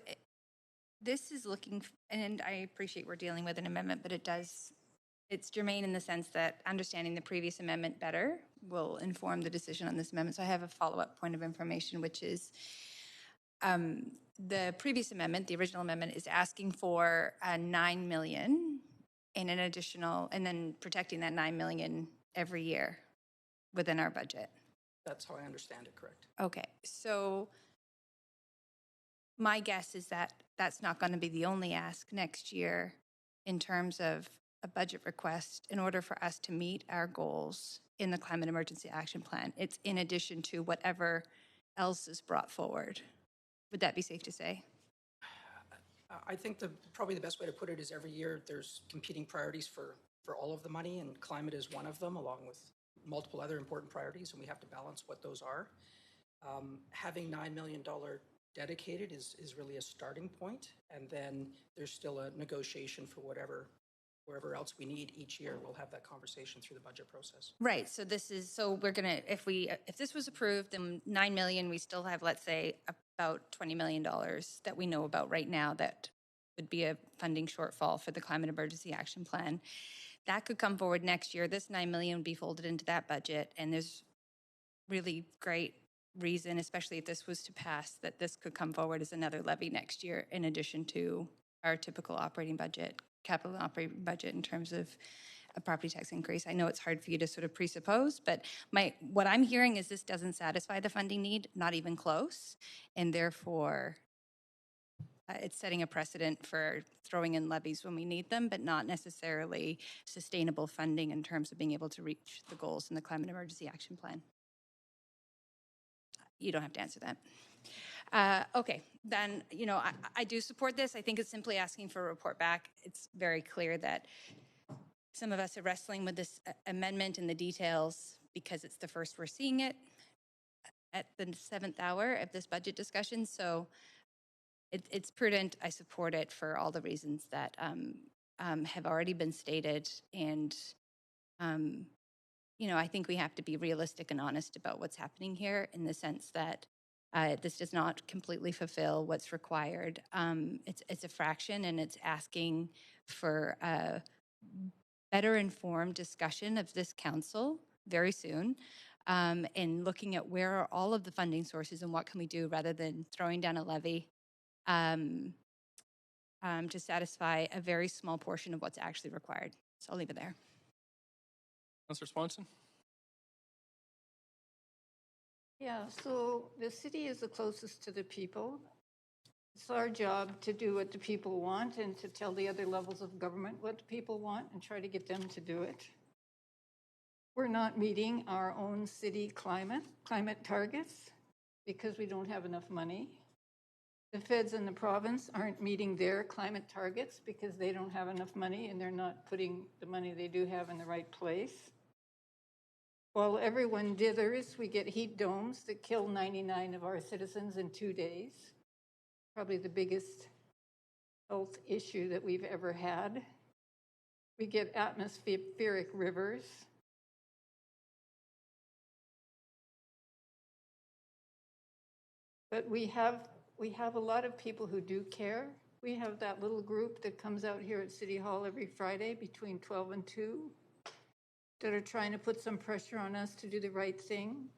this is looking, and I appreciate we're dealing with an amendment, but it's germane in the sense that understanding the previous amendment better will inform the decision on this amendment. So I have a follow-up point of information, which is the previous amendment, the original amendment, is asking for $9 million in an additional, and then protecting that $9 million every year within our budget. That's how I understand it, correct. Okay, so my guess is that that's not going to be the only ask next year in terms of a budget request in order for us to meet our goals in the Climate Emergency Action Plan. It's in addition to whatever else is brought forward. Would that be safe to say? I think probably the best way to put it is every year there's competing priorities for all of the money, and climate is one of them, along with multiple other important priorities, and we have to balance what those are. Having $9 million dedicated is really a starting point, and then there's still a negotiation for wherever else we need each year. We'll have that conversation through the budget process. Right. So we're gonna, if this was approved, then $9 million, we still have, let's say, about $20 million that we know about right now that would be a funding shortfall for the Climate Emergency Action Plan. That could come forward next year. This $9 million would be folded into that budget, and there's really great reason, especially if this was to pass, that this could come forward as another levy next year in addition to our typical operating budget, capital operating budget in terms of a property tax increase. I know it's hard for you to sort of presuppose, but what I'm hearing is this doesn't satisfy the funding need, not even close, and therefore it's setting a precedent for throwing in levies when we need them, but not necessarily sustainable funding in terms of being able to reach the goals in the Climate Emergency Action Plan. You don't have to answer that. Okay, then, I do support this. I think it's simply asking for a report back. It's very clear that some of us are wrestling with this amendment and the details because it's the first we're seeing it at the 7th hour of this budget discussion. So it's prudent. I support it for all the reasons that have already been stated. And, I think we have to be realistic and honest about what's happening here in the sense that this does not completely fulfill what's required. It's a fraction, and it's asking for a better informed discussion of this council very soon, and looking at where are all of the funding sources and what can we do rather than throwing down a levy to satisfy a very small portion of what's actually required. So I'll leave it there. Councillor Swanson? Yeah, so the city is the closest to the people. It's our job to do what the people want and to tell the other levels of government what the people want and try to get them to do it. We're not meeting our own city climate targets because we don't have enough money. The feds in the province aren't meeting their climate targets because they don't have enough money and they're not putting the money they do have in the right place. While everyone dithers, we get heat domes that kill 99 of our citizens in 2 days. Probably the biggest health issue that we've ever had. We get atmospheric rivers. But we have a lot of people who do care. We have that little group that comes out here at City Hall every Friday between 12 and 2 that are trying to put some pressure on us to do the right thing.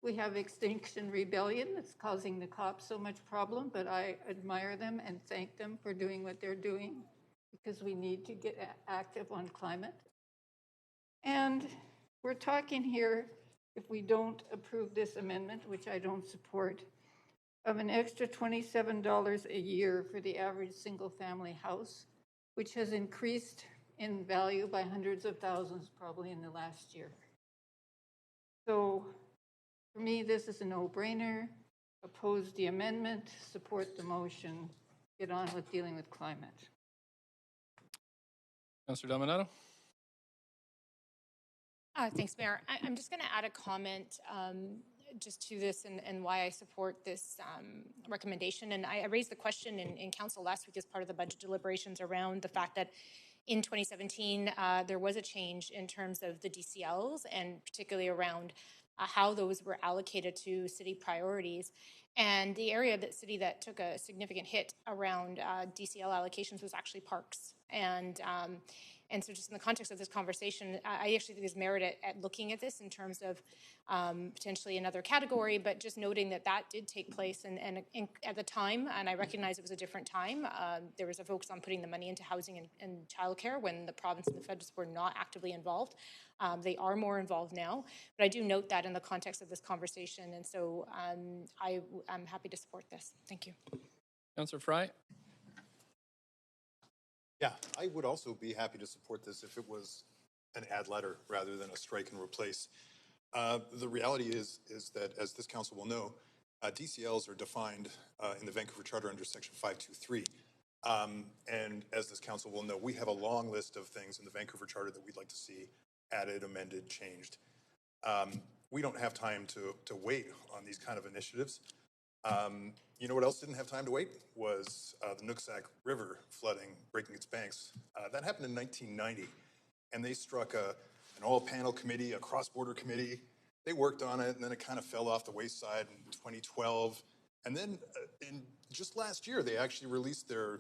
We have Extinction Rebellion that's causing the cops so much problem, but I admire them and thank them for doing what they're doing because we need to get active on climate. And we're talking here, if we don't approve this amendment, which I don't support, of an extra $27 a year for the average single-family house, which has increased in value by hundreds of thousands probably in the last year. So for me, this is a no-brainer. Oppose the amendment, support the motion, get on with dealing with climate. Councillor Dominato? Thanks, Mayor. I'm just going to add a comment just to this and why I support this recommendation. And I raised the question in council last week as part of the budget deliberations around the fact that in 2017, there was a change in terms of the DCLs and particularly around how those were allocated to city priorities. And the area of the city that took a significant hit around DCL allocations was actually parks. And so just in the context of this conversation, I actually think there's merit at looking at this in terms of potentially another category, but just noting that that did take place and at the time, and I recognize it was a different time, there was a focus on putting the money into housing and childcare when the province and the feds were not actively involved. They are more involved now, but I do note that in the context of this conversation, and so I'm happy to support this. Thank you. Councillor Fry? Yeah, I would also be happy to support this if it was an add letter rather than a strike and replace. The reality is that, as this council will know, DCLs are defined in the Vancouver Charter under Section 523. And as this council will know, we have a long list of things in the Vancouver Charter that we'd like to see added, amended, changed. We don't have time to wait on these kind of initiatives. You know what else didn't have time to wait? Was the Nooksack River flooding, breaking its banks. That happened in 1990, and they struck an all-panel committee, a cross-border committee. They worked on it, and then it kind of fell off the wayside in 2012. And then in just last year, they actually released their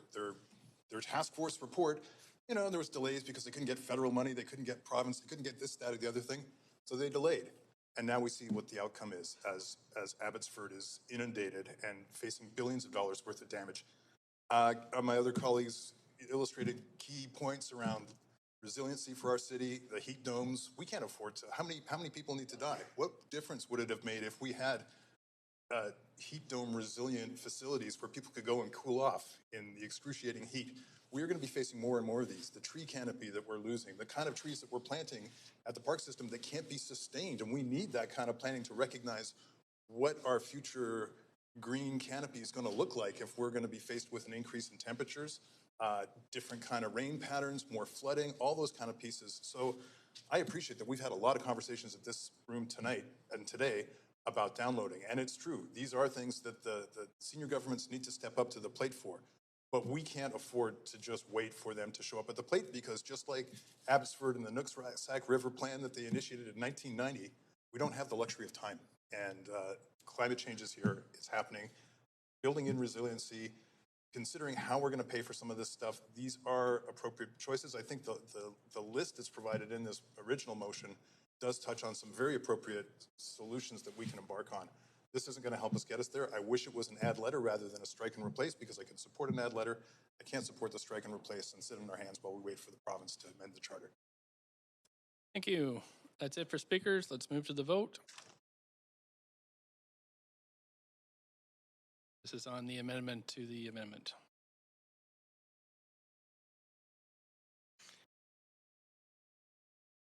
task force report. You know, there was delays because they couldn't get federal money, they couldn't get province, they couldn't get this, that, or the other thing. So they delayed. And now we see what the outcome is as Abbotsford is inundated and facing billions of dollars worth of damage. My other colleagues illustrated key points around resiliency for our city, the heat domes. We can't afford to. How many people need to die? What difference would it have made if we had heat dome resilient facilities where people could go and cool off in the excruciating heat? We are going to be facing more and more of these. The tree canopy that we're losing, the kind of trees that we're planting at the park system that can't be sustained. And we need that kind of planning to recognize what our future green canopy is going to look like if we're going to be faced with an increase in temperatures, different kind of rain patterns, more flooding, all those kind of pieces. So I appreciate that we've had a lot of conversations at this room tonight and today about downloading. And it's true. These are things that the senior governments need to step up to the plate for. But we can't afford to just wait for them to show up at the plate, because just like Abbotsford and the Nooksack River plan that they initiated in 1990, we don't have the luxury of time. And climate change is here, it's happening. Building in resiliency, considering how we're going to pay for some of this stuff, these are appropriate choices. I think the list that's provided in this original motion does touch on some very appropriate solutions that we can embark on. This isn't going to help us get us there. I wish it was an add letter rather than a strike and replace, because I can support an add letter. I can't support the strike and replace and sit on our hands while we wait for the province to amend the charter. Thank you. That's it for speakers. Let's move to the vote. This is on the amendment to the amendment.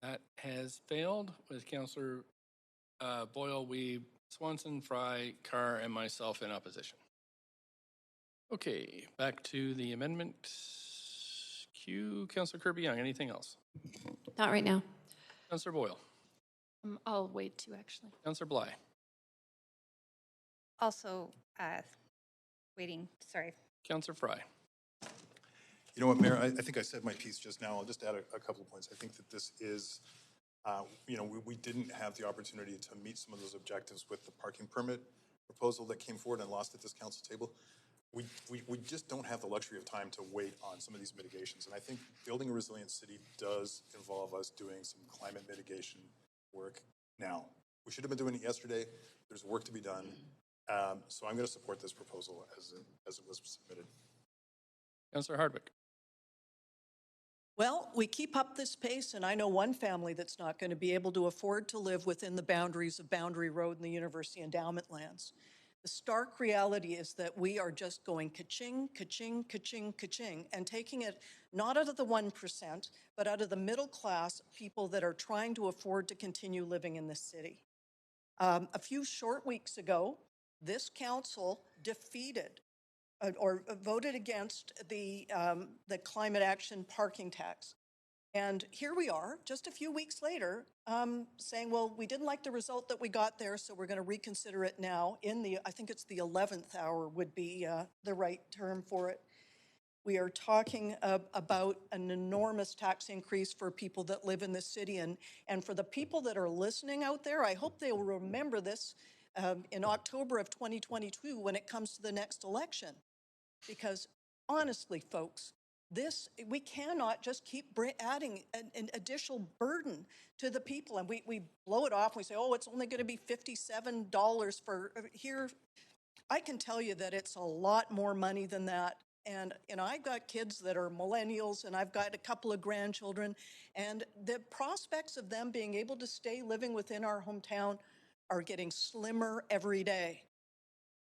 That has failed with Councillor Boyle, Weeb, Swanson, Fry, Carr, and myself in opposition. Okay, back to the amendment. Q, Councillor Kirby-Young, anything else? Not right now. Councillor Boyle. I'll wait too, actually. Councillor Bly. Also, waiting, sorry. Councillor Fry. You know what, Mayor, I think I said my piece just now. I'll just add a couple of points. I think that this is, we didn't have the opportunity to meet some of those objectives with the parking permit proposal that came forward and lost at this council table. We just don't have the luxury of time to wait on some of these mitigations. And I think building a resilient city does involve us doing some climate mitigation work now. We should have been doing it yesterday. There's work to be done. So I'm going to support this proposal as it was submitted. Councillor Hardwick. Well, we keep up this pace, and I know one family that's not going to be able to afford to live within the boundaries of Boundary Road and the University Endowment lands. The stark reality is that we are just going ka-ching, ka-ching, ka-ching, ka-ching, and taking it not out of the 1%, but out of the middle class people that are trying to afford to continue living in this city. A few short weeks ago, this council defeated or voted against the climate action parking tax. And here we are, just a few weeks later, saying, well, we didn't like the result that we got there, so we're going to reconsider it now in the, I think it's the 11th hour would be the right term for it. We are talking about an enormous tax increase for people that live in this city. And for the people that are listening out there, I hope they will remember this in October of 2022 when it comes to the next election. Because honestly, folks, we cannot just keep adding an additional burden to the people. And we blow it off. We say, oh, it's only going to be $57 for here. I can tell you that it's a lot more money than that. And I've got kids that are millennials, and I've got a couple of grandchildren, and the prospects of them being able to stay living within our hometown are getting slimmer every day.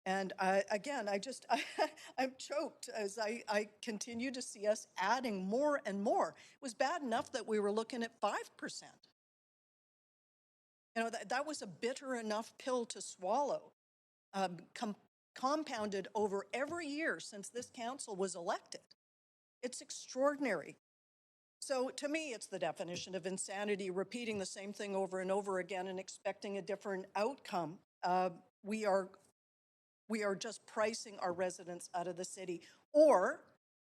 And again, I'm choked as I continue to see us adding more and more. It was bad enough that we were looking at 5%. You know, that was a bitter enough pill to swallow, compounded over every year since this council was elected. It's extraordinary. So to me, it's the definition of insanity, repeating the same thing over and over again and expecting a different outcome. We are just pricing our residents out of the city, or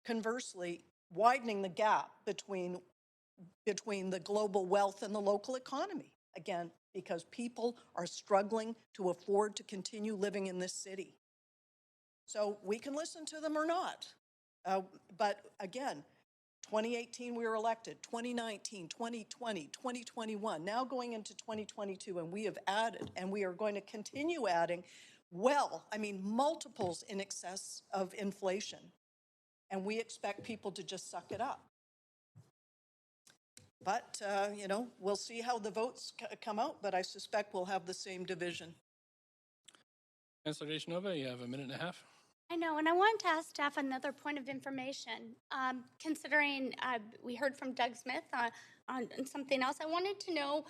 conversely, widening the gap between the global wealth and the local economy. Again, because people are struggling to afford to continue living in this city. So we can listen to them or not. But again, 2018 we were elected, 2019, 2020, 2021, now going into 2022, and we have added, and we are going to continue adding multiples in excess of inflation. And we expect people to just suck it up. But, we'll see how the votes come out, but I suspect we'll have the same division. Councilor DeShanova, you have a minute and a half. I know, and I wanted to ask staff another point of information. Considering we heard from Doug Smith on something else, I wanted to know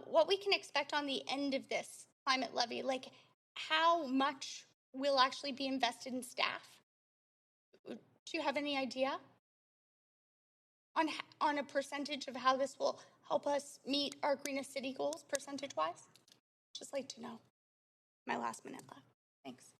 what we can expect on the end of this climate levy. Like, how much will actually be invested in staff? Do you have any idea on a percentage of how this will help us meet our greenest city goals percentage-wise? Just like to know. My last minute left. Thanks.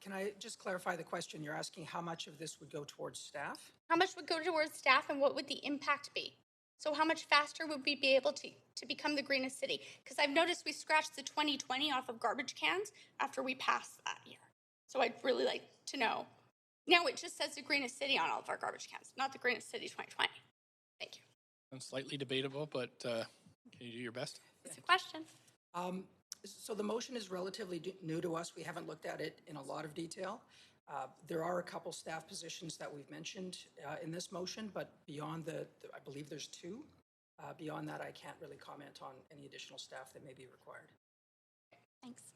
Can I just clarify the question? You're asking how much of this would go towards staff? How much would go towards staff, and what would the impact be? So how much faster would we be able to become the greenest city? Because I've noticed we scratched the 2020 off of garbage cans after we passed that year. So I'd really like to know. Now it just says the greenest city on all of our garbage cans, not the greenest city 2020. Thank you. It's slightly debatable, but can you do your best? It's a question. So the motion is relatively new to us. We haven't looked at it in a lot of detail. There are a couple staff positions that we've mentioned in this motion, but beyond I believe there's two. Beyond that, I can't really comment on any additional staff that may be required. Thanks.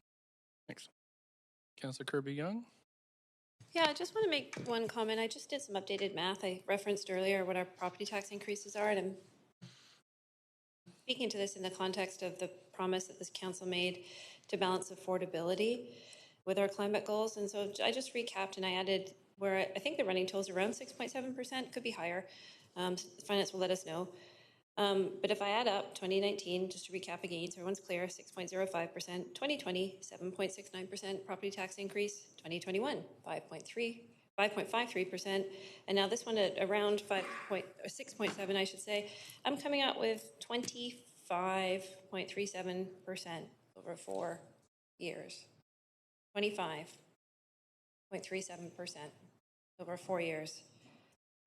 Thanks. Councilor Kirby-Yung? Yeah, I just want to make one comment. I just did some updated math. I referenced earlier what our property tax increases are, and I'm speaking to this in the context of the promise that this council made to balance affordability with our climate goals. And so I just recapped and I added where I think the running total is around 6.7%, could be higher. Finance will let us know. But if I add up 2019, just to recap again, so everyone's clear, 6.05%, 2020, 7.69% property tax increase, 2021, 5.53%, and now this one at around 6.7, I should say. I'm coming out with 25.37% over 4 years. 25.37% over 4 years,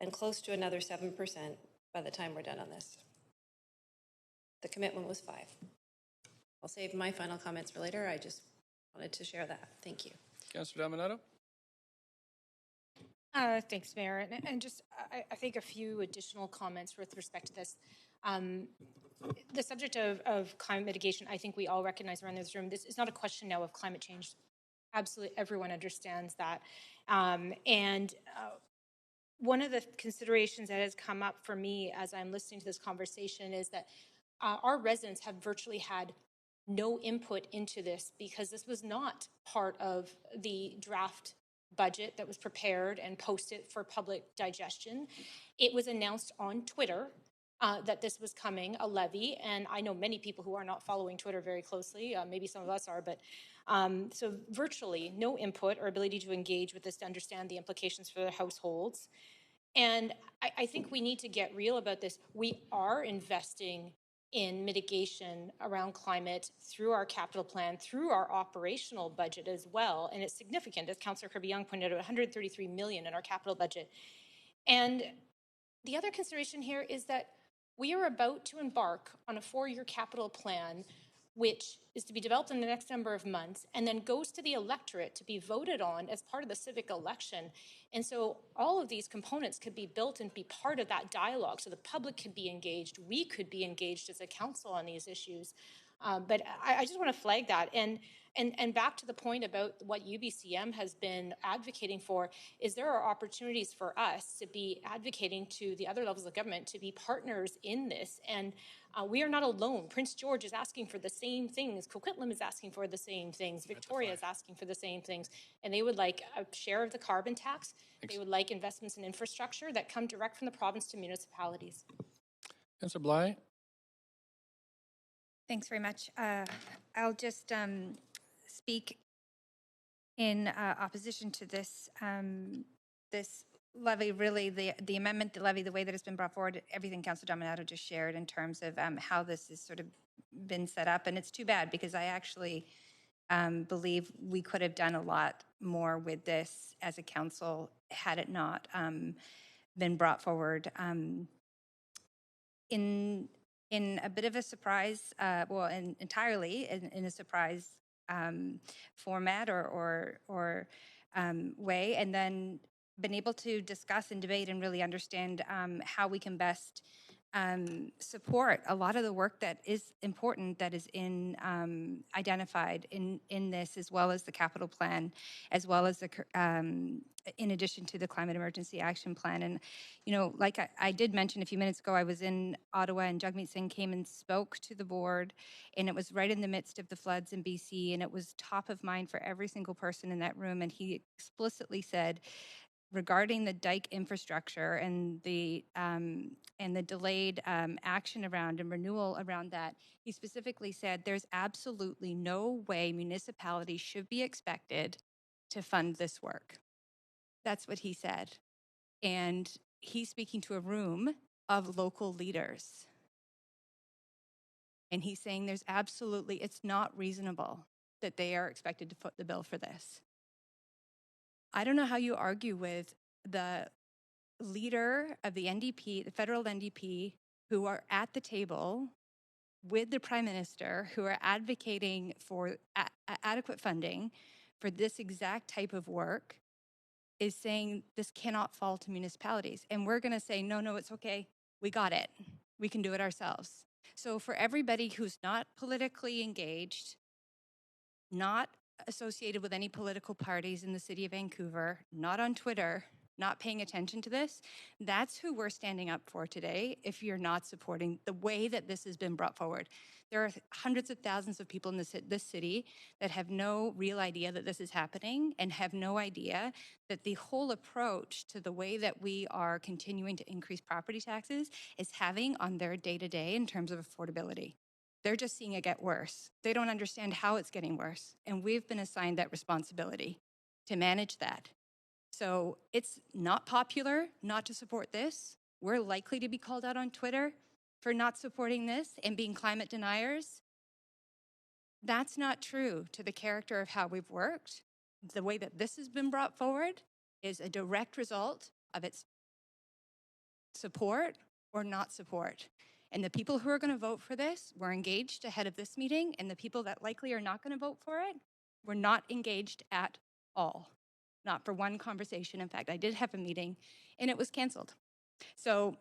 and close to another 7% by the time we're done on this. The commitment was 5. I'll save my final comments for later. I just wanted to share that. Thank you. Councilor Dominato? Thanks, Mayor. And just, I think a few additional comments with respect to this. The subject of climate mitigation, I think we all recognize around this room, this is not a question now of climate change. Absolutely everyone understands that. One of the considerations that has come up for me as I'm listening to this conversation is that our residents have virtually had no input into this because this was not part of the draft budget that was prepared and posted for public digestion. It was announced on Twitter that this was coming, a levy, and I know many people who are not following Twitter very closely, maybe some of us are, but so virtually no input or ability to engage with this to understand the implications for their households. And I think we need to get real about this. We are investing in mitigation around climate through our capital plan, through our operational budget as well, and it's significant, as Councillor Kirby-Yung pointed out, 133 million in our capital budget. And the other consideration here is that we are about to embark on a 4-year capital plan which is to be developed in the next number of months and then goes to the electorate to be voted on as part of the civic election. And so all of these components could be built and be part of that dialogue so the public could be engaged, we could be engaged as a council on these issues. But I just want to flag that. And back to the point about what UBCM has been advocating for is there are opportunities for us to be advocating to the other levels of government to be partners in this. And we are not alone. Prince George is asking for the same things. Coquitlam is asking for the same things. Victoria is asking for the same things. And they would like a share of the carbon tax. Thanks. They would like investments in infrastructure that come direct from the province to municipalities. Councillor Bly. Thanks very much. I'll just speak in opposition to this this levy. Really, the amendment, the levy, the way that it's been brought forward, everything Councillor Dominato just shared in terms of how this has sort of been set up, and it's too bad because I actually believe we could have done a lot more with this as a council had it not been brought forward in a bit of a surprise, entirely in a surprise format or way, and then been able to discuss and debate and really understand how we can best support a lot of the work that is important that is identified in this, as well as the capital plan, as well as the in addition to the climate emergency action plan. And you know, like I did mention a few minutes ago, I was in Ottawa and Jagmeet Singh came and spoke to the board, and it was right in the midst of the floods in BC, and it was top of mind for every single person in that room. And he explicitly said, regarding the dike infrastructure and the delayed action around and renewal around that, he specifically said there's absolutely no way municipalities should be expected to fund this work. That's what he said. And he's speaking to a room of local leaders. And he's saying there's absolutely, it's not reasonable that they are expected to foot the bill for this. I don't know how you argue with the leader of the NDP, the federal NDP, who are at the table with the Prime Minister, who are advocating for adequate funding for this exact type of work, is saying this cannot fall to municipalities. And we're going to say, no, it's okay. We got it. We can do it ourselves. So for everybody who's not politically engaged, not associated with any political parties in the city of Vancouver, not on Twitter, not paying attention to this, that's who we're standing up for today if you're not supporting the way that this has been brought forward. There are hundreds of thousands of people in this city that have no real idea that this is happening and have no idea that the whole approach to the way that we are continuing to increase property taxes is having on their day-to-day in terms of affordability. They're just seeing it get worse. They don't understand how it's getting worse. And we've been assigned that responsibility to manage that. So it's not popular not to support this. We're likely to be called out on Twitter for not supporting this and being climate deniers. That's not true to the character of how we've worked. The way that this has been brought forward is a direct result of its support or not support. And the people who are going to vote for this were engaged ahead of this meeting, and the people that likely are not going to vote for it were not engaged at all. Not for one conversation. In fact, I did have a meeting, and it was canceled. So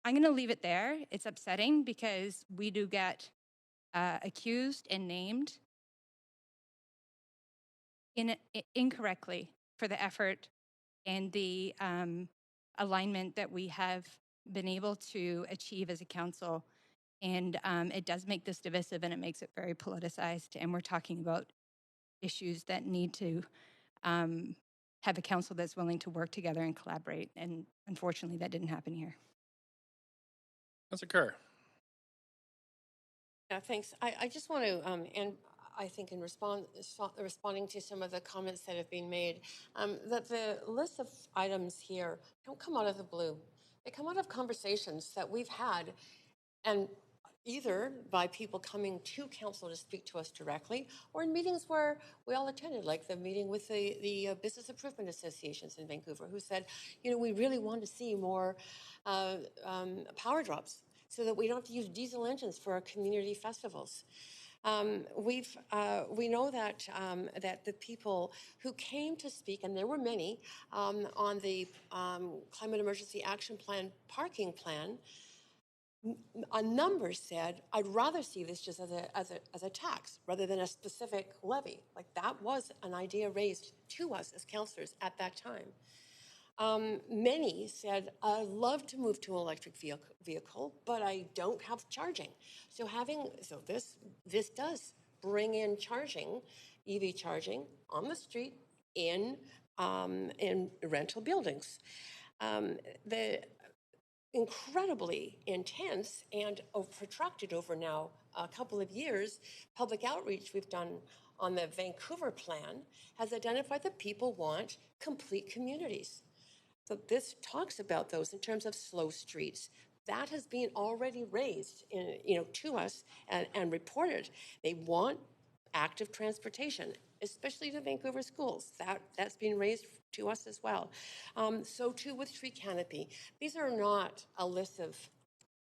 I'm going to leave it there. It's upsetting because we do get accused and named incorrectly for the effort and the alignment that we have been able to achieve as a council. And it does make this divisive, and it makes it very politicized. And we're talking about issues that need to have a council that's willing to work together and collaborate. And unfortunately, that didn't happen here. Councilor Kerr. Yeah, thanks. I just want to, and I think in responding to some of the comments that have been made, that the list of items here don't come out of the blue. They come out of conversations that we've had, and either by people coming to council to speak to us directly, or in meetings where we all attended, like the meeting with the Business Improvement Associations in Vancouver, who said, you know, we really want to see more power drops so that we don't have to use diesel engines for our community festivals. We know that that the people who came to speak, and there were many, on the Climate Emergency Action Plan parking plan, a number said, I'd rather see this just as a tax rather than a specific levy. Like, that was an idea raised to us as councillors at that time. Many said, I'd love to move to an electric vehicle, but I don't have charging. So this does bring in charging, EV charging on the street in rental buildings. The incredibly intense and protracted over now a couple of years public outreach we've done on the Vancouver plan has identified that people want complete communities. So this talks about those in terms of slow streets. That has been already raised to us and reported. They want active transportation, especially to Vancouver schools. That's been raised to us as well. So too with tree canopy. These are not a list of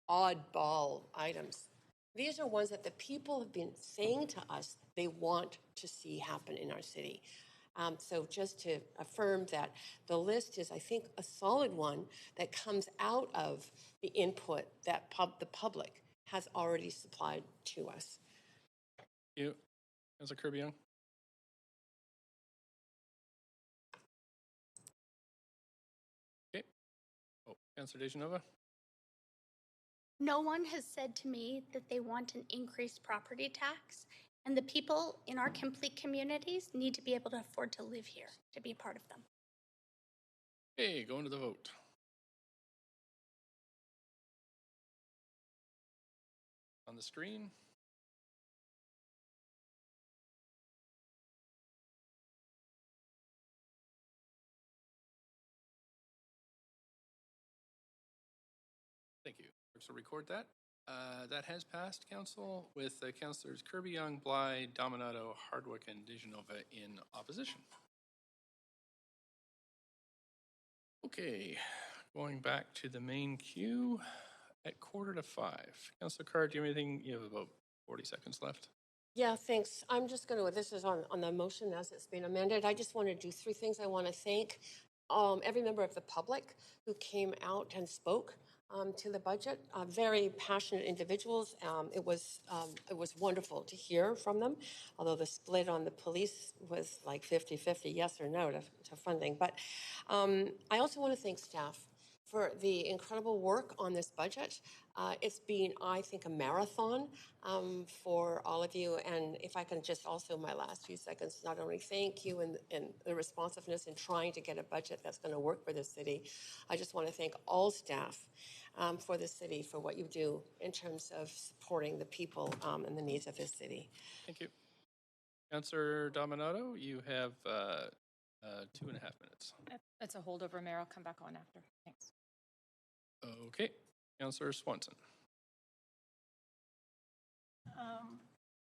oddball items. These are ones that the people have been saying to us they want to see happen in our city. So just to affirm that the list is, I think, a solid one that comes out of the input that the public has already supplied to us. Thank you. Councilor Kirby-Yung. Okay. Oh, Councilor Dejanova. No one has said to me that they want an increased property tax, and the people in our complete communities need to be able to afford to live here, to be part of them. Okay, going to the vote. On the screen. Thank you. So record that. That has passed, Council, with Councillors Kirby-Yung, Bly, Dominato, Hardwick, and Dejanova in opposition. Okay, going back to the main queue at 4:45. Councillor Carr, do you have anything? You have about 40 seconds left. Yeah, thanks. I'm just going to, this is on the motion as it's been amended. I just want to do three things. I want to thank every member of the public who came out and spoke to the budget. Very passionate individuals. It was wonderful to hear from them, although the split on the police was like 50-50, yes or no to funding. But I also want to thank staff for the incredible work on this budget. It's been, I think, a marathon for all of you. And if I can just also, my last few seconds, not only thank you and the responsiveness in trying to get a budget that's going to work for the city, I just want to thank all staff for the city for what you do in terms of supporting the people and the needs of this city. Thank you. Councillor Dominato, you have 2.5 minutes. That's a holdover, Mayor. I'll come back on after. Thanks. Okay. Councillor Swanson.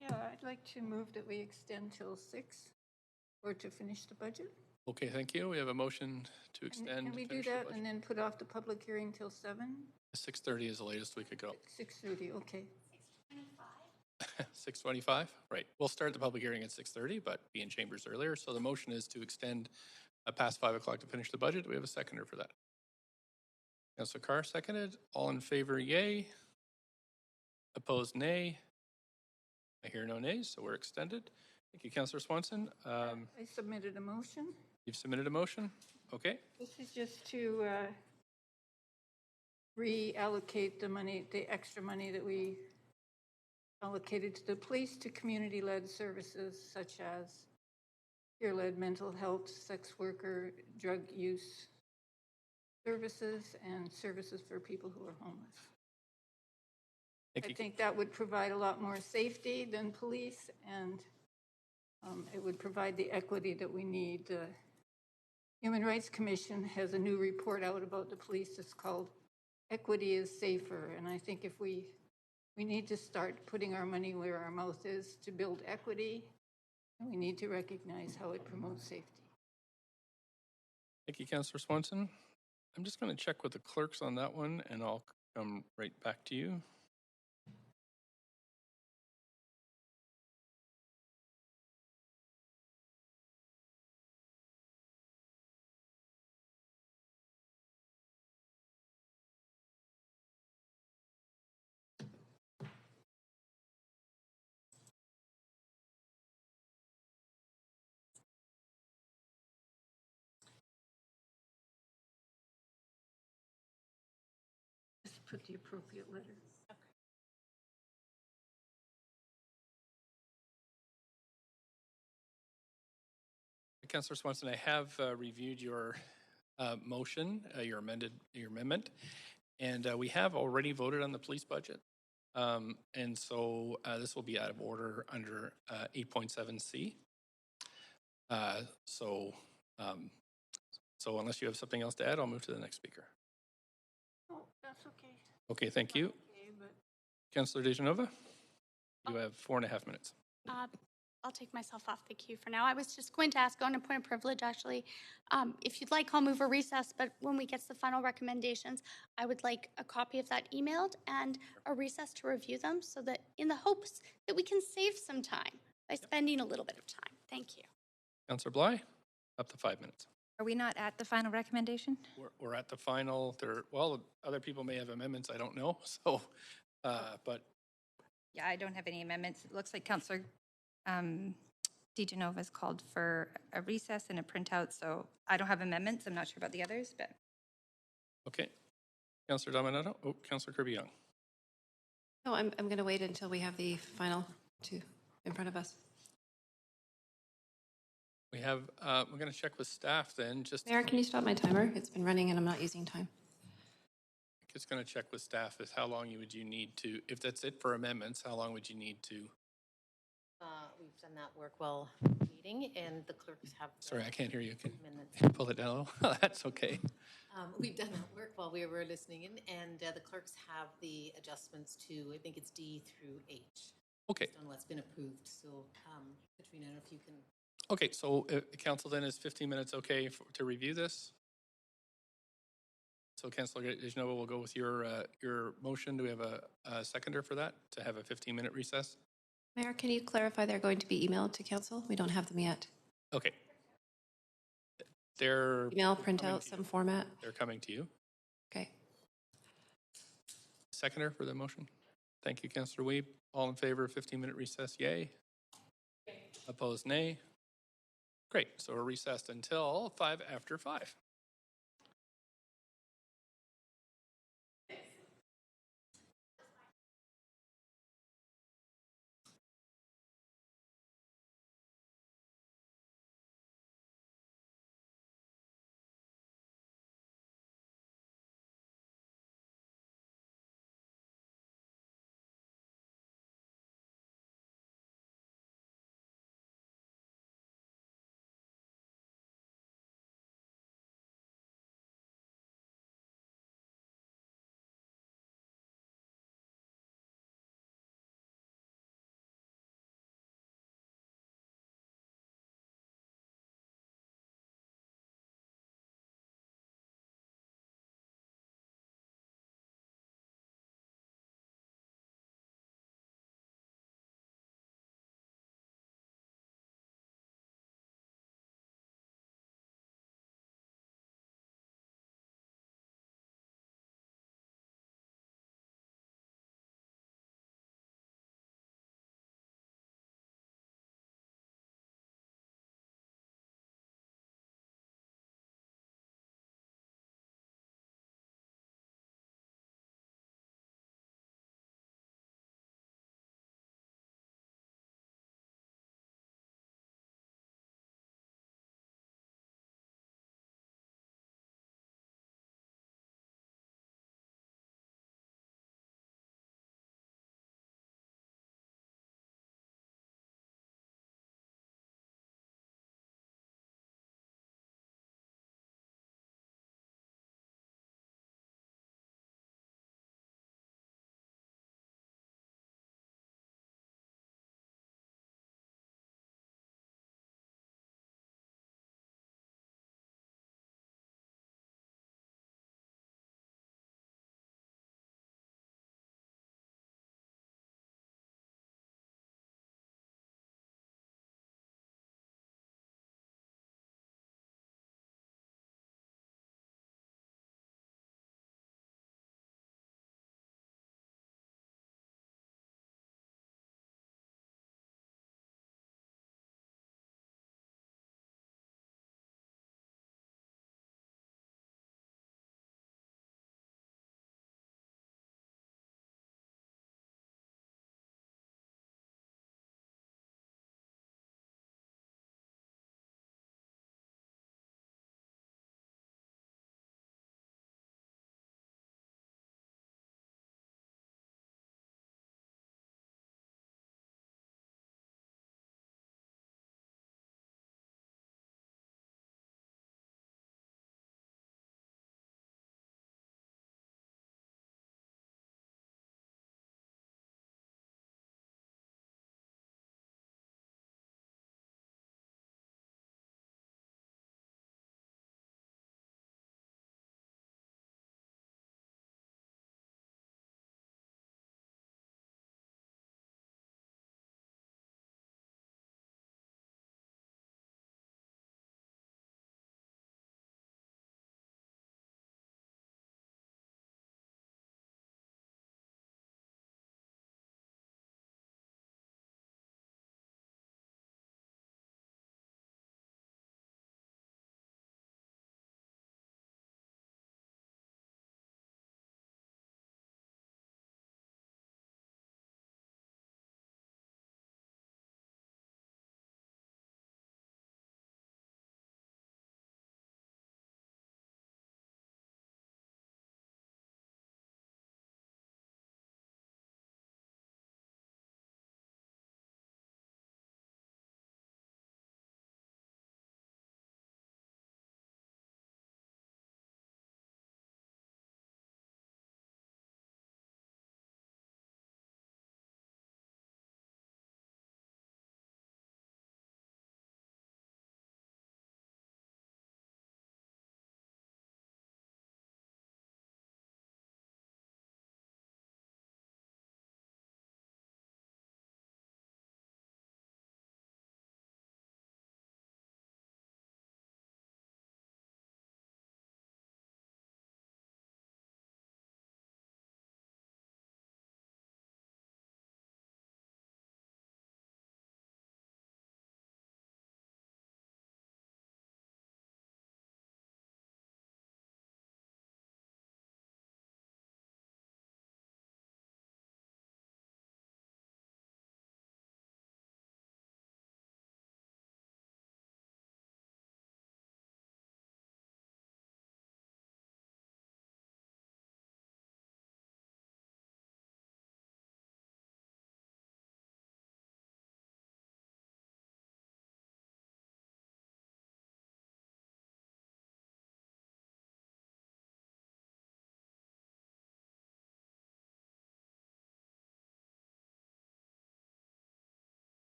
Yeah, I'd like to move that we extend till 6 or to finish the budget. Okay, thank you. We have a motion to extend. Can we do that and then put off the public hearing till 7? 6:30 is the latest we could go. 6:30, okay. 6:25? Right. We'll start the public hearing at 6:30, but be in chambers earlier. So the motion is to extend past 5 o'clock to finish the budget. Do we have a seconder for that? Councillor Carr seconded. All in favor, yay. Opposed, nay. I hear no nays, so we're extended. Thank you, Councillor Swanson. I submitted a motion. You've submitted a motion? Okay. This is just to reallocate the money, the extra money that we allocated to the police to community-led services such as peer-led mental health, sex worker, drug use services, and services for people who are homeless. I think that would provide a lot more safety than police, and it would provide the equity that we need. The Human Rights Commission has a new report out about the police. It's called Equity is Safer, and I think if we need to start putting our money where our mouth is to build equity, and we need to recognize how it promotes safety. Thank you, Councillor Swanson. I'm just going to check with the clerks on that one, and I'll come right back to you. Just put the appropriate letter. Councillor Swanson, I have reviewed your motion, your amendment, and we have already voted on the police budget. And so this will be out of order under 8.7C. So unless you have something else to add, I'll move to the next speaker. Oh, that's okay. Okay, thank you. Okay, but Councillor DeGenova, you have 4.5 minutes. I'll take myself off the queue for now. I was just going to ask on a point of privilege, actually. If you'd like, I'll move a recess, but when we get to the final recommendations, I would like a copy of that emailed and a recess to review them so that in the hopes that we can save some time by spending a little bit of time. Thank you. Councillor Bly, up to 5 minutes. Are we not at the final recommendation? We're at the final. Well, other people may have amendments. I don't know. So, but Yeah, I don't have any amendments. It looks like Councillor DeGenova's called for a recess and a printout, so I don't have amendments. I'm not sure about the others, but. okay. Councillor Dominato. Oh, Councillor Kirby-Young. No, I'm going to wait until we have the final two in front of us. We have, we're going to check with staff then. Mayor, can you stop my timer? It's been running and I'm not using time. It's going to check with staff is how long would you need to, if that's it for amendments, how long would you need to? We've done that work well meeting, and the clerks have. Sorry, I can't hear you. Can you pull it down a little? That's okay. We've done that work while we were listening in, and the clerks have the adjustments to, I think it's D through H. Okay. Based on what's been approved. So, Katrina, I don't know if you can. Okay, so council then is 15 minutes okay to review this? So Councilor DeGenova will go with your motion. Do we have a seconder for that to have a 15-minute recess? Mayor, can you clarify they're going to be emailed to council? We don't have them yet. Okay. They're email, printout, some format. They're coming to you. Okay. Seconder for the motion. Thank you, Councilor Weeb. All in favor of 15-minute recess, yay. Opposed, nay. Great, so we're recessed until 5:05.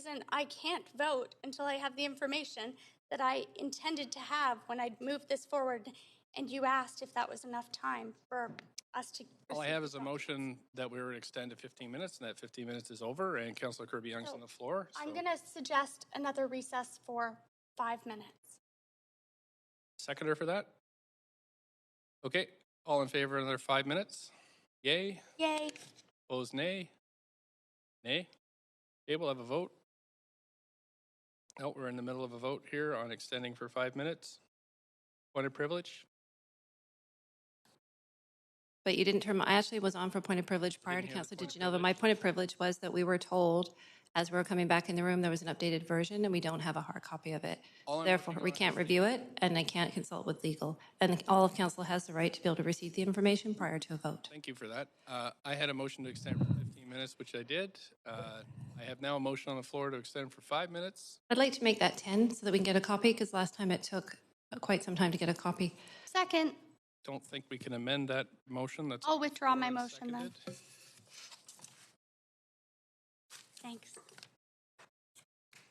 reason, I can't vote until I have the information that I intended to have when I moved this forward. And you asked if that was enough time for us to. All I have is a motion that we were to extend to 15 minutes, and that 15 minutes is over, and Councillor Kirby-Young's on the floor. I'm going to suggest another recess for 5 minutes. Seconder for that? Okay, all in favor of another 5 minutes? Yay? Yay. Opposed, nay? Nay? Okay, we'll have a vote. No, we're in the middle of a vote here on extending for 5 minutes. Point of privilege? But you didn't turn, I actually was on for point of privilege prior to council. Did you know that my point of privilege was that we were told as we were coming back in the room, there was an updated version and we don't have a hard copy of it. Therefore, we can't review it and I can't consult with legal. And all of council has the right to be able to receive the information prior to a vote. Thank you for that. I had a motion to extend for 15 minutes, which I did. I have now a motion on the floor to extend for 5 minutes. I'd like to make that 10 so that we can get a copy because last time it took quite some time to get a copy. Second. Don't think we can amend that motion. That's I'll withdraw my motion then. Thanks.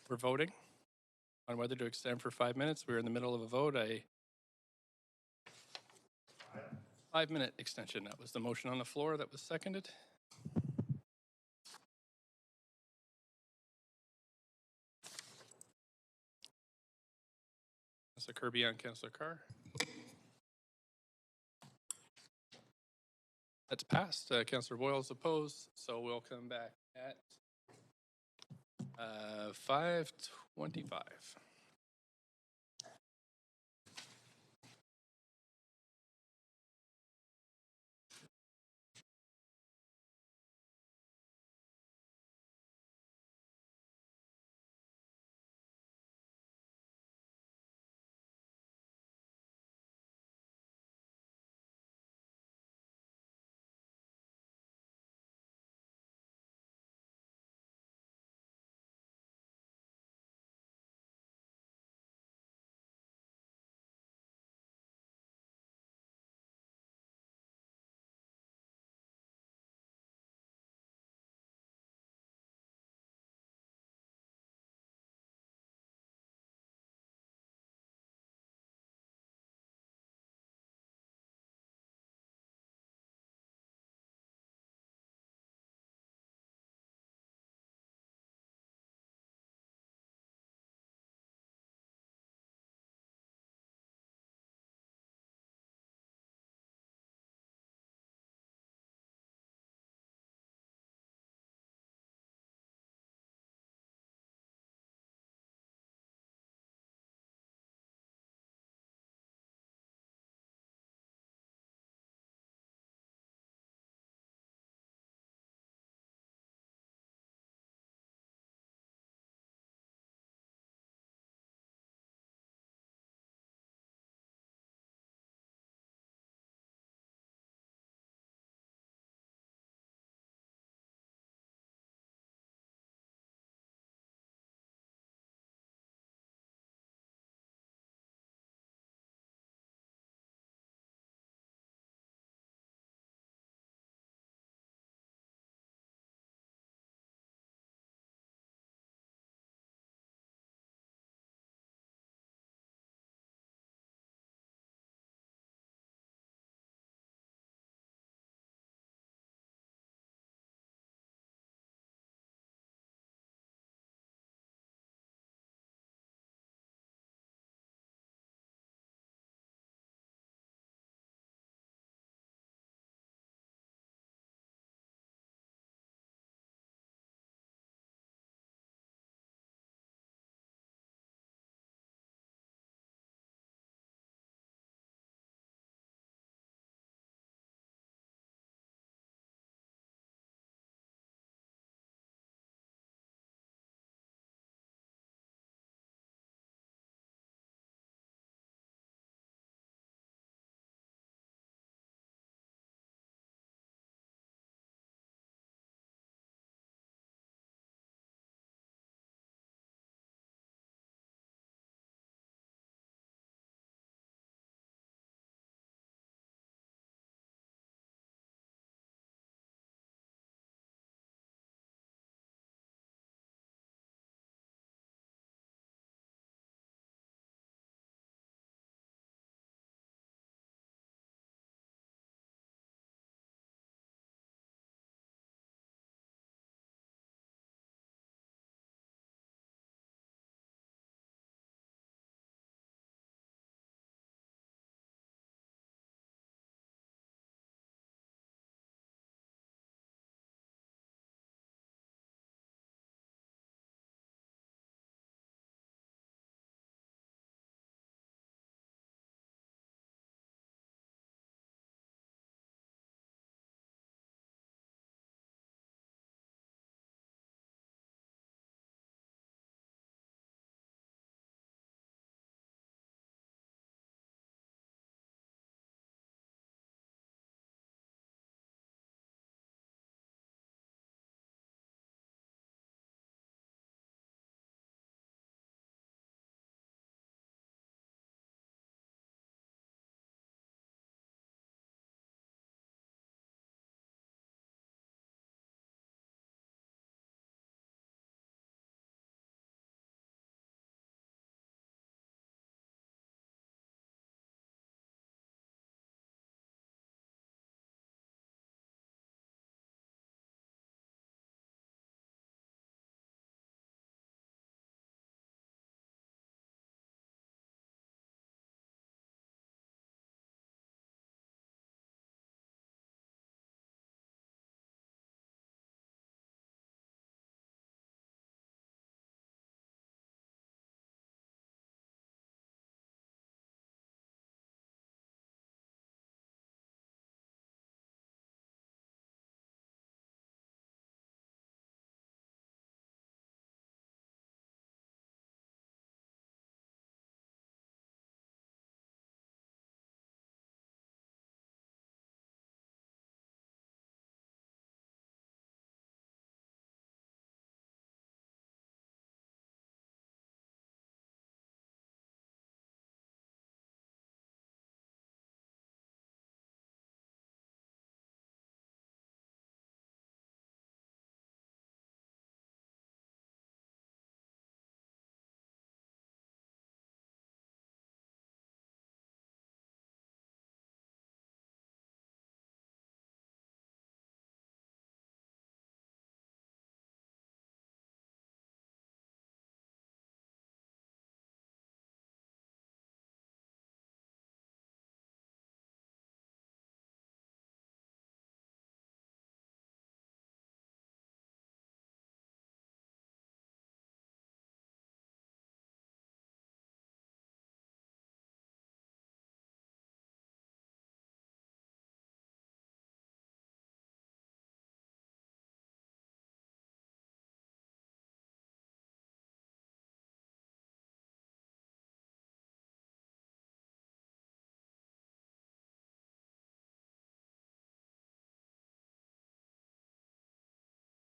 We're voting on whether to extend for 5 minutes. We're in the middle of a vote. A 5-minute extension. That was the motion on the floor that was seconded. Councillor Kirby on Councillor Carr. That's passed. Councillor Boyle is opposed, so we'll come back at 5:25.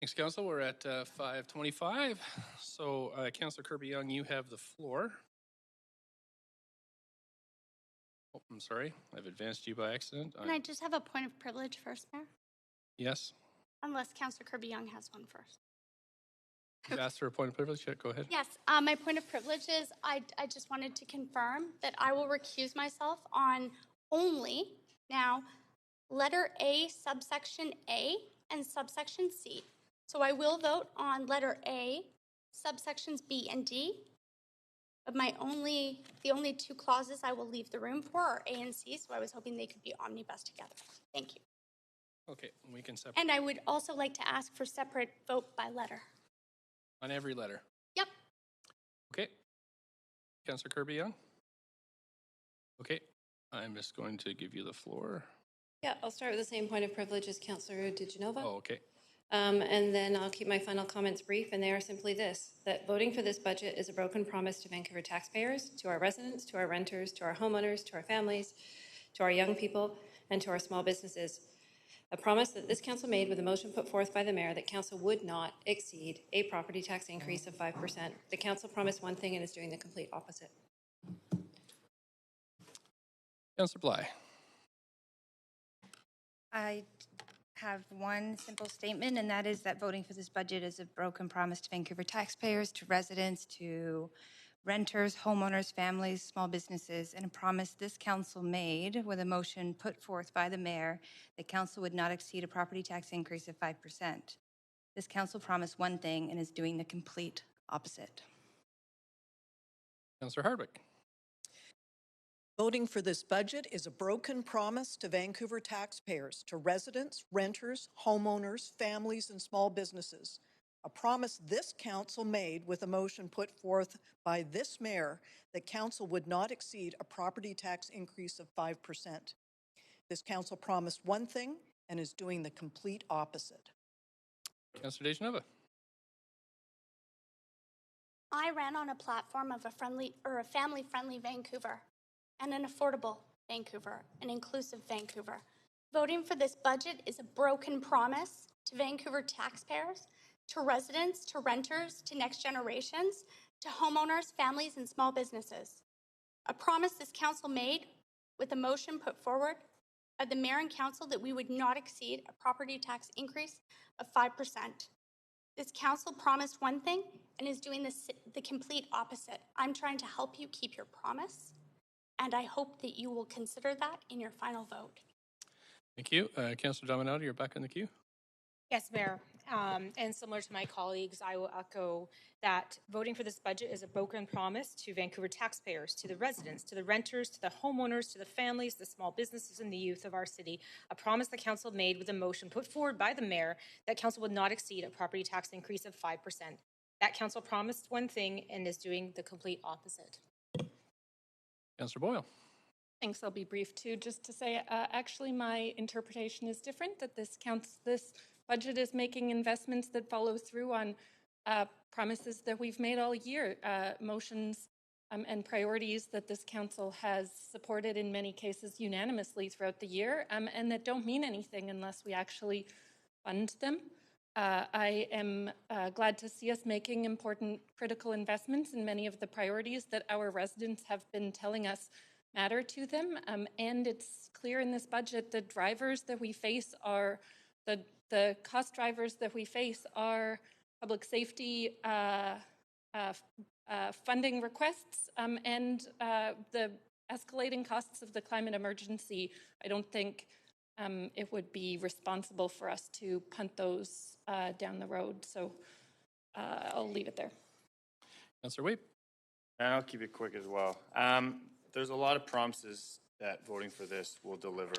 Thanks, Council. We're at 5:25. So, Councillor Kirby-Young, you have the floor. Oh, I'm sorry. I've advanced you by accident. Can I just have a point of privilege first, Mayor? Yes. Unless Councillor Kirby-Young has one first. You've asked for a point of privilege. Go ahead. Yes, my point of privilege is I just wanted to confirm that I will recuse myself on only now letter A, subsection A, and subsection C. So I will vote on letter A, subsections B and D. But the only two clauses I will leave the room for are A and C, so I was hoping they could be omnibus together. Thank you. Okay, we can separate. And I would also like to ask for separate vote by letter. On every letter? Yep. Okay. Councillor Kirby-Young? Okay, I'm just going to give you the floor. Yeah, I'll start with the same point of privilege as Councillor DiGenova. Oh, okay. And then I'll keep my final comments brief, and they are simply this, that voting for this budget is a broken promise to Vancouver taxpayers, to our residents, to our renters, to our homeowners, to our families, to our young people, and to our small businesses. A promise that this council made with a motion put forth by the mayor that council would not exceed a property tax increase of 5%. The council promised one thing and is doing the complete opposite. Councillor Bly. I have one simple statement, and that is that voting for this budget is a broken promise to Vancouver taxpayers, to residents, to renters, homeowners, families, small businesses, and a promise this council made with a motion put forth by the mayor that council would not exceed a property tax increase of 5%. This council promised one thing and is doing the complete opposite. Councillor Hardwick. Voting for this budget is a broken promise to Vancouver taxpayers, to residents, renters, homeowners, families, and small businesses. A promise this council made with a motion put forth by this mayor that council would not exceed a property tax increase of 5%. This council promised one thing and is doing the complete opposite. Councillor DeGenova. I ran on a platform of a family-friendly Vancouver and an affordable Vancouver, an inclusive Vancouver. Voting for this budget is a broken promise to Vancouver taxpayers, to residents, to renters, to next generations, to homeowners, families, and small businesses. A promise this council made with a motion put forward by the mayor and council that we would not exceed a property tax increase of 5%. This council promised one thing and is doing the complete opposite. I'm trying to help you keep your promise, and I hope that you will consider that in your final vote. Thank you. Councillor Dominato, you're back in the queue. Yes, Mayor. And similar to my colleagues, I will echo that voting for this budget is a broken promise to Vancouver taxpayers, to the residents, to the renters, to the homeowners, to the families, the small businesses, and the youth of our city. A promise the council made with a motion put forward by the mayor that council would not exceed a property tax increase of 5%. That council promised one thing and is doing the complete opposite. Councillor Boyle. Thanks. I'll be brief too. Just to say, actually, my interpretation is different. That this budget is making investments that follow through on promises that we've made all year, motions and priorities that this council has supported in many cases unanimously throughout the year, and that don't mean anything unless we actually fund them. I am glad to see us making important critical investments in many of the priorities that our residents have been telling us matter to them. And it's clear in this budget the drivers that we face are the cost drivers that we face are public safety funding requests and the escalating costs of the climate emergency. I don't think it would be responsible for us to punt those down the road. So I'll leave it there. Councillor Weep. And I'll keep it quick as well. There's a lot of promises that voting for this will deliver.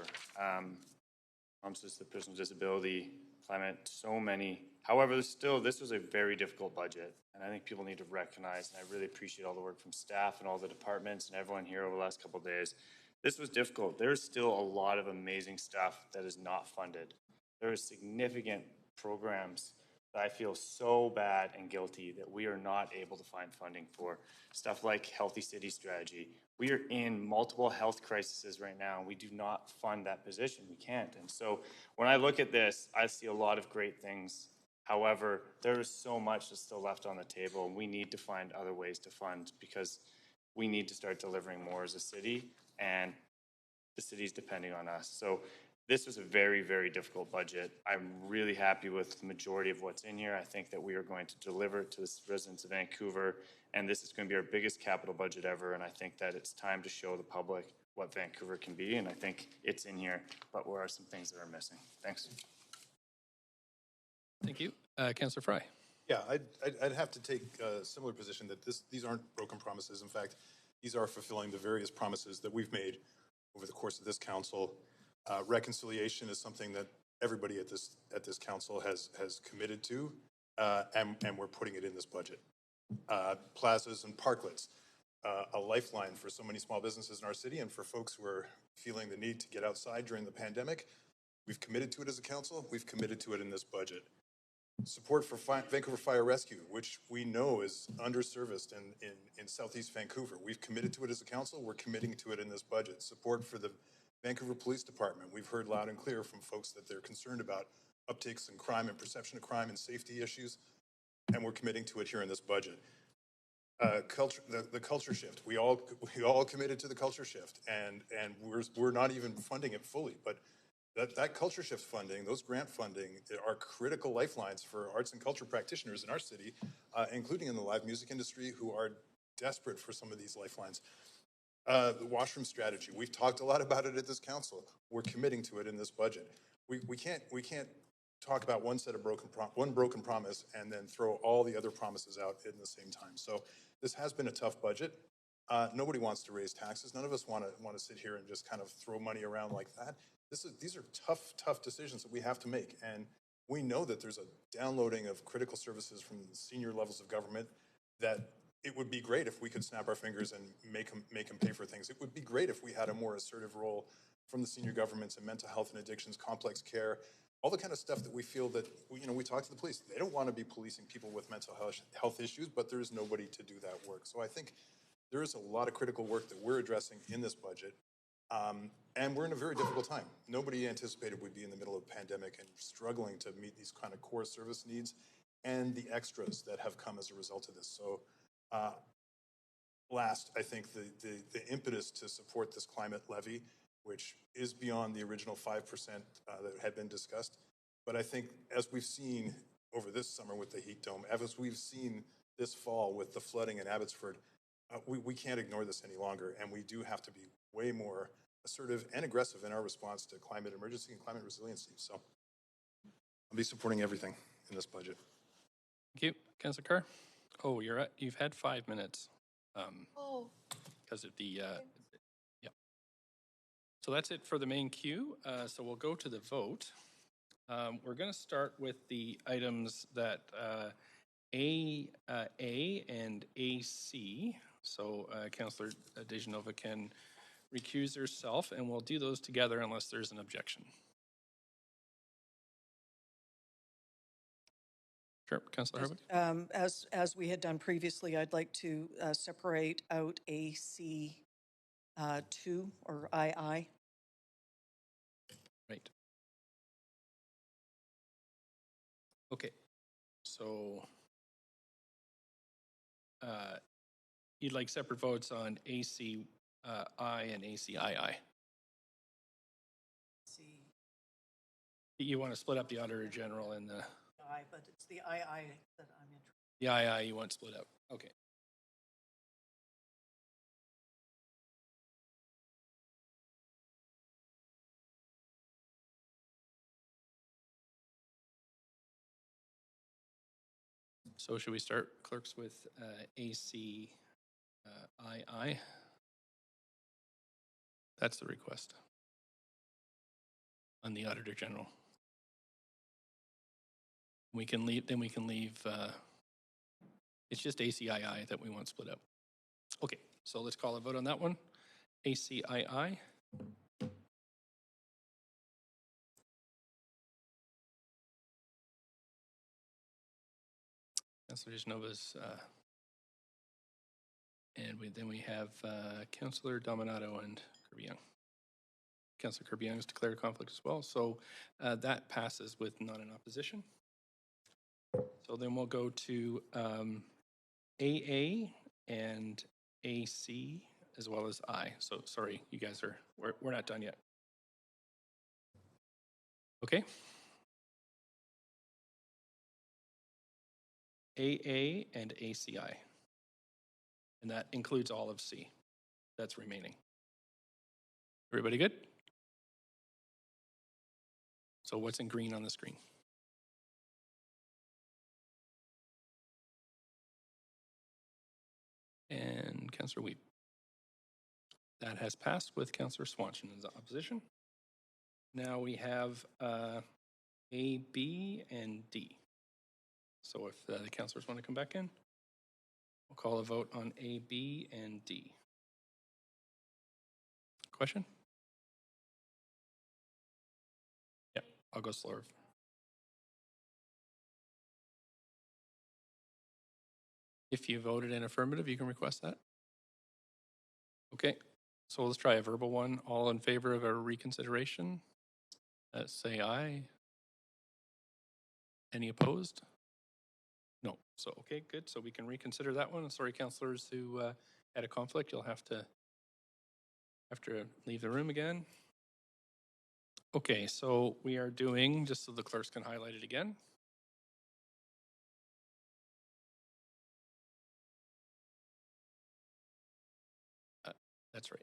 Promises to persons with disability, climate, so many. However, this was a very difficult budget, and I think people need to recognize, and I really appreciate all the work from staff and all the departments and everyone here over the last couple of days. This was difficult. There's still a lot of amazing stuff that is not funded. There are significant programs that I feel so bad and guilty that we are not able to find funding for. Stuff like Healthy City Strategy. We are in multiple health crises right now, and we do not fund that position. We can't. And so when I look at this, I see a lot of great things However, there is so much that's still left on the table, and we need to find other ways to fund because we need to start delivering more as a city, and the city's depending on us. So this was a very, very difficult budget. I'm really happy with the majority of what's in here. I think that we are going to deliver to the residents of Vancouver, and this is going to be our biggest capital budget ever, and I think that it's time to show the public what Vancouver can be, and I think it's in here, but where are some things that are missing? Thanks. Thank you. Councillor Fry. Yeah, I'd have to take a similar position that these aren't broken promises. In fact, these are fulfilling the various promises that we've made over the course of this council. Reconciliation is something that everybody at this council has committed to, and we're putting it in this budget. Plazas and parklets, a lifeline for so many small businesses in our city and for folks who are feeling the need to get outside during the pandemic. We've committed to it as a council. We've committed to it in this budget. Support for Vancouver Fire Rescue, which we know is underserviced in Southeast Vancouver. We've committed to it as a council. We're committing to it in this budget. Support for the Vancouver Police Department. We've heard loud and clear from folks that they're concerned about upticks in crime and perception of crime and safety issues, and we're committing to it here in this budget. The culture shift. We all committed to the culture shift, and we're not even funding it fully, but that culture shift funding, those grant funding, are critical lifelines for arts and culture practitioners in our city, including in the live music industry, who are desperate for some of these lifelines. The washroom strategy, we've talked a lot about it at this council. We're committing to it in this budget. We can't talk about one broken promise and then throw all the other promises out in the same time. So this has been a tough budget. Nobody wants to raise taxes. None of us want to sit here and just kind of throw money around like that. These are tough decisions that we have to make, and we know that there's a downloading of critical services from senior levels of government that it would be great if we could snap our fingers and make them pay for things. It would be great if we had a more assertive role from the senior governments in mental health and addictions, complex care, all the kind of stuff that we feel that, we talk to the police. They don't want to be policing people with mental health issues, but there is nobody to do that work. So I think there is a lot of critical work that we're addressing in this budget. And we're in a very difficult time. Nobody anticipated we'd be in the middle of a pandemic and struggling to meet these kind of core service needs and the extras that have come as a result of this. So last, I think the impetus to support this climate levy, which is beyond the original 5% that had been discussed. But I think as we've seen over this summer with the heat dome, as we've seen this fall with the flooding in Abbotsford, we can't ignore this any longer, and we do have to be way more assertive and aggressive in our response to climate emergency and climate resiliency. So I'll be supporting everything in this budget. Thank you. Councillor Carr? Oh, you've had 5 minutes. Because of the, yeah. So that's it for the main queue. So we'll go to the vote. We're going to start with the items that A and AC. So Councillor Dejanova can recuse herself, and we'll do those together unless there's an objection. Sure, Councillor Hurwitz. As we had done previously, I'd like to separate out AC 2 or II. Right. Okay. So you'd like separate votes on AC I and ACII. You want to split up the Auditor General and the I, but it's the II that I'm interested in. The II you want split up. Okay. So should we start, clerks, with ACII? That's the request on the Auditor General. We can leave, it's just ACII that we want split up. Okay, so let's call a vote on that one. ACII. Councillor Dejanova's, and then we have Councillor Dominato and Kirby-Yung. Councillor Kirby-Yung has declared a conflict as well, so that passes with none in opposition. So then we'll go to AA and AC as well as I. So sorry, you guys are, we're not done yet. Okay. AA and ACI. And that includes all of C that's remaining. Everybody good? So what's in green on the screen? And Councillor Weed. That has passed with Councillor Swanson in opposition. Now we have A, B, and D. So if the councillors want to come back in, we'll call a vote on A, B, and D. Question? Yeah, I'll go slower. If you voted in affirmative, you can request that. Okay, so let's try a verbal one. All in favor of a reconsideration? Say aye. Any opposed? No. So, okay, good. So we can reconsider that one. Sorry, councillors who had a conflict, you'll have to leave the room again. Okay, so we are doing, just so the clerks can highlight it again. That's right.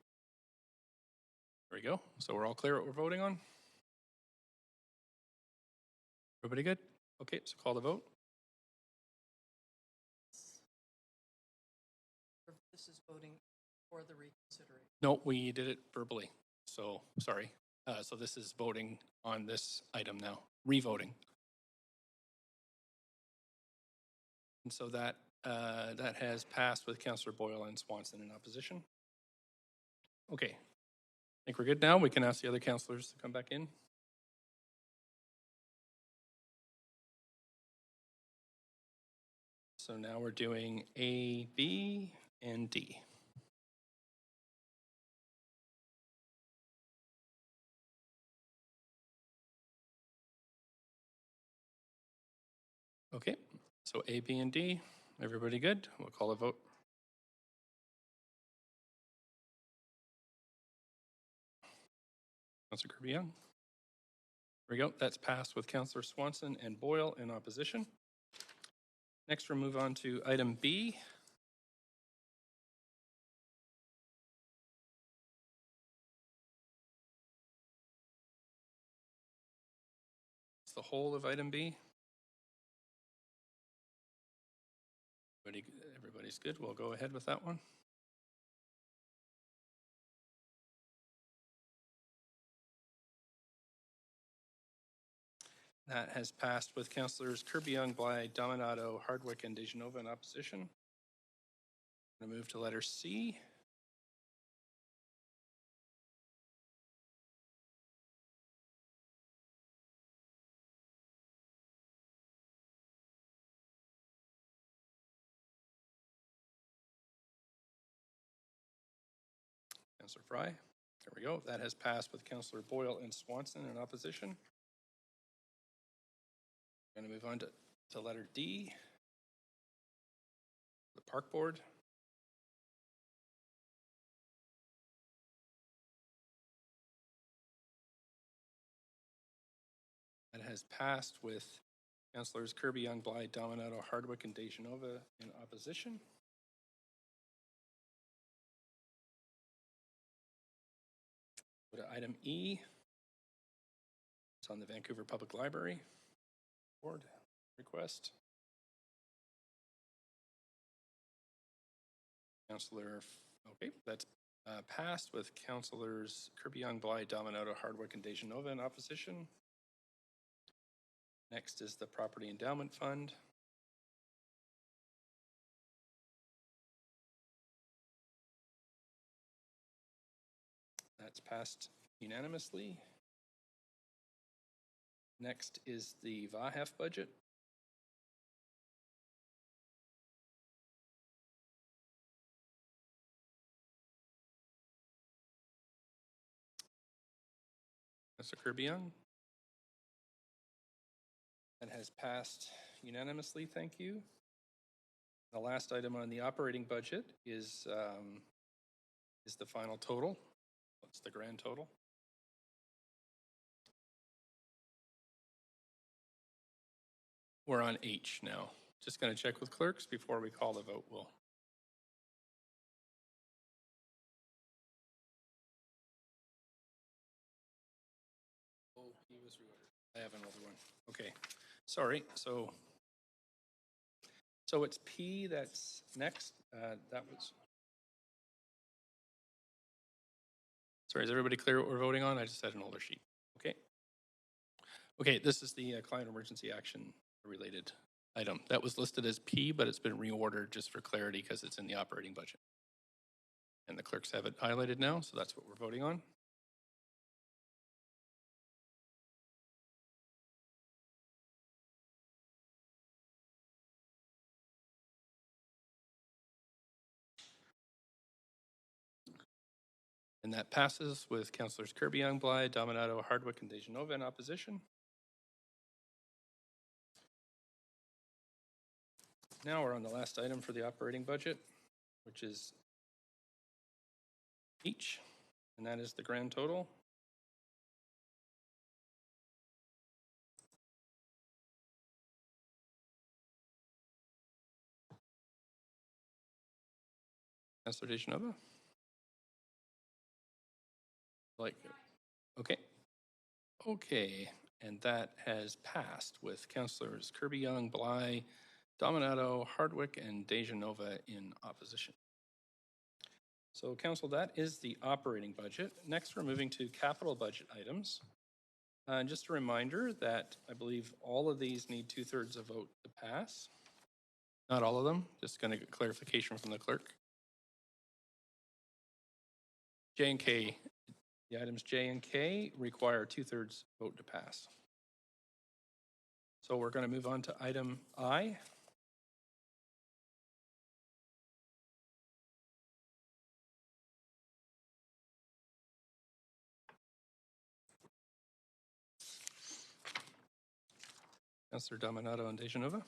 There we go. So we're all clear what we're voting on? Everybody good? Okay, so call the vote. This is voting for the reconsideration. No, we did it verbally. So, sorry. So this is voting on this item now, re-voting. And so that has passed with Councillor Boyle and Swanson in opposition. Okay, I think we're good now. We can ask the other councillors to come back in. So now we're doing A, B, and D. Okay, so A, B, and D. Everybody good? We'll call a vote. Councillor Kirby-Yung. There we go. That's passed with Councillor Swanson and Boyle in opposition. Next, we'll move on to item B. It's the whole of item B. Everybody's good. We'll go ahead with that one. That has passed with Councillors Kirby-Yung, Bly, Dominato, Hardwick, and DeGenova in opposition. I'm going to move to letter C. Councillor Fry. There we go. That has passed with Councillor Boyle and Swanson in opposition. I'm going to move on to letter D. The Park Board. That has passed with Councillors Kirby-Yung, Bly, Dominato, Hardwick, and DeGenova in opposition. Go to item E. It's on the Vancouver Public Library Board request. Councillor, okay, that's passed with Councillors Kirby-Yung, Bly, Dominato, Hardwick, and DeGenova in opposition. Next is the Property Endowment Fund. That's passed unanimously. Next is the VAHF budget. Mr. Kirby-Yung. That has passed unanimously, thank you. The last item on the operating budget is the final total. What's the grand total? We're on H now. Just going to check with clerks before we call the vote. Oh, he was reordered. I have another one. Okay, sorry. So it's P that's next. That was. Sorry, is everybody clear what we're voting on? I just had an older sheet. Okay. Okay, this is the client emergency action related item. That was listed as P, but it's been reordered just for clarity because it's in the operating budget. And the clerks have it highlighted now, so that's what we're voting on. And that passes with Councilors Kirby, Youngblood, Dominato, Hardwick, and Dejanova in opposition. Now we're on the last item for the operating budget, which is H, and that is the grand total. Councilor Dejanova? Okay. Okay, and that has passed with Councilors Kirby, Young, Bly, Dominato, Hardwick, and Dejanova in opposition. So Council, that is the operating budget. Next, we're moving to capital budget items. Just a reminder that I believe all of these need 2/3 of vote to pass. Not all of them, just going to get clarification from the clerk. J and K, the items J and K require 2/3 vote to pass. So we're going to move on to item I. Councilor Dominato and Dejanova.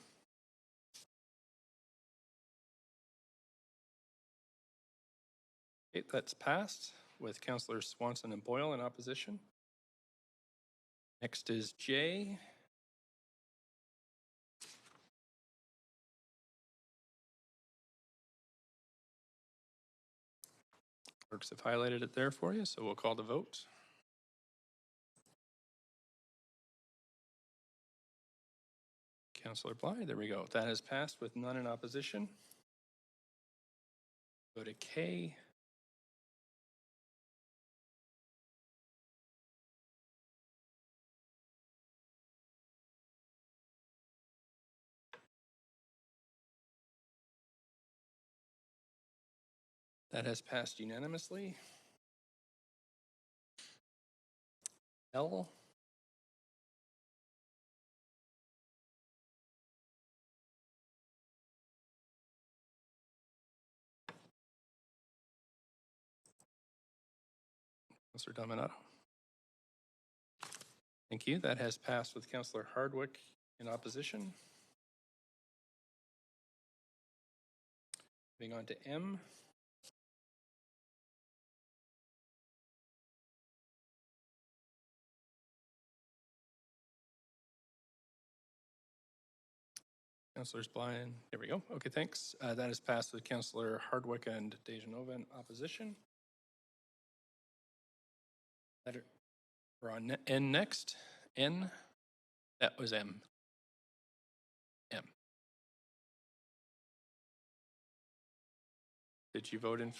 Okay, that's passed with Councilors Swanson and Boyle in opposition. Next is J. Clerks have highlighted it there for you, so we'll call the vote. Councilor Bly, there we go. That has passed with none in opposition. Go to K. That has passed unanimously. L. Councilor Dominato. Thank you. That has passed with Councilor Hardwick in opposition. Moving on to M. Councilors Bly and, there we go. Okay, thanks. That has passed with Councilor Hardwick and Dejanova in opposition. We're on N next. N. That was M. M. Did you vote in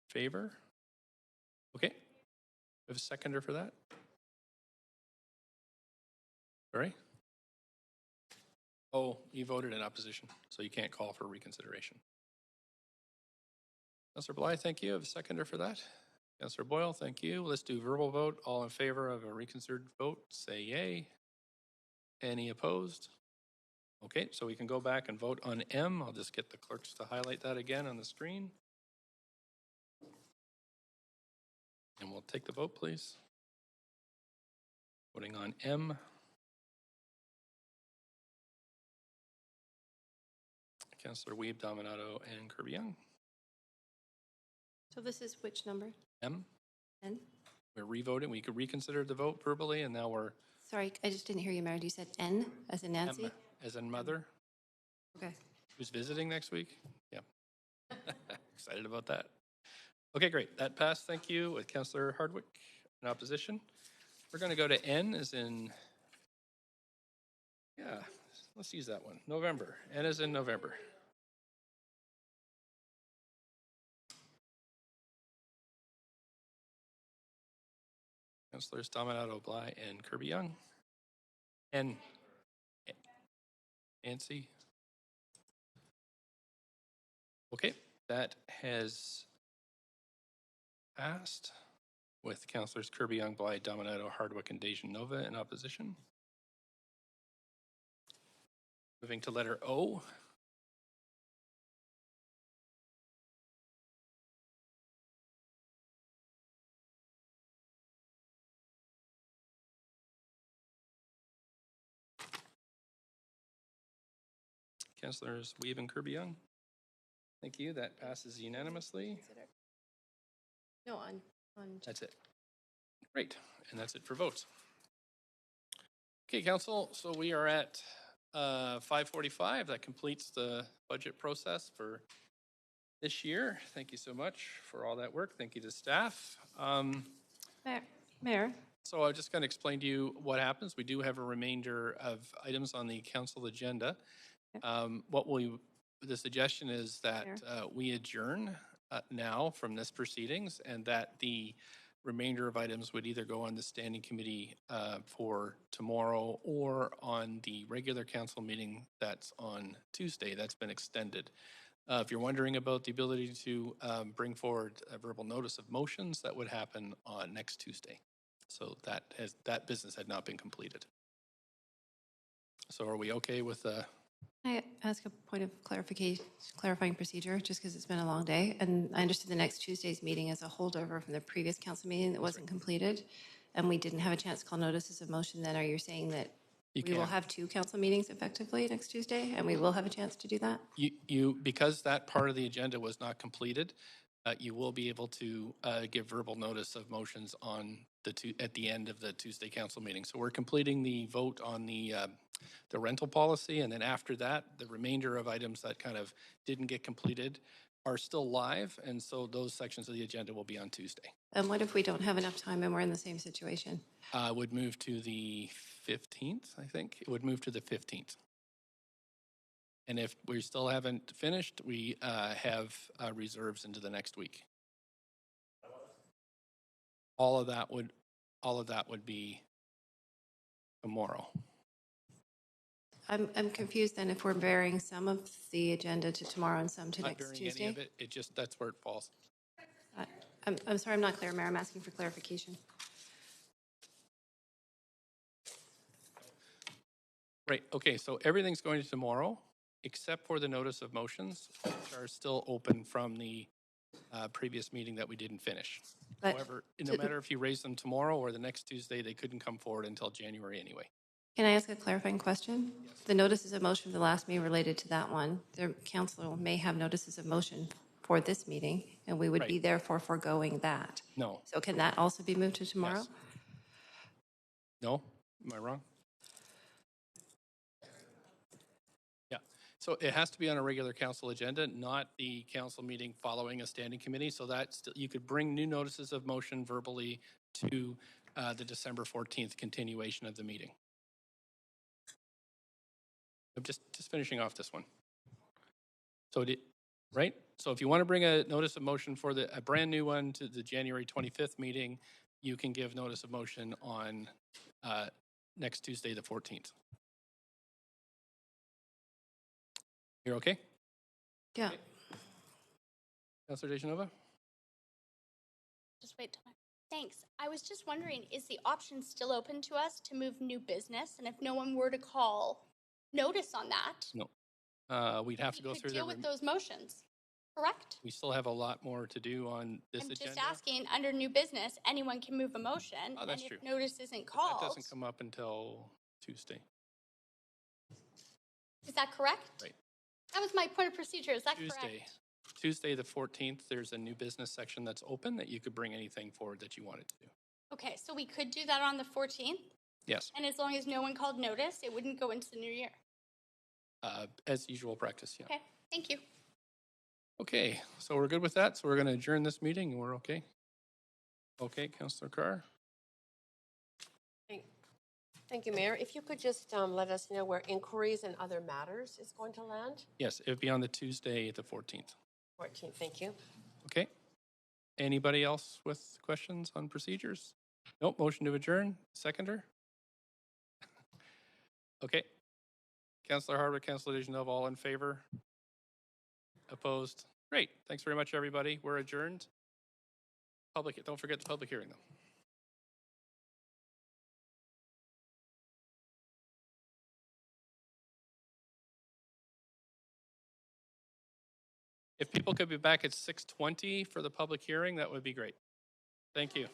favor? Okay. We have a seconder for that? Sorry? Oh, you voted in opposition, so you can't call for reconsideration. Councilor Bly, thank you. I have a seconder for that. Councilor Boyle, thank you. Let's do verbal vote. All in favor of a reconsidered vote, say yay. Any opposed? Okay, so we can go back and vote on M. I'll just get the clerks to highlight that again on the screen. And we'll take the vote, please. Voting on M. Councillor Weeb, Dominato, and Kirby-Young. So this is which number? M. N? We're revoting. We could reconsider the vote verbally, and now we're Sorry, I just didn't hear you, Mayor. You said N as in Nancy? M as in mother. Okay. Who's visiting next week? Yeah. Excited about that. Okay, great. That passed. Thank you. With Councillor Hardwick in opposition. We're going to go to N as in, yeah, let's use that one. November. N as in November. Councillors Dominato, Bly, and Kirby-Young. And Nancy. Okay, that has passed with Councillors Kirby-Young, Bly, Dominato, Hardwick, and Dejan Nova in opposition. Moving to letter O. Councillors Weeb and Kirby-Young. Thank you. That passes unanimously. No, on. That's it. Great. And that's it for votes. Okay, Council. So we are at 5:45. That completes the budget process for this year. Thank you so much for all that work. Thank you to staff. Mayor. So I'm just going to explain to you what happens. We do have a remainder of items on the council agenda. The suggestion is that we adjourn now from this proceedings, and that the remainder of items would either go on the standing committee for tomorrow or on the regular council meeting that's on Tuesday. That's been extended. If you're wondering about the ability to bring forward a verbal notice of motions, that would happen on next Tuesday. So that business had not been completed. So are we okay with Can I ask a point of clarifying procedure, just because it's been a long day? And I understood the next Tuesday's meeting is a holdover from the previous council meeting that wasn't completed, and we didn't have a chance to call notices of motion. Then are you saying that we will have two council meetings effectively next Tuesday, and we will have a chance to do that? Because that part of the agenda was not completed, you will be able to give verbal notice of motions on at the end of the Tuesday council meeting. So we're completing the vote on the rental policy, and then after that, the remainder of items that kind of didn't get completed are still live, and so those sections of the agenda will be on Tuesday. And what if we don't have enough time and we're in the same situation? Would move to the 15th, I think. It would move to the 15th. And if we still haven't finished, we have reserves into the next week. All of that would be tomorrow. I'm confused then if we're varying some of the agenda to tomorrow and some to next Tuesday. Any of it. That's where it falls. I'm sorry, I'm not clear, Mayor. I'm asking for clarification. Right. Okay. So everything's going to tomorrow, except for the notice of motions, which are still open from the previous meeting that we didn't finish. But however, no matter if you raise them tomorrow or the next Tuesday, they couldn't come forward until January anyway. Can I ask a clarifying question? Yes. The notices of motion for the last meeting related to that one, the council may have notices of motion for this meeting, and we would be therefore foregoing that. No. So can that also be moved to tomorrow? Yes. No? Am I wrong? Yeah. So it has to be on a regular council agenda, not the council meeting following a standing committee. So that you could bring new notices of motion verbally to the December 14th continuation of the meeting. I'm just finishing off this one. So right? So if you want to bring a notice of motion for a brand new one to the January 25th meeting, you can give notice of motion on next Tuesday, the 14th. You're okay? Yeah. Okay. Councilor Dejanova? Just wait till Thanks. I was just wondering, is the option still open to us to move new business? And if no one were to call notice on that, No. We'd have to go we could through deal with those motions, correct? We still have a lot more to do on this I'm agenda. just asking, under new business, anyone can move a motion. Oh, that's and true. If notice isn't But called, that doesn't come up until Tuesday. is that correct? Right. That was my point of procedure. Is that correct? Tuesday, the 14th, there's a new business section that's open that you could bring anything forward that you wanted to. Okay, so we could do that on the 14th? Yes, And as long as no one called notice, it wouldn't go into the new year? as usual practice, yeah. Okay, thank you. Okay, so we're good with that. So we're going to adjourn this meeting and we're okay? Okay, Councillor Carr? Thank you, Mayor. If you could just let us know where inquiries and other matters is going to land? Yes, it would be on the Tuesday, the 14th. 14th, thank you. Okay. Anybody else with questions on procedures? Nope, motion to adjourn. Seconder? Okay. Councillor Hardwick, Councillor Deschanel, all in favor? Opposed? Great. Thanks very much, everybody. We're adjourned. Don't forget the public hearing, though. If people could be back at 6:20 for the public hearing, that would be great. Thank you.